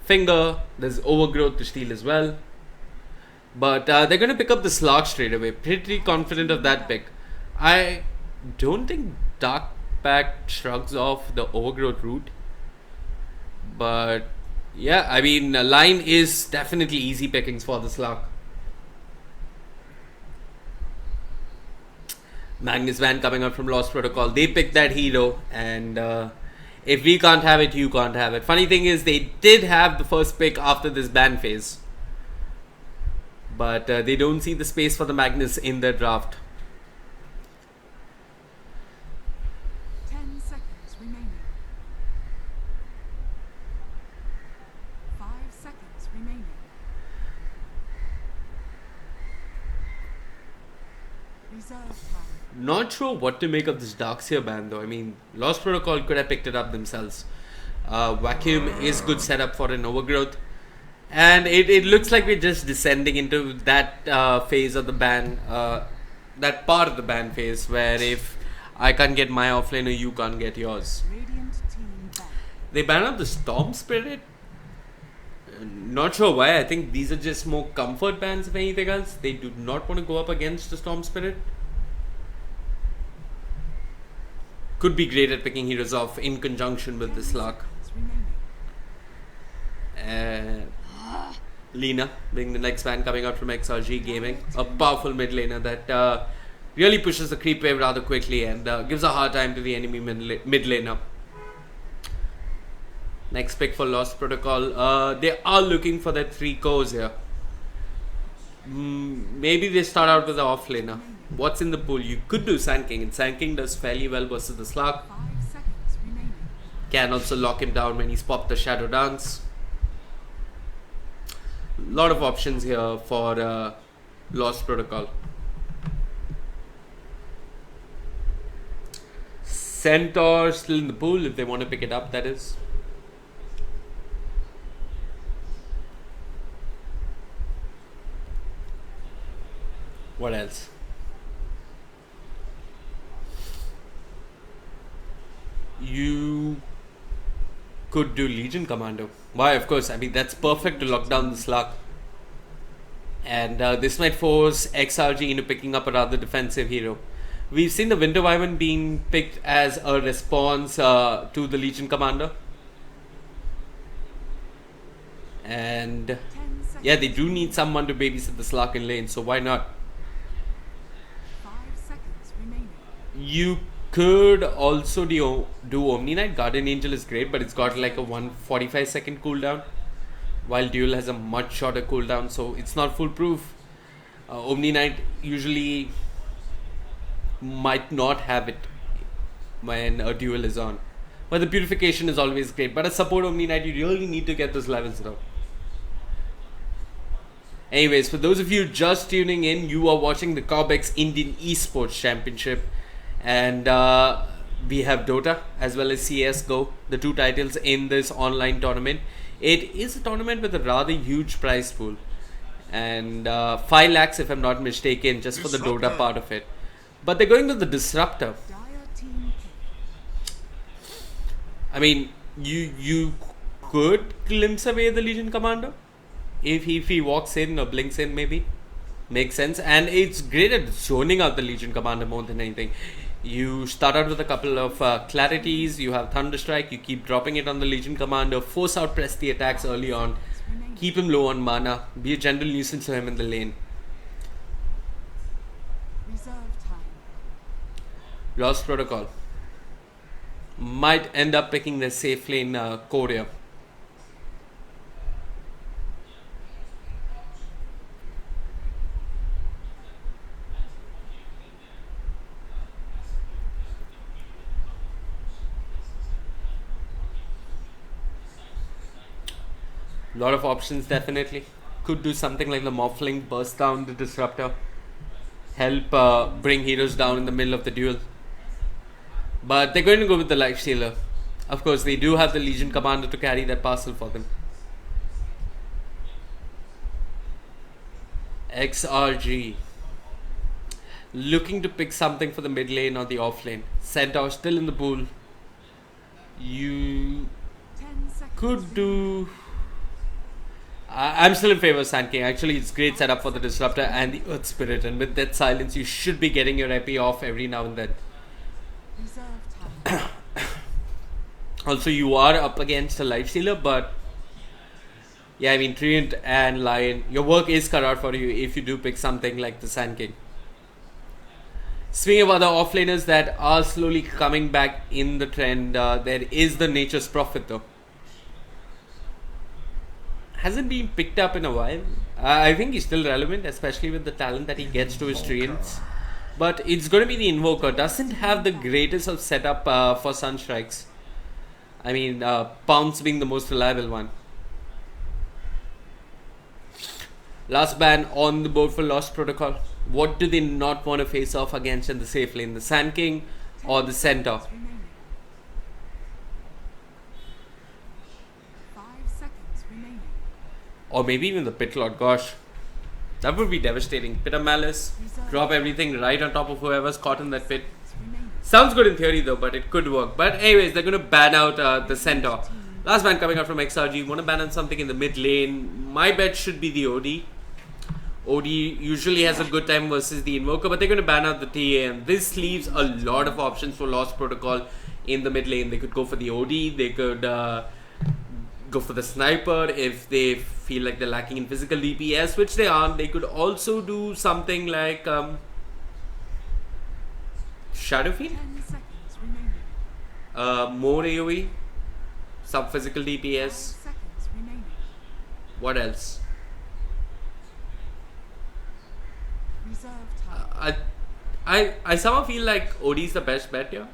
Finger. There's Overgrowth to steal as well. But they're going to pick up the Slog straight away. Pretty confident of that pick. I don't think Dark Pact shrugs off the Overgrowth route. But yeah, I mean, Line is definitely easy pickings for the Slug. Magnus Van coming out from Lost Protocol. They picked that hero, and if we can't have it, you can't have it. Funny thing is, they did have the first pick after this ban phase, but they don't see the space for the Magnus in their draft. 10 seconds remaining. 5 seconds remaining. Reserve time. Not sure what to make of this Darkseer ban though. I mean, Lost Protocol could have picked it up themselves. Vacuum is good setup for an overgrowth. And it looks like we're just descending into that phase of the ban, that part of the ban phase where if I can't get my offlaner, you can't get yours. Radiant team back. They ban out the Storm Spirit. Not sure why. I think these are just more comfort bans if anything else. They do not want to go up against the Storm Spirit. Could be great at picking heroes off in conjunction with this luck. Remaining. Lina being the next ban coming out from XRG Gaming. A powerful mid laner that really pushes the creep wave rather quickly and gives a hard time to the enemy mid laner. Next pick for Lost Protocol. They are looking for their 3 cores here. Maybe they start out with the off laner. What's in the pool? You could do Sand King, and Sand King does fairly well versus the Slug. 5 seconds remaining. Can also lock him down when he's popped the Shadow Dance. Lot of options here for Lost Protocol. Centaur still in the pool if they want to pick it up, that is. What else? You could do Legion Commando. Why, of course. I mean, that's perfect to lock down the Slug. And this might force XRG into picking up a rather defensive hero. We've seen the Winter Wyvern being picked as a response to the Legion Commander. And 10 seconds. yeah, they do need someone to babysit the Slug in lane, so why not? 5 seconds remaining. You could also do Omni Knight. Guardian Angel is great, but it's got like a 145-second cooldown, while Duel has a much shorter cooldown, so it's not foolproof. Omni Knight usually might not have it when a Duel is on, but the Purification is always great. But as support Omni Knight, you really need to get those levels down. Anyways, for those of you just tuning in, you are watching the Cobx Indian Esports Championship. And we have Dota as well as CSGO, the 2 titles in this online tournament. It is a tournament with a rather huge prize pool. And 5 lakhs if I'm not mistaken, just for the Dota part of it. But they're going with the Disruptor. Dire team kill. I mean, you could glimpse away the Legion Commander. If he walks in or blinks in, maybe. Makes sense. And it's great at zoning out the Legion Commander more than anything. You start out with a couple of clarities, you have Thunderstrike, you keep dropping it on the Legion Commander, force out press the attacks early on, keep him low on mana, be a general nuisance to him in the lane. Reserve time. Lost Protocol might end up picking the safe lane Korea. Lot of options, definitely. Could do something like the Morphling, burst down the Disruptor, help bring heroes down in the middle of the duel. But they're going to go with the Lifestealer. Of course, they do have the Legion Commander to carry that parcel for them. XRG looking to pick something for the mid lane or the off lane. Centaur still in the pool. You 10 seconds. could do... I'm still in favor of Sand King. Actually, it's great setup for the Disruptor and the Earth Spirit. And with that silence, you should be getting your EP off every now and then. Reserve time. Also, you are up against a Lifestealer, but... yeah, I mean, Treant and Lion, your work is cut out for you if you do pick something like the Sand King. Speaking of other offlaners that are slowly coming back in the trend, there is the Nature's Prophet though. Hasn't been picked up in a while. I think he's still relevant, especially with the talent that he gets to his Treants. But it's going to be the Invoker. Doesn't have the greatest of setup for Sunstrikes. I mean, Pounce being the most reliable one. Last ban on the board for Lost Protocol. What do they not want to face off against in the safe lane? The Sand King or the Centaur? Remaining. 5 seconds remaining. Or maybe even the Pit Lord. Gosh, that would be devastating. Pit of Malice, drop everything right on top of whoever's caught in that pit. Remaining. Sounds good in theory though, but it could work. But anyways, they're going to ban out the Centaur. Last ban coming out from XRG. Want to ban out something in the mid lane? My bet should be the OD. OD usually has a good time versus the Invoker, but they're going to ban out the TA, and this leaves a lot of options for Lost Protocol in the mid lane. They could go for the OD, they could go for the Sniper if they feel like they're lacking in physical DPS, which they aren't. They could also do something like Shadowfiend, 10 seconds remaining. more AoE, some physical 5 DPS. seconds remaining. What else? Reserve time. I somehow feel like OD is the best bet here,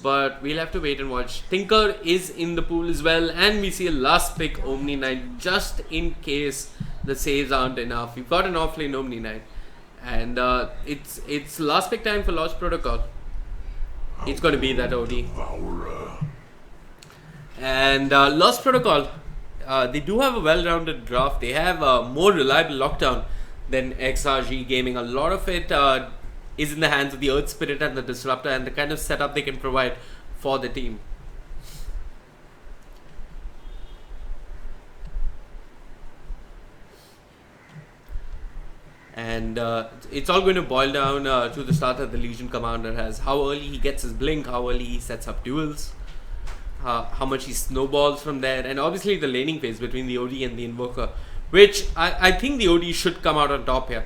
but we'll have to wait and watch. Tinker is in the pool as well, and we see a last pick Omni Knight just in case the saves aren't enough. We've got an offlane Omni Knight, and it's last pick time for Lost Protocol. It's going to be that OD. And Lost Protocol, they do have a well-rounded draft. They have a more reliable lockdown than XRG Gaming. A lot of it is in the hands of the Earth Spirit and the Disruptor, and the kind of setup they can provide for the team. And it's all going to boil down to the start that the Legion Commander has. How early he gets his blink, how early he sets up duels, how much he snowballs from there, and obviously the laning phase between the OD and the Invoker, which I think the OD should come out on top here.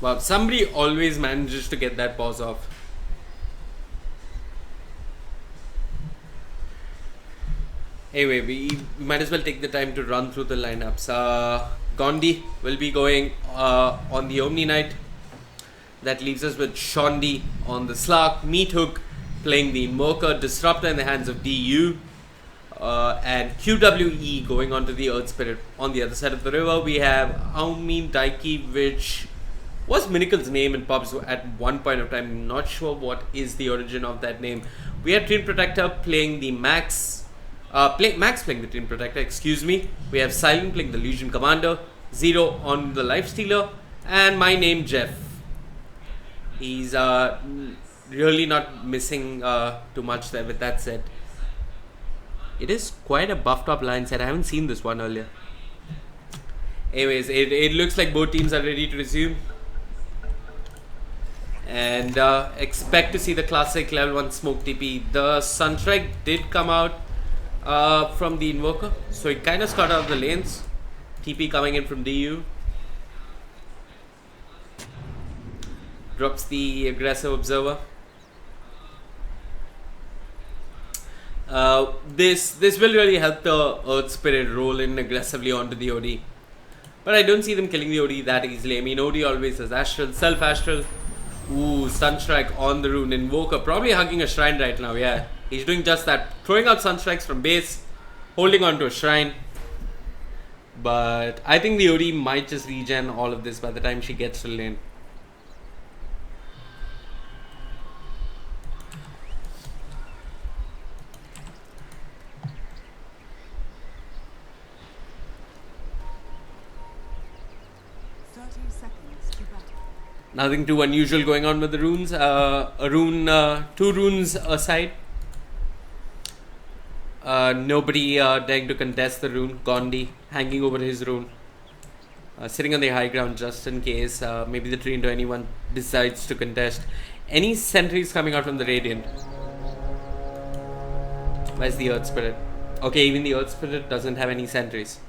Wow, somebody always manages to get that pause off. Anyway, we might as well take the time to run through the lineups. Gondi will be going on the Omni Knight. That leaves us with Shondi on the Slark, Meat Hook playing the Invoker, Disruptor in the hands of DU, and QWE going on to the Earth Spirit. On the other side of the river, we have Aumi Daiki, which was Minicle's name in pubs at one point of time. I'm not sure what is the origin of that name. We have Twin Protector playing the Max. Max playing the Twin Protector, excuse me. We have Silent playing the Legion Commander. Zero on the Lifestealer. And my name, Jeff. He's really not missing too much there with that set. It is quite a buffed up line set. I haven't seen this one earlier. Anyways, it looks like both teams are ready to resume. And expect to see the classic level 1 smoke TP. The Sunstrike did come out from the Invoker, so it kind of scut out the lanes. TP coming in from DU. Drops the aggressive observer. This will really help the Earth Spirit roll in aggressively onto the OD. But I don't see them killing the OD that easily. I mean, OD always has Astral, Self-Astral. Ooh, Sunstrike on the rune. Invoker probably hugging a shrine right now, yeah. He's doing just that. Throwing out Sunstrikes from base, holding on to a shrine. But I think the OD might just regen all of this by the time she gets to lane. Nothing too unusual going on with the runes. Two runes aside. Nobody daring to contest the rune. Gondi hanging over his rune. Sitting on the high ground just in case maybe the Train to anyone decides to contest. Any sentries coming out from the Radiant? Where's the Earth Spirit? Okay, even the Earth Spirit doesn't have any sentries.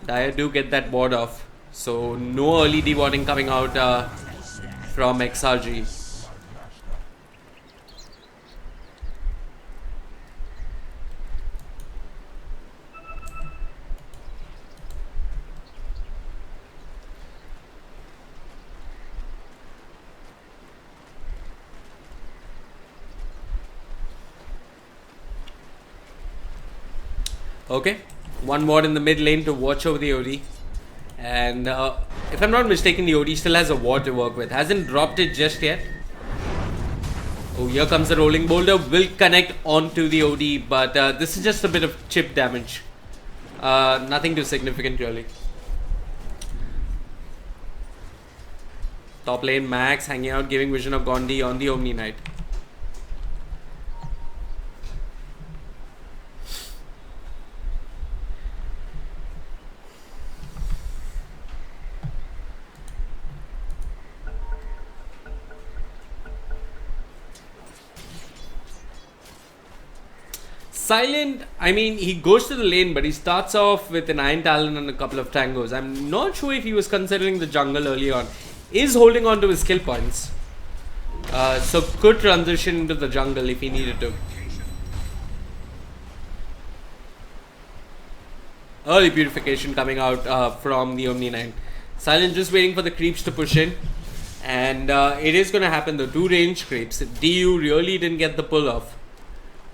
Dire do get that ward off. So no early dewarding coming out from XRG. Okay, one more in the mid lane to watch over the OD. And if I'm not mistaken, the OD still has a ward to work with. Hasn't dropped it just yet. Oh, here comes the rolling boulder. Will connect onto the OD, but this is just a bit of chip damage. Nothing too significant really. Top lane Max hanging out, giving vision of Gondi on the Omni Knight. Silent, I mean, he goes to the lane, but he starts off with an Iron Talon and a couple of tangos. I'm not sure if he was considering the jungle early on. Is holding on to his skill points. So could transition into the jungle if he needed to. Early purification coming out from the Omni Knight. Silent just waiting for the creeps to push in. And it is going to happen though. 2 range creeps. DU really didn't get the pull off.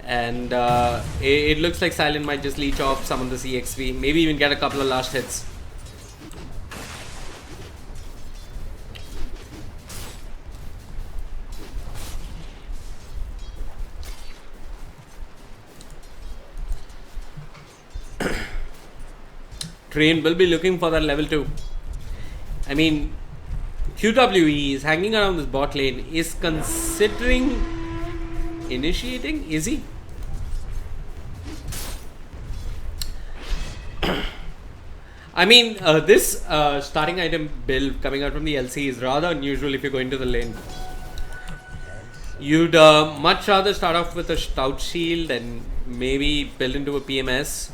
And it looks like Silent might just leech off some of the CXP. Maybe even get a couple of last hits. Train will be looking for that level 2. I mean, QWE is hanging around this bot lane. Is considering initiating? Is he? I mean, this starting item build coming out from the LC is rather unusual if you're going to the lane. You'd much rather start off with a stout shield and maybe build into a PMS.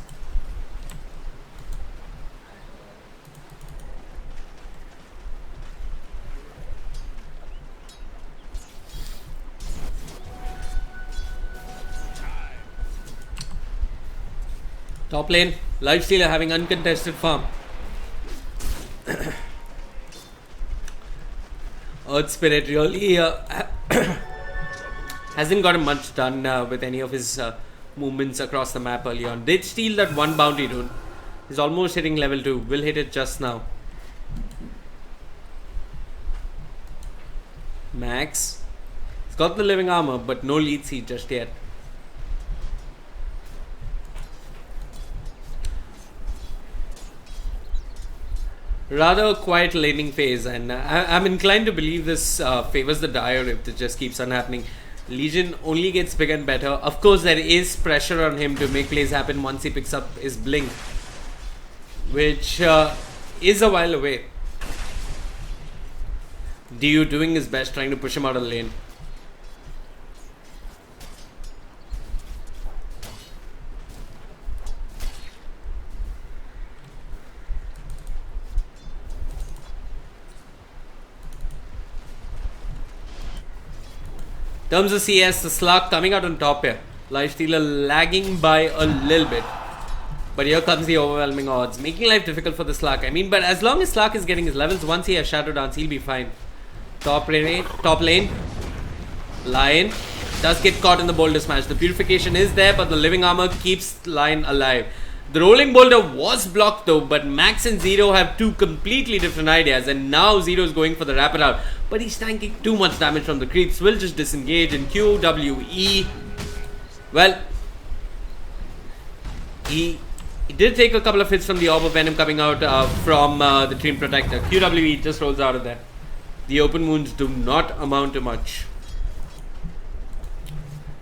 Top lane, Lifestealer having uncontested farm. Earth Spirit really hasn't gotten much done with any of his movements across the map early on. Did steal that one bounty rune. He's almost hitting level 2. Will hit it just now. Max. He's got the living armor, but no lead seed just yet. Rather a quiet laning phase, and I'm inclined to believe this favors the Dire if it just keeps on happening. Legion only gets bigger and better. Of course, there is pressure on him to make plays happen once he picks up his blink, which is a while away. DU doing his best, trying to push him out of the lane. In terms of CS, the Slug coming out on top here. Lifestealer lagging by a little bit. But here comes the overwhelming odds, making life difficult for the Slug. I mean, but as long as Slug is getting his levels, once he has Shadow Dance, he'll be fine. Top lane. Lion does get caught in the boulder smash. The purification is there, but the living armor keeps Lion alive. The rolling boulder was blocked though, but Max and Zero have 2 completely different ideas, and now Zero is going for the wrap it out, but he's tanking too much damage from the creeps. Will just disengage in QWE. Well, he did take a couple of hits from the Orb of Venom coming out from the Dream Protector. QWE just rolls out of there. The open wounds do not amount to much.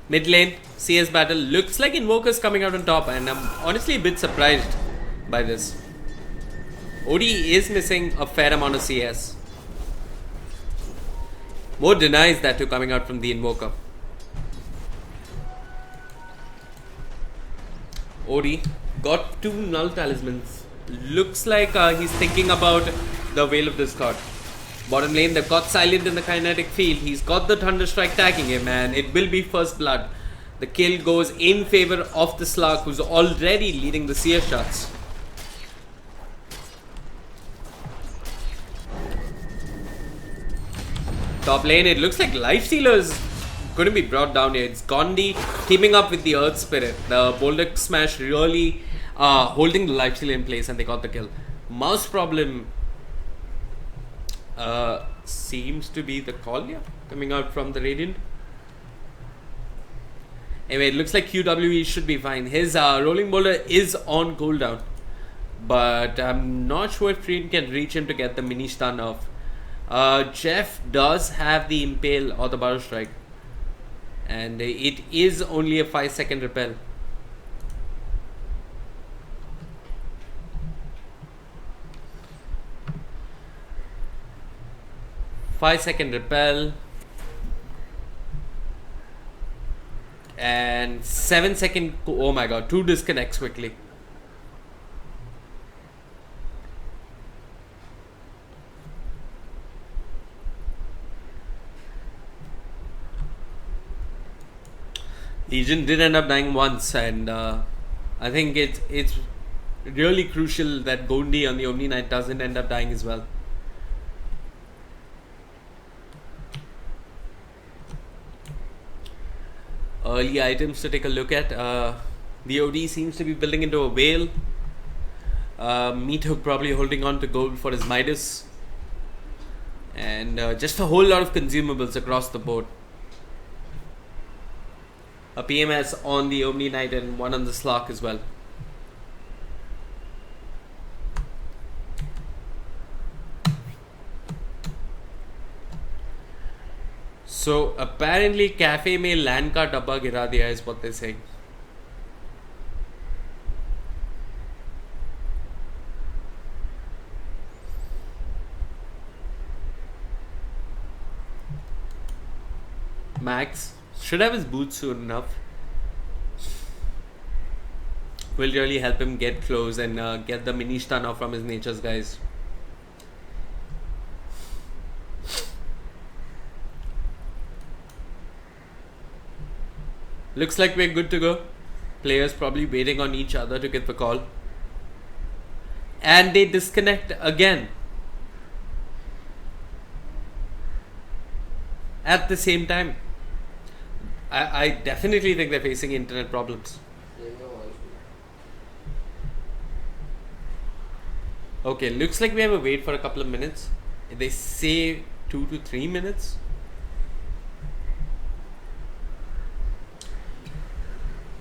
Mid lane, CS battle. Looks like Invoker's coming out on top, and I'm honestly a bit surprised by this. OD is missing a fair amount of CS. More denies that too coming out from the Invoker. OD got 2 null talismans. Looks like he's thinking about the Veil of Discord. Bottom lane, they've got Silent in the kinetic field. He's got the Thunder Strike tagging him, and it will be first blood. The kill goes in favor of the Slug, who's already leading the CS shots. Top lane, it looks like Lifestealer is going to be brought down here. It's Gondi teaming up with the Earth Spirit. The Boulder Smash really holding the lifesteal in place, and they got the kill. Mouse problem seems to be the Collier coming out from the Radiant. Anyway, it looks like QWE should be fine. His rolling boulder is on cooldown, but I'm not sure if Treen can reach him to get the mini stun off. Jeff does have the impale or the barrel strike, and it is only a 5-second repel. Five-second repel and 7-second. Oh my god, 2 disconnects quickly. Legion did end up dying once, and I think it's really crucial that Gondi on the Omni Knight doesn't end up dying as well. Early items to take a look at. The OD seems to be building into a whale. Meathook probably holding on to gold for his Midas. And just a whole lot of consumables across the board. A PMS on the Omni Knight and one on the Slark as well. So apparently cafe में land का डब्बा गिरा दिया is what they're saying. Max should have his boots soon enough. Will really help him get close and get the mini stun off from his nature's guys. Looks like we're good to go. Players probably waiting on each other to get the call. And they disconnect again. At the same time. I definitely think they're facing internet problems. Okay, looks like we have a wait for a couple of minutes. They say 2 to 3 minutes.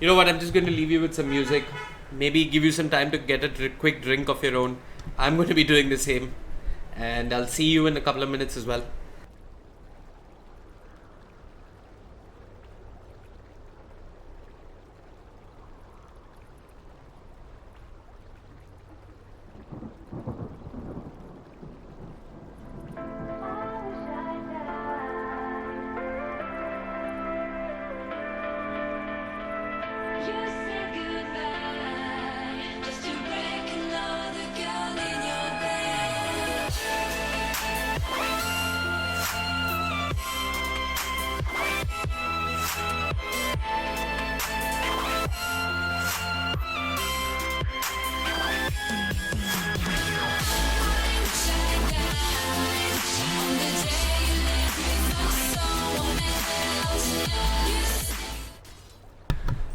You know what, I'm just going to leave you with some music. Maybe give you some time to get a quick drink of your own. I'm going to be doing the same. And I'll see you in a couple of minutes as well.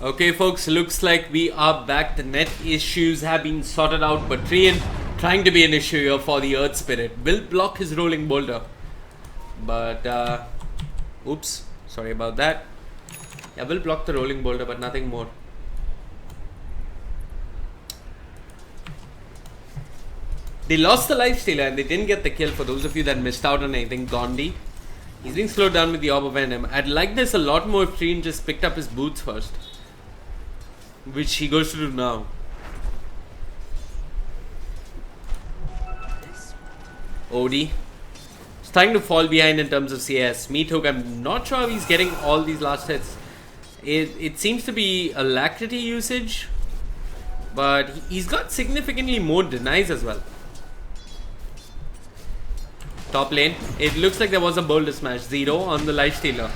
Okay folks, looks like we are back. The net issues have been sorted out, but Trian trying to be an issue here for the Earth Spirit. Will block his rolling boulder. But, oops, sorry about that. Yeah, will block the rolling boulder, but nothing more. They lost the lifestealer and they didn't get the kill. For those of you that missed out on anything, Gondi, he's being slowed down with the Orb of Venom. I'd like this a lot more if Trian just picked up his boots first, which he goes to do now. OD starting to fall behind in terms of CS. Meathook, I'm not sure how he's getting all these last hits. It seems to be alacrity usage, but he's got significantly more denies as well. Top lane, it looks like there was a boulder smash. 0 on the lifestealer.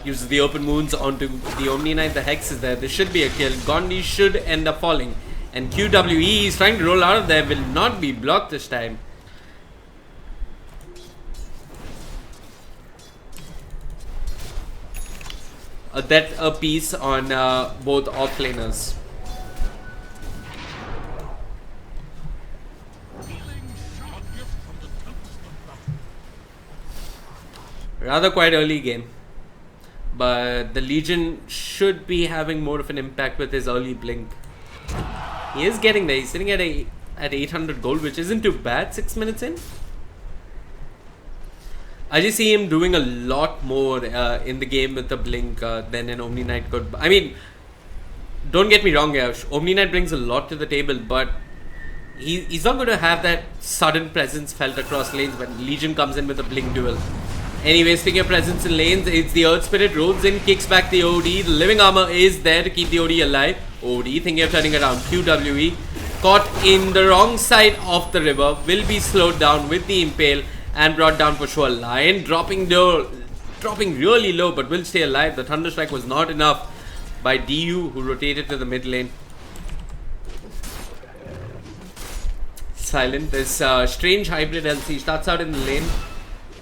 Uses the open wounds onto the Omni Knight. The Hex is there. There should be a kill. Gondi should end up falling. And QWE is trying to roll out of there. Will not be blocked this time. That a piece on both offlaners. Rather quite early game. But the Legion should be having more of an impact with his early blink. He is getting there. He's sitting at 800 gold, which isn't too bad 6 minutes in. I just see him doing a lot more in the game with the blink than an Omni Knight could. I mean, don't get me wrong, Yash. Omni Knight brings a lot to the table, but he's not going to have that sudden presence felt across lanes when Legion comes in with a blink duel. Anyway, speaking of presence in lanes, it's the Earth Spirit, rolls in, kicks back the OD. The Living Armor is there to keep the OD alive. OD thinking of turning around. QWE, caught in the wrong side of the river, will be slowed down with the Impale and brought down for sure. Lion dropping really low, but will stay alive. The Thunderstrike was not enough by DU, who rotated to the mid lane. Silent, this strange hybrid LC starts out in the lane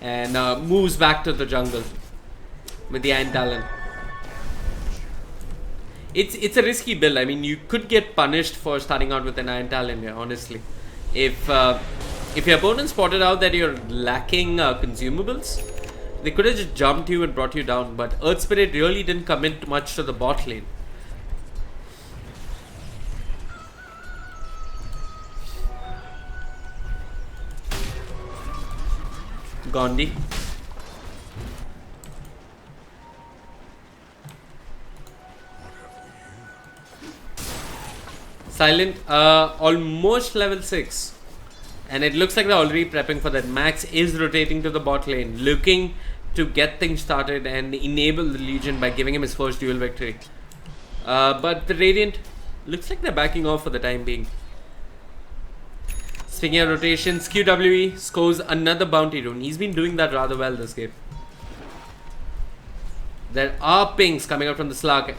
and moves back to the jungle with the Iron Talon. It's a risky build. I mean, you could get punished for starting out with an Iron Talon here, honestly. If your opponent spotted out that you're lacking consumables, they could have just jumped you and brought you down. But Earth Spirit really didn't commit much to the bot lane. Gandhi. Silent, almost level 6. And it looks like they're already prepping for that. Max is rotating to the bot lane, looking to get things started and enable the Legion by giving him his first duel victory. But the Radiant looks like they're backing off for the time being. Speaking of rotations, QWE scores another bounty rune. He's been doing that rather well this game. There are pings coming out from the Slug.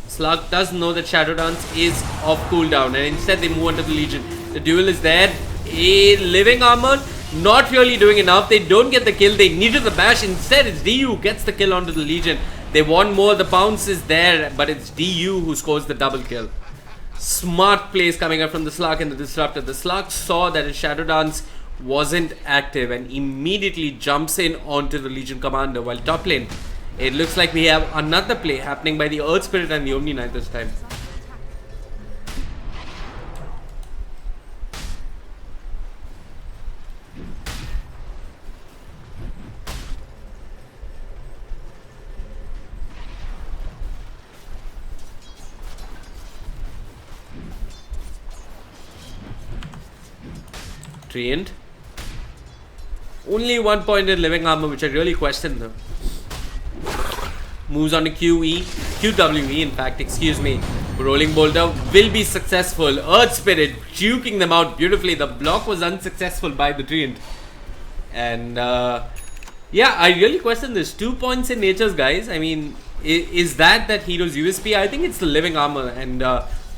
Slug does know that Shadow Dance is off cooldown, and instead they move on to the Legion. The duel is there. A Living Armor not really doing enough. They don't get the kill. They needed the bash. Instead, it's DU who gets the kill onto the Legion. They want more. The bounce is there, but it's DU who scores the double kill. Smart plays coming up from the Slug and the Disruptor. The Slug saw that his Shadow Dance wasn't active and immediately jumps in onto the Legion Commander. While top lane, it looks like we have another play happening by the Earth Spirit and the Omni Knight this time. Treant. Only 1 point in Living Armor, which I really question though. Moves on to QWE in fact, excuse me. Rolling Boulder will be successful. Earth Spirit juking them out beautifully. The block was unsuccessful by the Treant. And yeah, I really question this. 2 points in Nature's, guys. I mean, is that hero's USP? I think it's the Living Armor and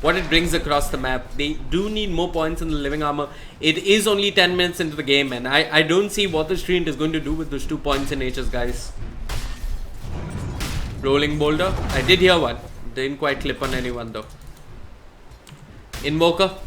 what it brings across the map. They do need more points in the Living Armor. It is only 10 minutes into the game, and I don't see what the Treant is going to do with those 2 points in Nature's, guys. Rolling Boulder. I did hear one. Didn't quite clip on anyone though. Invoker.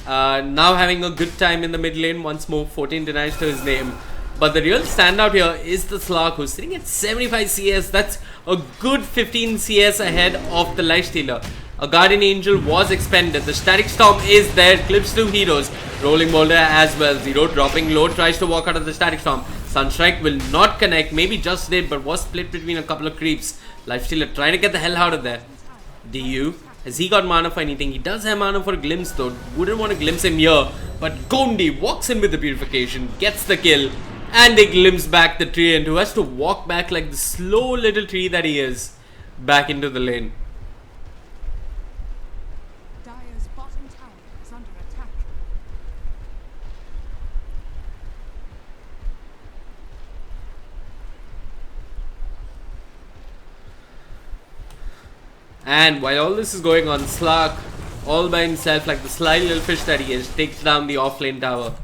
Now having a good time in the mid lane once more. 14 denies to his name. But the real standout here is the Slug, who's sitting at 75 CS. That's a good 15 CS ahead of the Lifestealer. A Guardian Angel was expended. The Static Storm is there. Clips 2 heroes. Rolling Boulder as well. Zero dropping low. Tries to walk out of the Static Storm. Sunstrike will not connect. Maybe just did, but was split between a couple of creeps. Lifestealer trying to get the hell out of there. DU. Has he got mana for anything? He does have mana for a glimpse though. Wouldn't want to glimpse him here. But Gondi walks in with the Purification. Gets the kill. And they glimpse back the Treant, who has to walk back like the slow little tree that he is. Back into the lane. Dire's bottom tower is under attack. And while all this is going on, Slug, all by himself, like the sly little fish that he is, takes down the offlane tower.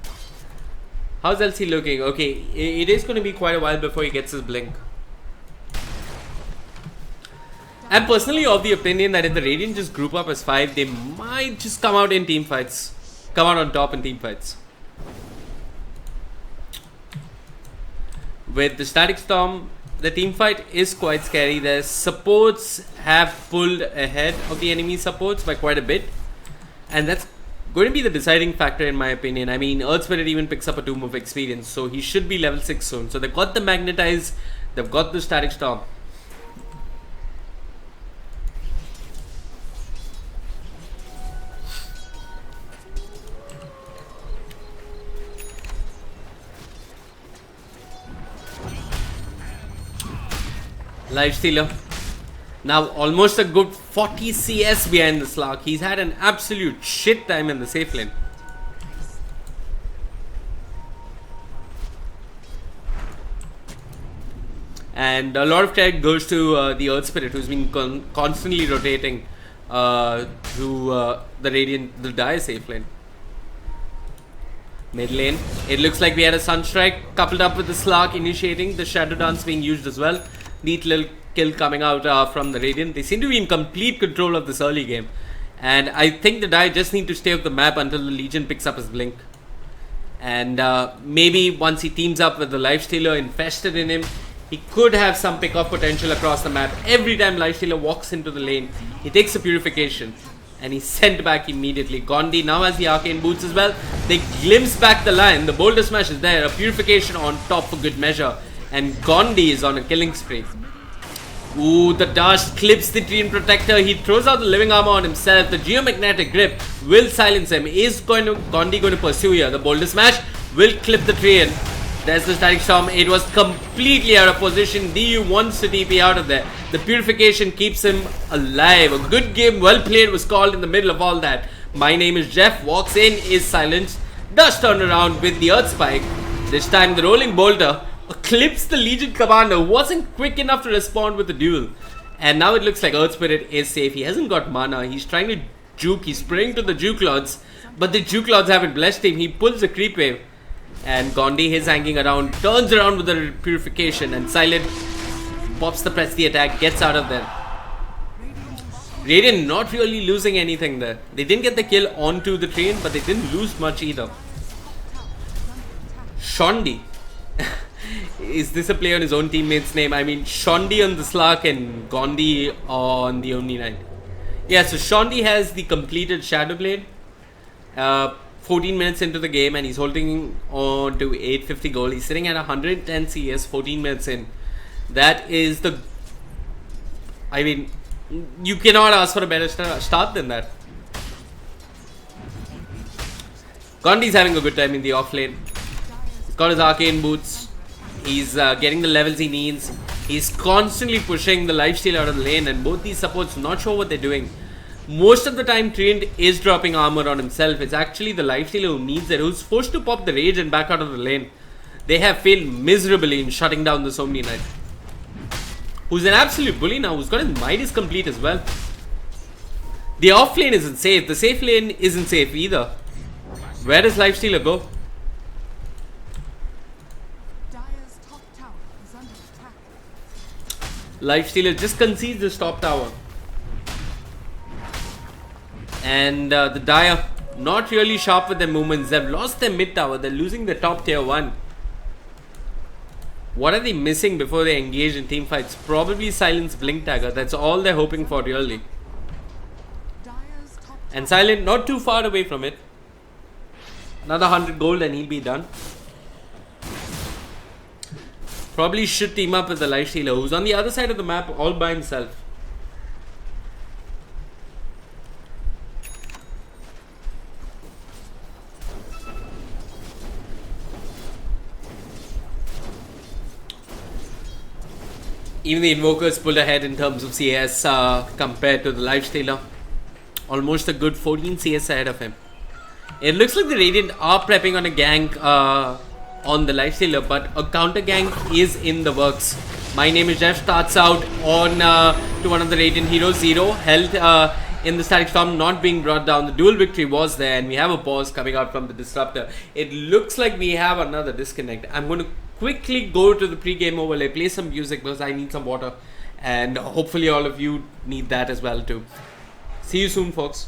How's LC looking? Okay, it is going to be quite a while before he gets his blink. I'm personally of the opinion that if the Radiant just group up as 5, they might just come out in team fights. Come out on top in team fights. with the Static Storm, the team fight is quite scary. Their supports have pulled ahead of the enemy supports by quite a bit, and that's going to be the deciding factor in my opinion. I mean, Earth Spirit even picks up a Tomb of Experience, so he should be level 6 soon. So they've got the Magnetize, they've got the Static Storm. Lifestealer. Now almost a good 40 CS behind the Slark. He's had an absolute shit time in the safe lane. And a lot of credit goes to the Earth Spirit, who's been constantly rotating to the Dire safe lane. Mid lane, it looks like we had a Sunstrike coupled up with the Slark initiating, the Shadow Dance being used as well. Neat little kill coming out from the Radiant. They seem to be in complete control of this early game, and I think the Dire just need to stay off the map until the Legion picks up his blink. And maybe once he teams up with the Lifestealer infested in him, he could have some pick-off potential across the map. Every time Lifestealer walks into the lane, he takes a purification and he's sent back immediately. Gondi now has the Arcane Boots as well. They glimpse back the line. The Boulder Smash is there. A purification on top for good measure. And Gondi is on a killing spree. Ooh, the dash clips the Treant Protector. He throws out the living armor on himself. The Geomagnetic Grip will silence him. Is Gondi going to pursue here? The Boulder Smash will clip the Treant. There's the Static Storm. It was completely out of position. DU wants to TP out of there. The Purification keeps him alive. A good game, well played, was called in the middle of all that. My name is Jeff. Walks in, is silenced. Does turn around with the Earth Spike. This time the Rolling Boulder clips the Legion Commander. Wasn't quick enough to respond with the duel. And now it looks like Earth Spirit is safe. He hasn't got mana. He's trying to juke. He's praying to the Juke Lords. But the Juke Lords haven't blessed him. He pulls a Creep Wave. And Gondi is hanging around. Turns around with the Purification. And Silent pops the press the attack. Gets out of there. Radiant not really losing anything there. They didn't get the kill onto the train, but they didn't lose much either. Shondi. Is this a play on his own teammate's name? I mean, Shondi on the Slark and Gondi on the Omni Knight. Yeah, so Shondi has the completed Shadow Blade. 14 minutes into the game, and he's holding on to 850 gold. He's sitting at 110 CS 14 minutes in. That is the... I mean, you cannot ask for a better start than that. Gondi's having a good time in the off lane. He's got his Arcane Boots. He's getting the levels he needs. He's constantly pushing the Lifesteal out of the lane, and both these supports not sure what they're doing. Most of the time, Treant is dropping armor on himself. It's actually the Lifestealer who needs it, who's forced to pop the Rage and back out of the lane. They have failed miserably in shutting down the Omni Knight, who's an absolute bully now, who's got his Midas complete as well. The off lane isn't safe. The safe lane isn't safe either. Where does Lifestealer go? Dire's top tower is under attack. Lifestealer just concedes this top tower. And the Dire not really sharp with their movements. They've lost their mid tower. They're losing the top tier 1. What are they missing before they engage in team fights? Probably Silent's Blink Dagger. That's all they're hoping for really. Dire's top And Silent not too far away from it. Another 100 gold and he'll be done. Probably should team up with the Lifestealer, who's on the other side of the map all by himself. Even the Invokers pulled ahead in terms of CS compared to the Lifestealer. Almost a good 14 CS ahead of him. It looks like the Radiant are prepping on a gank on the Lifestealer, but a counter gank is in the works. My name is Jeff. Starts out on to one of the Radiant heroes. Zero health in the Static Storm not being brought down. The dual victory was there, and we have a pause coming out from the Disruptor. It looks like we have another disconnect. I'm going to quickly go to the pre-game overlay, play some music because I need some water, and hopefully all of you need that as well too. See you soon, folks.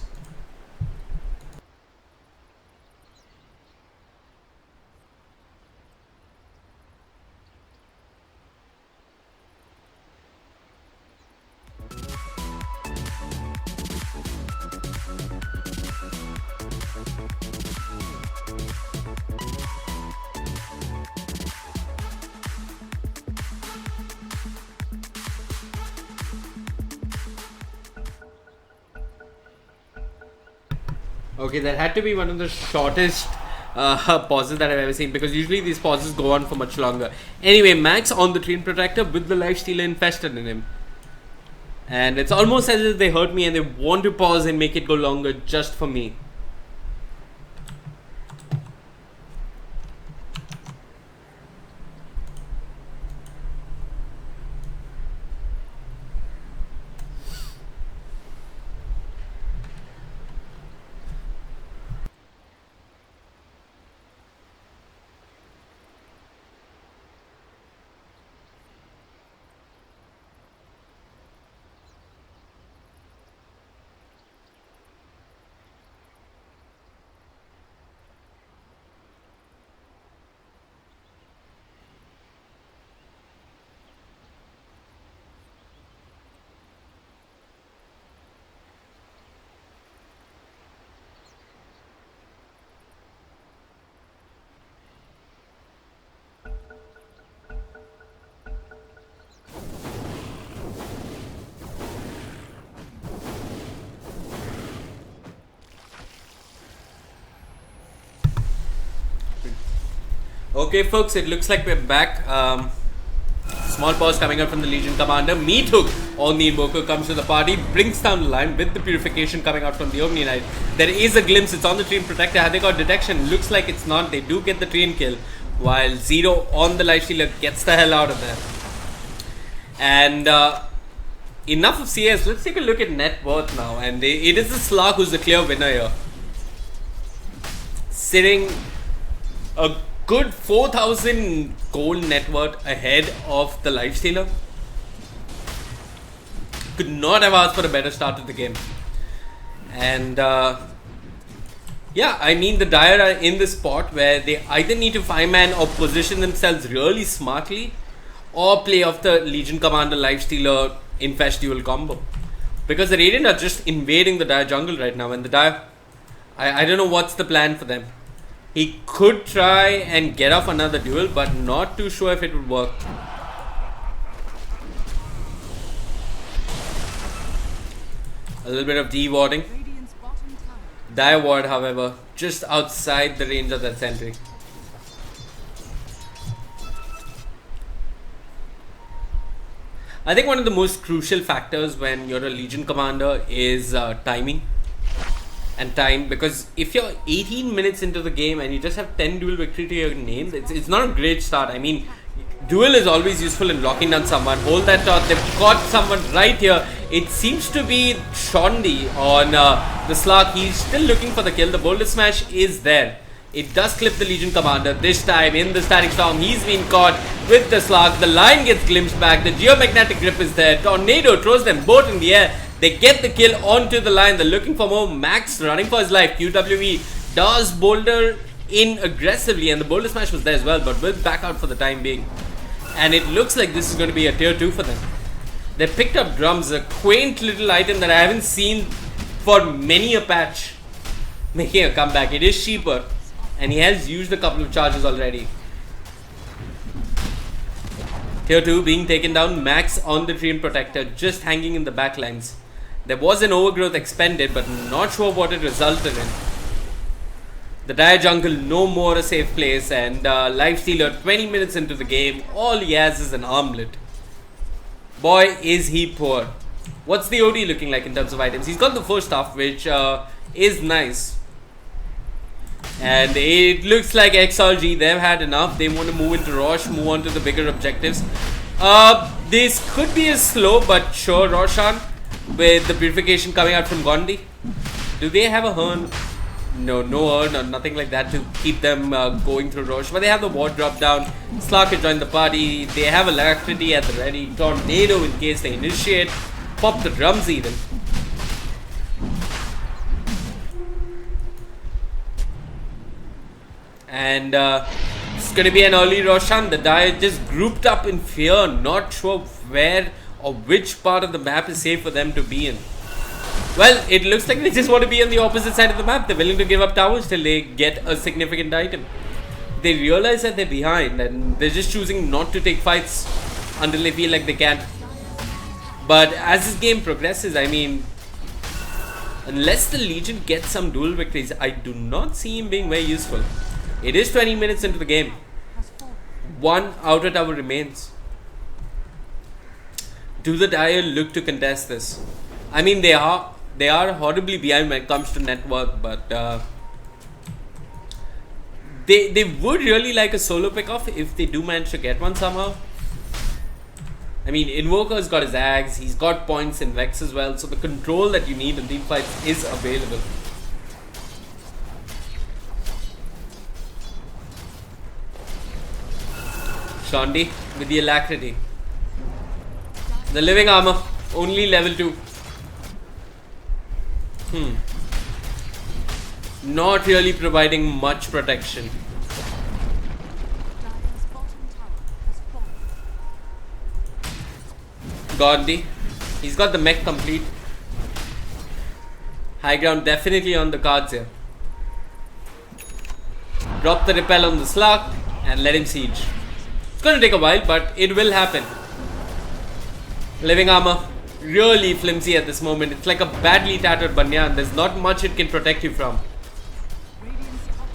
Okay, that had to be one of the shortest pauses that I've ever seen, because usually these pauses go on for much longer. Anyway, Max on the Treant Protector with the Lifestealer infested in him. And it's almost as if they heard me and they want to pause and make it go longer just for me. Okay, folks, it looks like we're back. Small pause coming up from the Legion Commander. Meat Hook on the Invoker comes to the party, brings down the line with the Purification coming out from the Omni Knight. There is a glimpse, it's on the Treant Protector. Have they got detection? Looks like it's not. They do get the Treant kill, while Zero on the Lifestealer gets the hell out of there. And enough of CS. Let's take a look at net worth now. And it is the Slark who's the clear winner here. Sitting a good 4,000 gold net worth ahead of the Lifestealer. Could not have asked for a better start to the game. And yeah, I mean, the Dire are in the spot where they either need to 5-man or position themselves really smartly, or play off the Legion Commander Lifestealer Infest dual combo. Because the Radiant are just invading the Dire jungle right now, and the Dire, I don't know what's the plan for them. He could try and get off another duel, but not too sure if it would work. A little bit of de-warding. Dire ward, however, just outside the range of that sentry. I think one of the most crucial factors when you're a Legion Commander is timing. And time, because if you're 18 minutes into the game and you just have 10 duel victory to your name, it's not a great start. I mean, duel is always useful in locking down someone. Hold that thought. They've got someone right here. It seems to be Shondi on the Slark. He's still looking for the kill. The Boulder Smash is there. It does clip the Legion Commander. This time in the Static Storm, he's been caught with the Slark. The line gets glimpsed back. The Geomagnetic Grip is there. Tornado throws them both in the air. They get the kill onto the line. They're looking for more. Max running for his life. QWE does boulder in aggressively, and the Boulder Smash was there as well, but will back out for the time being. And it looks like this is going to be a tier 2 for them. They picked up drums, a quaint little item that I haven't seen for many a patch, making a comeback. It is cheaper, and he has used a couple of charges already. Tier 2 being taken down. Max on the Treant Protector, just hanging in the back lines. There was an overgrowth expended, but not sure what it resulted in. The Dire jungle no more a safe place, and Lifestealer 20 minutes into the game, all he has is an armlet. Boy, is he poor. What's the OD looking like in terms of items? He's got the first stuff, which is nice. And it looks like XRG, they've had enough. They want to move into Rosh, move on to the bigger objectives. This could be a slow but sure Roshan, with the Purification coming out from Gondi. Do they have a Hearn? No Hearn or nothing like that to keep them going through Rosh. But they have the ward drop down. Slark can join the party. They have Alacrity at the ready. Tornado in case they initiate. Pop the drums even. And it's going to be an early Roshan. The Dire just grouped up in fear, not sure where or which part of the map is safe for them to be in. Well, it looks like they just want to be on the opposite side of the map. They're willing to give up towers till they get a significant item. They realize that they're behind and they're just choosing not to take fights until they feel like they can. But as this game progresses, I mean, Unless the Legion gets some duel victories, I do not see him being very useful. It is 20 minutes into the game. One outer tower remains. Do the Dire look to contest this? I mean, they are horribly behind when it comes to net worth, but they would really like a solo pick-off if they do manage to get one somehow. I mean, Invoker's got his Ags, he's got points in Vex as well, so the control that you need in team fights is available. Shondi with the alacrity. The living armor, only level 2. Not really providing much protection. Dire's bottom tower has fallen. Gandhi, he's got the mech complete. High ground definitely on the cards here. Drop the repel on the Slug and let him siege. It's going to take a while, but it will happen. Living armor, really flimsy at this moment. It's like a badly tattered banyan. There's not much it can protect you from.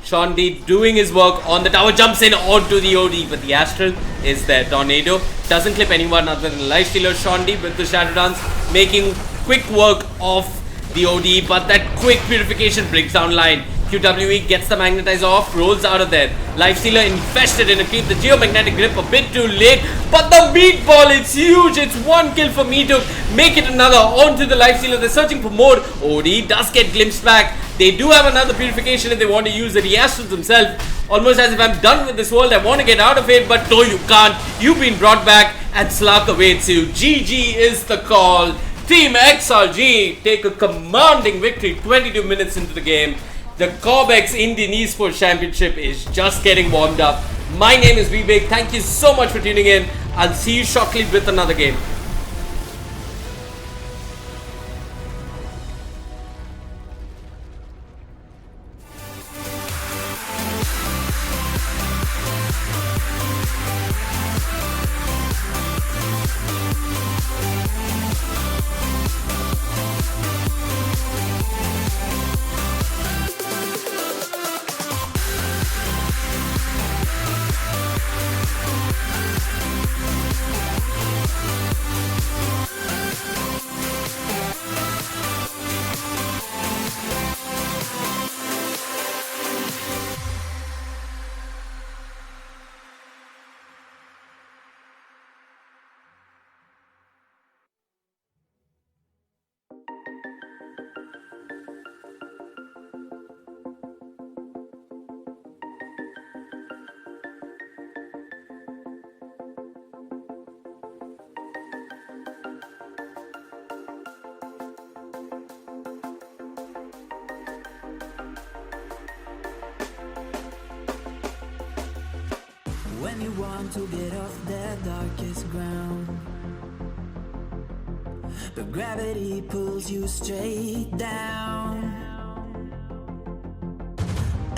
Shondi doing his work on the tower, jumps in onto the OD, but the Astral is there. Tornado doesn't clip anyone other than Lifestealer. Shondi with the Shadow Dance making quick work of the OD, but that quick purification brings down line. QWE gets the Magnetize off, rolls out of there. Lifestealer invested in a keep the Geomagnetic Grip a bit too late, but the meatball, it's huge. It's one kill for me to make it another onto the Lifestealer. They're searching for more. OD does get glimpsed back. They do have another purification if they want to use it. He asked himself, almost as if I'm done with this world, I want to get out of it, but no, you can't. You've been brought back, and Slug awaits you. GG is the call. Team XRG take a commanding victory 22 minutes into the game. The Cobx Indian Esports Championship is just getting warmed up. My name is Vivek. Thank you so much for tuning in. I'll see you shortly with another game. When you want to get off the darkest ground, but gravity pulls you straight down.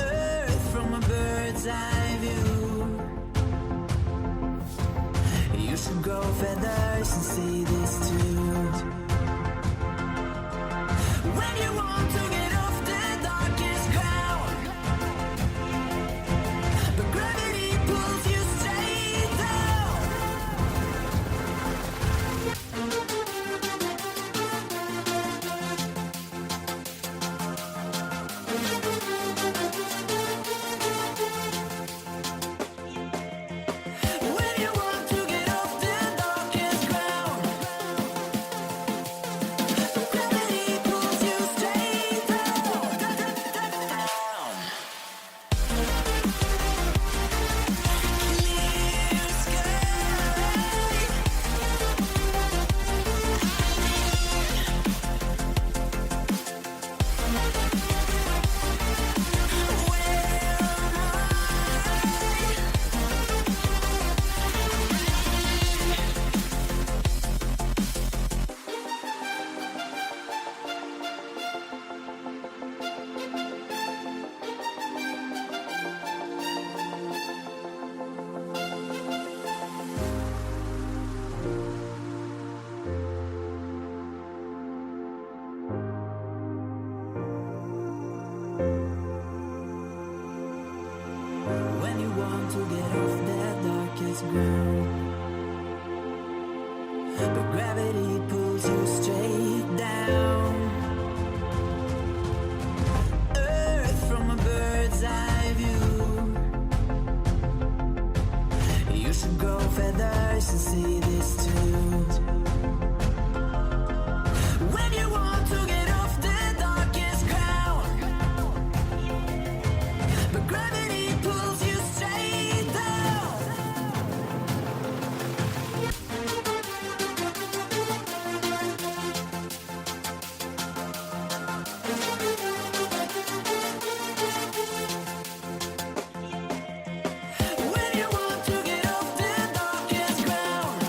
Earth from a bird's eye view. You should grow feathers and see this too. When you want to get off the darkest ground, but gravity pulls you straight down. When you want to get off the darkest ground, but gravity pulls you straight When you want to get off that darkest ground, but gravity pulls you straight down. Earth from a bird's eye view. You should grow feathers and see this too. When you want to get off the darkest ground, but gravity pulls you straight down. When you want to get off the darkest ground,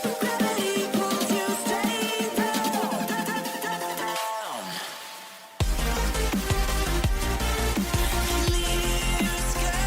but gravity pulls you straight down. Clear sky.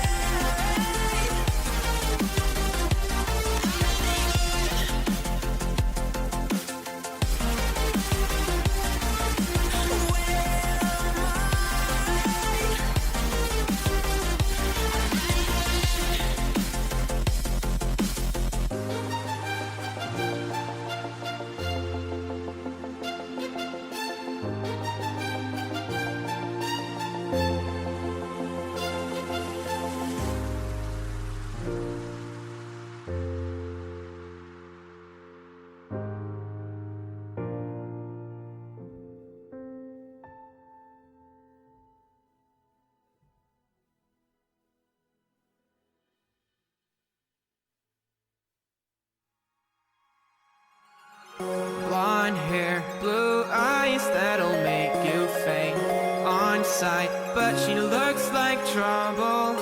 Blonde hair, blue eyes, that'll make you faint on sight. But she looks like trouble.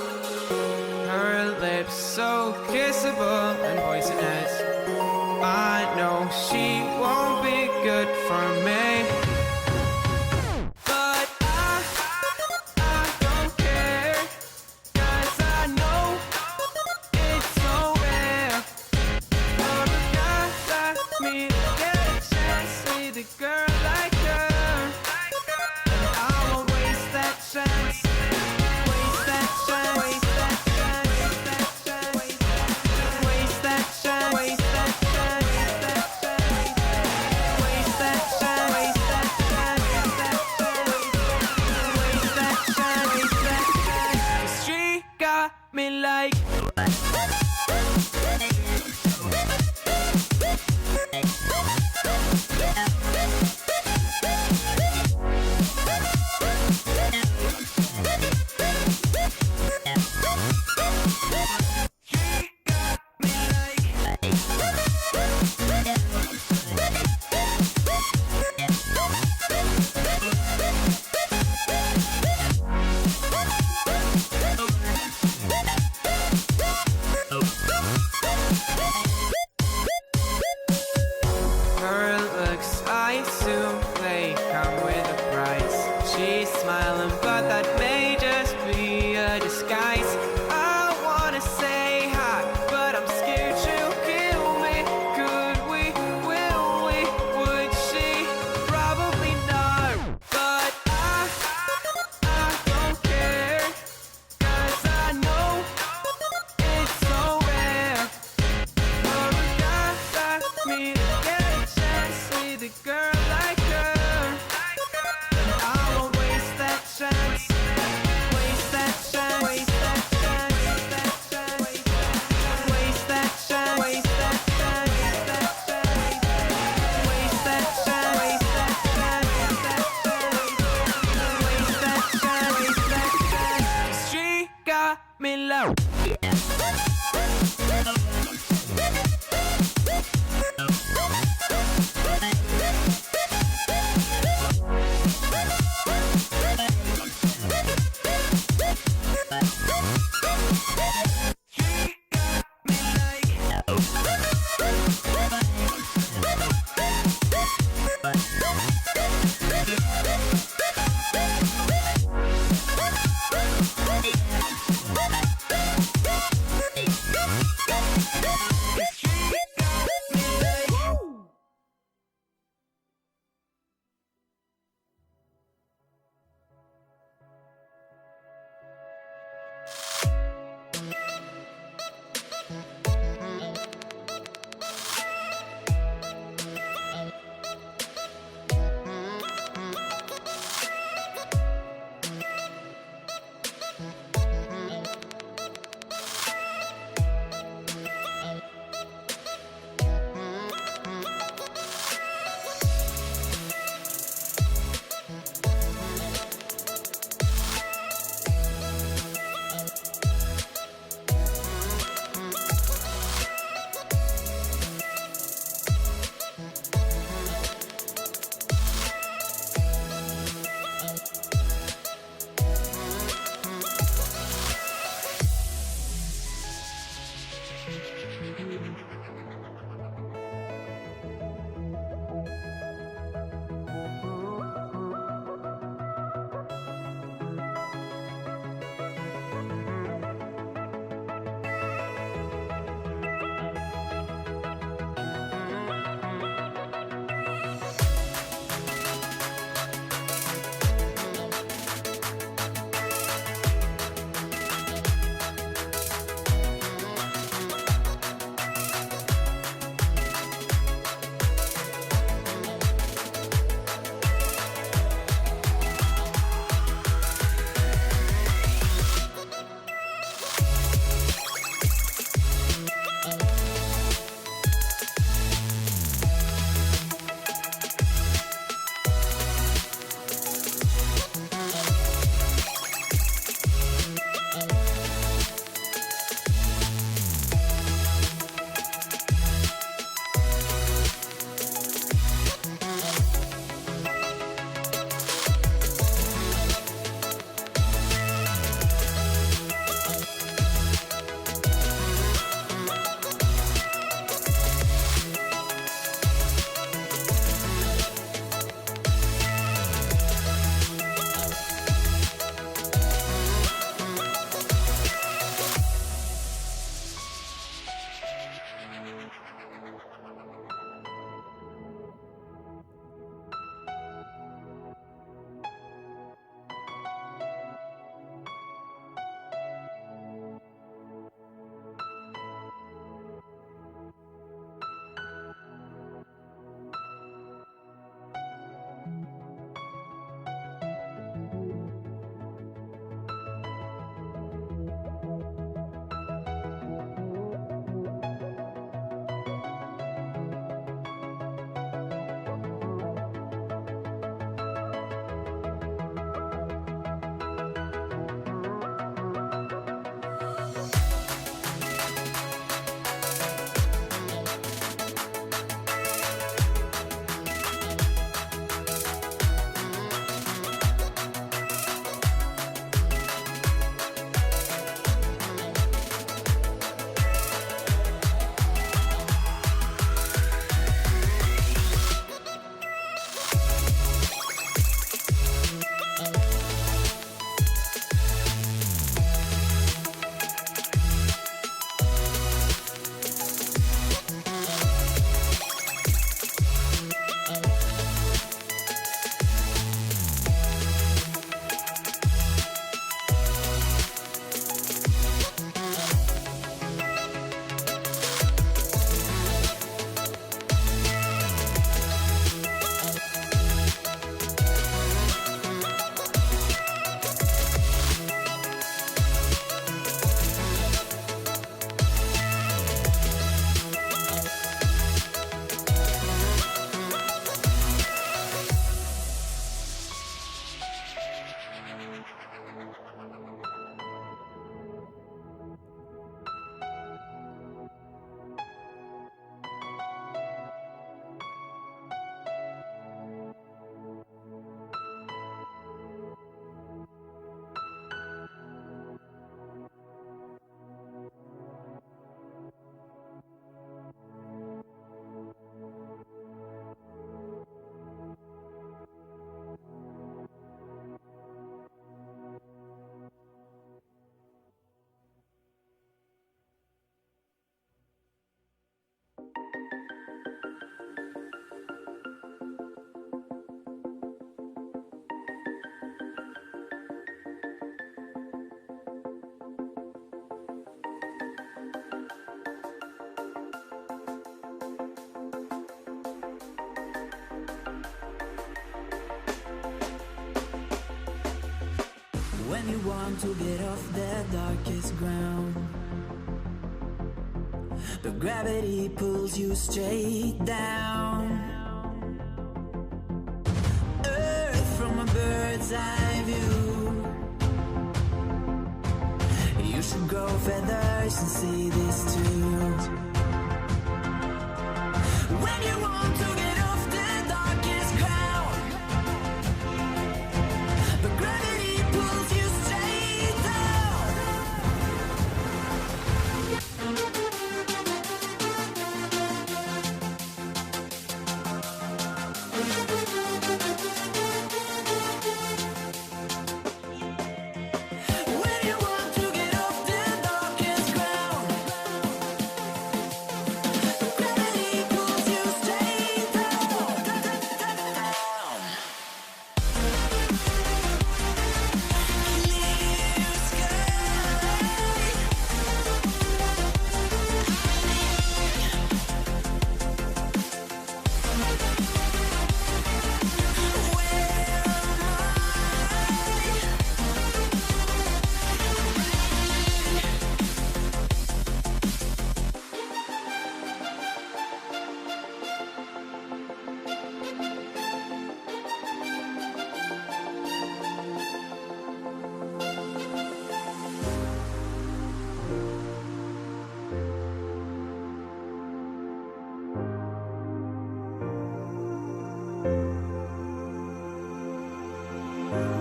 Her lips so kissable and poisonous. I know she won't be good for me. But I don't care, 'cause I know it's so rare for a guy like me to get a chance with a girl like her. And I won't waste that chance. Waste that chance. Waste that chance. Waste that chance. Waste that chance. Waste that chance. Waste that chance. When you want to get off the darkest ground, but gravity pulls you straight down. Earth from a bird's eye view. You should grow feathers and see this too. When you want to get off the darkest ground, but gravity pulls you straight down. When you want to get off the darkest ground, but gravity pulls you straight down. Clear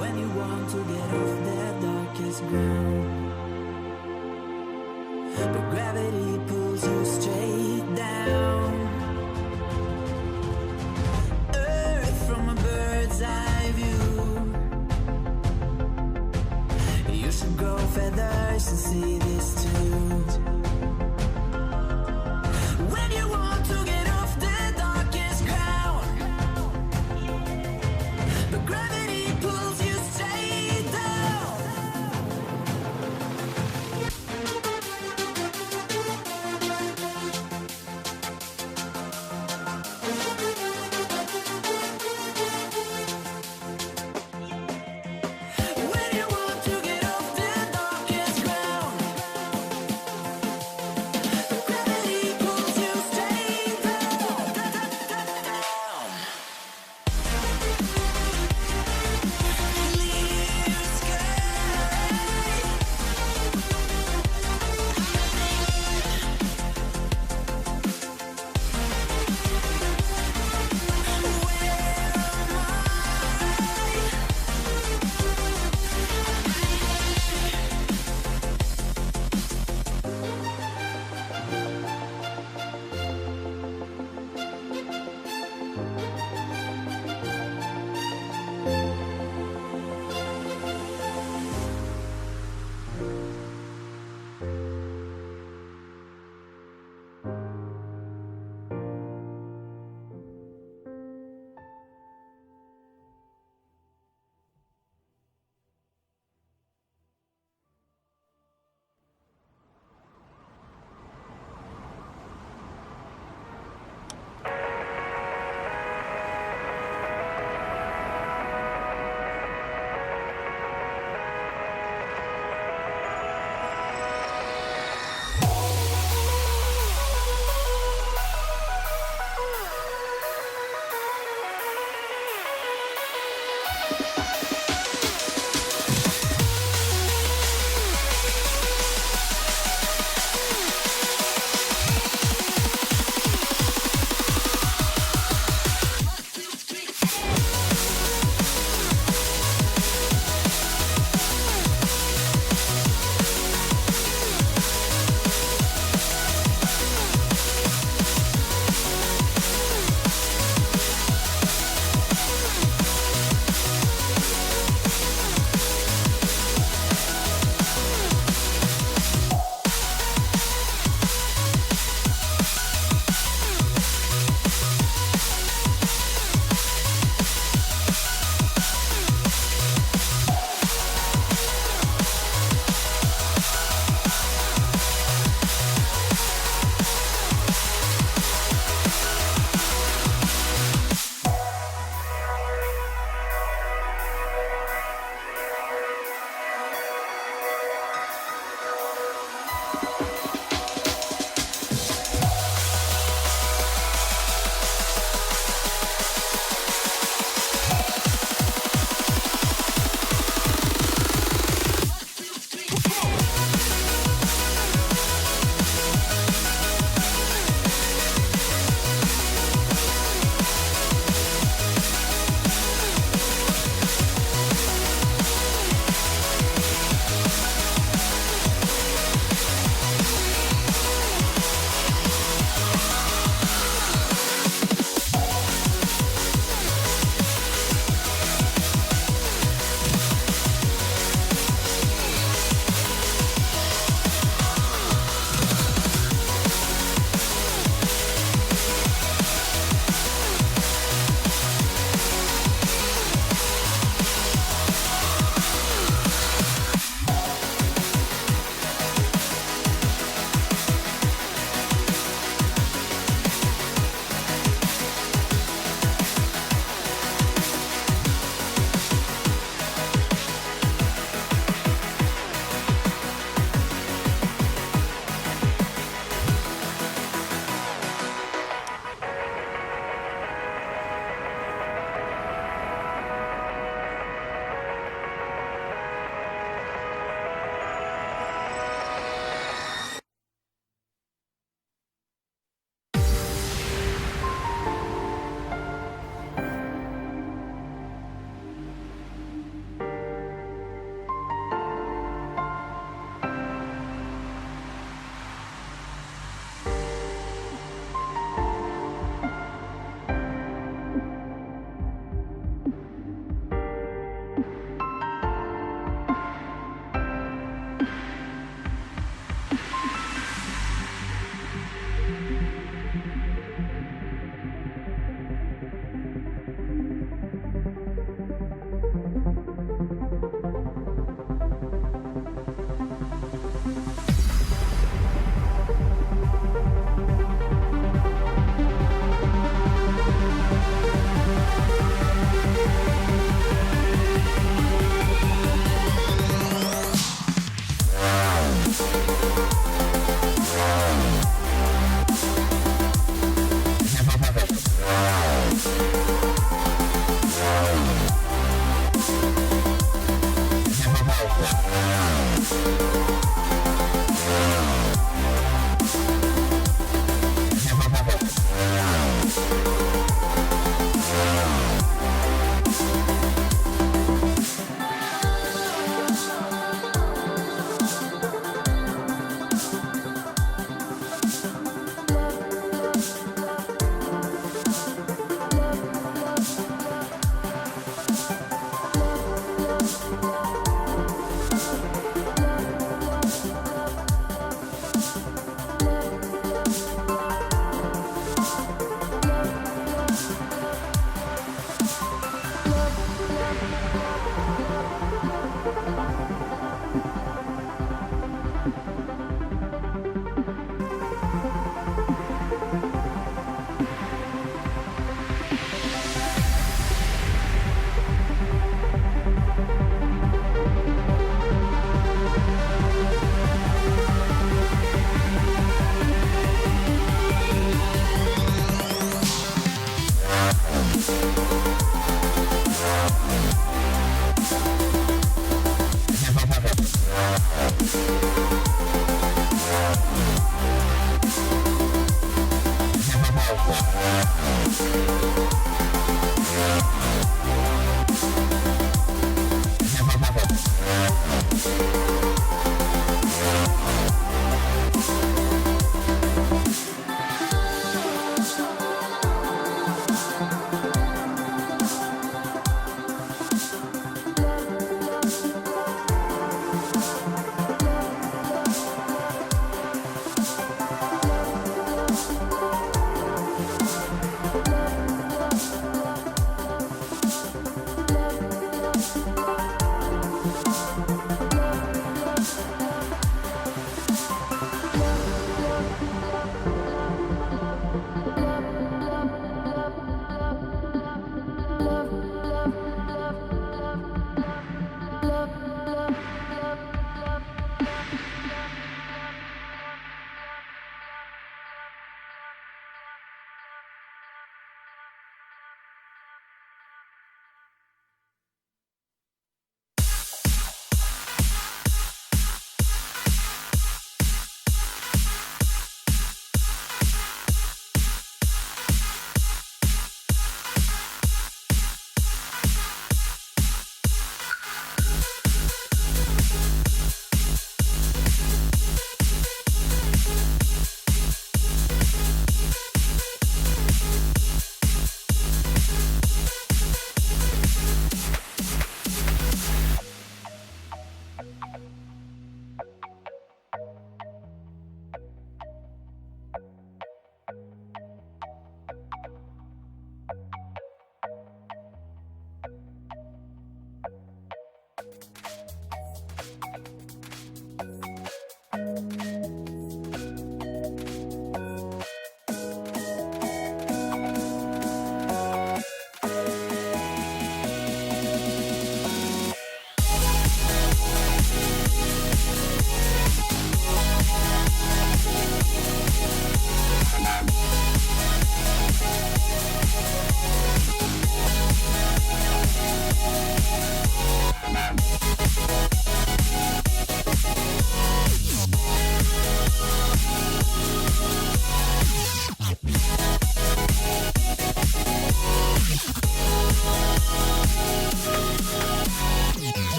When you want to get off the darkest ground, but gravity pulls you straight down. Earth from a bird's eye view. You should grow feathers and see this too. When you want to get off the darkest ground, but gravity pulls you straight down. When you want to get off the darkest ground,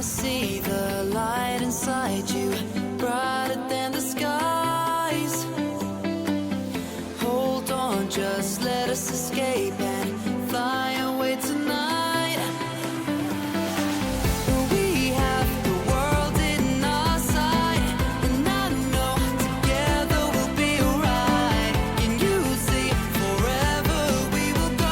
see the light inside you, brighter than the skies. Hold on, just let us escape and fly away tonight. We have the world in our sight, and I know together we'll be alright. Can you see forever we will go?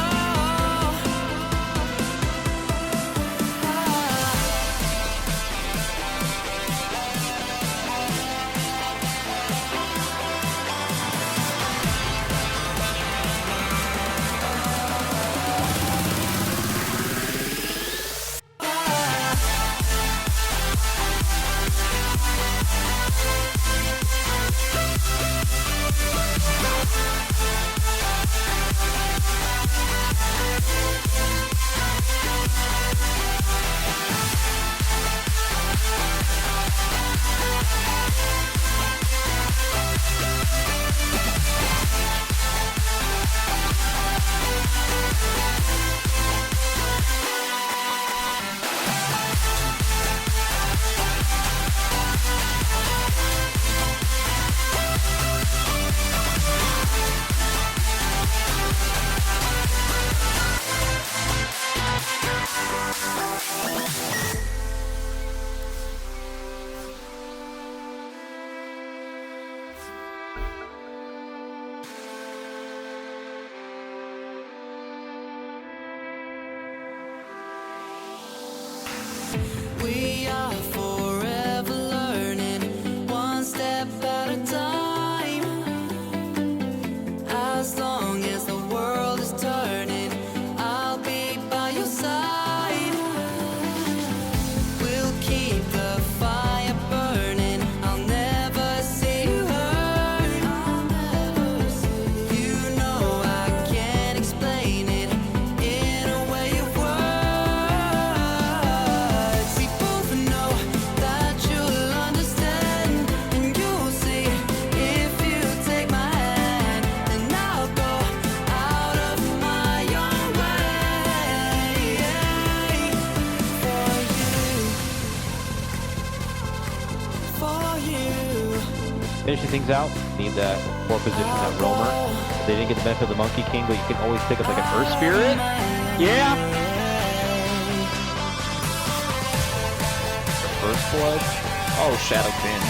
We are forever learning, one step at a time. As long as the world is turning, I'll be by your side. We'll keep the fire burning, I'll never see you hurt. You know I can't explain it in a way of words. We both know that you'll understand, and you'll see if you take my hand, and I'll go out of my own way for you. Finishing things out, need that 4 position, that roamer. They didn't get the benefit of the Monkey King, but you can always pick up like an Earth Spirit. Yeah! First Blood. Oh, Shadow Fin.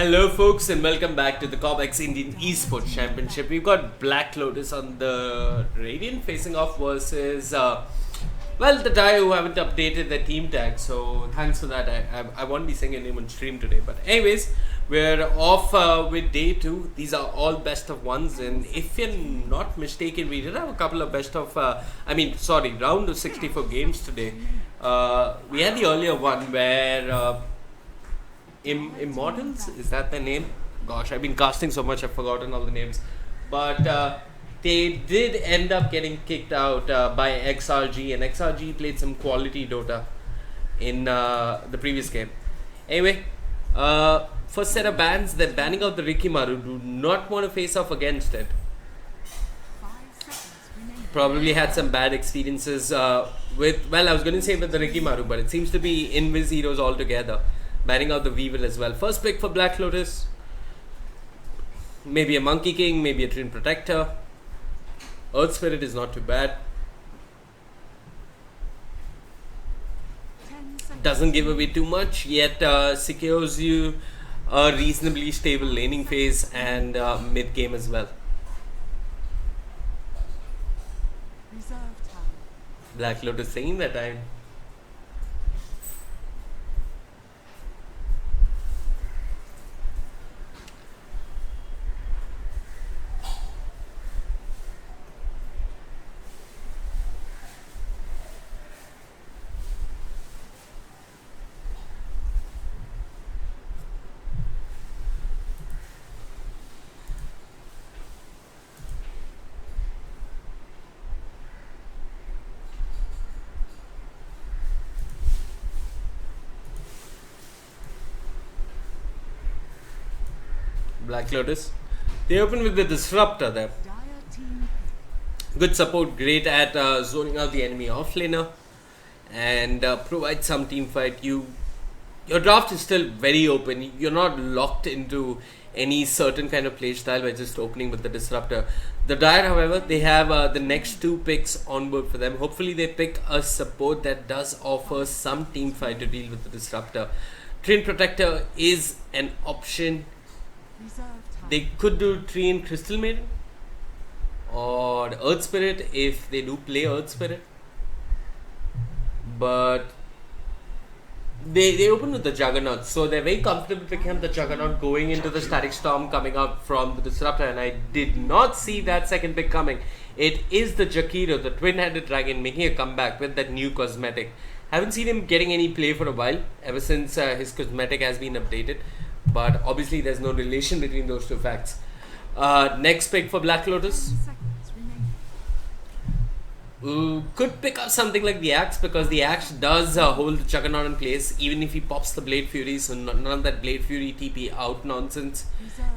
Hello, folks, and welcome back to the Cobx Indian Esports Championship. We've got Black Lotus on the Radiant facing off versus, well, the Dire who haven't updated their team tag. So, thanks for that. I won't be saying your name on stream today. But, anyways, we're off with day 2. These are all best of ones. And if you're not mistaken, we did have a couple of round of 64 games today. We had the earlier one where. Immortals, is that their name? Gosh, I've been casting so much I've forgotten all the names. But they did end up getting kicked out by XRG, and XRG played some quality Dota in the previous game. Anyway, first set of bans, they're banning out the Rikimaru. Do not want to face off against it. Probably had some bad experiences with, well, I was going to say with the Rikimaru, but it seems to be Invis heroes altogether. Banning out the Weevil as well. First pick for Black Lotus. Maybe a Monkey King, maybe a Twin Protector. Earth Spirit is not too bad. Doesn't give away too much, yet secures you a reasonably stable laning phase and mid game as well. Black Lotus saying that time. Black Lotus. They open with the Disruptor there. Good support, great at zoning out the enemy offlaner and provide some team fight. Your draft is still very open. You're not locked into any certain kind of play style by just opening with the Disruptor. The Dire, however, they have the next 2 picks on board for them. Hopefully they pick a support that does offer some team fight to deal with the Disruptor. Twin Protector is an option. They could do Treant Crystal Maiden or Earth Spirit if they do play Earth Spirit, but they open with the Juggernaut, so they're very comfortable picking up the Juggernaut going into the Static Storm coming out from the Disruptor, and I did not see that second pick coming. It is the Jakiro, the twin-headed dragon, making a comeback with that new cosmetic. Haven't seen him getting any play for a while, ever since his cosmetic has been updated. But obviously there's no relation between those two facts. Next pick for Black Lotus. Could pick up something like the Axe, because the Axe does hold the Juggernaut in place even if he pops the Blade Fury, so none of that Blade Fury TP out nonsense.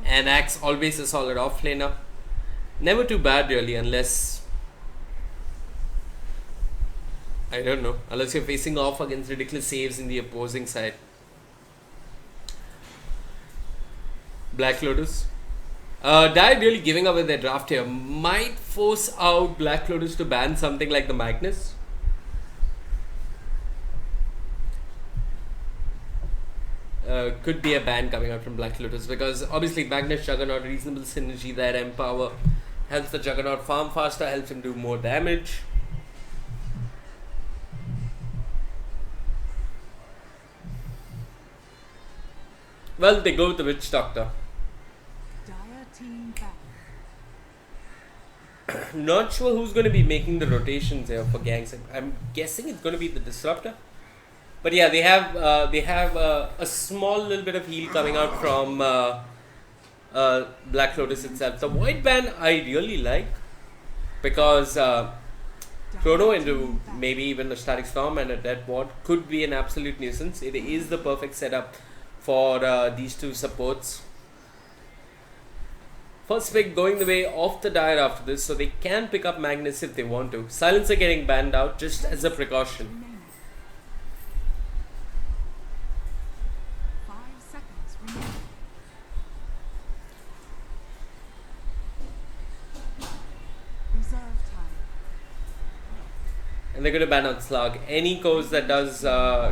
And Axe always a solid offlaner. Never too bad really, unless, I don't know, unless you're facing off against ridiculous saves in the opposing side. Black Lotus. Dire really giving away their draft here. Might force out Black Lotus to ban something like the Magnus. Could be a ban coming out from Black Lotus, because obviously Magnus Juggernaut, reasonable synergy there, Empower. Helps the Juggernaut farm faster, helps him do more damage. Well, they go with the Witch Doctor. Not sure who's going to be making the rotations here for gangs. I'm guessing it's going to be the Disruptor. But yeah, they have a small little bit of heal coming out from Black Lotus itself. The Void Ban I really like, because Chrono into maybe even a Static Storm and a Dead Ward could be an absolute nuisance. It is the perfect setup for these two supports. First pick going the way of the Dire after this, so they can pick up Magnus if they want to. Silencer getting banned out just as a precaution. And they're going to ban out Slug. Any course that does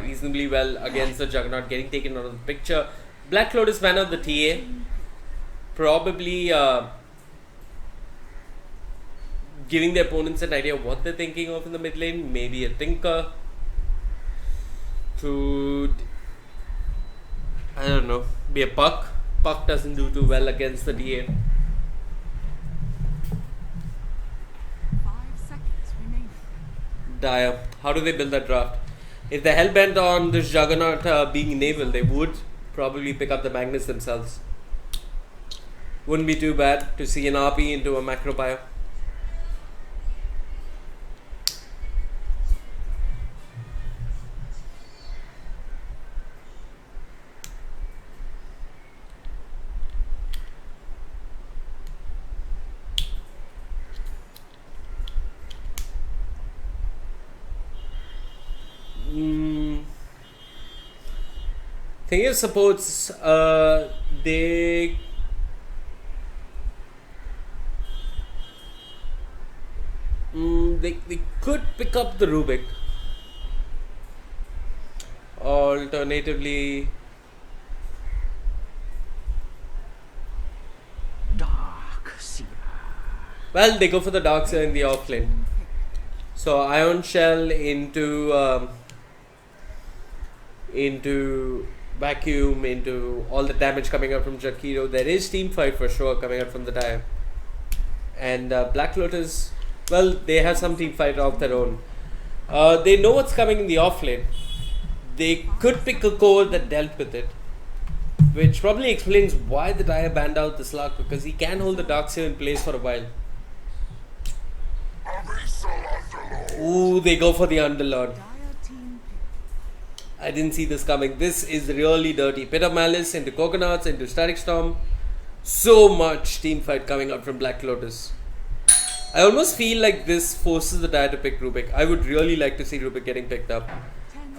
reasonably well against the Juggernaut getting taken out of the picture. Black Lotus ban out the TA. Probably giving the opponents an idea of what they're thinking of in the mid lane. Maybe a Tinker. Could, I don't know, be a Puck. Puck doesn't do too well against the TA. 5 seconds remaining. Dire. How do they build that draft? If they're hell-bent on this Juggernaut being enabled, they would probably pick up the Magnus themselves. Wouldn't be too bad to see an RP into a macro bio. Thing is, suppose they could pick up the Rubik. Alternatively, well, they go for the Darkseer in the offlane. So Ion Shell into Vacuum, into all the damage coming out from Jakiro. There is team fight for sure coming out from the Dire. And Black Lotus, well, they have some team fight of their own. They know what's coming in the offlane. They could pick a core that dealt with it, which probably explains why the Dire banned out the Slug, because he can hold the Darkseer in place for a while. Ooh, they go for the Underlord. I didn't see this coming. This is really dirty. Pit of Malice into Coconuts, into Static Storm. So much team fight coming out from Black Lotus. I almost feel like this forces the Dire to pick Rubik. I would really like to see Rubik getting picked up.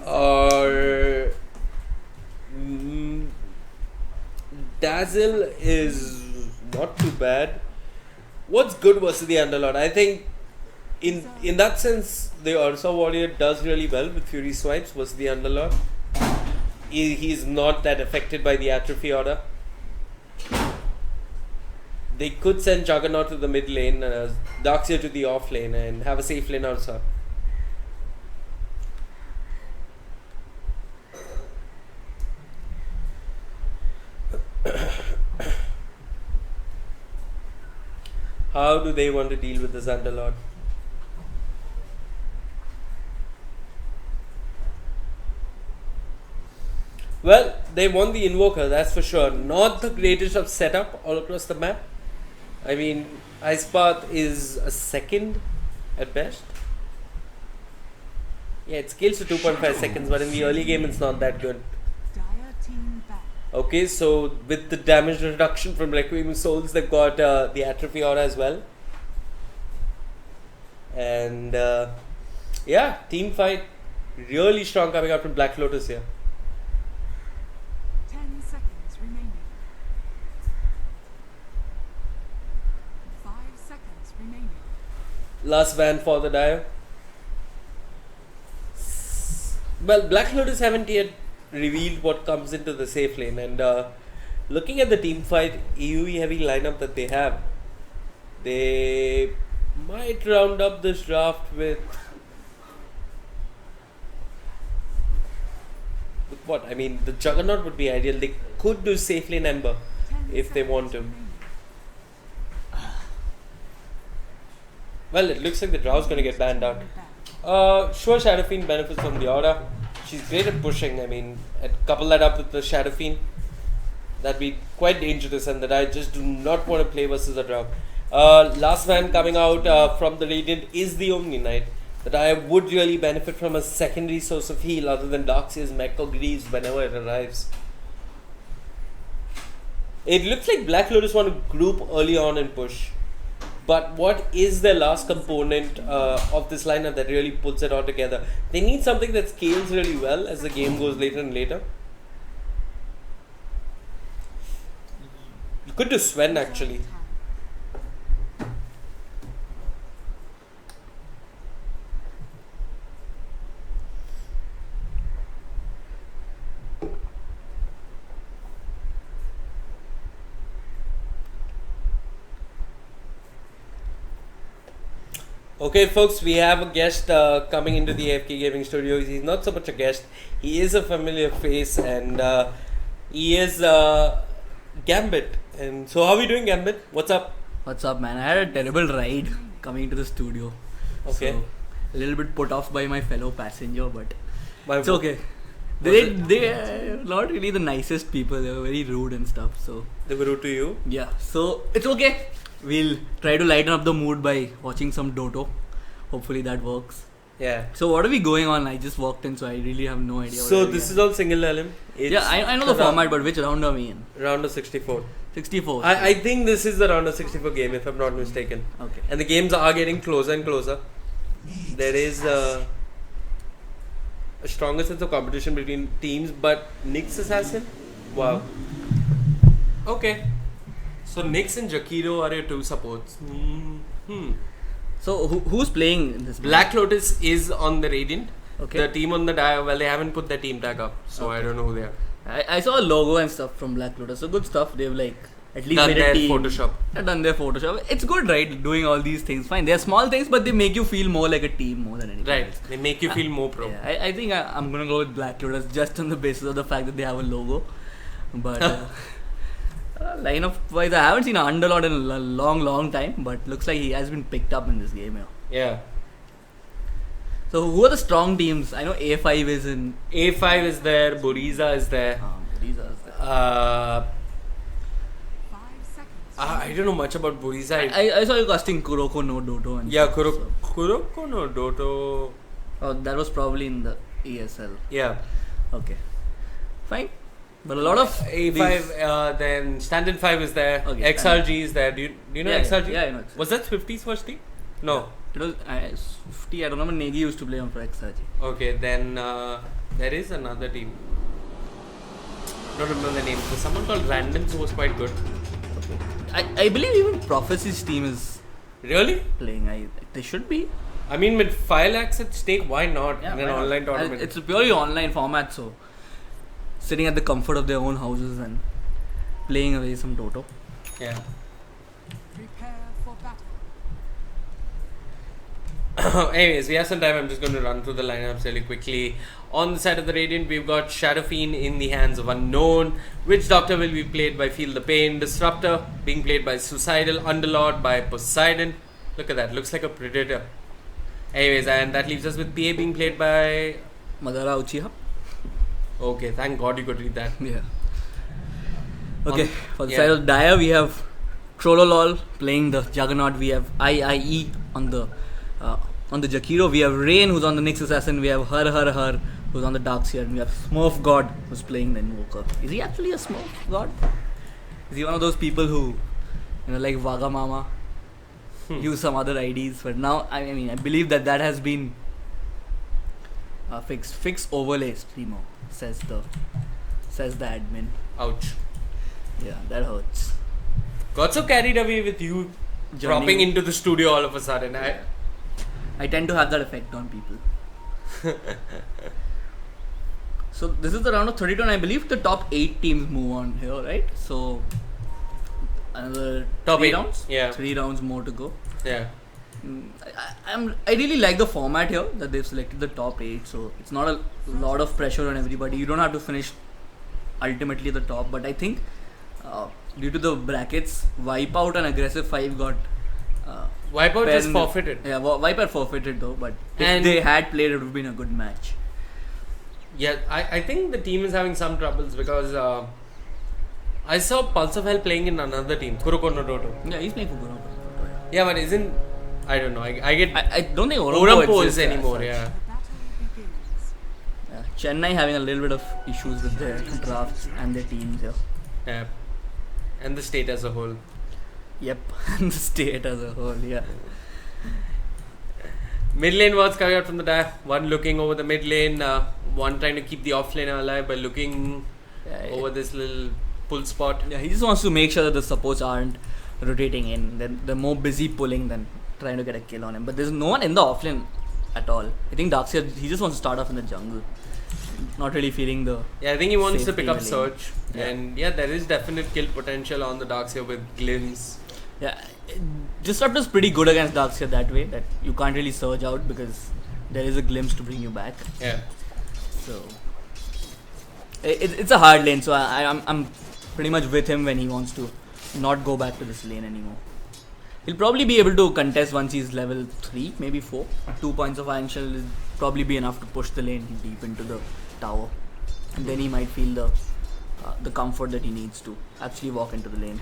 Or Dazzle is not too bad. What's good versus the Underlord? I think in that sense, the Ursa Warrior does really well with Fury Swipes versus the Underlord. He's not that affected by the Atrophy Order. They could send Juggernaut to the mid lane, Darkseer to the off lane, and have a safe lane Ursa. How do they want to deal with this Underlord? Well, they won the Invoker, that's for sure. Not the greatest of setup all across the map. I mean, Ice Path is a second at best. Yeah, it scales to 2.5 seconds, but in the early game it's not that good. Okay, so with the damage reduction from Requiem Souls, they've got the Atrophy Aura as well. And yeah, team fight really strong coming out from Black Lotus here. 10 seconds remaining. 5 seconds remaining. Last ban for the Dire. Well, Black Lotus haven't yet revealed what comes into the safe lane, and looking at the team fight AoE heavy lineup that they have, they might round up this draft with what? I mean, the Juggernaut would be ideal. They could do safe lane Ember if they want to. Well, it looks like the Drow's going to get banned out. Sure, Shadow Fiend benefits from the aura. She's great at pushing. I mean, couple that up with the Shadow Fiend, that'd be quite dangerous, and that I just do not want to play versus a Drow. Last man coming out from the Radiant is the Omni Knight. That I would really benefit from a secondary source of heal other than Darkseer's Mech or Greaves whenever it arrives. It looks like Black Lotus want to group early on and push. But what is the last component of this lineup that really puts it all together? They need something that scales really well as the game goes later and later. You could do Sven actually. Okay, folks, we have a guest coming into the AFK Gaming Studio. He's not so much a guest, he is a familiar face, and he is Gambit. And so, how are we doing, Gambit? What's up? What's up, man? I had a terrible ride coming to the studio. Okay. So, a little bit put off by my fellow passenger, but it's what? okay. They are not really the nicest people. They were very rude and stuff. So They were rude to you? yeah, so it's okay. We'll try to lighten up the mood by watching some Dota. Hopefully that works. Yeah. So what are we going on? I just walked in, so I really have no idea. So, this is all single elim? Yeah, I know the format, but which round are we in? Round of 64. 64. I think this is the round of 64 game, if I'm not mistaken. Okay. And the games are getting closer and closer. There is a stronger sense of competition between teams, but Nyx Assassin? Wow. Okay. So Nyx and Jakiro are your two supports. So who's playing in this? Black Lotus is on the Radiant. Okay. The team on the Dire, well, they haven't put their team tag up, so I don't know who they are. I saw a logo and stuff from Black Lotus, so good stuff. They've like at least Done made their a team. Photoshop. They've done their Photoshop. It's good, right? Doing all these things, fine. They're small things, but they make you feel more like a team more than anything. Right. else. They make you feel more pro. Yeah, I think I'm gonna go with Black Lotus just on the basis of the fact that they have a logo. But lineup wise, I haven't seen an Underlord in a long time, but looks like he has been picked up in this game. Yeah. So who are the strong teams? I know A5 is in. A5 is there, Buriza is there. These are the- 5 seconds. I don't know much about Buriza. I saw you casting Kuroko no Doto and Yeah, stuff, so- Kuroko no Doto. Oh, that was probably in the ESL. Yeah. Okay. Fine. But a lot of A5, then Standard 5 is there. Okay, XRG is there. Do you know Yeah, XRG? yeah, I know XRG. Was that 50's first team? No. It was 50. I don't know. Negi used to play on for XRG. Okay, then there is another team. Don't remember the name. There's someone called Randoms who was quite good. I believe even Prophecy's team is Really? playing. They should be. I mean, with 5 lakhs at stake, why not in an why not? online tournament? It's a purely online format, so sitting at the comfort of their own houses and playing away some Toto. Yeah. Prepare for battle. Anyways, we have some time. I'm just going to run through the lineups really quickly. On the side of the Radiant, we've got Shadow Fiend in the hands of Unknown. Witch Doctor will be played by Feel the Pain. Disruptor being played by Suicidal. Underlord by Poseidon. Look at that. Looks like a Predator. Anyways, and that leaves us with PA being played by... Madara Uchiha. Okay, thank God you could read that. Yeah. Okay, for the yeah. side of Dire, we have Trollolol playing the Juggernaut. We have IIE on the Jakiro. We have Rain who's on the Nyx Assassin. We have Her who's on the Darkseer. And we have Smurf God who's playing the Invoker. Is he actually a Smurf God? Is he one of those people who, like Vagamama, use some other IDs? But now, I mean, I believe that has been fixed. Fix overlay streamer, says the admin. Ouch. Yeah, that hurts. Got so carried away with you dropping into the studio all of a sudden. I tend to have that effect on people. So this is the round of 32 and I believe the top 8 teams move on here, right? So another Top 3 8, rounds? yeah. 3 rounds more to go. Yeah. I really like the format here that they've selected the top 8, so it's not a lot of pressure on everybody. You don't have to finish ultimately the top, but I think due to the brackets, Wipeout and Aggressive 5 got Wipeout just penned. forfeited. Yeah, Wipeout forfeited though, but if And- they had played, it would have been a good match. Yeah, I think the team is having some troubles because I saw Pulse of Hell playing in another team, Kuroko no Doto. Yeah, he's playing for Guru. Yeah, but isn't... I don't know. I get... I don't think Orampo exists is anymore, as such. yeah. The battle begins. Yeah, Chennai having a little bit of issues with their drafts and their teams here. Yeah. And the state as a whole. Yep, and the state as a whole, yeah. Mid lane was coming out from the Dire. One looking over the mid lane, one trying to keep the off lane alive by looking over this little pull spot. Yeah, he just wants to make sure that the supports aren't rotating in. They're more busy pulling than trying to get a kill on him. But there's no one in the offlane at all. I think Darkseer, he just wants to start off in the jungle. Not really feeling the... Yeah, I think he wants to safety pick up in the lane. Search. Yeah. And yeah, there is definite kill potential on the Darkseer with Glims. Yeah, Disrupt is pretty good against Darkseer that way, that you can't really surge out because there is a glimpse to bring you back. Yeah. So it's a hard lane, so I'm pretty much with him when he wants to not go back to this lane anymore. He'll probably be able to contest once he's level 3, maybe 4. 2 points of Iron Shell will probably be enough to push the lane deep into the tower. And then he might feel the comfort that he needs to actually walk into the lane.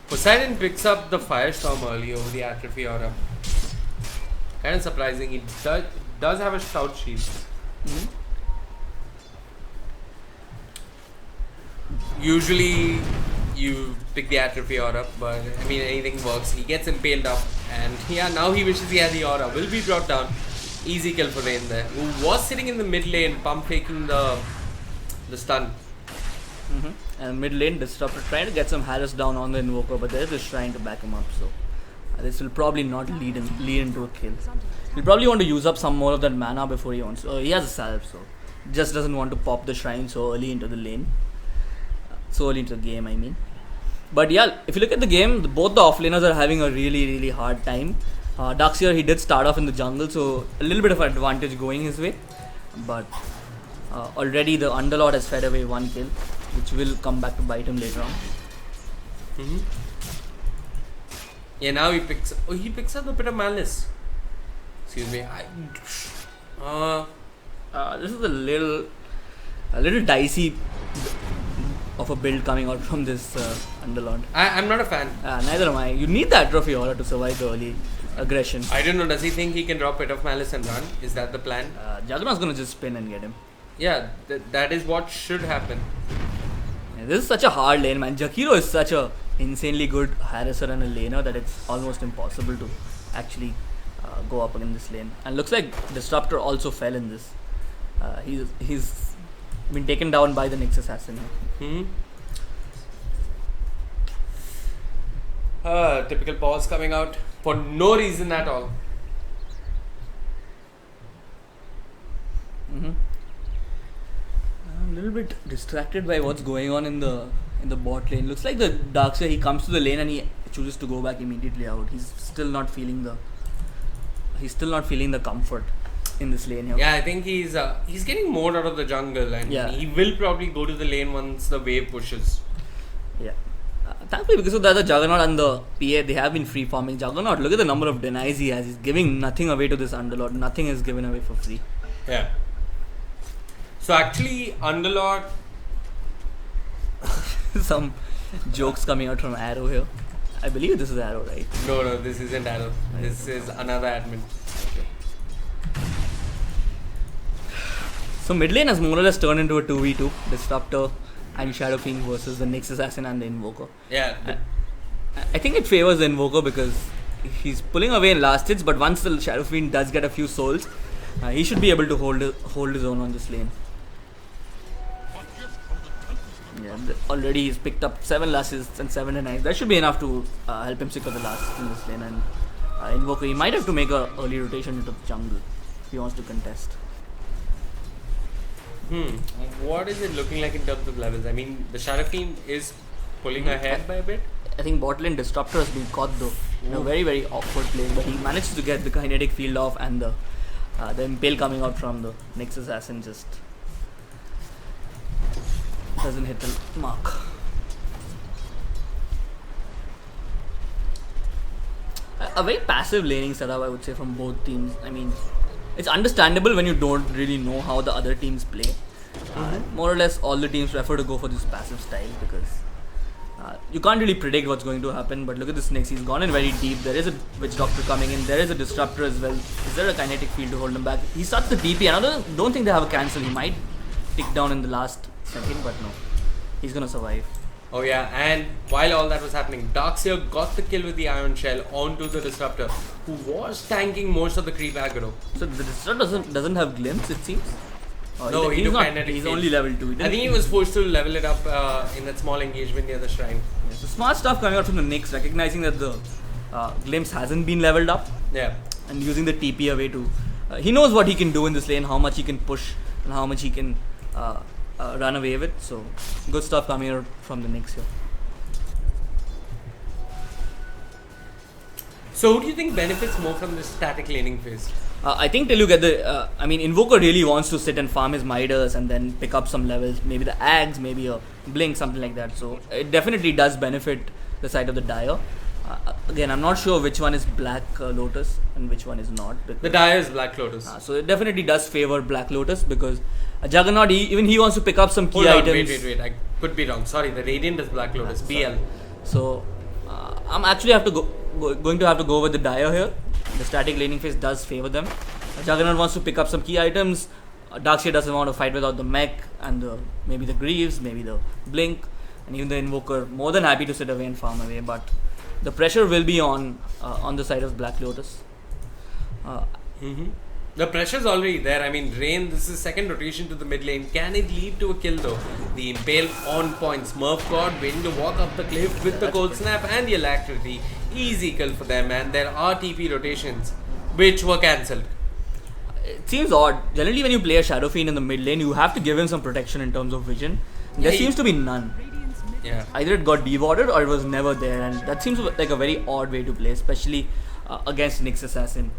Poseidon picks up the Firestorm early over the Atrophy Aura. Kind of surprising. He does have a Shout Shield. Usually you pick the Atrophy Aura, but I mean anything works. He gets impaled up, and yeah, now he wishes he had the Aura. Will be brought down. Easy kill for Rain there. Who was sitting in the mid lane, pump faking the stun. And mid lane, Disruptor trying to get some harass down on the Invoker, but there is a Shrine to back him up, so this will probably not lead into a kill. He'll probably want to use up some more of that mana before he wants. He has a salve, so just doesn't want to pop the Shrine so early into the lane. So early into the game, I mean. But yeah, if you look at the game, both the offlaners are having a really hard time. Darkseer, he did start off in the jungle, so a little bit of advantage going his way. But already the Underlord has fed away 1 kill, which will come back to bite him later on. Yeah, now he picks up a bit of Malice. Excuse me. This is a little dicey of a build coming out from this Underlord. I'm not a fan. Neither am I. You need that Atrophy Aura to survive the early aggression. I don't know. Does he think he can drop Pit of Malice and run? Is that the plan? Juggernaut's gonna just spin and get him. Yeah, that is what should happen. Yeah, this is such a hard lane, man. Jakiro is such a insanely good harasser and a laner that it's almost impossible to actually go up against this lane. And looks like Disruptor also fell in this. He's been taken down by the Nyx Assassin. Typical pause coming out for no reason at all. I'm a little bit distracted by what's going on in the bot lane. Looks like the Darkseer, he comes to the lane and he chooses to go back immediately out. He's still not feeling the comfort in this lane here. Yeah, I think he's getting more out of the jungle, and he will probably go to the lane once the wave pushes. Yeah. Thankfully, because of the other Juggernaut and the PA, they have been free farming. Juggernaut, look at the number of denies he has. He's giving nothing away to this Underlord. Nothing is given away for free. Yeah. So actually, Underlord... Some jokes coming out from Arrow here. I believe this is Arrow, right? No, this isn't Arrow. This is another admin. So mid lane has more or less turned into a 2v2. Disruptor and Shadow King versus the Nyx Assassin and the Invoker. Yeah. I think it favors the Invoker because he's pulling away in last hits, but once the Shadow Fiend does get a few souls, he should be able to hold his own on this lane. Yeah, already he's picked up 7 last hits and 7 denies. That should be enough to help him secure the last in this lane. And Invoker, he might have to make an early rotation into the jungle if he wants to contest. What is it looking like in terms of levels? I mean, the Shadow Fiend is pulling ahead by a bit. I think bot lane Disruptor has been caught though in a very awkward place, but he managed to get the kinetic field off, and the impale coming out from the Nyx Assassin just doesn't hit the mark. A very passive laning setup, I would say, from both teams. I mean, it's understandable when you don't really know how the other teams play. More or less, all the teams prefer to go for this passive style because you can't really predict what's going to happen. But look at this Nyx, he's gone in very deep. There is a Witch Doctor coming in. There is a Disruptor as well. Is there a kinetic field to hold him back? He starts the TP, and I don't think they have a cancel. He might tick down in the last second, but no. He's gonna survive. Oh yeah, and while all that was happening, Darkseer got the kill with the Iron Shell onto the Disruptor, who was tanking most of the creep aggro. So the Disruptor doesn't have glimpse, it seems? No, he's not. He's only level 2. I think he was forced to level it up in that small engagement near the shrine. Yeah, so smart stuff coming out from the Nyx, recognizing that the glimpse hasn't been leveled up. Yeah. And using the TP away to... he knows what he can do in this lane, how much he can push and how much he can run away with. So good stuff coming out from the Nyx here. So who do you think benefits more from this static laning phase? I think till you get the, Invoker really wants to sit and farm his Midas and then pick up some levels, maybe the Ags, maybe a Blink, something like that. So it definitely does benefit the side of the Dire. Again, I'm not sure which one is Black Lotus and which one is not. The Dire is Black Lotus. So it definitely does favor Black Lotus because Juggernaut, even he wants to pick up some key items. Wait, I could be wrong. Sorry, the Radiant is Black Lotus, BL. So I'm actually going to have to go with the Dire here. The static laning phase does favor them. Juggernaut wants to pick up some key items. Darkseer doesn't want to fight without the mech and maybe the Greaves, maybe the Blink, and even the Invoker. More than happy to sit away and farm away, but the pressure will be on the side of Black Lotus. The pressure's already there. I mean, Rain, this is second rotation to the mid lane. Can it lead to a kill though? The Impale on point. Smurf God waiting to walk up the cliff with the Cold Snap and the Alacrity. Easy kill for them, and there are TP rotations which were cancelled. It seems odd. Generally, when you play a Shadow Fiend in the mid lane, you have to give him some protection in terms of vision. There seems to be none. Yeah. Either it got dewarded or it was never there, and that seems like a very odd way to play, especially against Nyx Assassin,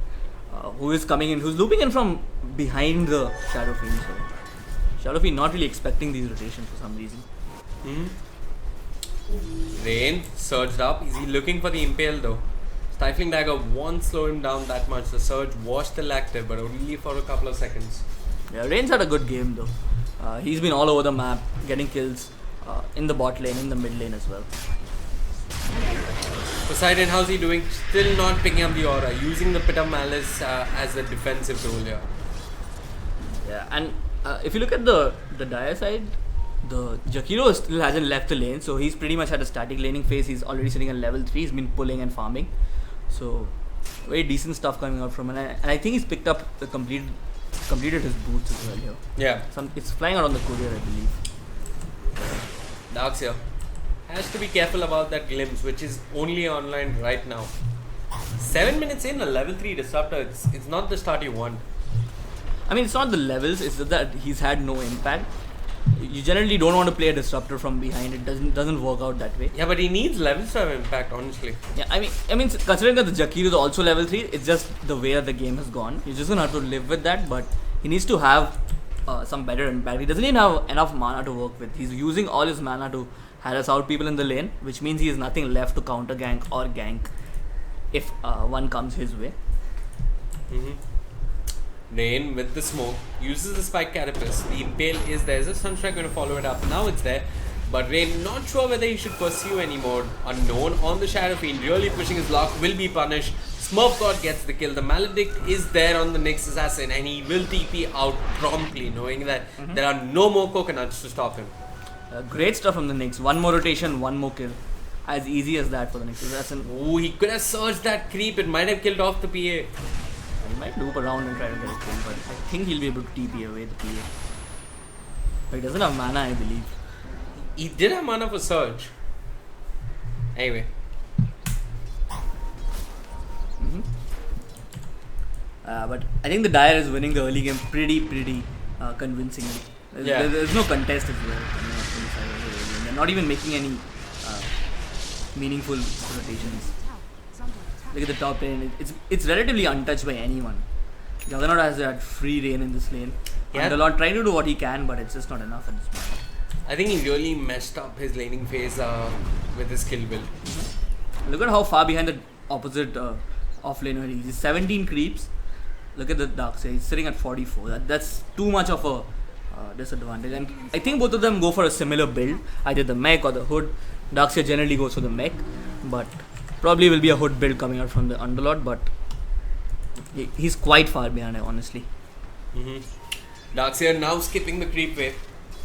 who is coming in, who's looping in from behind the Shadow Fiend. So Shadow Fiend not really expecting these rotations for some reason. Rain surged up. Is he looking for the Impale though? Stifling Dagger won't slow him down that much. The surge was still active, but only for a couple of seconds. Yeah, Rain's had a good game though. He's been all over the map, getting kills in the bot lane, in the mid lane as well. Poseidon, how's he doing? Still not picking up the aura, using the Pit of Malice as a defensive tool here. Yeah, and if you look at the Dire side, the Jakiro still hasn't left the lane, so he's pretty much had a static laning phase. He's already sitting at level 3, he's been pulling and farming. So, very decent stuff coming out from him. And I think he's picked up the completed his boots as well here. Yeah. It's flying out on the courier, I believe. Darkseer has to be careful about that glimpse, which is only online right now. 7 minutes in, a level 3 disruptor. It's not the start you want. I mean, it's not the levels, it's just that he's had no impact. You generally don't want to play a disruptor from behind. It doesn't work out that way. Yeah, but he needs levels to have impact, honestly. Yeah, I mean, considering that the Jakiro is also level 3, it's just the way that the game has gone. You're just gonna have to live with that, but he needs to have some better impact. He doesn't even have enough mana to work with. He's using all his mana to harass out people in the lane, which means he has nothing left to counter gank or gank if one comes his way. Rain with the smoke uses the spike carapace. The Impale is there. Is the Sunstrike going to follow it up? Now it's there. But Rain not sure whether he should pursue anymore. Unknown on the Shadow Fiend. Really pushing his block. Will be punished. Smurf God gets the kill. The Maledict is there on the Nyx Assassin, and he will TP out promptly, knowing that there are no more coconuts to stop him. Great stuff from the Nyx. One more rotation, one more kill. As easy as that for the Nyx Assassin. Ooh, he could have surged that creep. It might have killed off the PA. He might loop around and try to get a kill, but I think he'll be able to TP away the PA. But he doesn't have mana, I believe. He did have mana for surge. Anyway. But I think the Dire is winning the early game pretty convincingly. There's no contest as well. They're not even making any meaningful rotations. Look at the top lane. It's relatively untouched by anyone. Juggernaut has that free reign in this lane. Yeah. Underlord trying to do what he can, but it's just not enough at this point. I think he really messed up his laning phase with his kill build. Look at how far behind the opposite offlaner he is. 17 creeps. Look at the Darkseer. He's sitting at 44. That's too much of a disadvantage. And I think both of them go for a similar build. Either the mech or the hood. Darkseer generally goes for the mech, but probably will be a hood build coming out from the Underlord, but he's quite far behind, honestly. Darkseer now skipping the creep wave.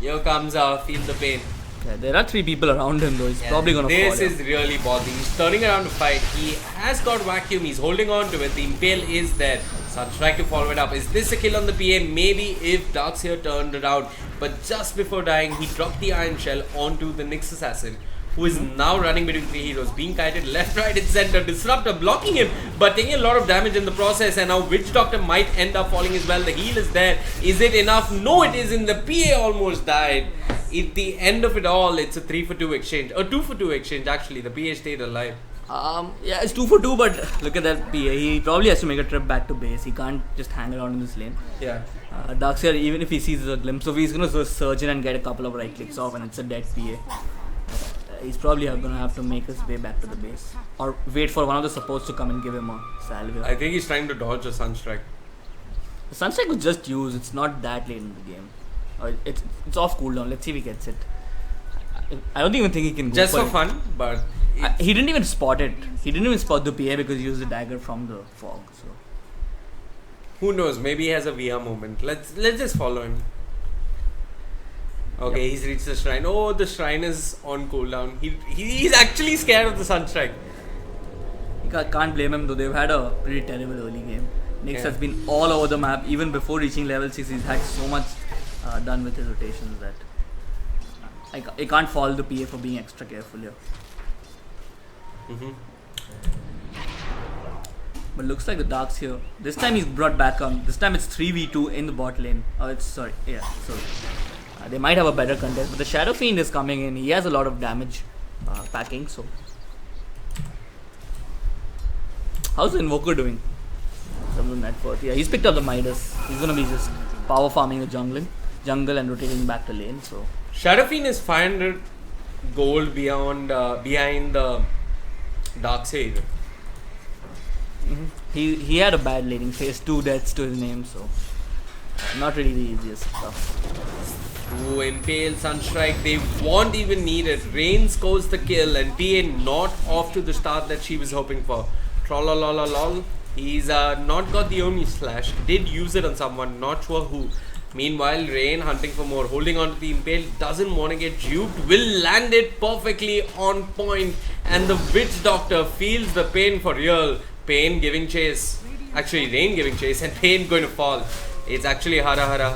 Here comes Feel the Pain. Yeah, there are 3 people around him though. He's probably gonna fall. This is really bothering. He's turning around to fight. He has got vacuum. He's holding on to it. The Impale is there. Sunstrike to follow it up. Is this a kill on the PA? Maybe if Darkseer turned around. But just before dying, he dropped the Iron Shell onto the Nyx Assassin, who is now running between 3 heroes, being kited left, right and center. Disruptor blocking him, but taking a lot of damage in the process, and now Witch Doctor might end up falling as well. The heal is there. Is it enough? No, it isn't. The PA almost died. At the end of it all, it's a 3 for 2 exchange. A 2 for 2 exchange, actually. The PA stayed alive. Yeah, it's 2 for 2, but look at that PA. He probably has to make a trip back to base. He can't just hang around in this lane. Yeah. Darkseer, even if he sees a glimpse of, he's gonna surge in and get a couple of right clicks off, and it's a dead PA. He's probably gonna have to make his way back to the base, or wait for one of the supports to come and give him a salve. I think he's trying to dodge a Sunstrike. The Sunstrike was just used. It's not that late in the game. It's off cooldown. Let's see if he gets it. I don't even think he can go Just for it. fun, but he didn't even spot it. He didn't even spot the PA because he used the dagger from the fog. So who knows? Maybe he has a VR moment. Let's just follow him. Okay, he's reached the shrine. Oh, the shrine is on cooldown. He's actually scared of the Sunstrike. Can't blame him though. They've had a pretty terrible early game. Nyx has been all over the map. Even before reaching level 6, he's had so much done with his rotations that I can't fault the PA for being extra careful here. But looks like the Darks here. This time he's brought back on. This time it's 3v2 in the bot lane. They might have a better contest, but the Shadow Fiend is coming in. He has a lot of damage packing. So how's the Invoker doing? Yeah, he's picked up the Midas. He's gonna be just power farming the jungle and rotating back to lane. So Shadow Fiend is 500 gold behind the Darkseid. He had a bad laning phase, 2 deaths to his name, so not really the easiest stuff. Ooh, Impale, Sunstrike, they won't even need it. Rain scores the kill and PA not off to the start that she was hoping for. Trollolololol. He's not got the Oni slash. Did use it on someone, not sure who. Meanwhile, Rain hunting for more, holding on to the Impale, doesn't want to get duped, will land it perfectly on point, and the Witch Doctor feels the pain for real. Pain giving chase. Actually, Rain giving chase, and Pain going to fall. It's actually Hara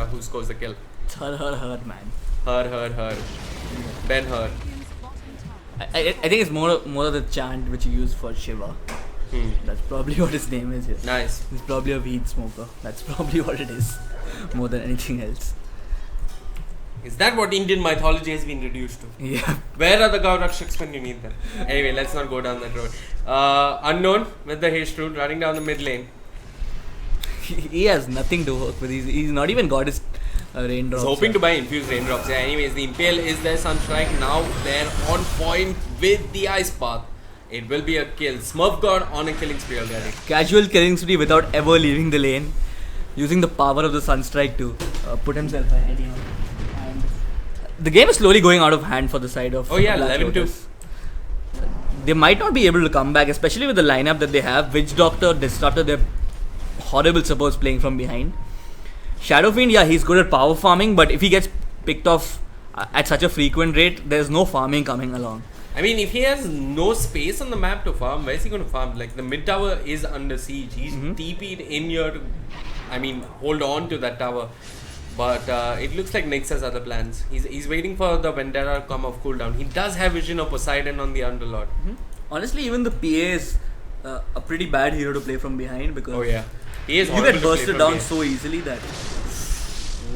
who scores the kill. It's her, man. Her. Ben her. I think it's more of the chant which you use for Shiva. That's probably what his name is here. Nice. He's probably a weed smoker. That's probably what it is, more than anything else. Is that what Indian mythology has been reduced to? Yeah. Where are the Gaurakshaks when you need them? Anyway, let's not go down that road. Unknown with the haste route running down the mid lane. He has nothing to work with. He's not even got his raindrops. He's hoping to buy infused raindrops. Yeah, anyways, the Impale is there. Sunstrike now they're on point with the Ice Path. It will be a kill. Smurf God on a killing spree already. Casual killing spree without ever leaving the lane. Using the power of the Sunstrike to put himself ahead. And the game is slowly going out of hand for the side of Black 11-2. They might not be able to come back, especially with the lineup that they have. Witch Doctor, Disruptor, they're horrible supports playing from behind. Shadow Fiend, yeah, he's good at power farming, but if he gets picked off at such a frequent rate, there's no farming coming along. I mean, if he has no space on the map to farm, where is he going to farm? Like, the mid tower is under siege. He's TP'd in here to, hold on to that tower. But it looks like Nyx has other plans. He's waiting for the Vendetta to come off cooldown. He does have vision of Poseidon on the Underlord. Honestly, even the PA is a pretty bad hero to play from behind because he is you get bursted down so easily that...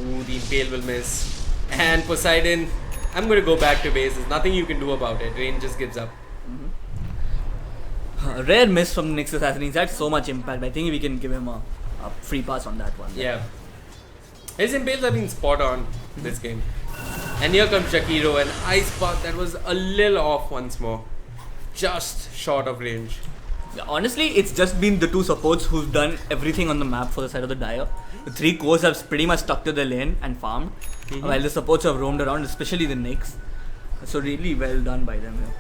Ooh, the Impale will miss. And Poseidon... I'm going to go back to base. There's nothing you can do about it. Rain just gives up. Rare miss from Nyx Assassin. He's had so much impact. I think we can give him a free pass on that one. Yeah. His impales have been spot on this game. And here comes Jakiro, an Ice Path that was a little off once more. Just short of range. Yeah, honestly, it's just been the two supports who've done everything on the map for the side of the Dire. The 3 cores have pretty much stuck to the lane and farmed, while the supports have roamed around, especially the Nyx. So really well done by them here.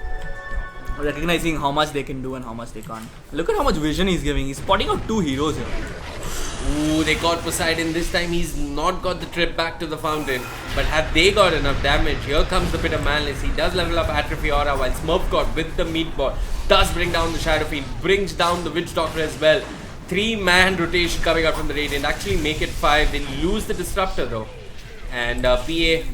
Recognizing how much they can do and how much they can't. Look at how much vision he's giving. He's spotting out 2 heroes here. Ooh, they got Poseidon. This time he's not got the trip back to the fountain. But have they got enough damage? Here comes the Pit of Malice. He does level up Atrophy Aura, while Smurf God with the meatball does bring down the Shadow Fiend, brings down the Witch Doctor as well. 3-man rotation coming out from the Radiant. Actually make it 5. They lose the Disruptor though. And PA,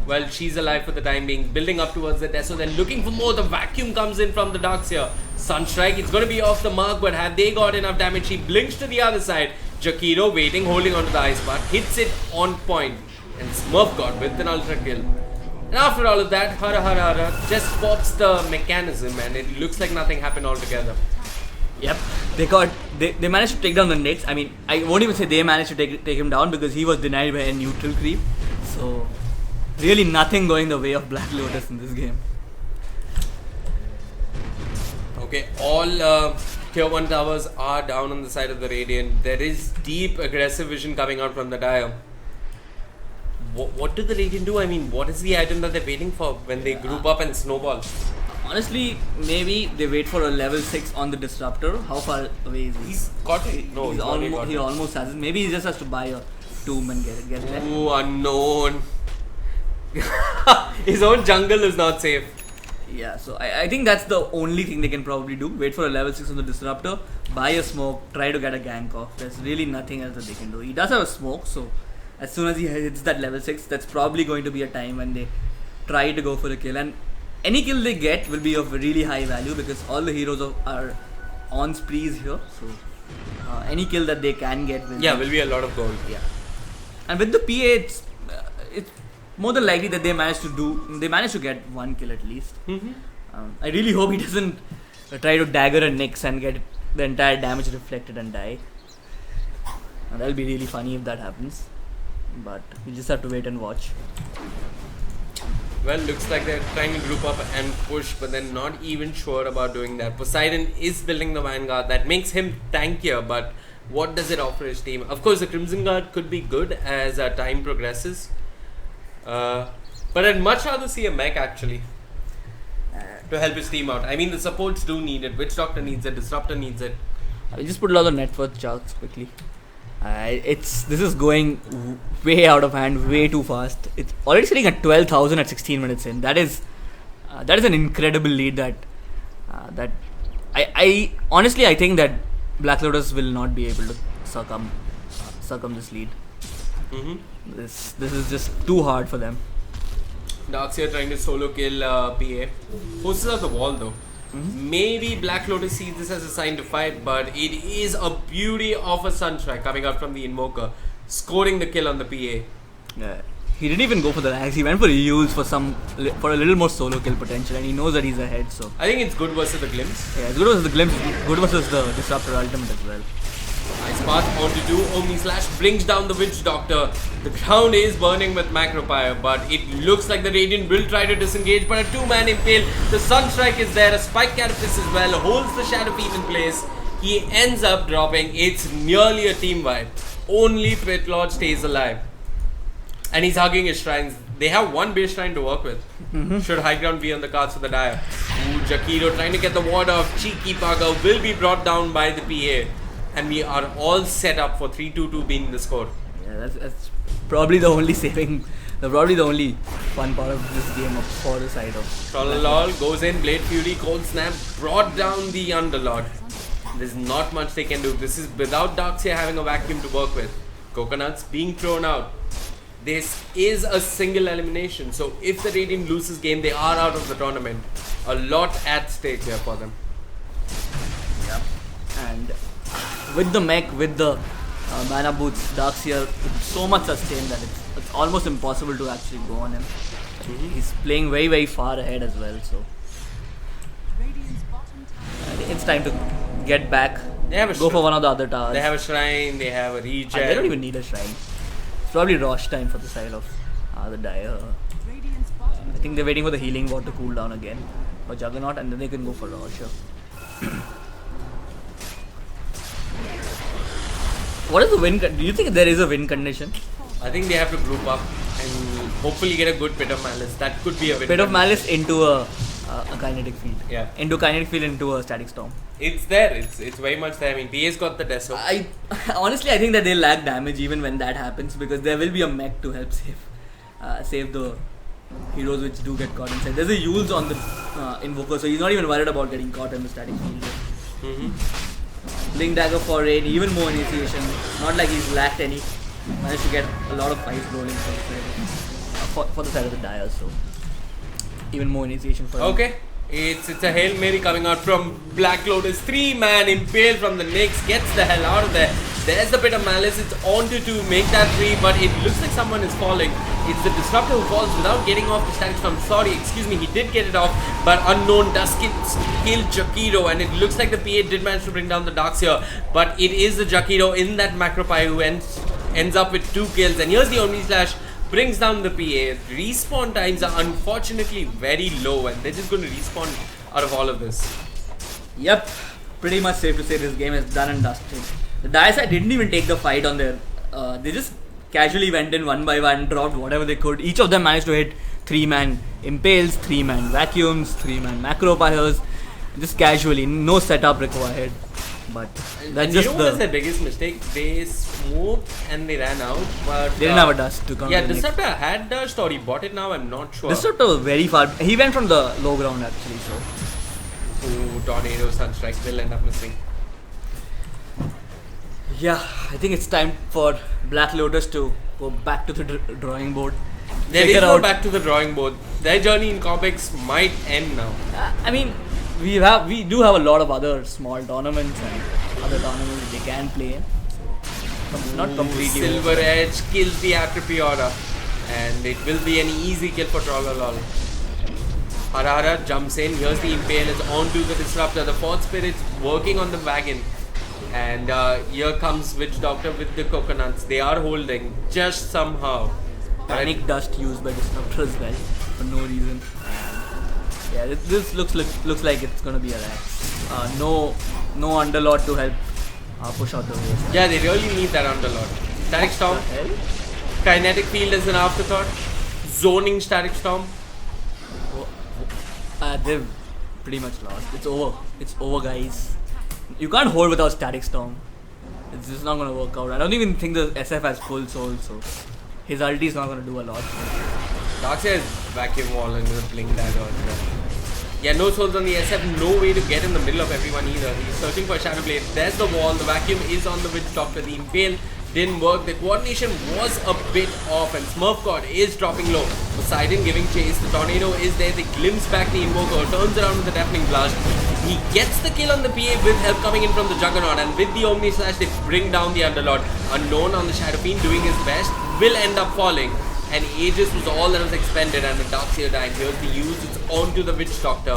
well, she's alive for the time being, building up towards the Deso. They're looking for more. The vacuum comes in from the Darks here. Sunstrike, it's going to be off the mark, but have they got enough damage? She blinks to the other side. Jakiro waiting, holding onto the Ice Path, hits it on point. And Smurf God with an ultra kill. And after all of that, hara, just pops the mechanism and it looks like nothing happened altogether. Yep, they managed to take down the Nyx. I mean, I won't even say they managed to take him down because he was denied by a neutral creep. So, really nothing going the way of Black Lotus in this game. Okay, all tier 1 towers are down on the side of the Radiant. There is deep aggressive vision coming out from the Dire. What do the Radiant do? I mean, what is the item that they're waiting for when they group up and snowball? Honestly, maybe they wait for a level 6 on the Disruptor. How far away is he? He's got it. No, he almost has it. Maybe he just has to buy a tomb and get it there. Ooh, unknown. His own jungle is not safe. Yeah, so I think that's the only thing they can probably do. Wait for a level 6 on the Disruptor, buy a smoke, try to get a gank off. There's really nothing else that they can do. He does have a smoke, so as soon as he hits that level 6, that's probably going to be a time when they try to go for a kill. And any kill they get will be of really high value because all the heroes are on sprees here. So any kill that they can get will be a lot of gold. Yeah, and with the PA, it's more than likely that they managed to get one kill at least. I really hope he doesn't try to dagger a Nyx and get the entire damage reflected and die. That'll be really funny if that happens. But we just have to wait and watch. Well, looks like they're trying to group up and push, but they're not even sure about doing that. Poseidon is building the Vanguard. That makes him tankier, but what does it offer his team? Of course, the Crimson Guard could be good as time progresses. But I'd much rather see a mech actually to help his team out. I mean, the supports do need it. Witch Doctor needs it. Disruptor needs it. I'll just put a lot of net worth charts quickly. This is going way out of hand, way too fast. It's already sitting at 12,000 at 16 minutes in. That is an incredible lead. I honestly I think that Black Lotus will not be able to succumb this lead. This is just too hard for them. Darkseer trying to solo kill PA. Forces out the wall though. Maybe Black Lotus sees this as a sign to fight, but it is a beauty of a Sunstrike coming out from the Invoker, scoring the kill on the PA. Yeah. He didn't even go for the axe. He went for Yules for a little more solo kill potential, and he knows that he's ahead. So I think it's good versus the Glimpse. Yeah, it's good versus the Glimpse. Good versus the Disruptor Ultimate as well. Nice path onto 2. Omni Slash brings down the Witch Doctor. The ground is burning with Macropyre, but it looks like the Radiant will try to disengage, but a 2-man impale. The Sunstrike is there, a Spike Carapace as well, holds the Shadow Fiend in place. He ends up dropping. It's nearly a team wipe. Only Pit Lord stays alive. And he's hugging his shrines. They have one base shrine to work with. Should high ground be on the cards for the Dire. Ooh, Jakiro trying to get the ward off. Cheeky Paga will be brought down by the PA. And we are all set up for 3-2-2 being the score. Yeah, that's probably the only fun part of this game for the side of. Trollolol goes in, Blade Fury, Cold Snap, brought down the Underlord. There's not much they can do. This is without Darkseer having a vacuum to work with. Coconuts being thrown out. This is a single elimination. So if the Radiant loses game, they are out of the tournament. A lot at stake here for them. Yeah. And with the mech, with the mana boots, Darkseer with so much sustain that it's almost impossible to actually go on him. He's playing very, very far ahead as well. So I think it's time to get back. Go for one of the other towers. They have a shrine, they have a regen. They don't even need a shrine. It's probably Rosh time for the side of the Dire. I think they're waiting for the healing ward to cool down again for Juggernaut, and then they can go for Rosh. What is the win? Do you think there is a win condition? I think they have to group up and hopefully get a good Pit of Malice. That could be a win. Pit of Malice into a kinetic field. Yeah. Into kinetic field into a static storm. It's there. It's very much there. I mean, PA's got the Deso. Honestly, I think that they lack damage even when that happens because there will be a mech to help save the heroes which do get caught inside. There's a Yules on the Invoker, so he's not even worried about getting caught in the static field. Blink Dagger for raid, even more initiation. Not like he's lacked any. Managed to get a lot of fights rolling for the side of the Dire, so even more initiation for him. Okay, it's a Hail Mary coming out from Black Lotus. 3-man impale from the Nyx, gets the hell out of there. There's the Pit of Malice, it's on to 2, make that 3, but it looks like someone is falling. it's the Disruptor who falls without getting off the static storm. Sorry, excuse me, he did get it off, but Unknown does kill Jakiro, and it looks like the PA did manage to bring down the Darks here, but it is the Jakiro in that Macropie who ends up with 2 kills, and here's the Omni Slash, brings down the PA. Respawn times are unfortunately very low, and they're just going to respawn out of all of this. Yep, pretty much safe to say this game is done and dusted. The Diaside didn't even take the fight on their, they just casually went in one by one, dropped whatever they could. Each of them managed to hit 3-man impales, 3-man vacuums, 3-man macro pyres, just casually, no setup required. But that's just what was their biggest mistake? They smoked and they ran out, but they didn't have a dust to come. Yeah, Disruptor had dust, or he bought it now, I'm not sure. Disruptor was very far. He went from the low ground actually, so. Ooh, Tornado, Sunstrike will end up missing. Yeah, I think it's time for Black Lotus to go back to the drawing board. They did go back to the drawing board. Their journey in Cobx might end now. I mean, we do have a lot of other small tournaments and other tournaments they can play in. So it's not completely. Silver Edge kills the Atripiora, and it will be an easy kill for Trollolol. Harara jumps in. Here's the Impale. It's onto the Disruptor. The Fourth Spirit's working on the wagon. And here comes Witch Doctor with the coconuts. They are holding just somehow. Panic dust used by Disruptor as well for no reason. Yeah, this looks like it's gonna be a Rax. No Underlord to help push out the way. Yeah, they really need that Underlord. Static Storm. Kinetic Field is an afterthought. Zoning Static Storm. They've pretty much lost. It's over. It's over, guys. You can't hold without Static Storm. It's just not gonna work out. I don't even think the SF has full soul, so his ulti is not gonna do a lot. Darkseid is vacuum wall and the blink dagger. Yeah, no souls on the SF, no way to get in the middle of everyone either. He's searching for Shadow Blade. There's the wall, the vacuum is on the Witch Doctor. The Impale didn't work. The coordination was a bit off, and Smurf God is dropping low. Poseidon giving chase. The Tornado is there. They glimpse back the Invoker, turns around with the Deafening Blast. He gets the kill on the PA with help coming in from the Juggernaut, and with the Omni Slash they bring down the Underlord. Unknown on the Shadow Fiend doing his best, will end up falling, and Aegis was all that was expended, and the Darkseer died. Here's the use, it's onto the Witch Doctor,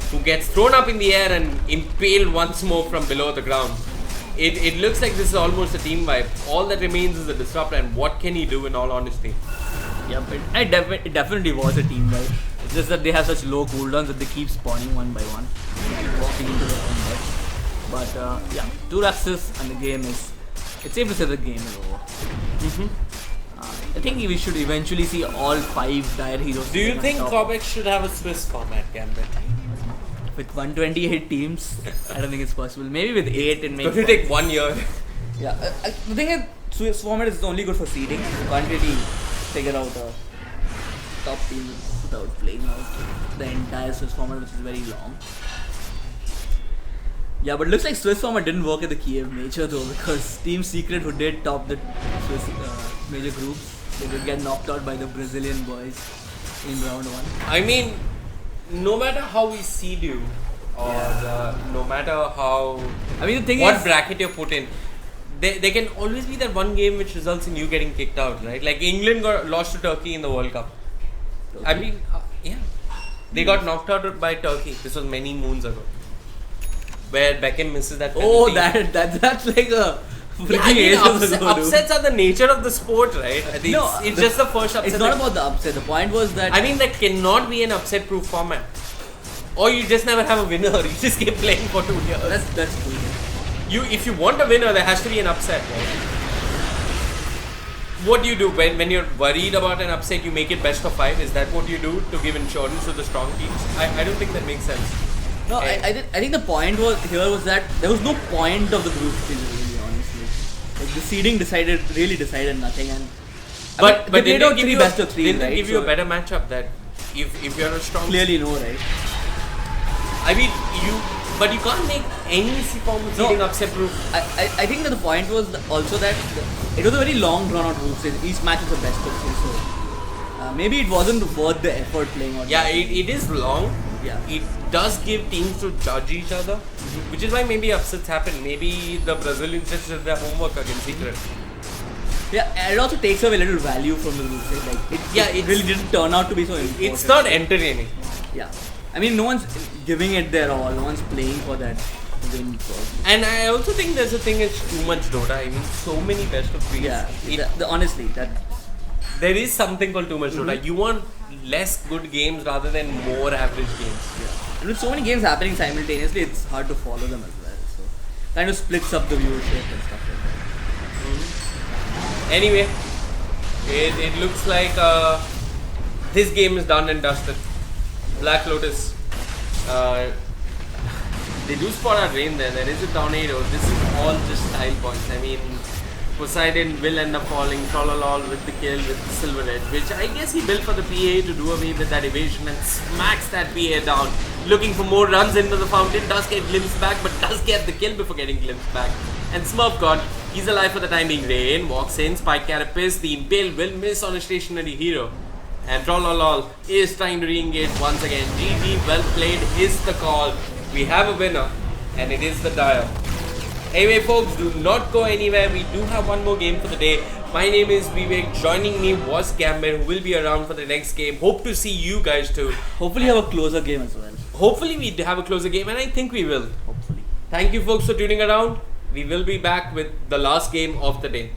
who gets thrown up in the air and impaled once more from below the ground. It looks like this is almost a team wipe. All that remains is the Disruptor, and what can he do in all honesty? Yeah, but it definitely was a team wipe. It's just that they have such low cooldowns that they keep spawning one by one. They keep walking into the combat. But yeah, 2 Raxes and the game is... It's safe to say the game is over. I think we should eventually see all 5 Dire Heroes. Do you think Cobx should have a Swiss format, Gambit? With 128 teams, I don't think it's possible. Maybe with 8 it makes. It will take 1 year. Yeah, the thing is, Swiss format is only good for seeding. You can't really figure out a top team without playing out the entire Swiss format, which is very long. Yeah, but it looks like Swiss format didn't work at the Kiev Major though, because Team Secret, who did top the Swiss major groups, they did get knocked out by the Brazilian boys in round 1. I mean, no matter how we seed you, or no matter how, I mean, the thing what is, bracket you're put in, there can always be that one game which results in you getting kicked out, right? Like England lost to Turkey in the World Cup. Turkey. I mean, yeah, they got knocked out by Turkey. This was many moons ago, where Beckham misses that penalty. Oh, that's like a freaking upsets are the nature of the sport, right? I think no, it's just the first upset. It's not about the upset. The point was that I mean, there cannot be an upset-proof format, or you just never have a winner. You just keep playing for 2 years. That's true. If you want a winner, there has to be an upset, right? What do you do when you're worried about an upset? You make it best of 5. Is that what you do to give insurance to the strong teams? I don't think that makes sense. No, I think the point was that there was no point of the group stage, really, honestly. Like the seeding really decided nothing, and but they played out 3 best of 3, right? They give you a better matchup that if you're a strong. Clearly, no, right? I mean, but you can't make any form of seeding upset proof. I think that the point was also that it was a very long drawn out group stage. Each match was a best of 3, so maybe it wasn't worth the effort playing on. Yeah, it is long. Yeah. It does give teams to judge each other, which is why maybe upsets happen. Maybe the Brazilians just did their homework against Secret. Yeah, and it also takes away a little value from the rules. Right? Like, it really didn't turn out to be so important. It's not entertaining. Yeah. I mean, no one's giving it their all. No one's playing for that win. And I also think there's a thing, it's too much Dota. I mean, so many best of threes. Yeah, honestly, that there is something called too much Dota. You want less good games rather than more average games. Yeah. And with so many games happening simultaneously, it's hard to follow them as well. So, kind of splits up the viewership and stuff like that. Anyway, it looks like this game is done and dusted. Black Lotus, they do spot our rain there. There is a tornado. This is all just style points. I mean, Poseidon will end up falling, Trollolol with the kill with the Silver Edge, which I guess he built for the PA to do away with that evasion and smacks that PA down. Looking for more runs into the fountain, does get glimpsed back, but does get the kill before getting glimpsed back. And Smurf God, he's alive for the time being. Rain walks in, Spike Carapace, the Impale will miss on a stationary hero. And Trollolol is trying to re-engage once again. GG, well played is the call. We have a winner, and it is the Dire. Anyway folks, do not go anywhere. We do have one more game for the day. My name is Vivek. Joining me was Gambit, who will be around for the next game. Hope to see you guys too. Hopefully have a closer game as well. Hopefully we have a closer game, and I think we will. Hopefully. Thank you folks for tuning around. We will be back with the last game of the day.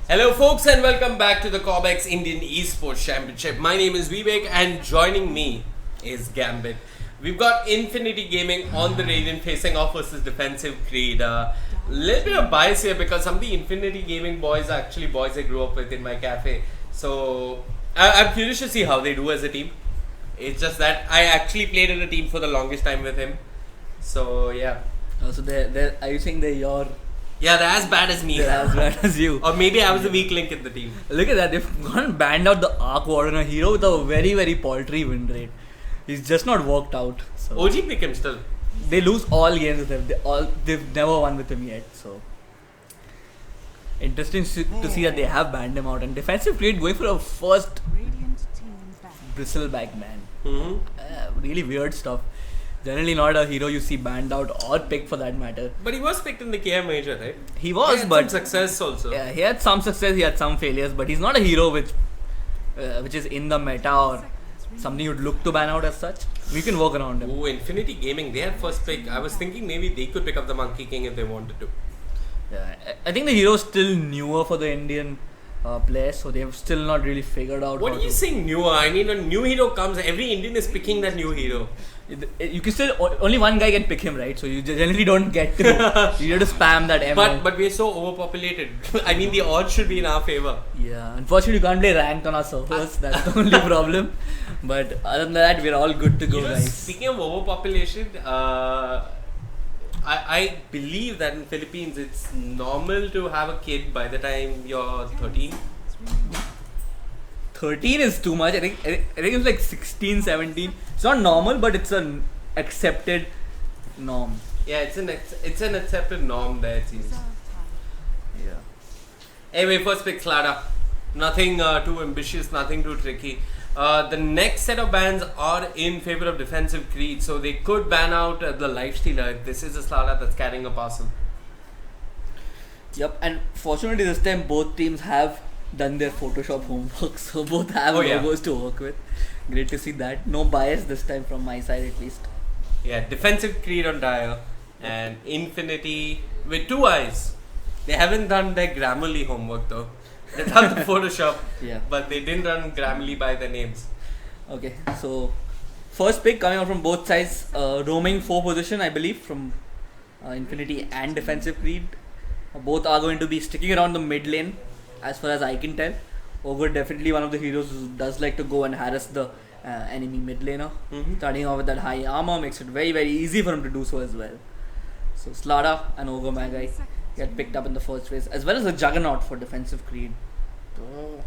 Hello folks and welcome back to the Cobx Indian Esports Championship. My name is Vivek and joining me is Gambit. We've got Infinity Gaming on the Radiant facing off versus Defensive Creed. Little bit of bias here because some of the Infinity Gaming boys are actually boys I grew up with in my cafe. So I'm curious to see how they do as a team. It's just that I actually played in a team for the longest time with him. So yeah. So are you saying they're your... Yeah, they're as bad as me. They're as bad as you. Or maybe I was the weak link in the team. Look at that, they've gone and banned out the Arc Warden, a hero with a very, very paltry win rate. He's just not worked out. So. OG pick him still. They lose all games with him. They've never won with him yet. So interesting to see that they have banned him out. And Defensive Creed going for a first bristleback man. Really weird stuff. Generally not a hero you see banned out or picked for that matter. But he was picked in the KM Major, right? He was, he had but some success also. Yeah, he had some success, he had some failures, but he's not a hero which is in the meta or something you'd look to ban out as such. We can work around him. Oh, Infinity Gaming, they had first pick. I was thinking maybe they could pick up the Monkey King if they wanted to. Yeah, I think the hero is still newer for the Indian players, so they have still not really figured out. What are you saying newer? I mean, a new hero comes, every Indian is picking that new hero. You can still, only one guy can pick him, right? So you generally don't get to, you have to spam that M. But we're so overpopulated. I mean, the odds should be in our favor. Yeah, unfortunately you can't play ranked on our servers, that's the only problem. But other than that, we're all good to go, guys. Speaking of overpopulation, I believe that in Philippines it's normal to have a kid by the time you're 13. 13 is too much. I think it's like 16, 17. It's not normal, but it's an accepted norm. Yeah, it's an accepted norm there, it seems. Yeah. Anyway, first pick Slada. Nothing too ambitious, nothing too tricky. The next set of bans are in favor of Defensive Creed, so they could ban out the Lifestealer if this is a Slada that's carrying a parcel. Yep, and fortunately this time both teams have done their Photoshop homework, so both have logos to work with. Great to see that. No bias this time from my side at least. Yeah, Defensive Creed on Dire and Infinity with 2 eyes. They haven't done their Grammarly homework though. They've done the Photoshop, but they didn't run Grammarly by their names. Okay, so first pick coming out from both sides, roaming 4 position I believe from Infinity and Defensive Creed. Both are going to be sticking around the mid lane as far as I can tell. Ogre definitely one of the heroes who does like to go and harass the enemy mid laner. Starting off with that high armor makes it very, very easy for him to do so as well. So Slada and Ogre Magi get picked up in the first phase, as well as the Juggernaut for Defensive Creed. So,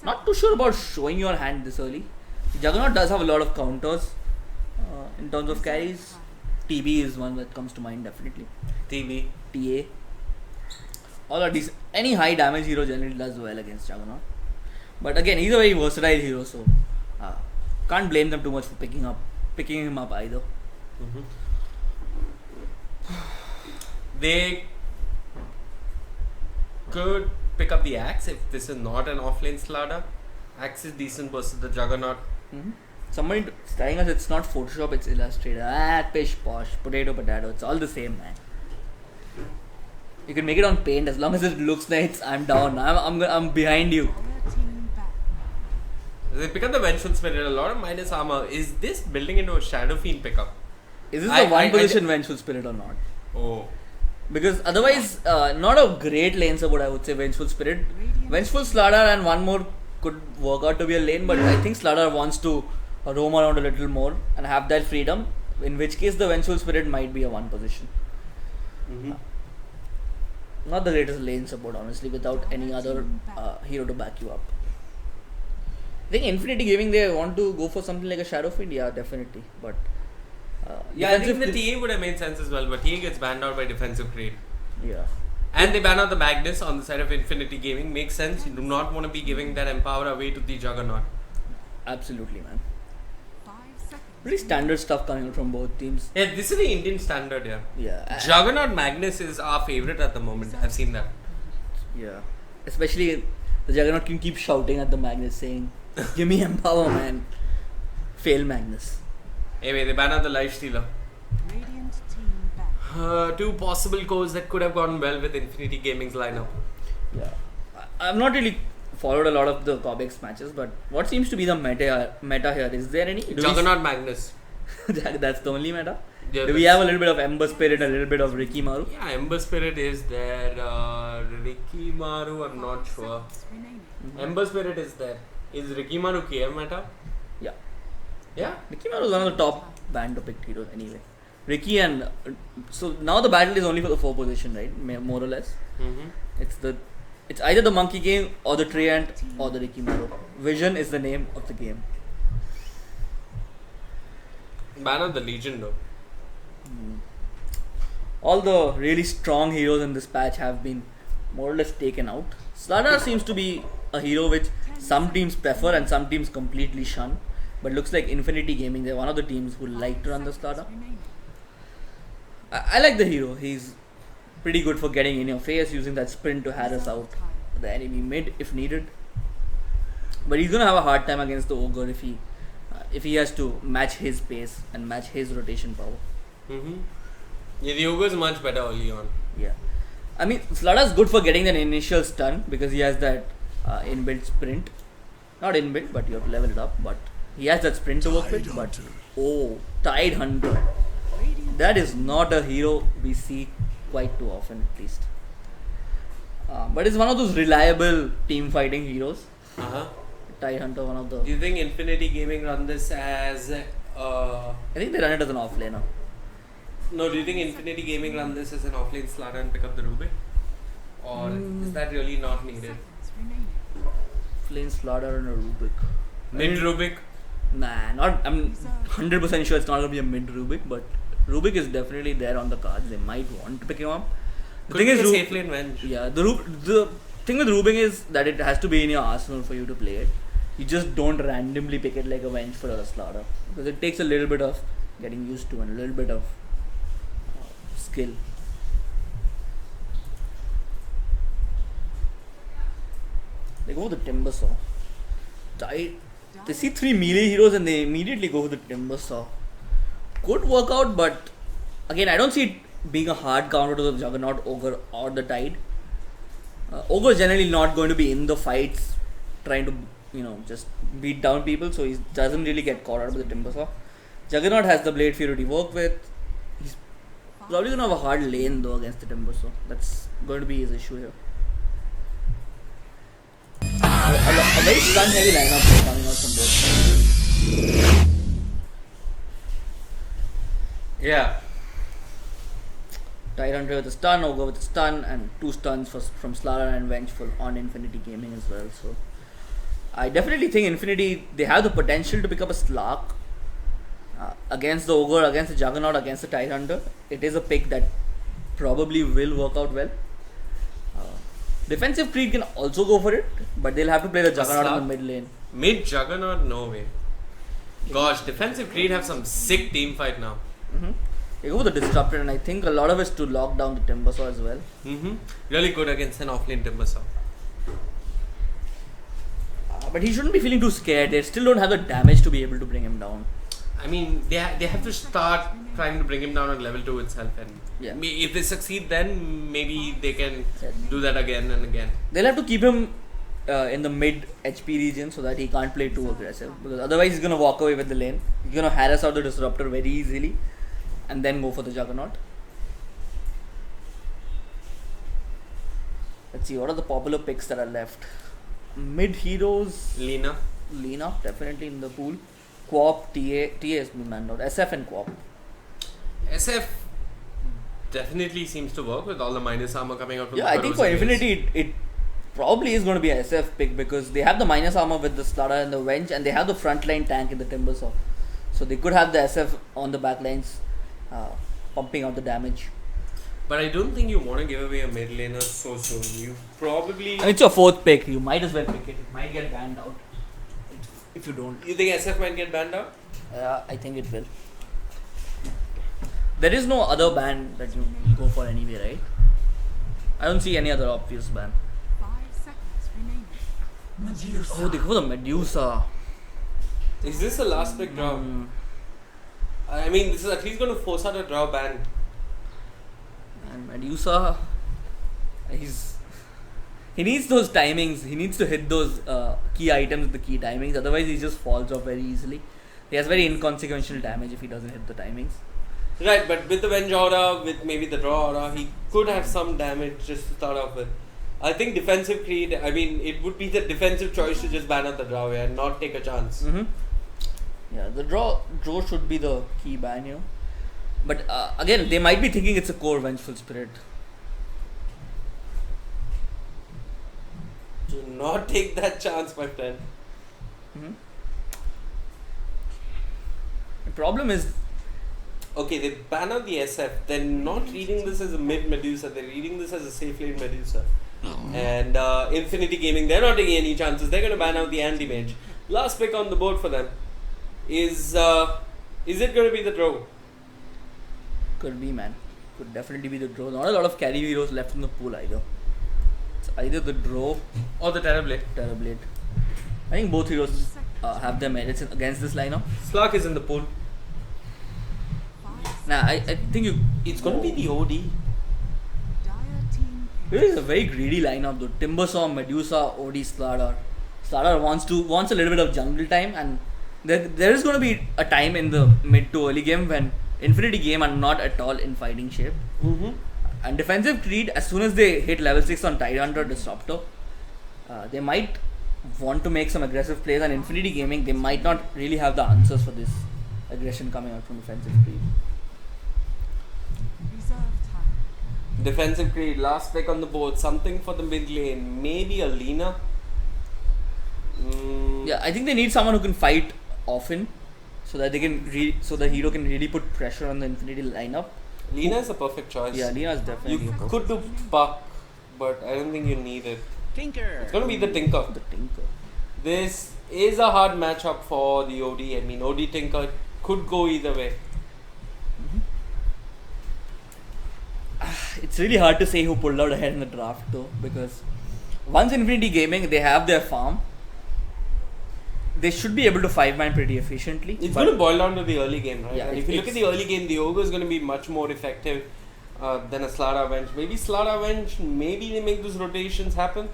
not too sure about showing your hand this early. Juggernaut does have a lot of counters in terms of carries. TB is one that comes to mind definitely. TB. TA. All are decent. Any high damage hero generally does well against Juggernaut. But again, he's a very versatile hero, so can't blame them too much for picking him up either. They could pick up the Axe if this is not an offlane Slada. Axe is decent versus the Juggernaut. Somebody telling us it's not Photoshop, it's Illustrator. Pish posh, potato, it's all the same, man. You can make it on paint as long as it looks nice. I'm down. I'm behind you. They pick up the Vengeful Spirit, a lot of minus armor. Is this building into a Shadow Fiend pickup? Is this the one position Vengeful Spirit or not? Oh. Because otherwise, not a great lane support I would say Vengeful Spirit. Vengeful Slardar and one more could work out to be a lane, but I think Slardar wants to roam around a little more and have that freedom, in which case the Vengeful Spirit might be a one position. Not the greatest lane support honestly, without any other hero to back you up. I think Infinity Gaming, they want to go for something like a Shadow Fiend, yeah, definitely. But I think the TA would have made sense as well, but TA gets banned out by Defensive Creed. Yeah. And they ban out the Magnus on the side of Infinity Gaming. Makes sense. You do not want to be giving that Empower away to the Juggernaut. Absolutely, man. Pretty standard stuff coming out from both teams. Yeah, this is the Indian standard, yeah. Yeah. Juggernaut Magnus is our favorite at the moment. I've seen that. Yeah. Especially the Juggernaut can keep shouting at the Magnus saying, give me Empower, man. Fail Magnus. Anyway, they ban out the Lifestealer. Two possible cores that could have gone well with Infinity Gaming's lineup. Yeah, I've not really followed a lot of the Cobx matches, but what seems to be the meta here? Is there any? Juggernaut Magnus. That's the only meta. Yeah, Do we have a little bit of Ember Spirit, a little bit of Ricky Maru? Yeah, Ember Spirit is there. Ricky Maru, I'm not sure. Ember Spirit is there. Is Ricky Maru KM meta? Yeah. Yeah? Ricky Maru is one of the top band to pick heroes anyway. Ricky and so now the battle is only for the 4 position, right? More or less. It's either the Monkey King or the Treant or the Ricky Maru. Vision is the name of the game. Ban of the Legion though. All the really strong heroes in this patch have been more or less taken out. Slardar seems to be a hero which some teams prefer and some teams completely shun. But looks like Infinity Gaming, they're one of the teams who like to run the Slardar. I like the hero. He's pretty good for getting in your face, using that sprint to harass out the enemy mid if needed. But he's gonna have a hard time against the Ogre if he has to match his pace and match his rotation power. Yeah, the Ogre is much better early on. Yeah, I mean Slardar is good for getting an initial stun because he has that inbuilt sprint. Not inbuilt, but you have to level it up. But he has that sprint to work with. But Tide Hunter. That is not a hero we see quite too often, at least. But it's one of those reliable team fighting heroes. Tide Hunter, one of the. Do you think Infinity Gaming run this as? I think they run it as an offlaner. No, do you think Infinity Gaming run this as an offlane Slardar and pick up the Rubik? Or is that really not needed? Flame Slardar and a Rubik. Mid Rubik? Nah, not. I'm 100% sure it's not gonna be a mid Rubik, but Rubik is definitely there on the cards. They might want to pick him up. The thing is, safe lane Venge. Yeah, the thing with Rubik is that it has to be in your arsenal for you to play it. You just don't randomly pick it like a Vengeful or a Slardar because it takes a little bit of getting used to and a little bit of skill. They go for the Timber Saw. They see 3 melee heroes and they immediately go for the Timber Saw. Could work out, but again, I don't see it being a hard counter to the Juggernaut, Ogre, or the Tide. Ogre is generally not going to be in the fights trying to, just beat down people, so he doesn't really get caught out by the Timber Saw. Juggernaut has the Blade Fury to work with. He's probably going to have a hard lane though against the Timber Saw. That's going to be his issue here. A very stun heavy lineup coming out from both. Yeah. Tide Hunter with a stun, Ogre with a stun, and 2 stuns from Slardar and Vengeful on Infinity Gaming as well. So I definitely think Infinity, they have the potential to pick up a Slark against the Ogre, against the Juggernaut, against the Tide Hunter. It is a pick that probably will work out well. Defensive Creed can also go for it, but they'll have to play the Juggernaut in the mid lane. Mid Juggernaut? No way. Gosh, Defensive Creed have some sick team fight now. They go with the Disruptor, and I think a lot of it's to lock down the Timber Saw as well. Really good against an offlane Timber Saw. But he shouldn't be feeling too scared. They still don't have the damage to be able to bring him down. I mean, they have to start trying to bring him down on level 2 itself, and if they succeed, then maybe they can do that again and again. They'll have to keep him in the mid HP region so that he can't play too aggressive, because otherwise he's gonna walk away with the lane. He's gonna harass out the Disruptor very easily, and then go for the Juggernaut. Let's see, what are the popular picks that are left? Mid heroes. Lina, definitely in the pool. Quap, TA has been manned out. SF and Quap. SF definitely seems to work with all the minus armor coming out from the I think for Infinity it probably is going to be an SF pick because they have the minus armor with the Slardar and the Venge, and they have the frontline tank in the Timber Saw. So they could have the SF on the back lines pumping out the damage. But I don't think you want to give away a mid laner so soon. You probably... It's your 4th pick. You might as well pick it. It might get banned out if you don't. You think SF might get banned out? I think it will. There is no other ban that you go for anyway, right? I don't see any other obvious ban. 5 seconds remaining. Oh, they go for the Medusa. Is this the last pick draw? I mean, this is at least going to force out a draw ban. Medusa, he needs those timings. He needs to hit those key items with the key timings. Otherwise, he just falls off very easily. He has very inconsequential damage if he doesn't hit the timings. Right, but with the Venge aura, with maybe the draw aura, he could have some damage just to start off with. I think defensive creed, I mean, it would be the defensive choice to just ban out the draw and not take a chance. Yeah, the draw should be the key ban here. But again, they might be thinking it's a core Vengeful Spirit. Do not take that chance, my friend. The problem is, okay, they ban out the SF. They're not reading this as a mid Medusa. They're reading this as a safe lane Medusa. And Infinity Gaming, they're not taking any chances. They're going to ban out the anti-mage. Last pick on the board for them is it going to be the draw? could be, man. Could definitely be the draw. Not a lot of carry heroes left in the pool either. It's either the draw or the Terrorblade. I think both heroes have their merits against this lineup. Slark is in the pool. Nah, I think it's going to be the OD. Dire team It is a very greedy lineup though. Timbersaw, Medusa, OD, Slardar. Slardar wants a little bit of jungle time, and there is going to be a time in the mid to early game when Infinity Game are not at all in fighting shape. And defensive Creed, as soon as they hit level 6 on Tidehunter Disruptor, they might want to make some aggressive plays, and Infinity Gaming, they might not really have the answers for this aggression coming out from defensive Creed. reserve time. Defensive Creed, last pick on the board. Something for the mid lane. Maybe a Lina. Yeah, I think they need someone who can fight often, so that they can so the hero can really put pressure on the Infinity lineup. Lina is a perfect choice. Yeah, Lina is definitely You a perfect could do Puck, but I don't think you need it. Tinker. It's going to be the Tinker. The Tinker. This is a hard matchup for the OD. I mean, OD Tinker could go either way. It's really hard to say who pulled out ahead in the draft though, because once Infinity Gaming, they have their farm, they should be able to 5-man pretty efficiently. It's going to boil down to the early game, right? Yeah, And if you look at the early game, the Ogre is going to be much more effective than a Slardar Venge. Maybe Slardar Venge, maybe they make those rotations happen.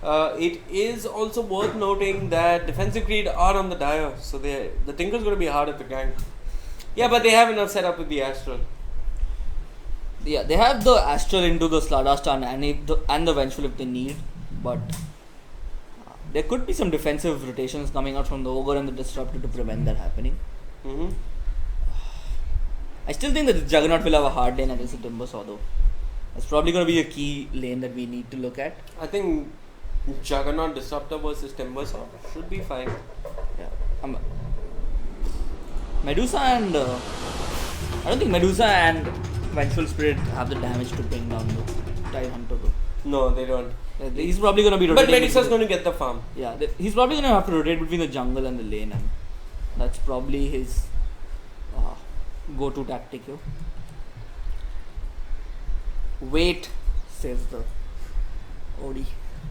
It is also worth noting that Defensive Creed are on the Dire, so the Tinker is going to be hard at the gank. Yeah, but they have enough setup with the Astral. Yeah, they have the Astral into the Slardar Stun and the Vengeful if they need, but there could be some defensive rotations coming out from the Ogre and the Disruptor to prevent that happening. I still think that the Juggernaut will have a hard lane against the Timbersaw though. It's probably going to be a key lane that we need to look at. I think Juggernaut Disruptor versus Timbersaw should be fine. Yeah. Medusa and I don't think Medusa and Vengeful Spirit have the damage to bring down the Tidehunter though. No, they don't. He's probably going to be But rotating. Medusa's going to get the farm. Yeah, he's probably going to have to rotate between the jungle and the lane, and that's probably his go-to tactic here. Wait, says the OD.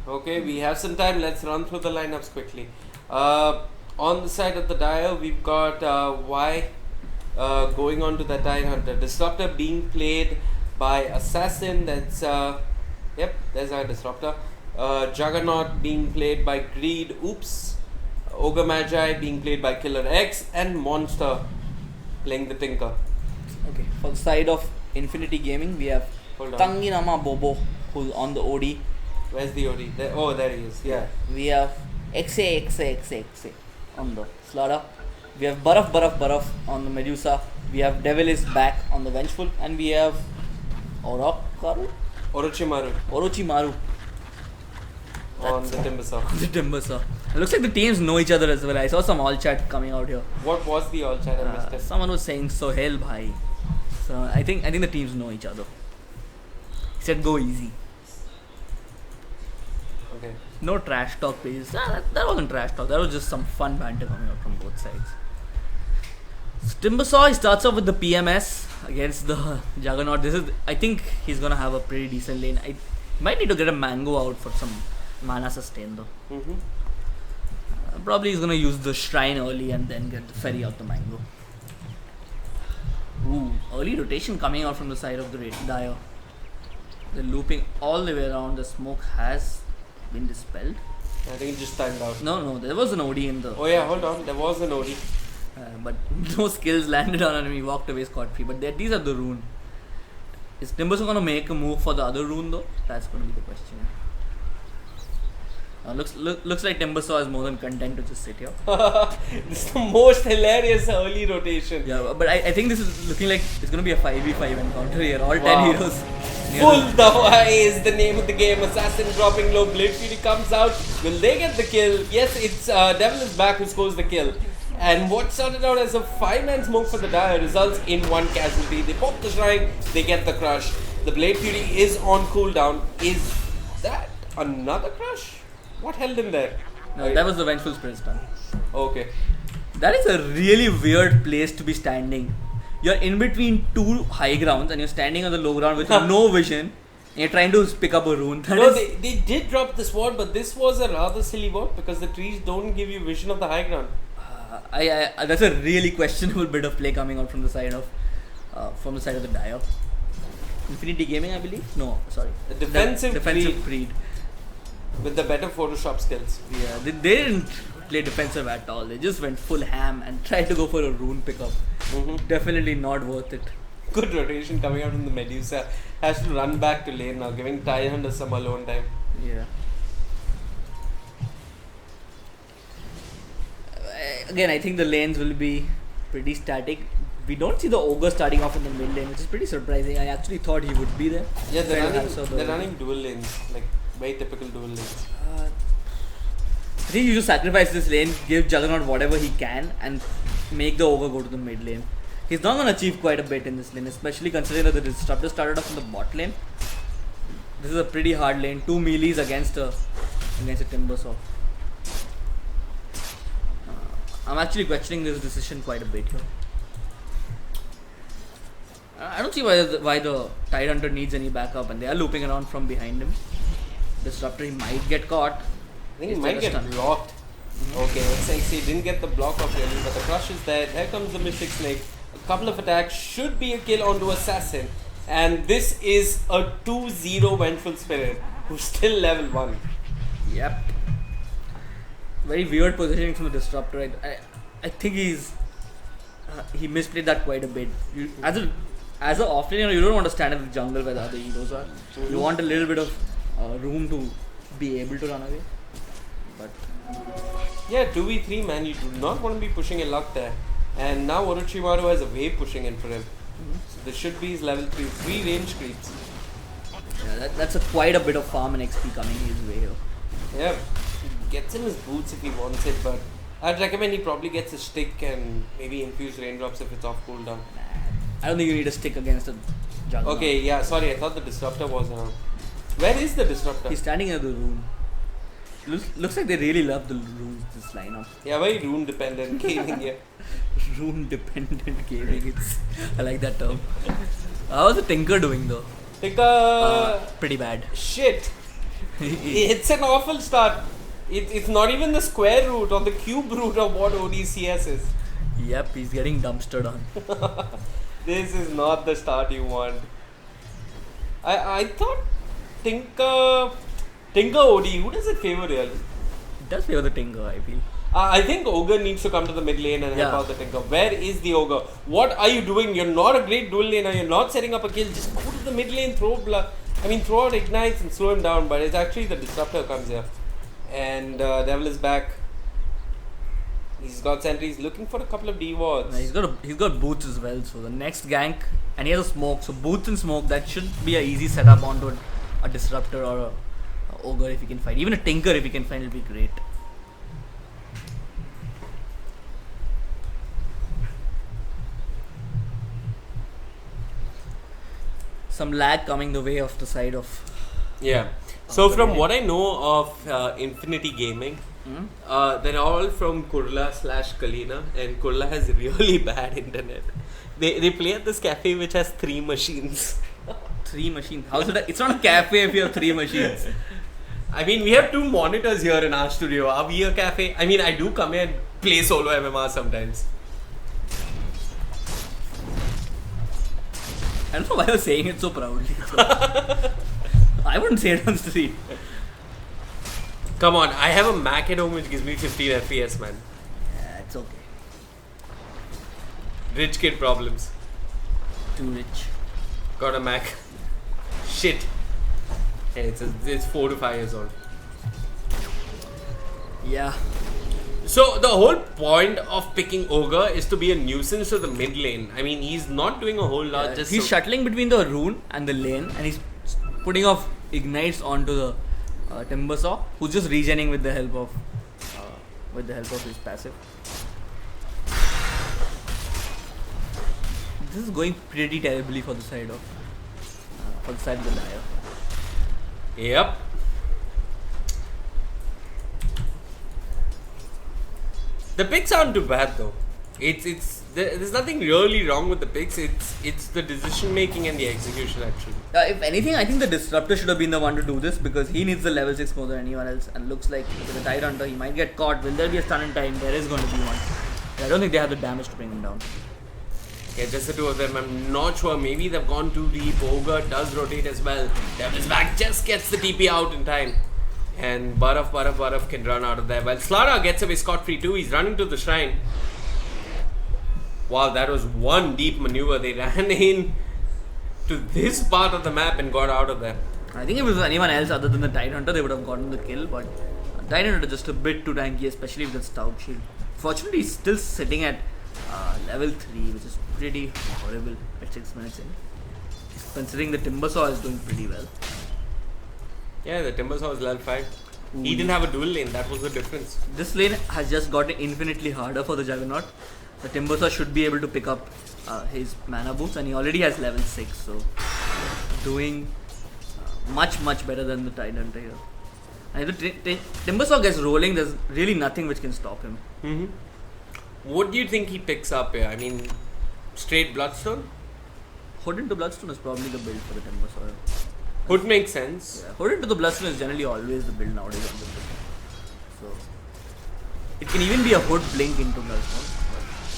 Okay, we have some time. Let's run through the lineups quickly. On the side of the Dire, we've got Y going on to the Tidehunter. Disruptor being played by Assassin. That's yep, there's our Disruptor. Juggernaut being played by Greed. Oops. Ogre Magi being played by Killer X, and Monster playing the Tinker. Okay, for the side of Infinity Gaming, we have Hold on. Tanginama Bobo, who's on the OD. Where's the OD? There, oh, there he is. Yeah. We have XA on the Slardar. We have Baraf on the Medusa. We have Devil is back on the Vengeful, and we have Orochimaru On the Timbersaw. the Timbersaw. It looks like the teams know each other as well. I saw some all chat coming out here. What was the all chat? I missed it. Someone was saying Sohail bhai. So I think the teams know each other. He said go easy. Okay. No trash talk pages. That wasn't trash talk. That was just some fun banter coming out from both sides. So Timbersaw, he starts off with the PMS against the Juggernaut. I think he's gonna have a pretty decent lane. I might need to get a mango out for some mana sustain though. Probably he's gonna use the shrine early and then get the ferry out the mango. Ooh, early rotation coming out from the side of the Dire. They're looping all the way around. The smoke has been dispelled. I think it just timed out. No, there was an OD in the. Oh yeah, hold on. There was an OD. But no skills landed on him. He walked away scot free. But these are the rune. Is Timbersaw going to make a move for the other rune though? That's going to be the question. Looks like Timbersaw is more than content to just sit here. This is the most hilarious early rotation. Yeah, but I think this is looking like it's going to be a 5v5 encounter here. All 10 Wow. heroes. Full Dawai is the name of the game. Assassin dropping low. Blade Fury comes out. Will they get the kill? Yes, it's Devil is back who scores the kill. And what started out as a 5-man smoke for the Dire results in 1 casualty. They pop the shrine, they get the crush. The Blade Fury is on cooldown. Is that another crush? What held him there? No, that was the Vengeful Spirit stun. Okay. That is a really weird place to be standing. You're in between 2 high grounds and you're standing on the low ground with no vision. And you're trying to pick up a rune. They did drop the sword, but this was a rather silly ward because the trees don't give you vision of the high ground. That's a really questionable bit of play coming out from the side of the Dire. Infinity Gaming, I believe. No, sorry. A defensive Creed with the better Photoshop skills. Yeah, they didn't play defensive at all. They just went full ham and tried to go for a rune pickup. Definitely not worth it. Good rotation coming out from the Medusa. Has to run back to lane now, giving Tidehunter some alone time. Yeah. Again, I think the lanes will be pretty static. We don't see the Ogre starting off in the mid lane, which is pretty surprising. I actually thought he would be there. Yeah, they're running dual lanes, like very typical dual lanes. I think you should sacrifice this lane, give Juggernaut whatever he can, and make the Ogre go to the mid lane. He's not going to achieve quite a bit in this lane, especially considering that the Disruptor started off in the bot lane. This is a pretty hard lane. 2 melees against a Timbersaw. I'm actually questioning this decision quite a bit here. I don't see why the Tidehunter needs any backup, and they are looping around from behind him. Disruptor, he might get caught. I think he might get blocked. Okay, it's like he didn't get the block off really, but the crush is there. Here comes the Mystic Snake. A couple of attacks should be a kill onto Assassin. And this is a 2-0 Vengeful Spirit, who's still level 1. Yep. Very weird positioning from the Disruptor. I think he misplayed that quite a bit. As an offlaner, you don't want to stand in the jungle where the other heroes are. You want a little bit of room to be able to run away. But yeah, 2v3 man, you do not want to be pushing a luck there. And now Orochimaru has a wave pushing in for him. So this should be his level 3 range creeps. Yeah, that's quite a bit of farm and XP coming his way here. Yeah, gets him his boots if he wants it, but I'd recommend he probably gets a stick and maybe infuse raindrops if it's off cooldown. I don't think you need a stick against a Juggernaut. Okay, yeah, sorry, I thought the Disruptor was around. Where is the Disruptor? He's standing at the rune. Looks like they really love the runes, this lineup. Yeah, very rune dependent gaming here. Rune dependent gaming, I like that term. How's the Tinker doing though? Tinker... pretty bad. Shit. It's an awful start. It's not even the square root or the cube root of what ODCS is. Yep, he's getting dumpstered on. This is not the start you want. I thought Tinker OD, who does it favor really? It does favor the Tinker, I feel. I think Ogre needs to come to the mid lane and help out the Tinker. Where is the Ogre? What are you doing? You're not a great dual laner. You're not setting up a kill. Just go to the mid lane, throw out ignites and slow him down. But it's actually the Disruptor comes here. And Devil is back. He's got sentries, looking for a couple of D-wards. He's got boots as well. So the next gank, and he has a smoke. So boots and smoke, that should be an easy setup onto a Disruptor or a Ogre if he can find. Even a Tinker if he can find, it'll be great. Some lag coming the way of the side of. Yeah. So from what I know of Infinity Gaming, they're all from Kurla/Kalina, and Kurla has really bad internet. They play at this cafe which has 3 machines. 3 machines? How is it? It's not a cafe if you have 3 machines. I mean, we have 2 monitors here in our studio. Are we a cafe? I mean, I do come here and play solo MMR sometimes. I don't know why you're saying it so proudly. I wouldn't say it on street. Come on, I have a Mac at home which gives me 15 FPS, man. Yeah, it's okay. Rich kid problems. Too rich. Got a Mac. Shit. Hey, it's 4 to 5 years old. Yeah. So the whole point of picking Ogre is to be a nuisance to the mid lane. I mean, he's not doing a whole lot. He's shuttling between the rune and the lane, and he's putting off ignites onto the Timbersaw, who's just regening with the help of his passive. This is going pretty terribly for the side of the Dire. Yep. The picks aren't too bad though. There's nothing really wrong with the picks. It's the decision making and the execution actually. If anything, I think the Disruptor should have been the one to do this because he needs the level 6 more than anyone else, and looks like with the Tide Hunter he might get caught. Will there be a stun in time? There is going to be one. I don't think they have the damage to bring him down. Yeah, just the two of them. I'm not sure. Maybe they've gone too deep. Ogre does rotate as well. Devil's Back just gets the TP out in time. And Baraf can run out of there. Well, Slara gets away scot-free too. He's running to the shrine. Wow, that was one deep maneuver. They ran in to this part of the map and got out of there. I think if it was anyone else other than the Tide Hunter, they would have gotten the kill. But Tide Hunter is just a bit too tanky, especially with the Stout Shield. Fortunately, he's still sitting at level 3, which is pretty horrible at 6 minutes in. Considering the Timbersaw is doing pretty well. Yeah, the Timbersaw is level 5. He didn't have a dual lane, that was the difference. This lane has just gotten infinitely harder for the Juggernaut. The Timbersaw should be able to pick up his mana boots, and he already has level 6, so doing much better than the Tide Hunter here. And if the Timbersaw gets rolling, there's really nothing which can stop him. What do you think he picks up here? I mean, straight Bloodstone? Hood into Bloodstone is probably the build for the Timbersaw. Hood makes sense. Yeah, Hood into the Bloodstone is generally always the build nowadays on the build. So it can even be a Hood Blink into Bloodstone.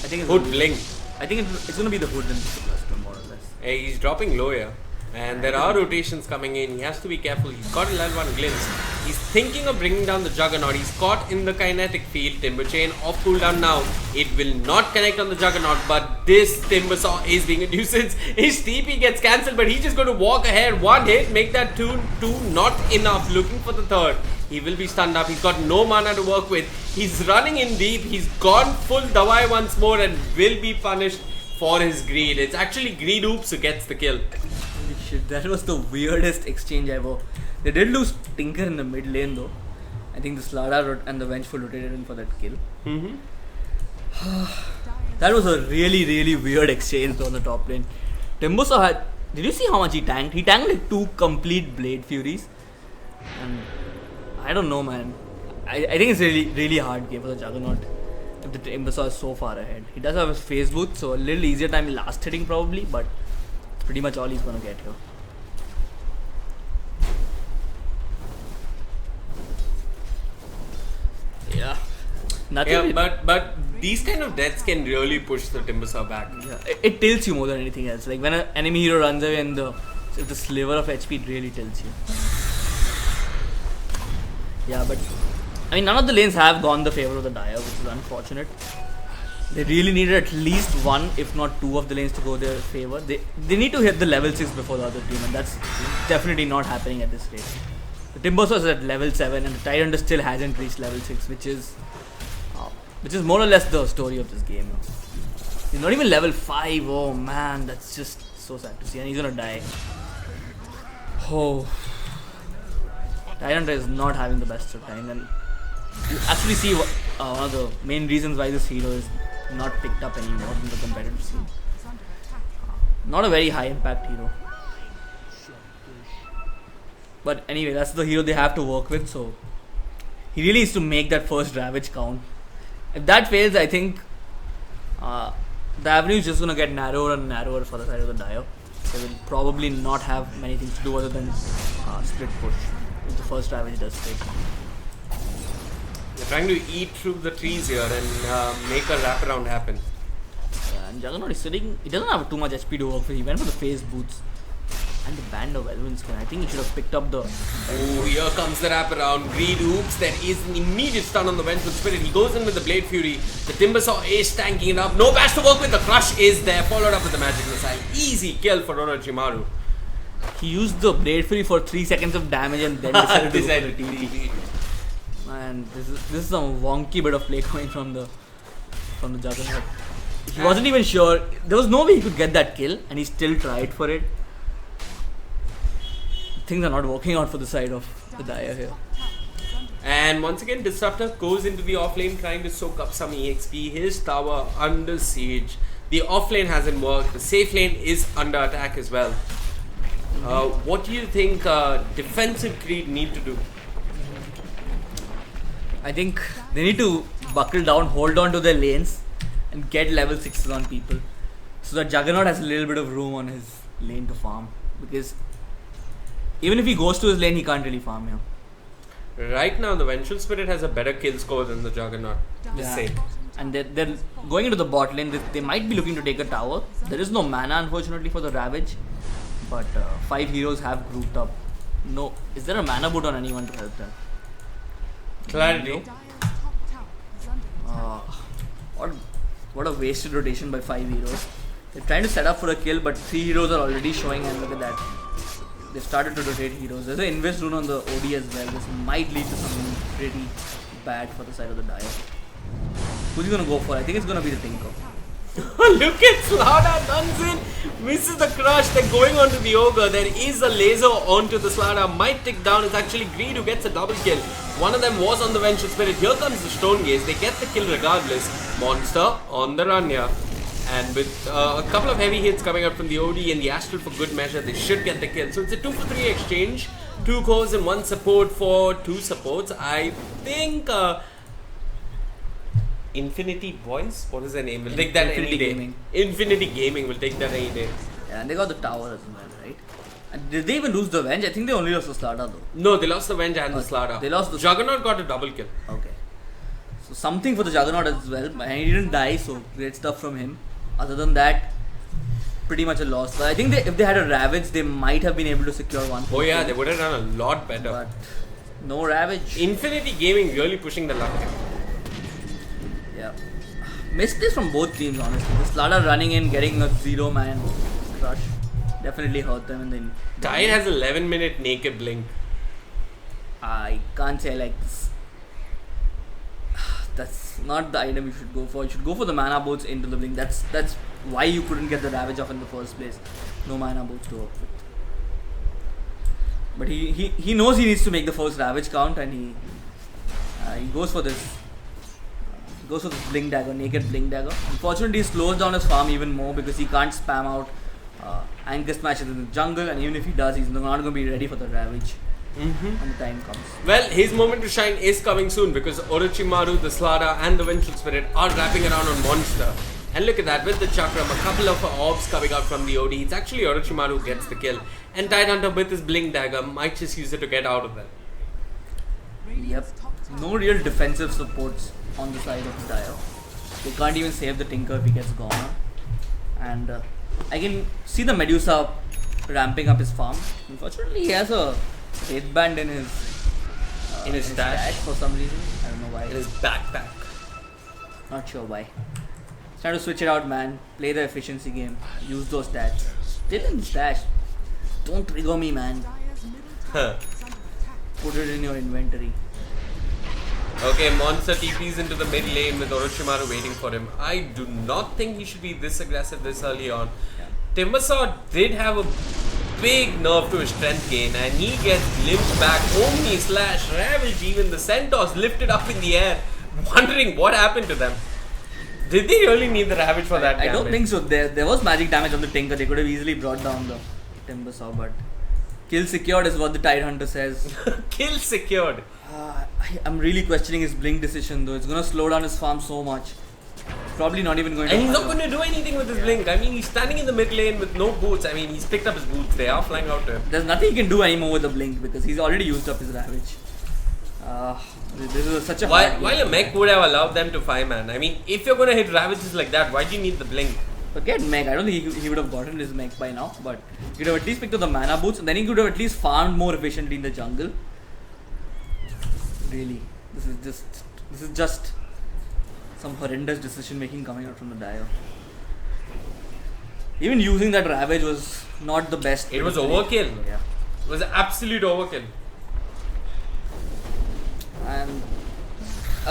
I think it's Hood Blink. I think it's going to be the Hood into the Bloodstone more or less. Hey, he's dropping low here. And there are rotations coming in. He has to be careful. He's got a level 1 glimpse. He's thinking of bringing down the Juggernaut. He's caught in the kinetic field. Timber Chain off cooldown now. It will not connect on the Juggernaut, but this Timbersaw is being a nuisance. His TP gets cancelled, but he's just going to walk ahead. One hit, make that two, not enough. Looking for the third. He will be stunned up. He's got no mana to work with. He's running in deep. He's gone full Dawai once more and will be punished for his greed. It's actually Greed Oops who gets the kill. Shit, that was the weirdest exchange ever. They did lose Tinker in the mid lane though. I think the Slada and the Vengeful rotated in for that kill. That was a really weird exchange though on the top lane. Timbersaw had... Did you see how much he tanked? He tanked like 2 complete Blade Furies. And I don't know, man. I think it's really hard game for the Juggernaut if the Timbersaw is so far ahead. He does have his phase booth, so a little easier time last hitting probably, but pretty much all he's gonna get here. Yeah. Nothing. Yeah, but these kind of deaths can really push the Timbersaw back. Yeah, it tilts you more than anything else. Like when an enemy hero runs away and the sliver of HP, it really tilts you. Yeah, but I mean, none of the lanes have gone the favor of the Dire, which is unfortunate. They really needed at least 1, if not 2 of the lanes to go their favor. They need to hit the level 6 before the other team, and that's definitely not happening at this rate. The Timbersaw is at level 7 and the Tide Hunter still hasn't reached level 6, which is more or less the story of this game. He's not even level 5, oh man, that's just so sad to see, and he's gonna die. Oh. Tide Hunter is not having the best of time, and you actually see one of the main reasons why this hero is not picked up anymore in the competitive scene. Not a very high impact hero. But anyway, that's the hero they have to work with, so he really needs to make that first Ravage count. If that fails, I think the avenue is just going to get narrower and narrower for the side of the Dire. They will probably not have many things to do other than split push if the first Ravage does fail. They're trying to eat through the trees here and make a wraparound happen. Yeah, and Juggernaut is sitting. He doesn't have too much HP to work with. He went for the phase boots. And the band of Elvin's skin. I think he should have picked up the. Oh, here comes the wraparound. Greed oops. There is an immediate stun on the Vengeful Spirit. He goes in with the Blade Fury. The Timbersaw is tanking it up. No bash to work with. The Crush is there. Followed up with the Magic Missile. Easy kill for Orochimaru. He used the Blade Fury for 3 seconds of damage and then decided to go for the TP. Man, this is some wonky bit of play coming from the Juggernaut. He wasn't even sure. There was no way he could get that kill, and he still tried for it. Things are not working out for the side of the Dire here. And once again, Disruptor goes into the offlane trying to soak up some EXP. His tower under siege. The offlane hasn't worked. The safe lane is under attack as well. What do you think defensive Creed need to do? I think they need to buckle down, hold on to their lanes, and get level 6s on people. So that Juggernaut has a little bit of room on his lane to farm. Because even if he goes to his lane, he can't really farm here. Right now, the Vengeful Spirit has a better kill score than the Juggernaut. Just say. And they're going into the bot lane. They might be looking to take a tower. There is no mana, unfortunately, for the Ravage. But 5 heroes have grouped up. No. Is there a mana boot on anyone to help them? Clarity. What a wasted rotation by 5 heroes. They're trying to set up for a kill, but 3 heroes are already showing, and look at that. They've started to rotate heroes. There's an invest rune on the OD as well. This might lead to something pretty bad for the side of the Dire. Who's he gonna go for? I think it's gonna be the Tinker. Look at Slaughter, runs in, misses the Crush. They're going onto the Ogre. There is a laser onto the Slaughter. Might tick down. It's actually Greed who gets a double kill. One of them was on the Vengeful Spirit. Here comes the Stone Gaze. They get the kill regardless. Monster on the run here. And with a couple of heavy hits coming out from the OD and the Astral for good measure, they should get the kill. So it's a 2 for 3 exchange. 2 cores and 1 support for 2 supports. I think Infinity Voice? What is their name? We'll take that any day. Gaming. Infinity Gaming will take that any day. Yeah, and they got the tower as well, right? And did they even lose the Venge? I think they only lost the Slaughter though. No, they lost the Venge and the Slaughter. They lost the Juggernaut got a double kill. Okay. So something for the Juggernaut as well. And he didn't die, so great stuff from him. Other than that, pretty much a loss. But I think if they had a Ravage, they might have been able to secure one. Oh yeah, they would have done a lot better. But no Ravage. Infinity Gaming really pushing the luck here. Yeah. Mistakes from both teams, honestly. The Slaughter running in, getting a 0-man crush. Definitely hurt them in the Tide has 11-minute naked blink. I can't say like this. That's not the item you should go for. You should go for the mana boats into the blink. That's why you couldn't get the Ravage off in the first place. No mana boats to work with. But he knows he needs to make the first Ravage count, and he goes for this. He goes for this blink dagger, naked blink dagger. Unfortunately, he slows down his farm even more because he can't spam out anchor smashes in the jungle, and even if he does, he's not going to be ready for the Ravage. When the time comes. Well, his moment to shine is coming soon because Orochimaru, the Slaughter and the Vengeful Spirit are wrapping around on Monster. And look at that, with the Chakram, a couple of orbs coming out from the OD. It's actually Orochimaru who gets the kill. And Tidehunter with his Blink Dagger might just use it to get out of there. Yep. No real defensive supports on the side of the Dire. They can't even save the Tinker if he gets gone. And I can see the Medusa ramping up his farm. Unfortunately, he has a headband in his stash for some reason. I don't know why. In his backpack. Not sure why. He's trying to switch it out, man. Play the efficiency game. Use those stats. Still in the stash. Don't trigger me, man. Put it in your inventory. Okay, Monster TPs into the mid lane with Orochimaru waiting for him. I do not think he should be this aggressive this early on. Yeah. Timbersaw did have a big nerf to his strength gain and he gets limped back. Omni slash Ravage, even the Centaurs lifted up in the air, wondering what happened to them. Did they really need the Ravage for that damage? I don't think so. There was magic damage on the Tinker. They could have easily brought down the Timbersaw, but kill secured is what the Tidehunter says. Kill secured. I'm really questioning his blink decision though. It's gonna slow down his farm so much. Probably not even going to. And he's not going to do anything with his blink. I mean, he's standing in the mid lane with no boots. I mean, he's picked up his boots. They are flying out to him. There's nothing he can do anymore with the blink because he's already used up his Ravage. This is such a while a mech would have allowed them to 5-man. I mean, if you're going to hit Ravages like that, why do you need the blink? But get mech. I don't think he would have gotten his mech by now. But he could have at least picked up the mana boots, and then he could have at least farmed more efficiently in the jungle. Really, this is just some horrendous decision making coming out from the Dio. Even using that Ravage was not the best. It was overkill. Yeah. It was absolute overkill. And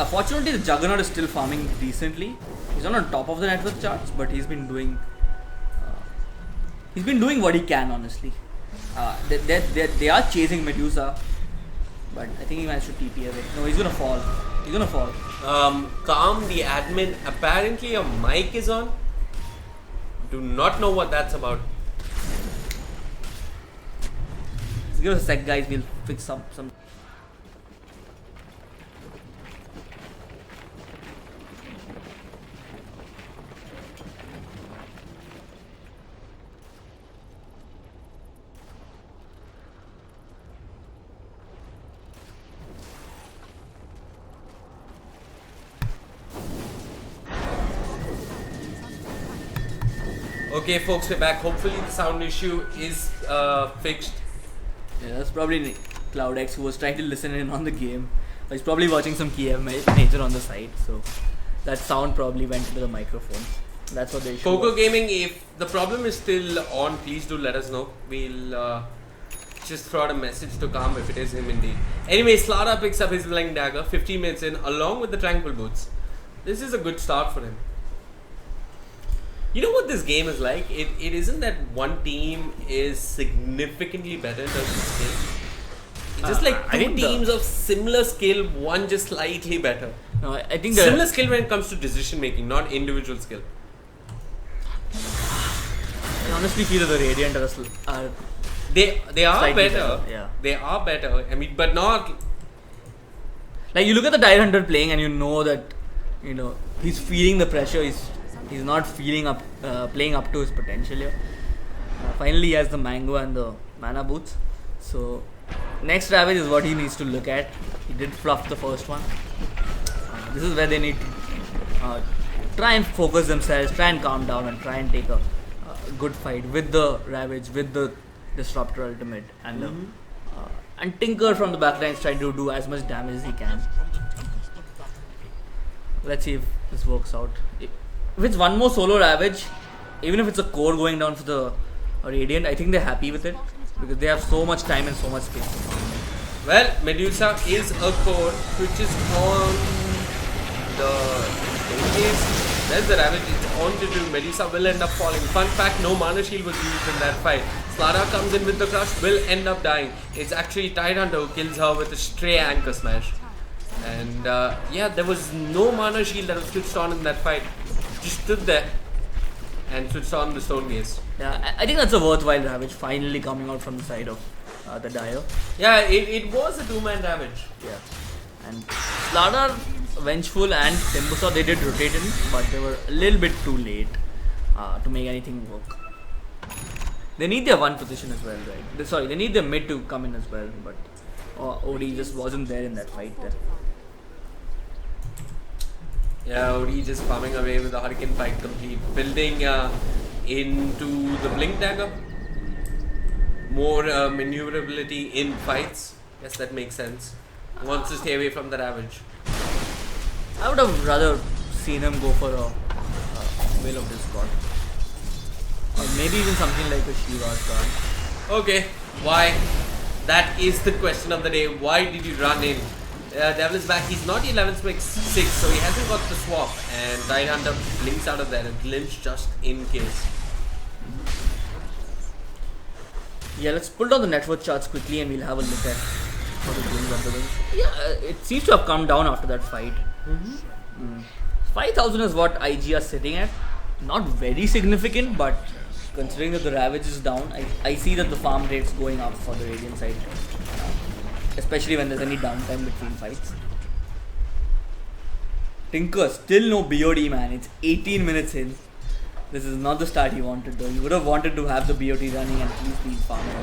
fortunately, the Juggernaut is still farming decently. He's not on top of the net worth charts, but he's been doing what he can. Honestly, they are chasing Medusa, but I think he managed to TP away. No, he's gonna fall. He's gonna fall. Calm the admin. Apparently, your mic is on. Do not know what that's about. Just give us a sec, guys. We'll fix some. Okay, folks, we're back. Hopefully, the sound issue is fixed. Yeah, that's probably Cobx who was trying to listen in on the game. But he's probably watching some Kiev nature on the side, so that sound probably went into the microphone. That's what they should. Coco Gaming, if the problem is still on, please do let us know. We'll just throw out a message to Calm if it is him indeed. Anyway, Slada picks up his Blind Dagger 15 minutes in, along with the Tranquil Boots. This is a good start for him. You know what this game is like? It isn't that one team is significantly better in terms of skill. It's just like two teams of similar skill, one just slightly better. No, I think similar skill when it comes to decision making, not individual skill. I honestly feel that the Radiant are they are better. Yeah. They are better. I mean, but not like you look at the Dire Hunter playing and you know that he's feeling the pressure. He's not playing up to his potential here. Finally, he has the mango and the mana boots. So next Ravage is what he needs to look at. He did fluff the first one. This is where they need to try and focus themselves, try and calm down, and try and take a good fight with the Ravage, with the Disruptor Ultimate, and Tinker from the backline is trying to do as much damage as he can. Let's see if this works out. If it's one more solo Ravage, even if it's a core going down for the Radiant, I think they're happy with it because they have so much time and so much space. Well, Medusa is a core which is on the staircase. There's the Ravage, it's on to do. Medusa will end up falling. Fun fact, no mana shield was used in that fight. Slada comes in with the crush, will end up dying. It's actually Tidehunter who kills her with a stray anchor smash. And yeah, there was no mana shield that was switched on in that fight. Just stood there and switched on the stone gaze. Yeah, I think that's a worthwhile Ravage finally coming out from the side of the Dio. Yeah, it was a two-man Ravage. Yeah, and Slada, Vengeful and Timbusa, they did rotate in, but they were a little bit too late to make anything work. They need their one position as well, right? Sorry, they need their mid to come in as well, but OD just wasn't there in that fight there. Yeah, OD just farming away with the Hurricane fight complete. Building into the Blink Dagger. More maneuverability in fights. Yes, that makes sense. Wants to stay away from the Ravage. I would have rather seen him go for a Will of Discord. Or maybe even something like a Shiva's card. Okay, why? That is the question of the day. Why did you run in? Devil is back. He's not 11 6, so he hasn't got the swap. And Tidehunter blinks out of there and Lynch just in case. Yeah, let's pull down the net worth charts quickly and we'll have a look at how the games are doing. Yeah, it seems to have come down after that fight. 5,000 is what IG are sitting at. Not very significant, but considering that the Ravage is down, I see that the farm rate's going up for the Radiant side. Especially when there's any downtime between fights. Tinker, still no BOD, man. It's 18 minutes in. This is not the start he wanted though. He would have wanted to have the BOT running and at least be farming.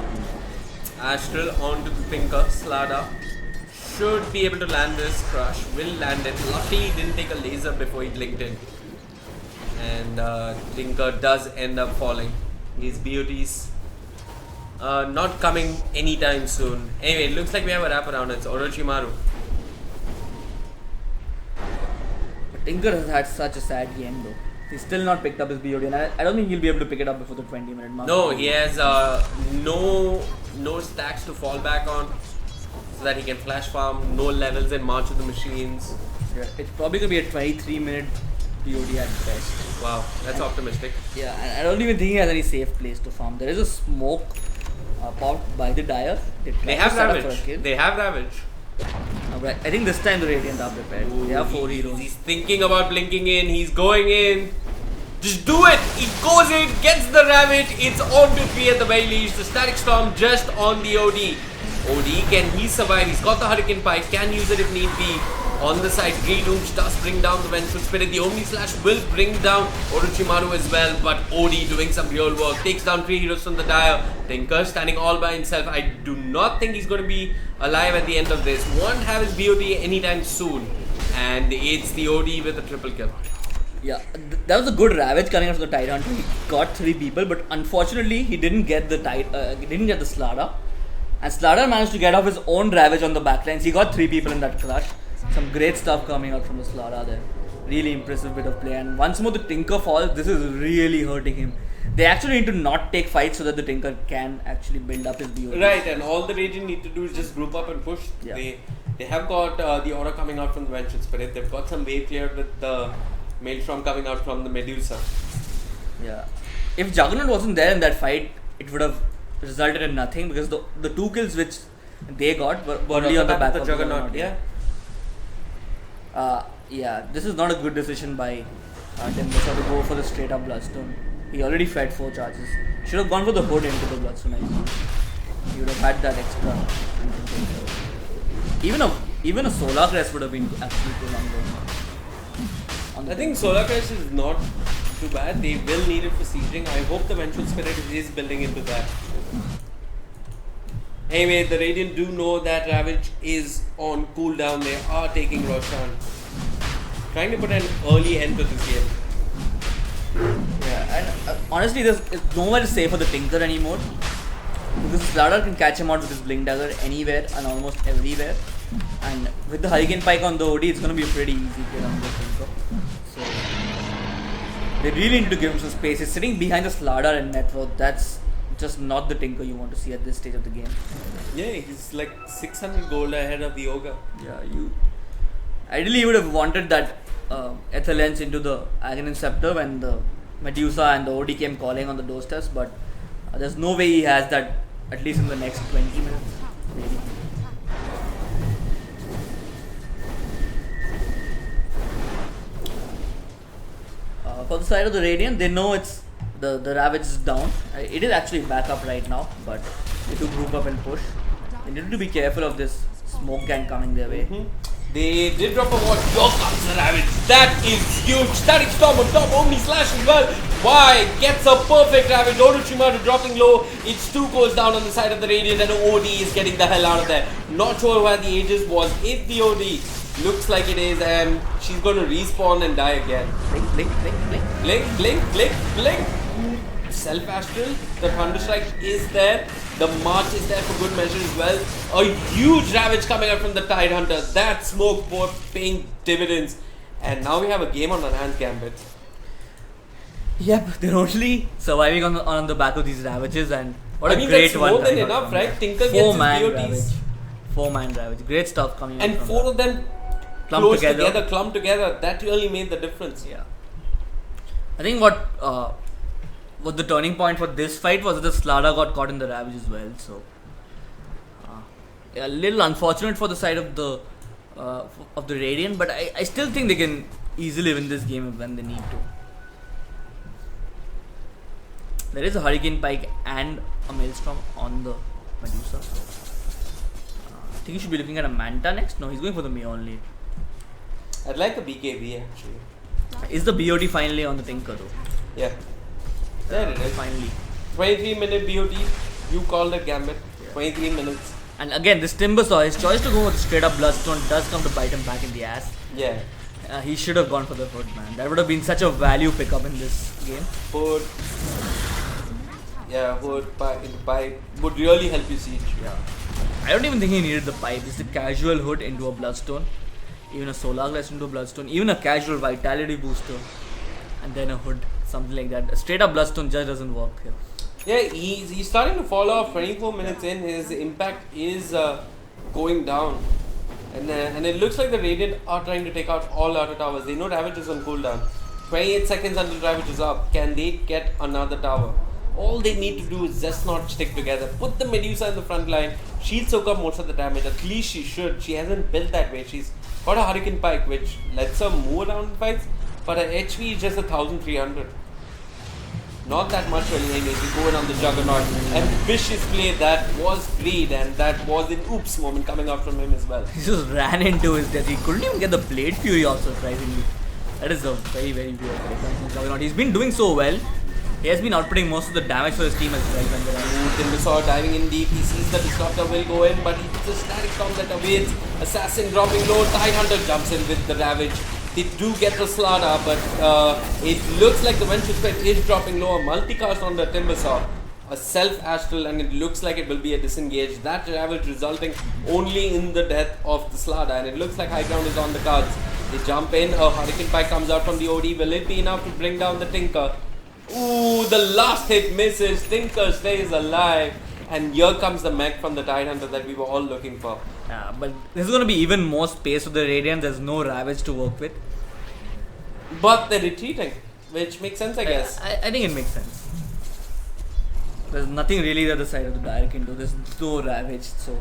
Astral onto the Tinker. Slada should be able to land this crush. Will land it. Luckily he didn't take a laser before he blinked in. and Tinker does end up falling. His BOT's not coming anytime soon. Anyway, it looks like we have a wraparound. It's Orochimaru. Tinker has had such a sad game though. He's still not picked up his BOD, and I don't think he'll be able to pick it up before the 20-minute mark. No, he has no stacks to fall back on, so that he can flash farm, no levels in March of the Machines. Yeah, it's probably gonna be a 23-minute BOD at best. Wow, that's optimistic. Yeah, and I don't even think he has any safe place to farm. There is a smoke popped by the Dire. They have Ravage. They have Ravage. Right. I think this time the Radiant are prepared. Ooh, they have 4 heroes. He's thinking about blinking in. He's going in. Just do it. He goes in, gets the Ravage. It's on to 3 at the very least. The Static Storm just on the OD. OD, can he survive? He's got the Hurricane Pike. Can use it if need be. On the side, Green Doomsh does bring down the Vengeful Spirit. The Omni Slash will bring down Orochimaru as well. But OD doing some real work. Takes down 3 heroes from the Dire. Tinker standing all by himself. I do not think he's going to be alive at the end of this. Won't have his BOD anytime soon. And it's the OD with a triple kill. Yeah, that was a good Ravage coming out from the Tide Hunter. He got 3 people, but unfortunately he didn't get the Slardar. And Slardar managed to get off his own Ravage on the backlines. He got 3 people in that crush. Some great stuff coming out from the Slardar there. Really impressive bit of play. And once more the Tinker falls, this is really hurting him. They actually need to not take fights so that the Tinker can actually build up his BOD. Right, and all the Radiant need to do is just group up and push. Yeah. They have got the aura coming out from the Vengeful Spirit. They've got some wave cleared with the Maelstrom coming out from the Medusa. Yeah. If Juggernaut wasn't there in that fight, it would have resulted in nothing because the 2 kills which they got were only on the back of the Juggernaut. Yeah, this is not a good decision by Timbers to go for the straight up Bloodstone. He already fed 4 charges. Should have gone for the hood into the Bloodstone, I think. He would have had that extra. Even a Solar Crest would have been actually too long. I think Solar Crest is not too bad. They will need it for sieging. I hope the Vengeful Spirit is building into that. Anyway, the Radiant do know that Ravage is on cooldown. They are taking Roshan. Trying to put an early end to this game. Yeah, and honestly, there's nowhere to save for the Tinker anymore. Because Slardar can catch him out with his Blink Dagger anywhere and almost everywhere. And with the Hurricane Pike on the OD, it's going to be a pretty easy kill on the Tinker. So, they really need to give him some space. He's sitting behind the Slardar and net worth. That's just not the Tinker you want to see at this stage of the game. Yeah, he's like 600 gold ahead of the Yoga. Yeah, ideally you would have wanted that Ether Lens into the Aghanim Scepter when the Medusa and the OD came calling on the doorsteps, but there's no way he has that at least in the next 20 minutes. Maybe. For the side of the Radiant, they know it's the Ravage is down. It is actually back up right now, but they do group up and push. They need to be careful of this smoke gang coming their way. They did drop a watch. Here comes the Ravage. That is huge. Static Storm on top. Omni Slash as well. Why? Gets a perfect Ravage. Orochimaru dropping low. It's 2 goes down on the side of the Radiant and OD is getting the hell out of there. Not sure where the Aegis was. If the OD looks like it is, and she's going to respawn and die again. Blink, blink, blink, blink. Blink, blink, blink, blink. Self-Astral. The Thunderstrike is there. The March is there for good measure as well. A huge Ravage coming out from the Tide Hunter. That smoke board paying dividends. And now we have a game on our hands, Gambit. Yep, they're only surviving on the back of these Ravages, and what I a mean, great that's one. more than enough, right? Tinker gets 4-man his Ravage. BOTs. 4-man Ravage. Great stuff coming And out. And 4 of them clumped together. That really made the difference. Yeah. I think what the turning point for this fight was that the Slardar got caught in the Ravage as well. So, a little unfortunate for the side of the Radiant, but I still think they can easily win this game when they need to. There is a Hurricane Pike and a Maelstrom on the Medusa. I think he should be looking at a Manta next. No, he's going for the Mia only. I'd like a BKB actually. Is the BOD finally on the Tinker though? Yeah. There it is. Finally. 23-minute BOT. You called it, Gambit. 23 minutes. And again, this Timbersaw, his choice to go with straight up Bloodstone does come to bite him back in the ass. Yeah. He should have gone for the hood, man. That would have been such a value pickup in this game. Hood. Yeah, hood pipe would really help you siege. Yeah. I don't even think he needed the pipe. Just a casual hood into a bloodstone, even a solar glass into a bloodstone, even a casual vitality booster, and then a hood, something like that. A straight up bloodstone just doesn't work here. Yeah, he's starting to fall off. 24 minutes in, his impact is going down. And it looks like the Radiant are trying to take out all outer towers. They know Ravage is on cooldown. 28 seconds until Ravage is up. Can they get another tower? All they need to do is just not stick together. Put the Medusa in the front line. She'll soak up most of the damage. At least she should. She hasn't built that way. She's got a Hurricane Pike which lets her move around in fights. But her HP is just 1300. Not that much really anyways. We go in on the Juggernaut. Ambitious play, that was great, and that was an oops moment coming out from him as well. He just ran into his death. He couldn't even get the Blade Fury off, surprisingly. That is a very, very weird play from Juggernaut. He's been doing so well. He has been outputting most of the damage for his team as well. Timbersaw diving in deep. He sees the Disruptor will go in, but he's just static storm that awaits. Assassin dropping low. Tidehunter jumps in with the Ravage. They do get the slaughter, but it looks like the Venture Spread is dropping low. A multicast on the Timbersaw, a self-astral, and it looks like it will be a disengage. That Ravage resulting only in the death of the slaughter, and it looks like high ground is on the cards. They jump in, a Hurricane Pike comes out from the OD. Will it be enough to bring down the Tinker? Ooh, the last hit misses. Tinker stays alive. And here comes the mech from the Tidehunter that we were all looking for. Yeah, but this is going to be even more space for the Radiant. There's no Ravage to work with. But they're retreating, which makes sense, I guess. I think it makes sense. There's nothing really the other side of the Dire can do. There's no Ravage, so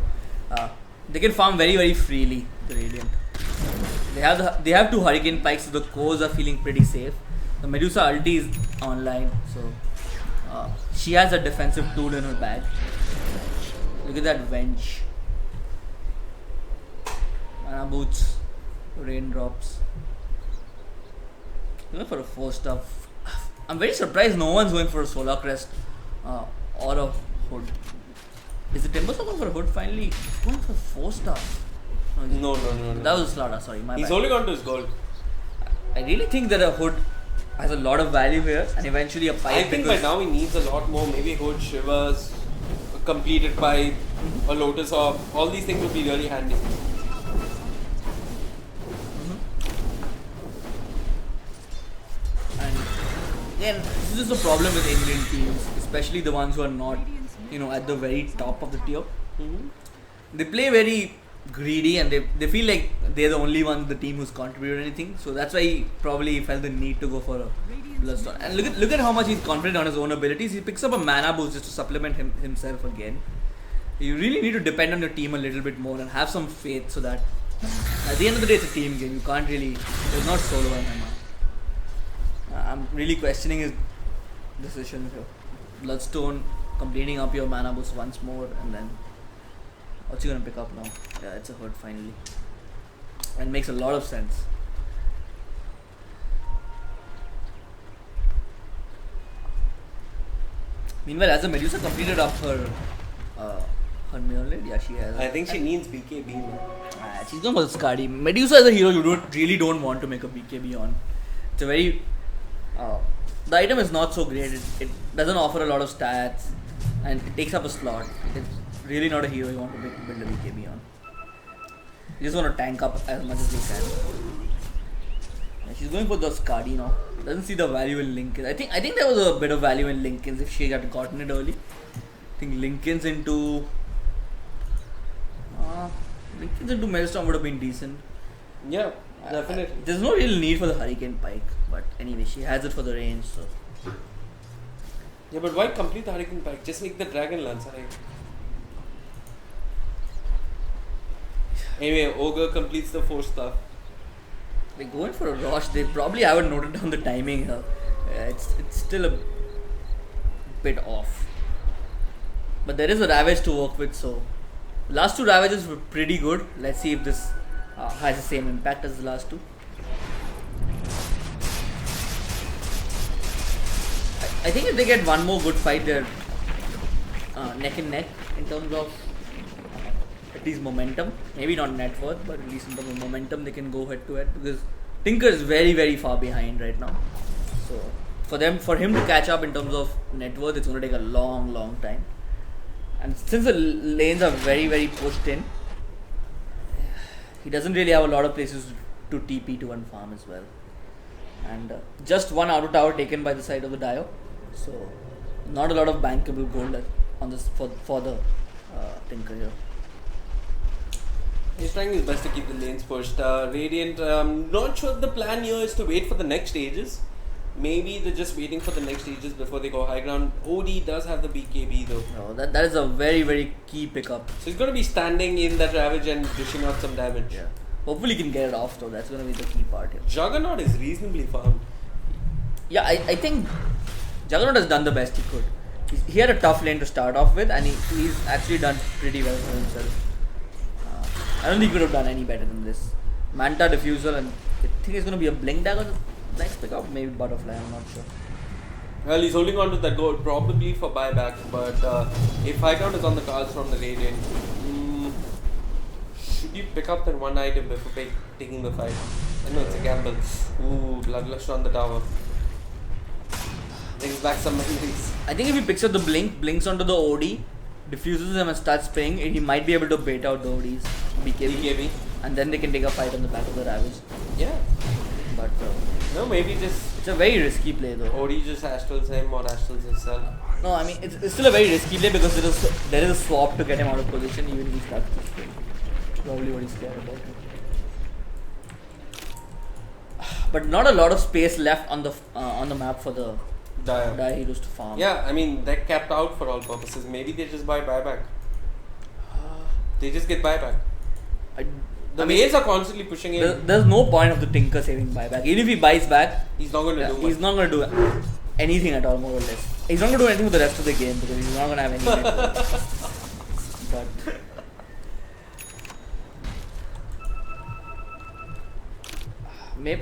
they can farm very, very freely, the Radiant. They have two Hurricane Pikes, so the cores are feeling pretty safe. The Medusa ulti is online, so she has a defensive tool in her bag. Look at that Venge. Mana boots, raindrops. Going for a 4-star. I'm very surprised no one's going for a Solar Crest or a hood. Is the Timbersaw going for a hood finally? He's going for 4-star. No. That was a slaughter, sorry. My He's bad. only gone to his gold. I really think that a hood has a lot of value here, and eventually a pipe. I think by now he needs a lot more. Maybe hood, shivers, a completed pipe, a lotus orb. All these things would be really handy. And again, this is just a problem with Indian teams, especially the ones who are not, at the very top of the tier. They play very greedy, and they feel like they're the only one in the team who's contributed anything. So that's why he probably felt the need to go for a Bloodstone. And look at how much he's confident on his own abilities. He picks up a mana boost just to supplement himself again. You really need to depend on your team a little bit more and have some faith, so that at the end of the day it's a team game. You can't really, there's not solo MMA. I'm really questioning his decisions here. Bloodstone, completing up your mana boost once more, and then what's he gonna pick up now? Yeah, it's a hood finally. And makes a lot of sense. Meanwhile, as the Medusa completed up her Murlid, yeah, she has. I think she needs BKB. She's going for the Skadi. Medusa is a hero you really don't want to make a BKB on. It's a very the item is not so great. It doesn't offer a lot of stats, and it takes up a slot. It's really not a hero you want to build a BKB on. You just want to tank up as much as you can. Yeah, she's going for the Skadi now. Doesn't see the value in Lincoln. I think there was a bit of value in Lincoln's if she had gotten it early. I think Lincoln's into Maelstrom would have been decent. Yeah, definitely. There's no real need for the Hurricane Pike, but anyway, she has it for the range, so. Yeah, but why complete the Hurricane Pike? Just make the Dragon Lance. Anyway, Ogre completes the 4-star. They're going for a Rosh. They probably haven't noted down the timing here. It's still a bit off. But there is a Ravage to work with, so last two Ravages were pretty good. Let's see if this has the same impact as the last two. I think if they get one more good fight, they're neck and neck in terms of at least momentum. Maybe not net worth, but at least in terms of momentum, they can go head to head, because Tinker is very far behind right now. So for him to catch up in terms of net worth, it's going to take a long time. And since the lanes are very pushed in, he doesn't really have a lot of places to TP to and farm as well. And just one auto tower taken by the side of the Dio, so not a lot of bankable gold on this for the Tinker here. He's trying his best to keep the lanes pushed. Radiant, not sure the plan here is to wait for the next stages. Maybe they're just waiting for the next stages before they go high ground. OD does have the BKB though. No, that is a very key pickup. So he's going to be standing in that Ravage and dishing out some damage. Yeah. Hopefully he can get it off though, that's going to be the key part here. Juggernaut is reasonably farmed. Yeah, I think Juggernaut has done the best he could. He had a tough lane to start off with, and he's actually done pretty well for himself. I don't think he could have done any better than this. Manta Diffusal, and I think it's going to be a Blink Dagger next pickup, maybe Butterfly, I'm not sure. Well, he's holding on to that gold probably for buyback, but if high ground is on the cards from the Radiant, should you pick up that one item before taking the fight? I know it's a gamble. Ooh, Bloodlust on the tower. Brings back some memories. I think if he picks up the Blink, blinks onto the OD, diffuses them and starts spraying, he might be able to bait out the OD's BKB. And then they can take a fight on the back of the Ravage. Yeah. But no, maybe just... It's a very risky play though. OD just astrals him or astrals himself. No, I mean, it's still a very risky play because there is a swap to get him out of position even if he starts to spray. Probably what he's scared about. But not a lot of space left on the map for the Dire Heroes to farm. Yeah, I mean, they're capped out for all purposes. Maybe they just buy buyback. They just get buyback. The waves are constantly pushing in. There's no point of the Tinker saving buyback. Even if he buys back, he's not going to do much. He's not going to do anything at all, more or less. He's not going to do anything for the rest of the game because he's not going to have any network. But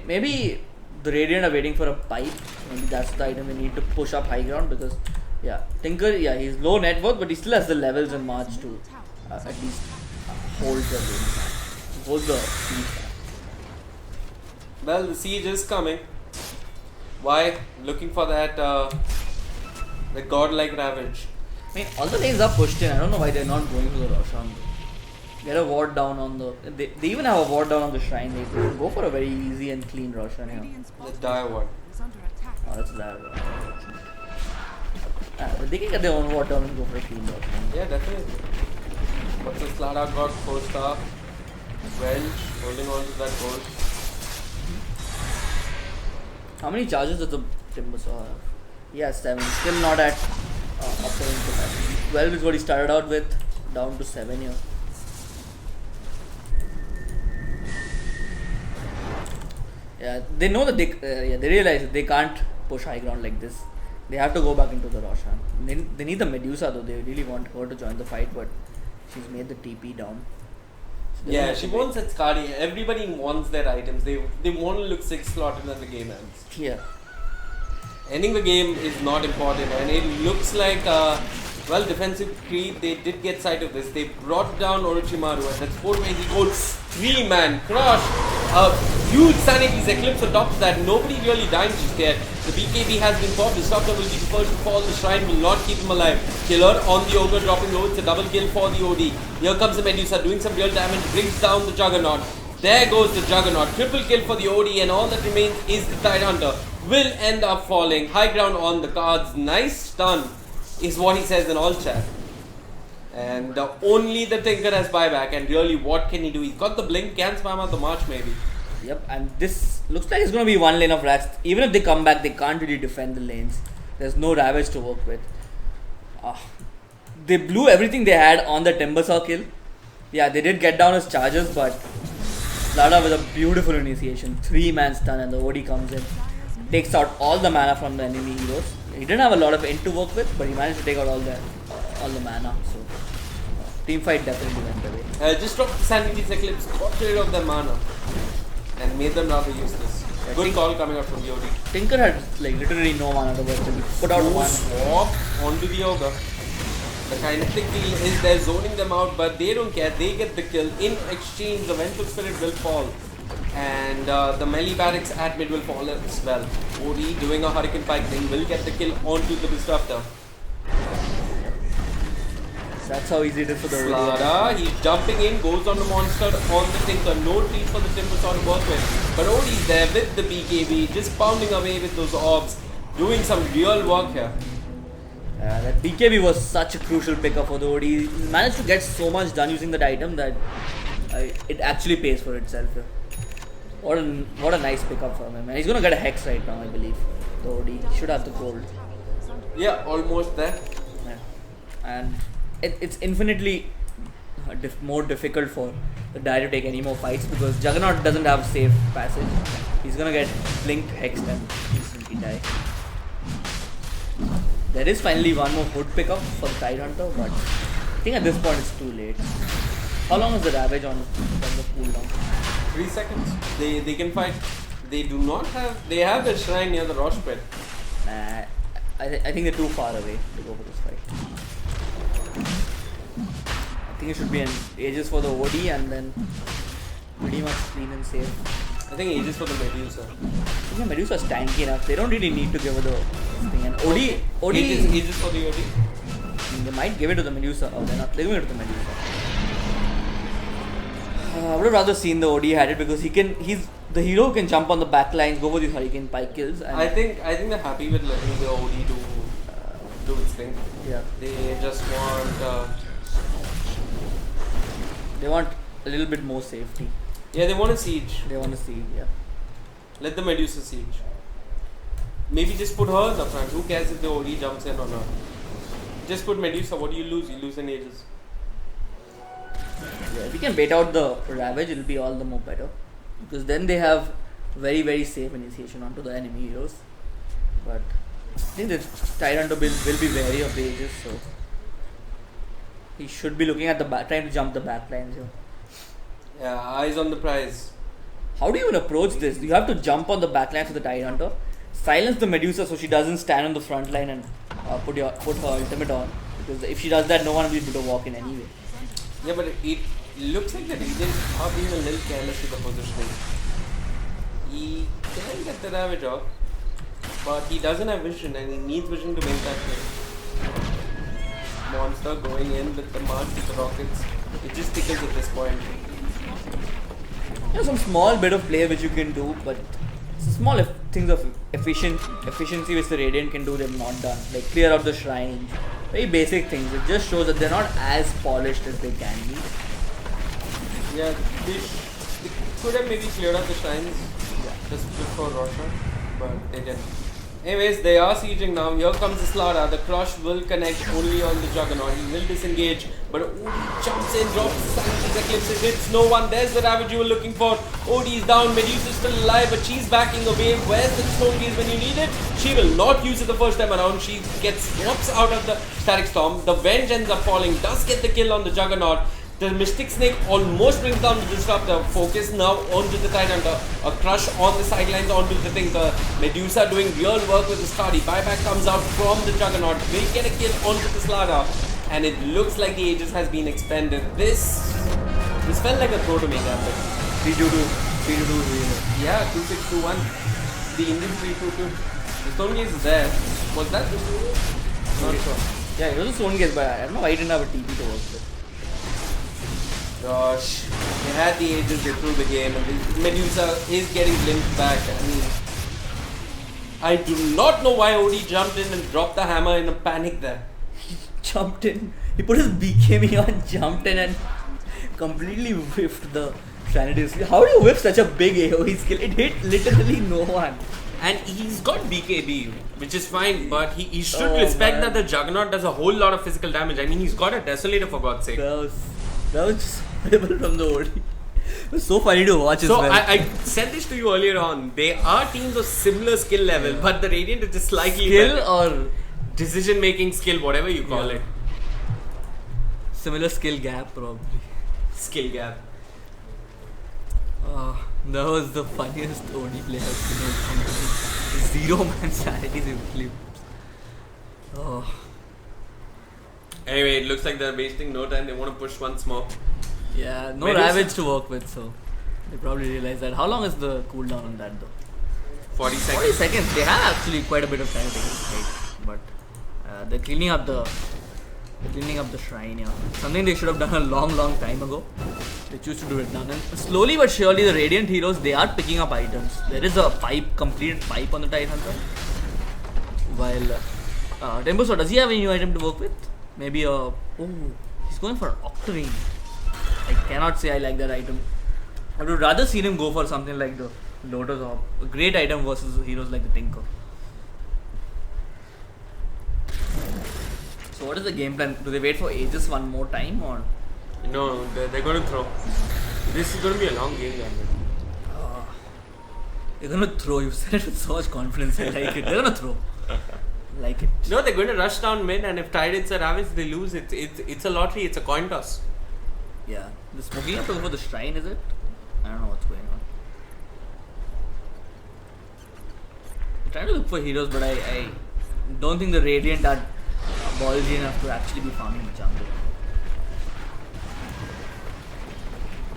maybe the Radiant are waiting for a pipe. Maybe that's the item they need to push up high ground because Tinker, he's low net worth, but he still has the levels and March to at least hold the lane. Hold the siege. Well, the siege is coming. Why? Looking for that the godlike Ravage. I mean, all the lanes are pushed in. I don't know why they're not going to the Roshan. Get a ward down on the... They even have a ward down on the shrine. They can go for a very easy and clean Roshan here. The dire ward. Oh, that's a dire ward. They can get their own ward down and go for a clean Roshan. Yeah, definitely. What's the Slada got? 4-star. Welch holding on to that gold. How many charges does the Timbersaw have? He has 7. Still not at optimum capacity. 12 is what he started out with. Down to 7 here. Yeah, they know that they realize that they can't push high ground like this. They have to go back into the Roshan. They need the Medusa though. They really want her to join the fight, but she's made the TP down. So yeah, she wants that Skadi. Everybody wants their items. They want to look 6 slotted when the game ends. Yeah. Ending the game is not important, and it looks like defensive creep. They did get sight of this. They brought down Orochimaru, and that's 420 gold. 3-man crush. Huge Sanity's Eclipse on top of that. Nobody really died just yet. The BKB has been popped. Disruptor will be the first to fall. The Shrine will not keep him alive. Killer on the Ogre, dropping low. It's a double kill for the OD. Here comes the Medusa, doing some real damage. Brings down the Juggernaut. There goes the Juggernaut. Triple kill for the OD, and all that remains is the Tide Hunter. Will end up falling. High ground on the cards. Nice stun is what he says in all chat. And only the Tinker has buyback, and really what can he do? He's got the blink, can spam out the march maybe. Yep, and this looks like it's going to be one lane of rats. Even if they come back, they can't really defend the lanes. There's no Ravage to work with. They blew everything they had on the Timbersaw kill. Yeah, they did get down his charges, but Slada with a beautiful initiation. 3-man stun, and the OD comes in. Takes out all the mana from the enemy heroes. He didn't have a lot of int to work with, but he managed to take out all the mana. So team fight definitely went away. Just dropped the Sanity's Eclipse, got rid of their mana, and made them rather useless. Yeah, good call coming out from the OD. Tinker had literally no mana to work with. Put out one. Swap onto the Ogre. The kinetic wheel is there zoning them out, but they don't care. They get the kill. In exchange, the Vengeful Spirit will fall. And the melee barracks at mid will fall as well. OD doing a Hurricane Pike thing will get the kill onto the Disruptor. That's how easy it is for the Slada, he's jumping in, goes on the monster, on the Tinker. No trees for the Timbersaw to work with. But OD's there with the BKB, just pounding away with those orbs, doing some real work here. That BKB was such a crucial pickup for the OD. He managed to get so much done using that item that it actually pays for itself. What a nice pickup from him. And he's gonna get a Hex right now, I believe. The OD he should have the gold. Yeah, almost there. Yeah. And it's infinitely more difficult for the Dire to take any more fights because Juggernaut doesn't have safe passage. He's gonna get blinked, hexed, and instantly die. There is finally one more hood pickup for the Tidehunter, but I think at this point it's too late. How long is the Ravage on the cooldown? 3 seconds. They can fight. They do not have. They have a shrine near the Rosh pit. Nah, I think they're too far away to go for this fight. I think it should be an Aegis for the OD and then pretty much clean and safe. I think Aegis for the Medusa. I think Medusa's tanky enough. They don't really need to give her the thing. And OD Aegis for the OD. They might give it to the Medusa. Oh, they're not giving it to the Medusa. I would have rather seen the OD had it because he's the hero who can jump on the back lines, go for these Hurricane Pike kills. And I think they're happy with letting the OD do its thing. Yeah. They just want. They want a little bit more safety. Yeah, they want a siege. They want a siege. Yeah. Let the Medusa siege. Maybe just put her in the front. Who cares if the OD jumps in or not? Just put Medusa. What do you lose? You lose an Aegis. Yeah, if we can bait out the Ravage, it'll be all the more better. Because then they have very, very safe initiation onto the enemy heroes. But I think the Tidehunter will be wary of the Aegis, so he should be looking at the back, trying to jump the back lines here. Yeah, eyes on the prize. How do you even approach this? You have to jump on the back lines of the Tidehunter, silence the Medusa so she doesn't stand on the front line and put her ultimate on. Because if she does that, no one will be able to walk in anyway. Yeah, but it looks like the Regents are being a little careless with the positioning. He can get the Ravage off, but he doesn't have vision and he needs vision to make that play. Monster going in with the march with the rockets. It just tickles at this point. There's some small bit of play which you can do, but small things of efficiency which the Radiant can do, they've not done. Like clear out the shrine. Very basic things. It just shows that they're not as polished as they can be. Yeah, they could have maybe cleared out the shrines just before Roshan, but they didn't. Anyways, they are sieging now. Here comes the Slaughter. The crush will connect only on the Juggernaut. He will disengage, but OD jumps in, drops the Sanity's Eclipse. It hits no one. There's the Ravage you were looking for. OD is down. Medusa is still alive, but she's backing away. Where's the Stone Gaze when you need it? She will not use it the first time around. She swaps out of the Static Storm. The Venge ends up falling. Does get the kill on the Juggernaut. The Mystic Snake almost brings down the Disruptor. Focus now onto the Tidehunter. A crush on the sidelines onto the Tinker. Medusa doing real work with the Skadi. Buyback comes out from the Juggernaut. Will get a kill onto the Slada. And it looks like the Aegis has been expended. This felt like a throw to make happen. 3-2-2. Yeah, 2-6-2-1. The Indian 3-2-2. The Stone Gaze is there. Was that the Stone Gaze? Not sure. Yeah, it was a Stone Gaze, but I don't know why he didn't have a TP to work with. Gosh, they had the Aegis, they threw the game, and the Medusa is getting glimpsed back. I mean, I do not know why OD jumped in and dropped the hammer in a panic there. He jumped in, he put his BKB on, jumped in and completely whiffed the Sanity. How do you whiff such a big AoE skill? It hit literally no one. And he's got BKB, which is fine, but he should respect that the Juggernaut does a whole lot of physical damage. I mean, he's got a Desolator for God's sake. That was just horrible from the OD. It was so funny to watch as well. So I said this to you earlier on. They are teams of similar skill level, but the Radiant is just slightly skill better. Or decision making skill, whatever you call it. Similar skill gap, probably. Skill gap. That was the funniest OD play I've seen. Zero man sanity simply. Anyway, it looks like they're wasting no time. They want to push once more. Yeah, no Ravage to work with, so. They probably realize that. How long is the cooldown on that though? 40 seconds. 40 seconds. They have actually quite a bit of time to take it straight, but they're cleaning up the shrine. Yeah, something they should have done a long time ago. They choose to do it now, and slowly but surely the Radiant heroes, they are picking up items. There is a completed pipe on the Tide Hunter. While Tembuso, does he have a new item to work with? Maybe he's going for an Octarine. I cannot say I like that item. I would rather see him go for something like the Lotus Orb. A great item versus heroes like the Tinker. So what is the game plan? Do they wait for Aegis one more time or? No, they're going to throw. This is going to be a long game. They're going to throw. You said it with so much confidence. I like it. They're going to throw. Like it. No, they're going to rush down mid, and if Tide hits a Ravage, they lose. It's a lottery. It's a coin toss. Yeah. The smoking have to go for the shrine, is it? I don't know what's going on. I'm trying to look for heroes, but I don't think the Radiant are ballsy enough to actually be farming the jungle.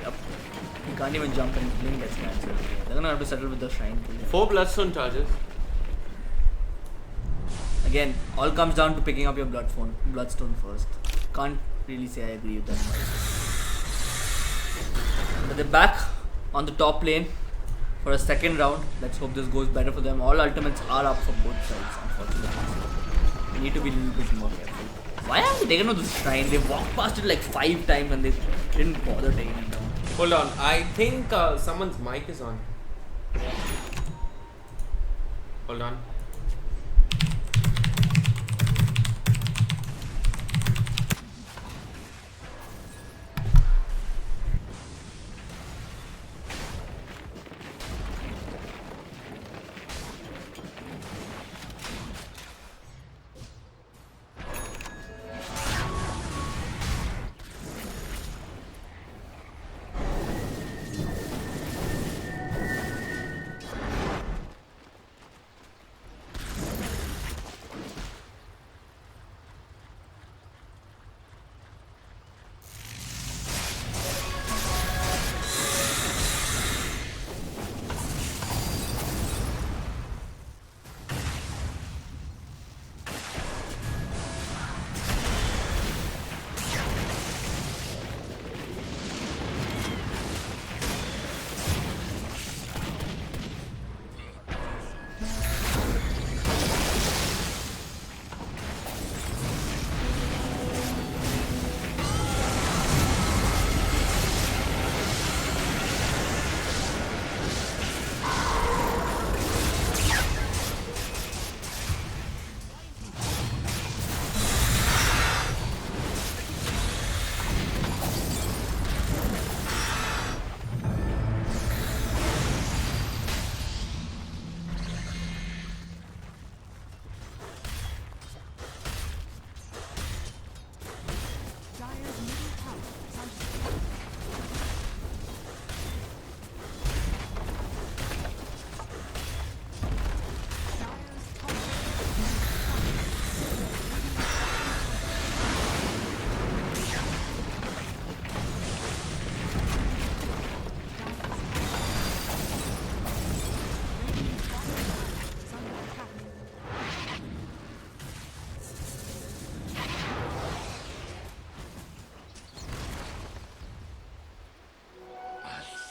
Yep. You can't even jump and Blink gets cancelled. They're gonna have to settle with the shrine. 4 Bloodstone charges. Again, all comes down to picking up your Bloodstone first. Can't really say I agree with that much. But they're back on the top lane for a second round. Let's hope this goes better for them. All ultimates are up for both sides, unfortunately. We need to be a little bit more careful. Why haven't they taken out this shrine? They walked past it like 5 times and they didn't bother taking it down. Hold on, I think someone's mic is on. Hold on.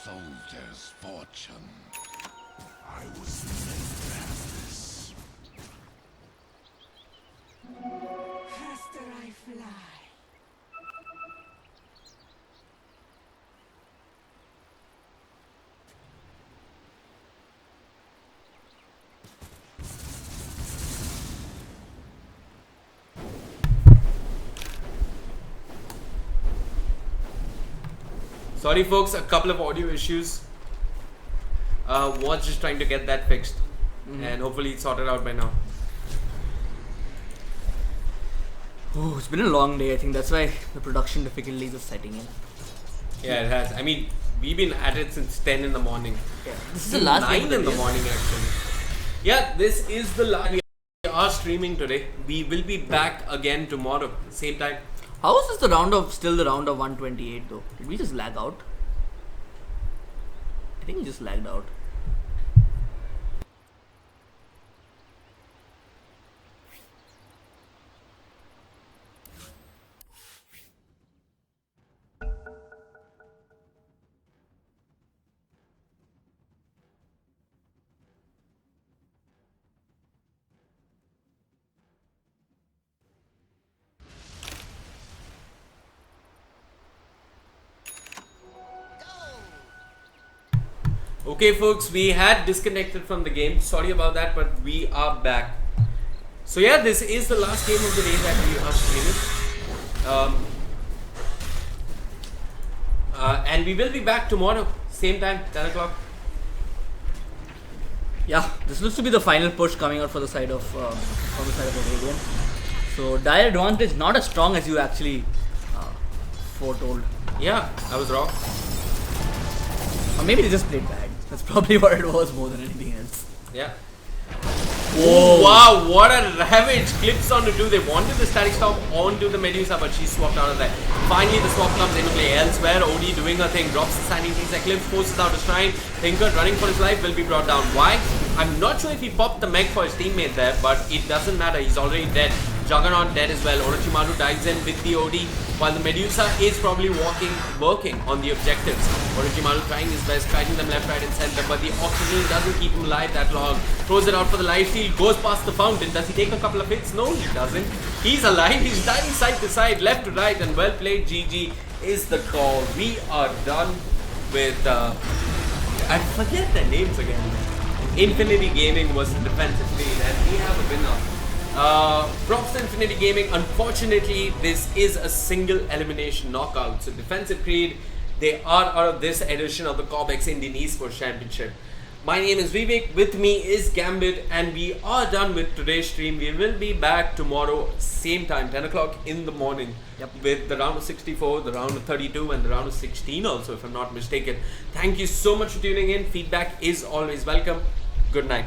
soldier's fortune. I was meant to have this. Faster I fly. Sorry folks, a couple of audio issues. Was just trying to get that fixed, and hopefully it's sorted out by now. Oh, it's been a long day. I think that's why the production difficulties are setting in. Yeah, it has. I mean, we've been at it since 10 in the morning. Yeah, this is the last 9 in the morning actually. Yeah, this is the last. We are streaming today. We will be back again tomorrow, same time. How is this the round of 128 though? Did we just lag out? think he just lagged out. Okay, folks, we had disconnected from the game. Sorry about that, but we are back. So yeah, this is the last game of the day that we are streaming. And we will be back tomorrow, same time, 10 o'clock. Yeah, this looks to be the final push coming out for the side of from the side of the Radiant. So dire advantage not as strong as you actually foretold. Yeah, I was wrong. Or maybe they just played bad. That's probably what it was more than anything else. Yeah. Oh wow, what a ravage! Clips onto 2. They wanted the static storm onto the Medusa, but she swapped out of that. Finally, the swap comes into play elsewhere. OD doing her thing, drops the standing piece. Eclipse forces out a shrine. Thinker running for his life will be brought down. Why? I'm not sure if he popped the mech for his teammate there, but it doesn't matter. He's already dead. Juggernaut dead as well. Orochimaru dives in with the OD, while the Medusa is probably working on the objectives. Orochimaru trying his best, kiting them left, right and center, but the oxygen doesn't keep him alive that long. Throws it out for the life steal, goes past the fountain. Does he take a couple of hits? No, he doesn't. He's alive, he's diving side to side, left to right, and well played. GG is the call. We are done with, I forget their names again. Infinity Gaming was the defensive lead, and we have a winner. Props to Infinity Gaming. Unfortunately, this is a single elimination knockout. So Defensive Creed, they are out of this edition of the Cobx Indian Esports Championship. My name is Vivek, with me is Gambit, and we are done with today's stream. We will be back tomorrow, same time, 10 o'clock in the morning, with the round of 64, the round of 32 and the round of 16 also, if I'm not mistaken. Thank you so much for tuning in. Feedback is always welcome. Good night.